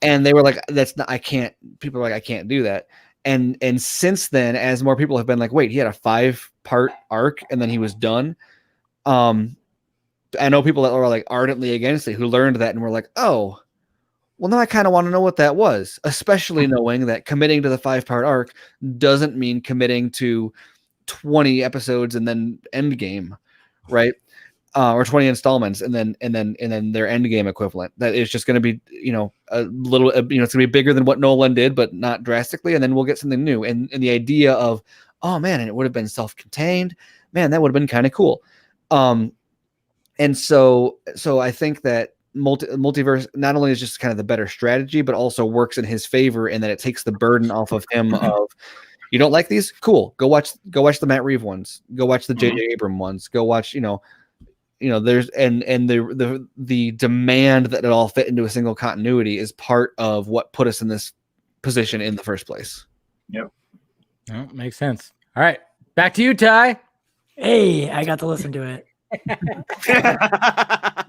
And they were like, people were like, I can't do that. And since then, as more people have been like, wait, he had a 5-part arc and then he was done. I know people that were like ardently against it who learned that and were like, oh, well, now I kind of want to know what that was, especially knowing that committing to the 5-part arc doesn't mean committing to 20 episodes and then Endgame, right? Or 20 installments and then their Endgame equivalent. That is just going to be, a little, it's going to be bigger than what Nolan did, but not drastically. And then we'll get something new. And the idea of, oh man, and it would have been self-contained, man, that would have been kind of cool. And so I think that multiverse not only is just kind of the better strategy, but also works in his favor in that it takes the burden off of him of, you don't like these? Cool. Go watch the Matt Reeves ones. Go watch the J.J. Abrams ones. Go watch, there's and the demand that it all fit into a single continuity is part of what put us in this position in the first place. Yep. Oh, makes sense. All right. Back to you, Ty. Hey, I got to listen to it.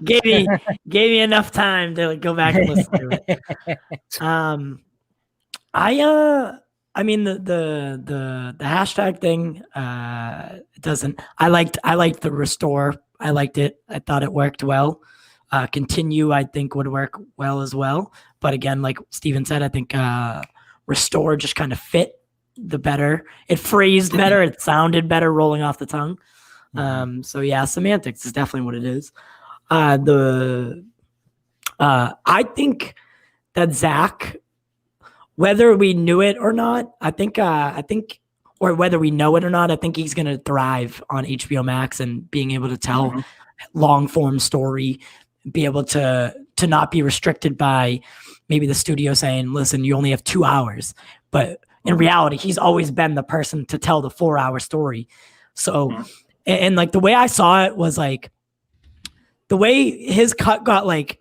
gave me enough time to go back and listen to it. I mean the hashtag thing doesn't. I liked the restore. I liked it. I thought it worked well. Continue, I think, would work well as well. But again, like Steven said, I think restore just kind of fit the better. It phrased better. It sounded better rolling off the tongue. So yeah, semantics is definitely what it is. I think that Zach, whether we knew it or not, I think, or whether we know it or not, I think he's going to thrive on HBO Max and being able to tell long form story, be able to not be restricted by maybe the studio saying, listen, you only have 2 hours, but in reality, he's always been the person to tell the 4-hour story. So, and like the way I saw it was like the way his cut got like,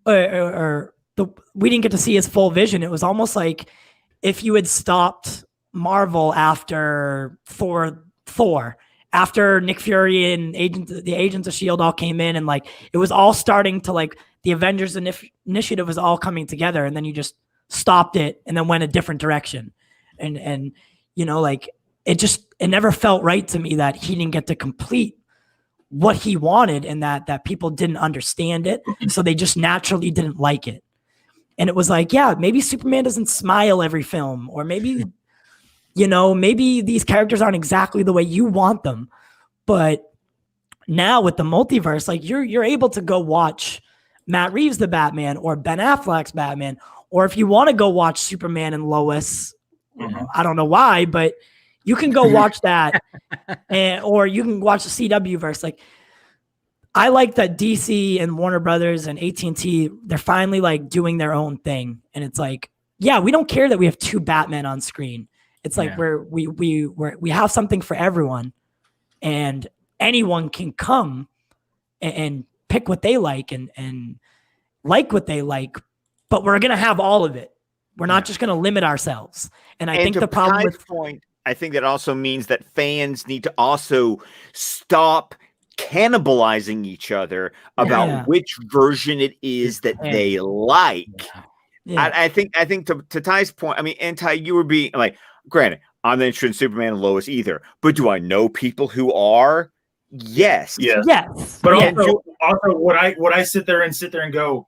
we didn't get to see his full vision. It was almost like if you had stopped Marvel after Thor, after Nick Fury and the Agents of S.H.I.E.L.D. all came in, and like it was all starting to like the Avengers initiative was all coming together, and then you just stopped it and then went a different direction. And like it never felt right to me that he didn't get to complete what he wanted, and that people didn't understand it. So they just naturally didn't like it. And it was like, yeah, maybe Superman doesn't smile every film, or maybe, maybe these characters aren't exactly the way you want them. But now with the multiverse, like you're able to go watch Matt Reeves the Batman or Ben Affleck's Batman, or if you want to go watch Superman and Lois, I don't know why, but you can go watch that, or you can watch the CW verse. Like, I like that DC and Warner Brothers and AT&T, they're finally like doing their own thing, and it's like, yeah, we don't care that we have 2 Batman on screen. It's like we have something for everyone, and anyone can come and pick what they like and like what they like, but we're gonna have all of it. We're not just gonna limit ourselves. And I think the problem with I think that also means that fans need to also stop cannibalizing each other about which version it is that they like. I think to Ty's point, I mean, and Ty, you were being like, granted, I'm not interested in Superman and Lois either, but do I know people who are? Yes. But also what I sit there and go,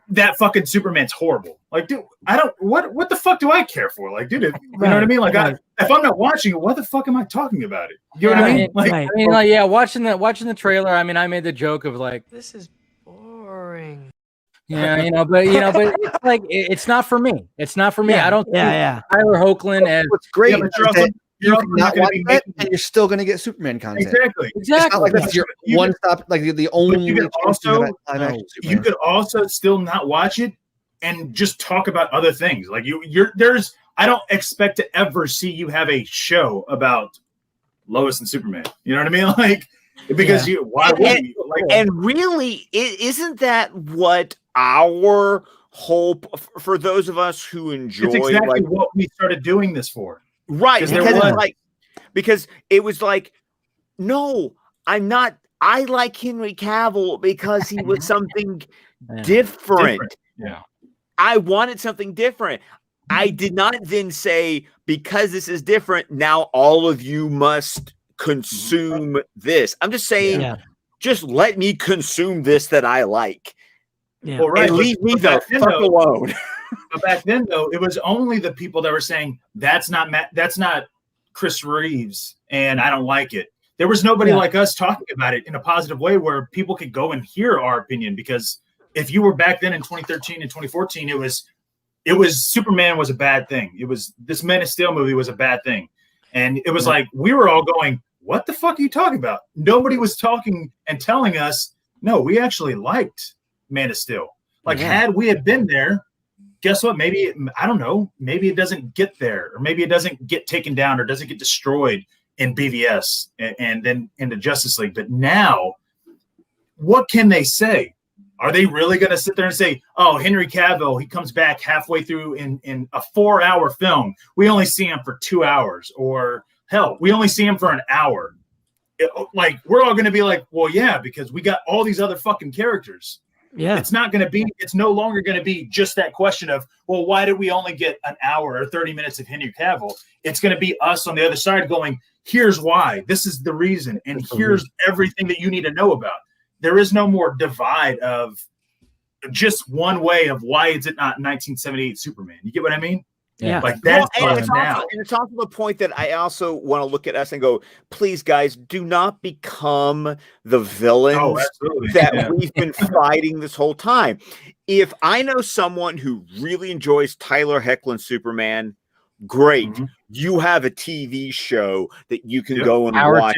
that fucking Superman's horrible. Like, dude, I don't. What the fuck do I care for? Like, dude, you know what I mean? Like, if I'm not watching it, what the fuck am I talking about it? You know what I mean? Like, watching the trailer. I mean, I made the joke of like, This is boring. Yeah, but it's like it's not for me. It's not for me. I don't. Tyler Hoechlin as what's great. You're not watch it, and you're still going to get Superman content. Exactly. It's not like that's your one stop. Like the only. You could also still not watch it and just talk about other things. Like there's. I don't expect to ever see you have a show about Lois and Superman. You know what I mean? Like, because why would you? Like, and really, isn't that what our hope for those of us who enjoy? It's exactly what we started doing this for. Right, because it was like, no, I'm not. I like Henry Cavill because he was something different. Yeah, I wanted something different. I did not then say, because this is different, now all of you must consume this. I'm just saying, just let me consume this that I like. Yeah. Well, right. And leave me the fuck alone. But back then, though, it was only the people that were saying that's not Chris Reeves, and I don't like it. There was nobody like us talking about it in a positive way where people could go and hear our opinion. Because if you were back then in 2013 and 2014, it was Superman was a bad thing. It was this Man of Steel movie was a bad thing, and it was like we were all going, "What the fuck are you talking about?" Nobody was talking and telling us, "No, we actually liked Man of Steel." Like had we had been there. Guess what? Maybe, I don't know, maybe it doesn't get there, or maybe it doesn't get taken down or doesn't get destroyed in BVS and then into Justice League. But now, what can they say? Are they really going to sit there and say, oh, Henry Cavill, he comes back halfway through in a 4-hour film. We only see him for 2 hours, or hell, we only see him for an hour. Like, we're all going to be like, well, yeah, because we got all these other fucking characters. Yeah, it's no longer going to be just that question of, well, why did we only get an hour or 30 minutes of Henry Cavill? It's going to be us on the other side going, here's why, this is the reason, and here's everything that you need to know about. There is no more divide of just one way of why is it not 1978 Superman. You get what I mean? Yeah, like that's and it's also the point that I also want to look at us and go, please, guys, do not become the villains that we've been fighting this whole time. If I know someone who really enjoys Tyler Hoechlin Superman, great. You have a TV show that you can go and watch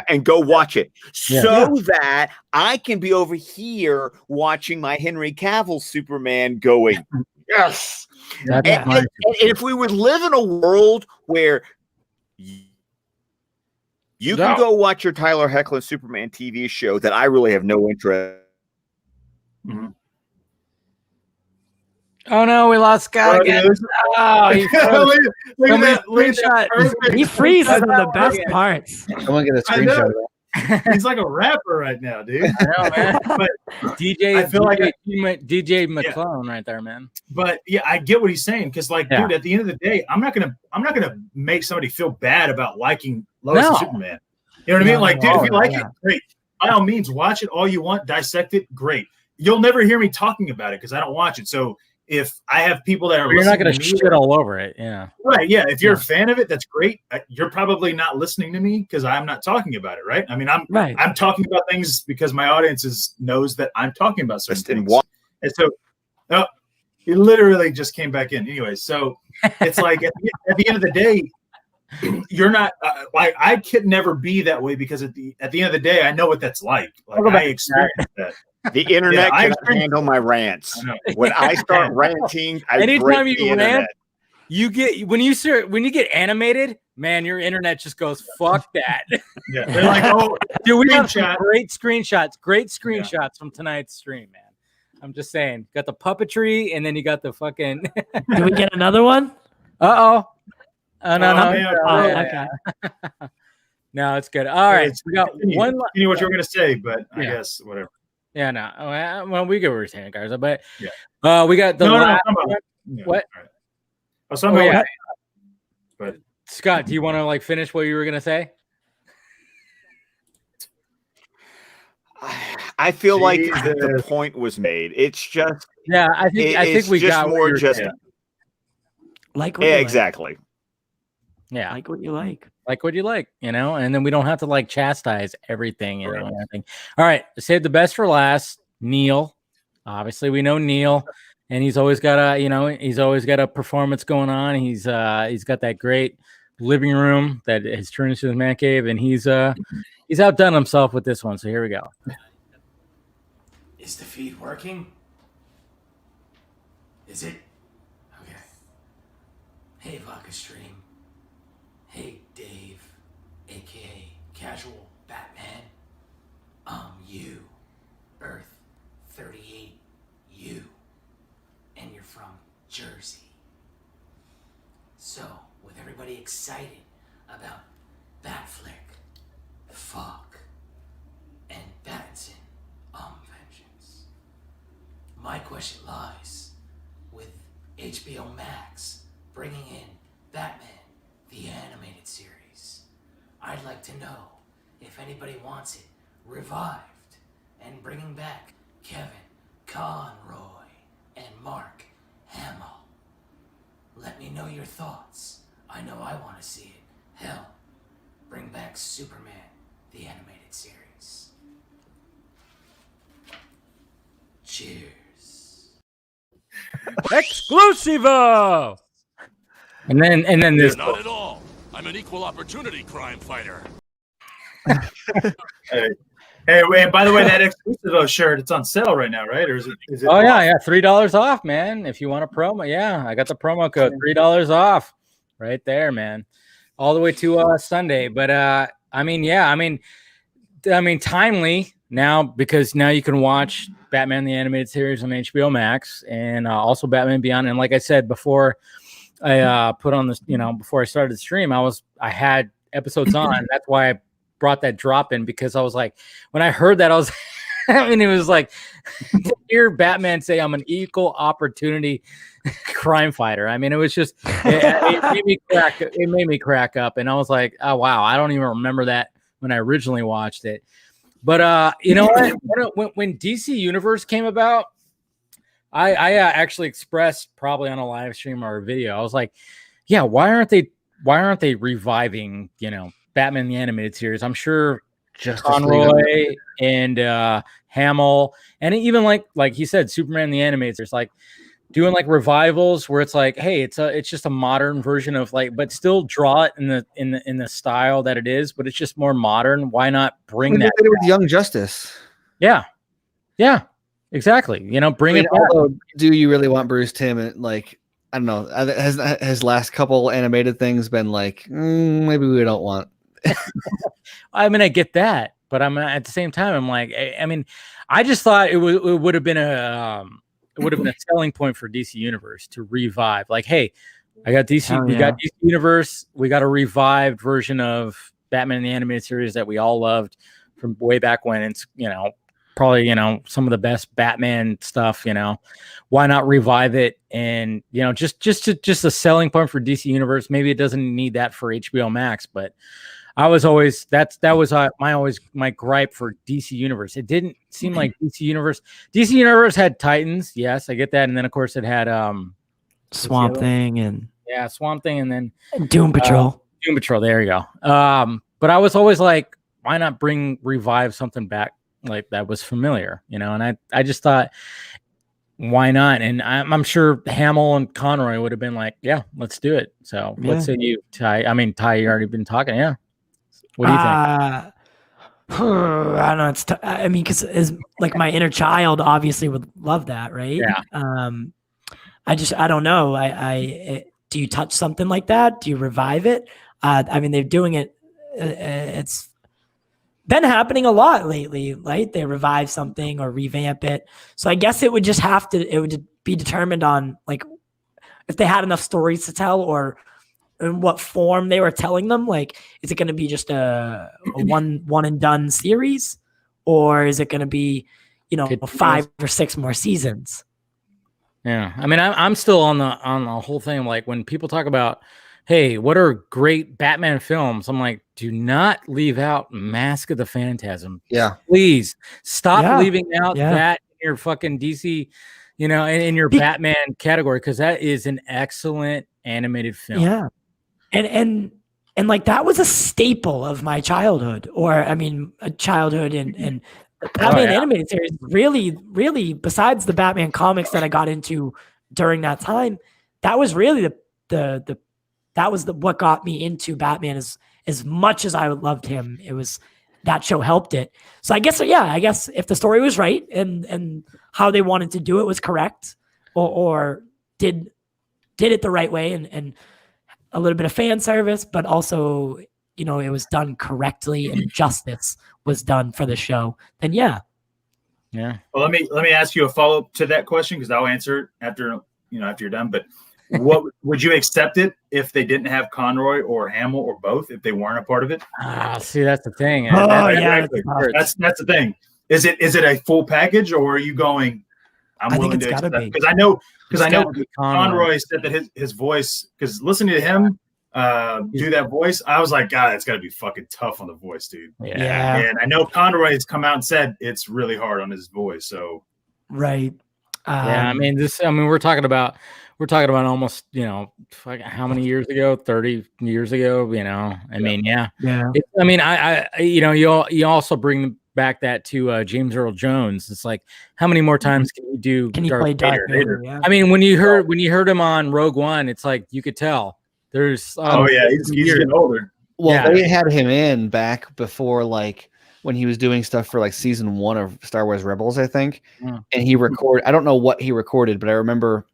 and go watch it so that I can be over here watching my Henry Cavill Superman going, yes. And if we would live in a world where you can go watch your Tyler Hoechlin Superman TV show that I really have no interest. Oh no, we lost Scott again. Oh, he freezes in the best parts. Someone get a screenshot of that. He's like a rapper right now, dude. I know, man. But DJ McClone right there, man. But yeah, I get what he's saying, because like, dude, at the end of the day, I'm not gonna make somebody feel bad about liking Lois and Superman. You know what I mean? Like, dude, if you like it, great. By all means, watch it all you want, dissect it, great. You'll never hear me talking about it because I don't watch it. So if I have people that are You're not listening going to to me, shit all over it. Yeah. right? Yeah, if you're a fan of it, that's great. You're probably not listening to me because I'm not talking about it, right? I mean, I'm talking about things because my audience knows that I'm talking about certain things. And so, it literally just came back in. Anyways, so it's like at the end of the day, you're not like I could never be that way because at the end of the day, I know what that's like. Like I experienced that. The internet cannot handle my rants. When I start ranting, anytime you rant, you get when you get animated, man, your internet just goes fuck that. Yeah, they're like, oh, dude, we have some great screenshots from tonight's stream, man. I'm just saying, got the puppetry, and then you got the fucking. Do we get another one? No. Okay. No, it's good. All right, we got one. You know what you were gonna say, but I guess whatever. Yeah, no. Well, we get what we're saying, guys. But yeah, we got the last one. What? But Scott, do you want to like finish what you were gonna say? I feel like the point was made. It's just I think we got more just like what you exactly. Like. Yeah, like what you like, and then we don't have to like chastise everything, and everything. All right, save the best for last. Neil, obviously we know Neil, and he's always got a performance going on. He's got that great living room that has turned into his man cave, and he's outdone himself with this one. So here we go. Is the feed working? Is it? Okay. Hey, Vodka Stream. Hey, Dave, aka Casual Batman. You, Earth 38, you, and you're from Jersey. So, with everybody excited about Batflick, Fuck, and Battinson, Vengeance, my question lies with HBO Max bringing in Batman, the animated series. I'd like to know if anybody wants it revived and bringing back Kevin Conroy and Mark Hamill. Let me know your thoughts. I know I want to see it. Hell, bring back Superman, the animated series. Cheers. Exclusivo. And then this. Not at all. I'm an equal opportunity crime fighter. Hey, and by the way, that Exclusivo shirt, it's on sale right now, right? Or is it Oh yeah, $3 off, man. If you want a promo, I got the promo code $3 off right there, man. All the way to Sunday. But timely now, because now you can watch Batman the Animated Series on HBO Max, and also Batman Beyond. And like I said before, I put on this, before I started the stream, I had episodes on. That's why I brought that drop in, because I was like, when I heard that, I was it was like to hear Batman say I'm an equal opportunity crime fighter. I mean, it was just it made me crack up, and I was like, oh wow, I don't even remember that when I originally watched it. But you know what? When DC Universe came about, I actually expressed, probably on a live stream or a video, I was like, yeah, why aren't they reviving, Batman the Animated Series? I'm sure Conroy and Hamill, and even like he said, Superman the Animated Series, like doing like revivals where it's like, hey, it's just a modern version of but still draw it in the style that it is, but it's just more modern. Why not bring that? They did it with Young Justice. Yeah, exactly. Bring it back. Although, do you really want Bruce Timm? And I don't know. Has his last couple animated things been like, maybe we don't want? I mean, I get that, but I'm at the same time, I'm like, I just thought it would have been a selling point for DC Universe to revive. Like, hey, I got DC, we got DC Universe, we got a revived version of Batman the Animated Series that we all loved from way back when. It's probably some of the best Batman stuff. Why not revive it? And just a selling point for DC Universe. Maybe it doesn't need that for HBO Max, but I was always that was my gripe for DC Universe. It didn't seem like DC Universe had Titans, yes, I get that, and then of course it had Swamp Thing and Swamp Thing, and then Doom Patrol. Doom Patrol, there you go. But I was always like, why not revive something back like that was familiar, you know? And I just thought, why not? And I'm sure Hamill and Conroy would have been like, yeah, let's do it. So what say you, Ty? I mean, Ty, you already been talking, yeah. What do you think? I don't know. I mean, because like my inner child obviously would love that, right? Yeah. I don't know. Do you touch something like that? Do you revive it? I mean, they're doing it. It's been happening a lot lately, right? They revive something or revamp it. So I guess it would just it would be determined on like if they had enough stories to tell or in what form they were telling them. Like, is it going to be just a one and done series, or is it going to be, 5 or 6 more seasons? Yeah, I mean, I'm still on the whole thing. Like when people talk about, hey, what are great Batman films? I'm like, do not leave out Mask of the Phantasm. Yeah, please stop leaving out that in your fucking DC, in your Batman category, because that is an excellent animated film. Yeah, and like that was a staple of my childhood, or I mean, a childhood and Batman animated series. Really, really, besides the Batman comics that I got into during that time, that was really what got me into Batman. As much as I loved him, it was that show helped it. So I guess if the story was right and how they wanted to do it was correct, or did it the right way and a little bit of fan service, but also it was done correctly and justice was done for the show, then yeah. Well, let me ask you a follow-up to that question, because I'll answer it after you're done. But what would you accept it if they didn't have Conroy or Hamill or both, if they weren't a part of it? See, that's the thing. That's the thing. Is it a full package, or are you going, I'm willing to accept, because I know Conroy said that his voice, because listening to him do that voice, I was like, God, it's got to be fucking tough on the voice, dude. Yeah. And I know Conroy has come out and said it's really hard on his voice. So right. I mean, we're talking about almost, how many years ago? 30 years ago, I mean, yeah. I mean, you also bring back that to James Earl Jones. It's like, how many more times can you do? Can you play Darth Vader? Yeah. I mean, when you heard him on Rogue One, it's like you could tell there's he's getting older. Well, they had him in back before, like when he was doing stuff for like season 1 of Star Wars Rebels, I think. And he recorded, I don't know what he recorded, but I remember,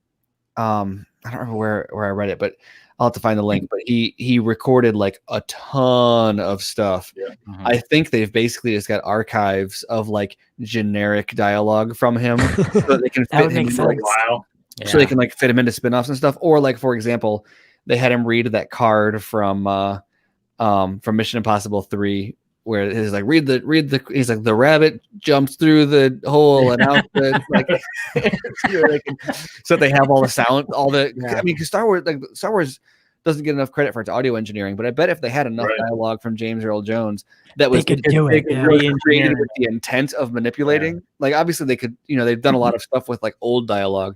I don't remember where I read it, but I'll have to find the link. But he recorded like a ton of stuff. Yeah. I think they've basically just got archives of like generic dialogue from him, so that they can fit him into, so they can like fit him into spinoffs and stuff. Or like, for example, they had him read that card from Mission Impossible 3, where it's like read the he's like, the rabbit jumps through the hole and out the like, so they have all the sound, all the I mean, because Star Wars doesn't get enough credit for its audio engineering, but I bet if they had enough dialogue from James Earl Jones, that was they could do it. Created with the intent of manipulating. Like obviously they could, they've done a lot of stuff with like old dialogue,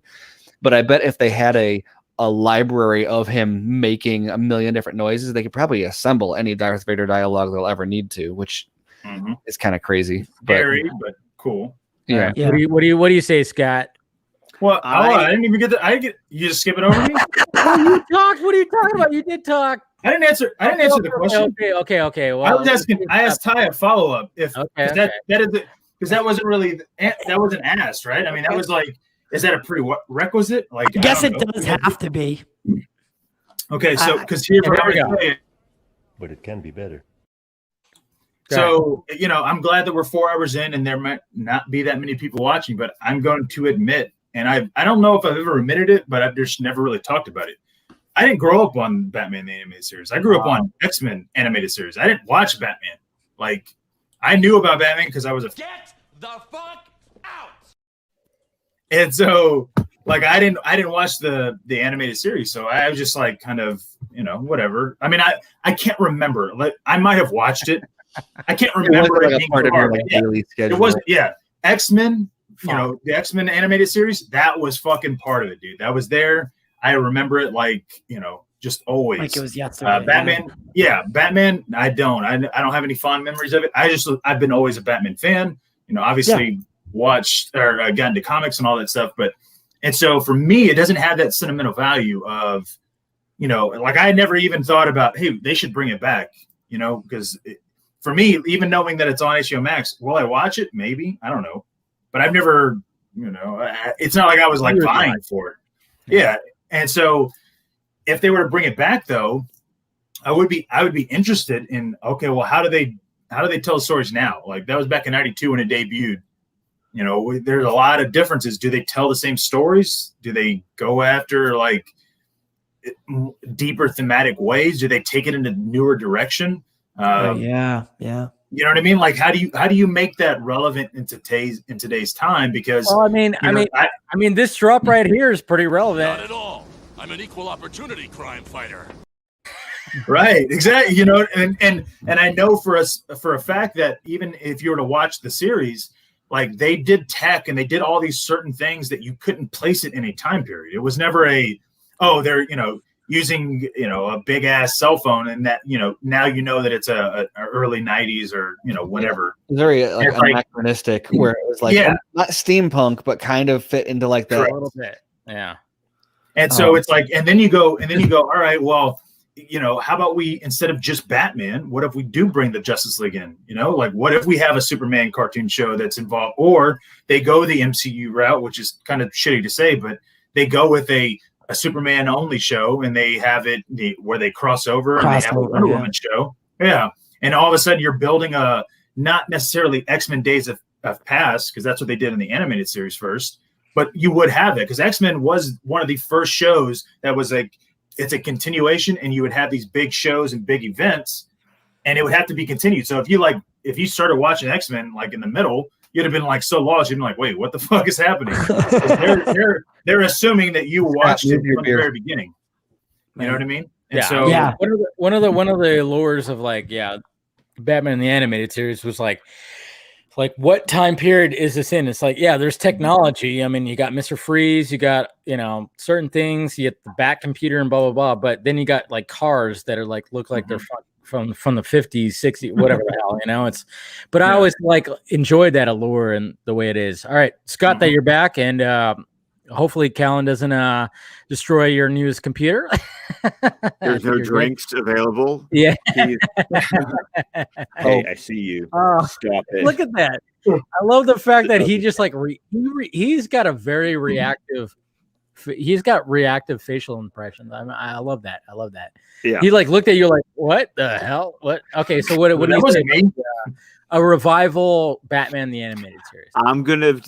but I bet if they had a library of him making a million different noises, they could probably assemble any Darth Vader dialogue they'll ever need to, which is kind of crazy. Scary, but cool. Yeah. What do you say, Scott? Well, I didn't even get you just skip it over me? You talked. What are you talking about? You did talk. I didn't answer the question. Okay. Well, I asked Ty a follow-up because that wasn't asked, right? I mean, that was like, is that a prerequisite? Like, I guess it does have to be. Okay, so because here's what I would say. But it can be better. So, I'm glad that we're 4 hours in and there might not be that many people watching, but I'm going to admit, and I don't know if I've ever admitted it, but I've just never really talked about it. I didn't grow up on Batman the animated series. I grew up on X-Men animated series. I didn't watch Batman. Like, I knew about Batman because I was Get the fuck out! And so like I didn't watch the animated series, so I was just like kind of, whatever. I mean, I can't remember. Like I might have watched it. I can't remember it being part of your daily schedule. It wasn't. Yeah, X-Men. The X-Men animated series. That was fucking part of it, dude. That was there. I remember it like just always. Like it was yesterday. Batman. Yeah, Batman. I don't have any fond memories of it. I've been always a Batman fan. Obviously watched or got into comics and all that stuff, and so for me, it doesn't have that sentimental value of, like I never even thought about, hey, they should bring it back, because for me, even knowing that it's on HBO Max, will I watch it? Maybe. I don't know. But I've never, it's not like I was like vying for it. Yeah. And so if they were to bring it back though, I would be interested in, okay, well, how do they tell stories now? Like that was back in 92 when it debuted. There's a lot of differences. Do they tell the same stories? Do they go after like deeper thematic ways? Do they take it in a newer direction? Yeah. You know what I mean? Like, how do you make that relevant in today's time? Because I mean, this drop right here is pretty relevant. Not at all. I'm an equal opportunity crime fighter. Right, exactly. And I know for a fact that even if you were to watch the series, like they did tech and they did all these certain things that you couldn't place it in a time period. It was never they're using a big ass cell phone and that now that it's a early 90s or whatever. It's very anachronistic where it was like not steampunk but kind of fit into like that a little bit. Yeah. And so it's like and then you go all right, well, how about we, instead of just Batman, what if we do bring the Justice League in? Like what if we have a Superman cartoon show that's involved, or they go the MCU route, which is kind of shitty to say, but they go with a Superman only show and they have it where they cross over and they have a Wonder Woman show. Yeah. And all of a sudden you're building a, not necessarily X-Men Days of Past, because that's what they did in the animated series first, but you would have it because X-Men was one of the first shows that was it's a continuation, and you would have these big shows and big events, and it would have to be continued. So if you started watching X-Men like in the middle, you'd have been like so lost. You'd be like, wait, what the fuck is happening? they're assuming that you watched it from the very beginning. You know what I mean? And so one of the lures of Batman in the animated series was like what time period is this in? It's like, there's technology. I mean, you got Mr. Freeze, you got, certain things, you get the Bat computer and blah, blah, blah. But then you got like cars that are like, look like they're from the 50s, 60s, whatever the hell, but I always enjoyed that allure and the way it is. All right, Scott, that you're back, and hopefully Callan doesn't destroy your newest computer. There's no drinks available. Yeah. Hey, I see you. Stop it. Look at that. I love the fact that he just he's got a very reactive. He's got reactive facial impressions. I love that. Yeah. He looked at you like, what the hell? What? Okay, so what do you say? A revival Batman the animated series. I'm gonna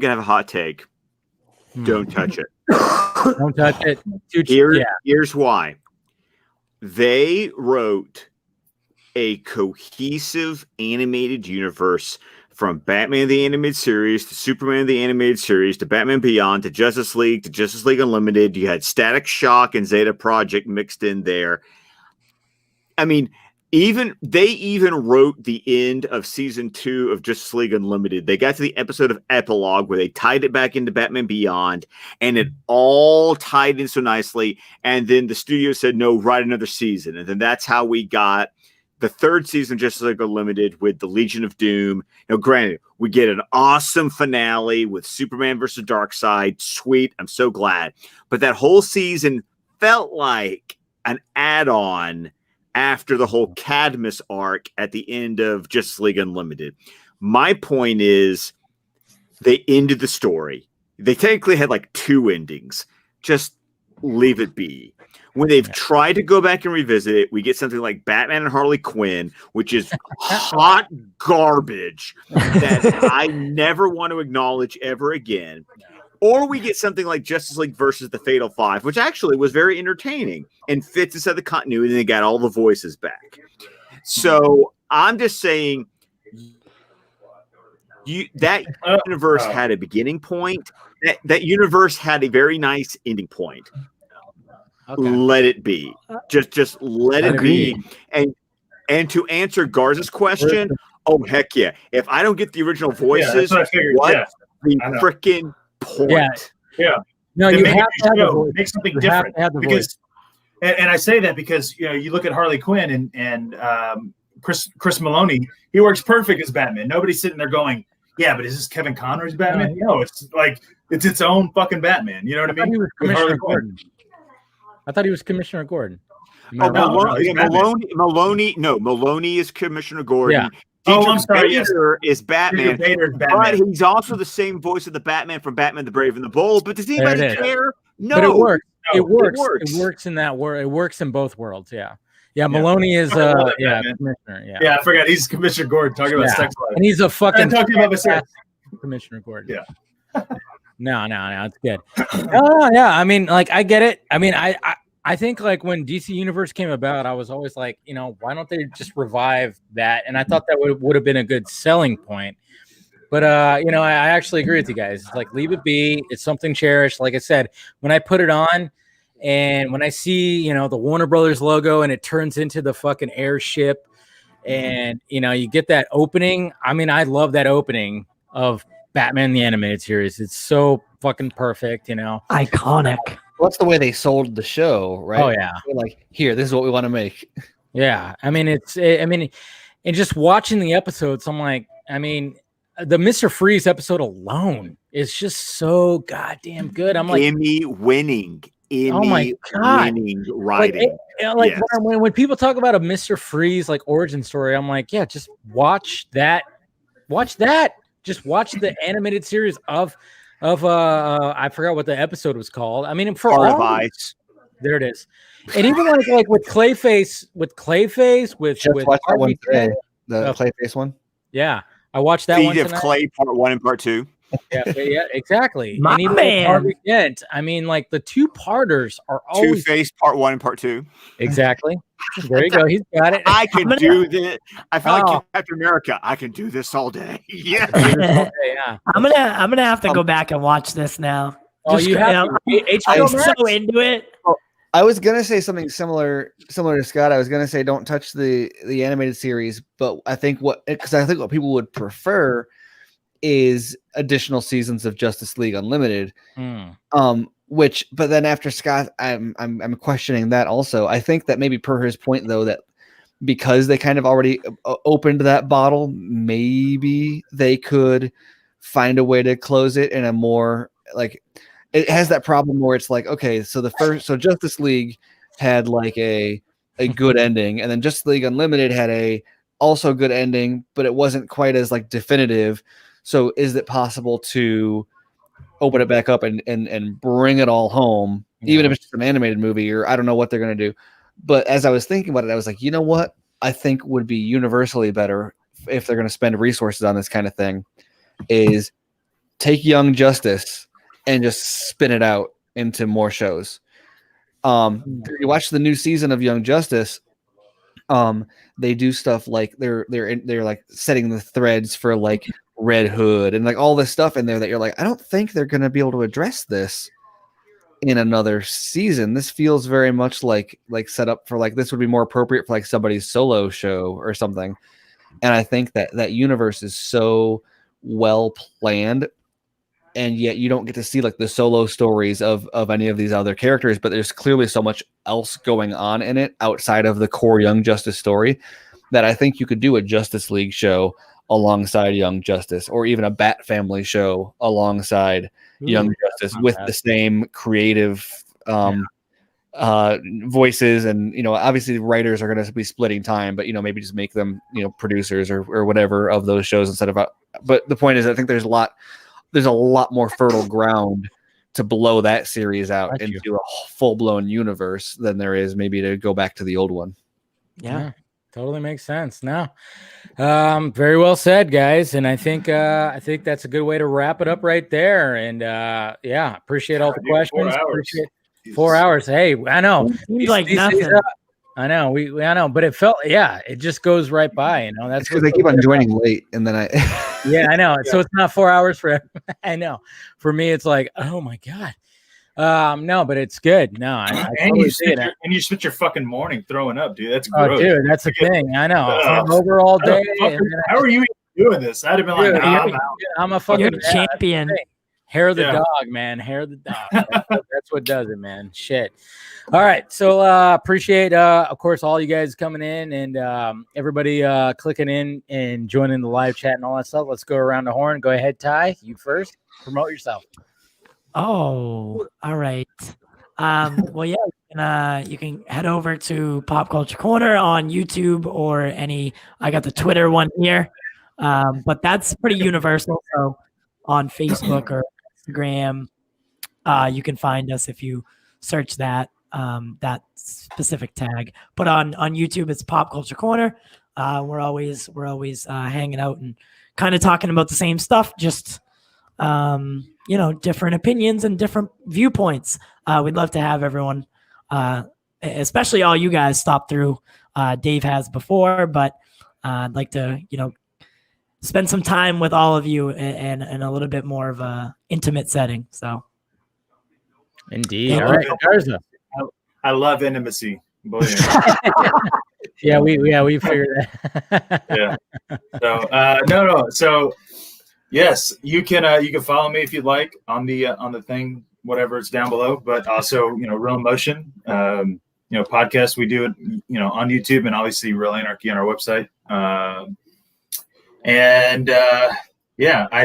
have a hot take. Don't touch it. Don't touch it. Here's why. They wrote a cohesive animated universe from Batman the Animated Series to Superman the Animated Series to Batman Beyond to Justice League Unlimited. You had Static Shock and Zeta Project mixed in there. I mean, they even wrote the end of season 2 of Justice League Unlimited. They got to the episode of Epilogue where they tied it back into Batman Beyond, and it all tied in so nicely. And then the studio said, no, write another season. And then that's how we got the 3rd season of Justice League Unlimited with the Legion of Doom. Now, granted, we get an awesome finale with Superman versus Darkseid. Sweet. I'm so glad. But that whole season felt like an add-on after the whole Cadmus arc at the end of Justice League Unlimited. My point is they ended the story. They technically had 2 endings. Just leave it be. When they've tried to go back and revisit it, we get something like Batman and Harley Quinn, which is hot garbage that I never want to acknowledge ever again. Or we get something like Justice League versus the Fatal Five, which actually was very entertaining and fits inside the continuity, and they got all the voices back. So I'm just saying, that universe had a beginning point. That universe had a very nice ending point. Okay. Let it be. Just let it be. And to answer Garza's question, oh heck yeah! If I don't get the original voices, what's the freaking point? Yeah. No, you have to have show, make something different. Because, and I say that because you look at Harley Quinn and Chris Maloney, he works perfect as Batman. Nobody's sitting there going, "Yeah, but is this Kevin Conroy's Batman?" No, it's like it's its own fucking Batman. You know what I mean? He was Commissioner Gordon. I thought he was Commissioner Gordon. Maloney is Commissioner Gordon. Yeah. I'm sorry. Bader is Batman, but he's also the same voice of the Batman from Batman: The Brave and the Bold. But does anybody care? No, but it works. No, it works. It works in that world. It works in both worlds. Yeah. Maloney is Commissioner. Yeah, I forgot he's Commissioner Gordon talking about sex life, and he's a fucking talking about Commissioner Gordon. Yeah. No, it's good. Oh yeah, I mean, like I get it. I mean, I think like when DC Universe came about, I was always like, why don't they just revive that? And I thought that would have been a good selling point. But I actually agree with you guys. It's like leave it be. It's something cherished. Like I said, when I put it on, and when I see the Warner Brothers logo and it turns into the fucking airship, and you get that opening. I mean, I love that opening of Batman the Animated Series. It's so fucking perfect. Iconic. Well, that's the way they sold the show, right? Oh yeah. They're like, here, this is what we want to make. Yeah, I mean, and just watching the episodes, I'm like, I mean, the Mr. Freeze episode alone is just so goddamn good. I'm like, Emmy winning. Oh my god, writing. Like when people talk about a Mr. Freeze like origin story, I'm like, yeah, just watch that. Just watch the animated series of I forgot what the episode was called. I mean, for Heart of Ice. There it is. And even like with Clayface, with watch that one today, the Clayface one. Yeah, I watched that one. Feet of Clay Part 1 and Part 2. Yeah, exactly. My and even man. Harvey Dent, I mean, like the two-parters are always Two-Face Part 1 and Part 2. Exactly. There you go. He's got it. I can do this. I feel like Captain America. I can do this all day. Yeah. I'm gonna have to go back and watch this now. Oh, you have to. I'm so into it. I was gonna say something similar to Scott. I was gonna say don't touch the animated series, but I think what people would prefer is additional seasons of Justice League Unlimited. But then after Scott, I'm questioning that also. I think that maybe per his point though, that because they kind of already opened that bottle, maybe they could find a way to close it in a more like it has that problem where it's like, okay, so Justice League had like a good ending, and then Justice League Unlimited had a also good ending, but it wasn't quite as like definitive. So is it possible to open it back up and bring it all home, even if it's just an animated movie, or I don't know what they're going to do. But as I was thinking about it, I was like, you know what I think would be universally better if they're going to spend resources on this kind of thing is take Young Justice and just spin it out into more shows. You watch the new season of Young Justice. They do stuff like they're like setting the threads for like Red Hood and like all this stuff in there that you're like, I don't think they're going to be able to address this in another season. This feels very much like set up for like this would be more appropriate for like somebody's solo show or something. And I think that universe is so well planned, and yet you don't get to see like the solo stories of any of these other characters, but there's clearly so much else going on in it outside of the core Young Justice story that I think you could do a Justice League show alongside Young Justice, or even a Bat Family show alongside Young Justice with the same creative voices. And, obviously the writers are going to be splitting time, but, maybe just make them, producers or whatever of those shows instead of, but the point is, I think there's a lot more fertile ground to blow that series out into a full blown universe than there is maybe to go back to the old one. Yeah. Totally makes sense. No, very well said, guys. And I think that's a good way to wrap it up right there. And appreciate all the questions. 4 hours. Hey, I know. Seems like nothing. I know. I know, but it felt, it just goes right by. That's because I keep on joining late, and then I. Yeah, I know. So it's not 4 hours for I know. For me, it's like, oh my God. No, but it's good. No, I and totally you see it. spent your fucking morning throwing up, dude. That's Oh, gross. dude, that's the thing. I know. Hungover all day. How are you even doing this? I'd have been like, nah, I'm out. I'm a fucking champion. Hair of the dog, man. Hair of the dog. That's what does it, man. Shit. All right. So appreciate, of course, all you guys coming in and everybody clicking in and joining the live chat and all that stuff. Let's go around the horn. Go ahead, Ty. You first. Promote yourself. Oh, all right. Well, yeah, you can head over to Pop Culture Corner on YouTube or I got the Twitter one here, but that's pretty universal. So on Facebook or Instagram, you can find us if you search that specific tag. But on YouTube, it's Pop Culture Corner. We're always hanging out and kind of talking about the same stuff, just different opinions and different viewpoints. We'd love to have everyone, especially all you guys, stop through. Dave has before, but I'd like to, spend some time with all of you in a little bit more of a intimate setting. So, indeed. All right, Garza. I love intimacy. Yeah, we figured that. Yeah. So no. So yes, you can follow me if you'd like on the thing, whatever, it's down below. But also, Real Emotion, podcast, we do it, on YouTube, and obviously Real Anarchy on our website. I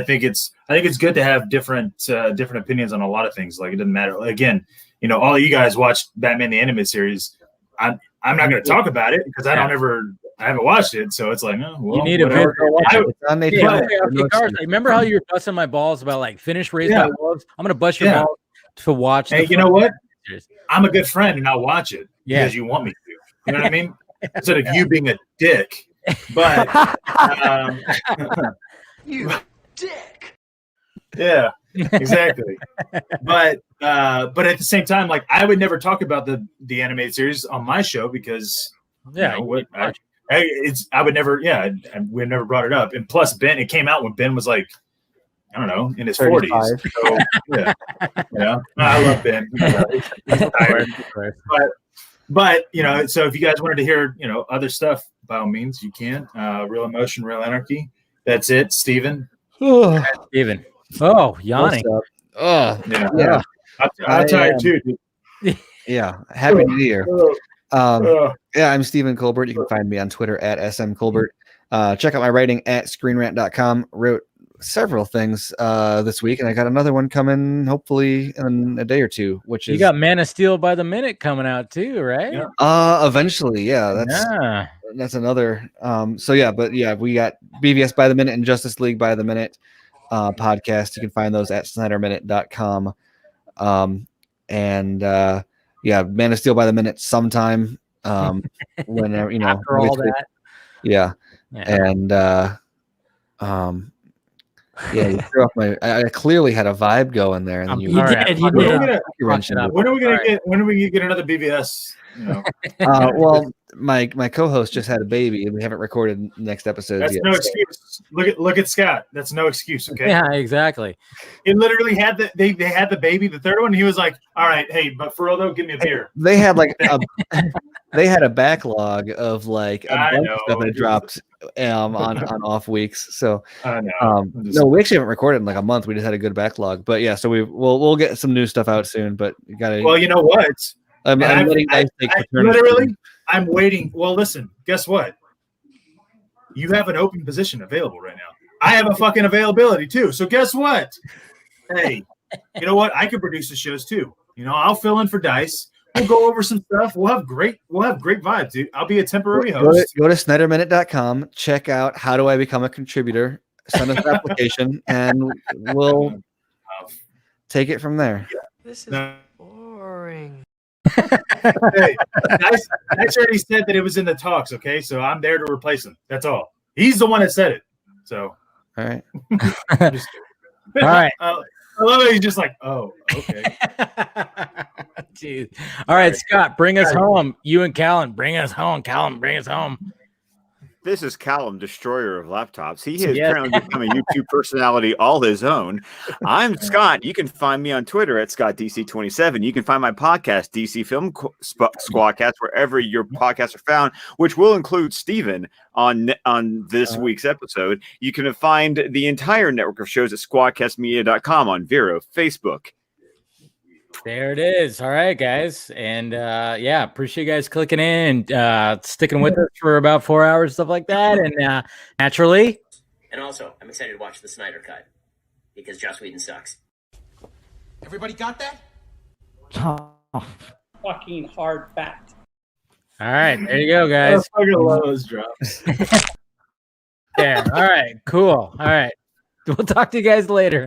think it's good to have different opinions on a lot of things. Like, it doesn't matter. Again, all of you guys watched Batman the Animated Series. I'm not going to talk about it because I haven't watched it. So it's like, you need whatever. Remember how you were busting my balls about like finish Raised by Wolves? I'm going to bust your balls to watch. Hey, you know what? I'm a good friend and I'll watch it because you want me to. You know what I mean? Instead of you being a dick. But you dick. Yeah, exactly. But at the same time, like, I would never talk about the animated series on my show because I would never. We never brought it up. And plus, Ben, it came out when Ben was like, I don't know, in his 40s. So I love Ben. He's tired. But so if you guys wanted to hear other stuff, by all means you can. Real Emotion, Real Anarchy. That's it, Steven. Steven. Oh, yawning. Oh, yeah. I'm tired too, dude. Yeah. Happy New Year. I'm Stephen Colbert. You can find me on Twitter at smcolbert. Check out my writing at screenrant.com. Wrote several things this week, and I got another one coming hopefully in a day or two, which you got Man of Steel by the Minute coming out too, right? Eventually, that's another we got BVS by the Minute and Justice League by the Minute podcast. You can find those at snyderminute.com. Man of Steel by the Minute sometime whenever after all that. You threw off I clearly had a vibe going there, and then you did. When are we gonna get another BVS? Well, my co-host just had a baby, and we haven't recorded next episode That's yet. No excuse. Look at Scott. That's no excuse. Okay. Yeah, exactly. It literally had they had the baby, the third one. And he was like, "All right, hey, but for real though, give me a beer." They had they had a backlog of like a bunch of stuff that dropped on off weeks. So I know. No, we actually haven't recorded in like a month. We just had a good backlog. But yeah, so we'll get some new stuff out soon. But you gotta. Well, you know what? I'm waiting. Well, listen. Guess what? You have an open position available right now. I have a fucking availability too. So guess what? Hey, you know what? I could produce the shows too. I'll fill in for Dice. We'll go over some stuff. We'll have great vibes, dude. I'll be a temporary host. Go to snyderminute.com. Check out How Do I Become a Contributor. Send us an application, and we'll take it from there. This is boring. Hey, Dice already said that it was in the talks. Okay, so I'm there to replace him. That's all. He's the one that said it. So all right. All right. I love it. He's just like, oh, okay. Dude. All right, Scott, bring us home. You and Callan, bring us home. Callan, bring us home. This is Callum, destroyer of laptops. He has apparently become a YouTube personality all his own. I'm Scott. You can find me on Twitter at ScottDC27. You can find my podcast, DC Film Squadcast, wherever your podcasts are found, which will include Steven on this week's episode. You can find the entire network of shows at squadcastmedia.com on Vero, Facebook. There it is. All right, guys. And appreciate you guys clicking in and sticking with us for about 4 hours, stuff like that. And naturally. And also, I'm excited to watch the Snyder cut because Joss Whedon sucks. Everybody got that? Fucking hard fact. All right, there you go, guys. I fucking love those drops. There. All right, cool. All right. We'll talk to you guys later.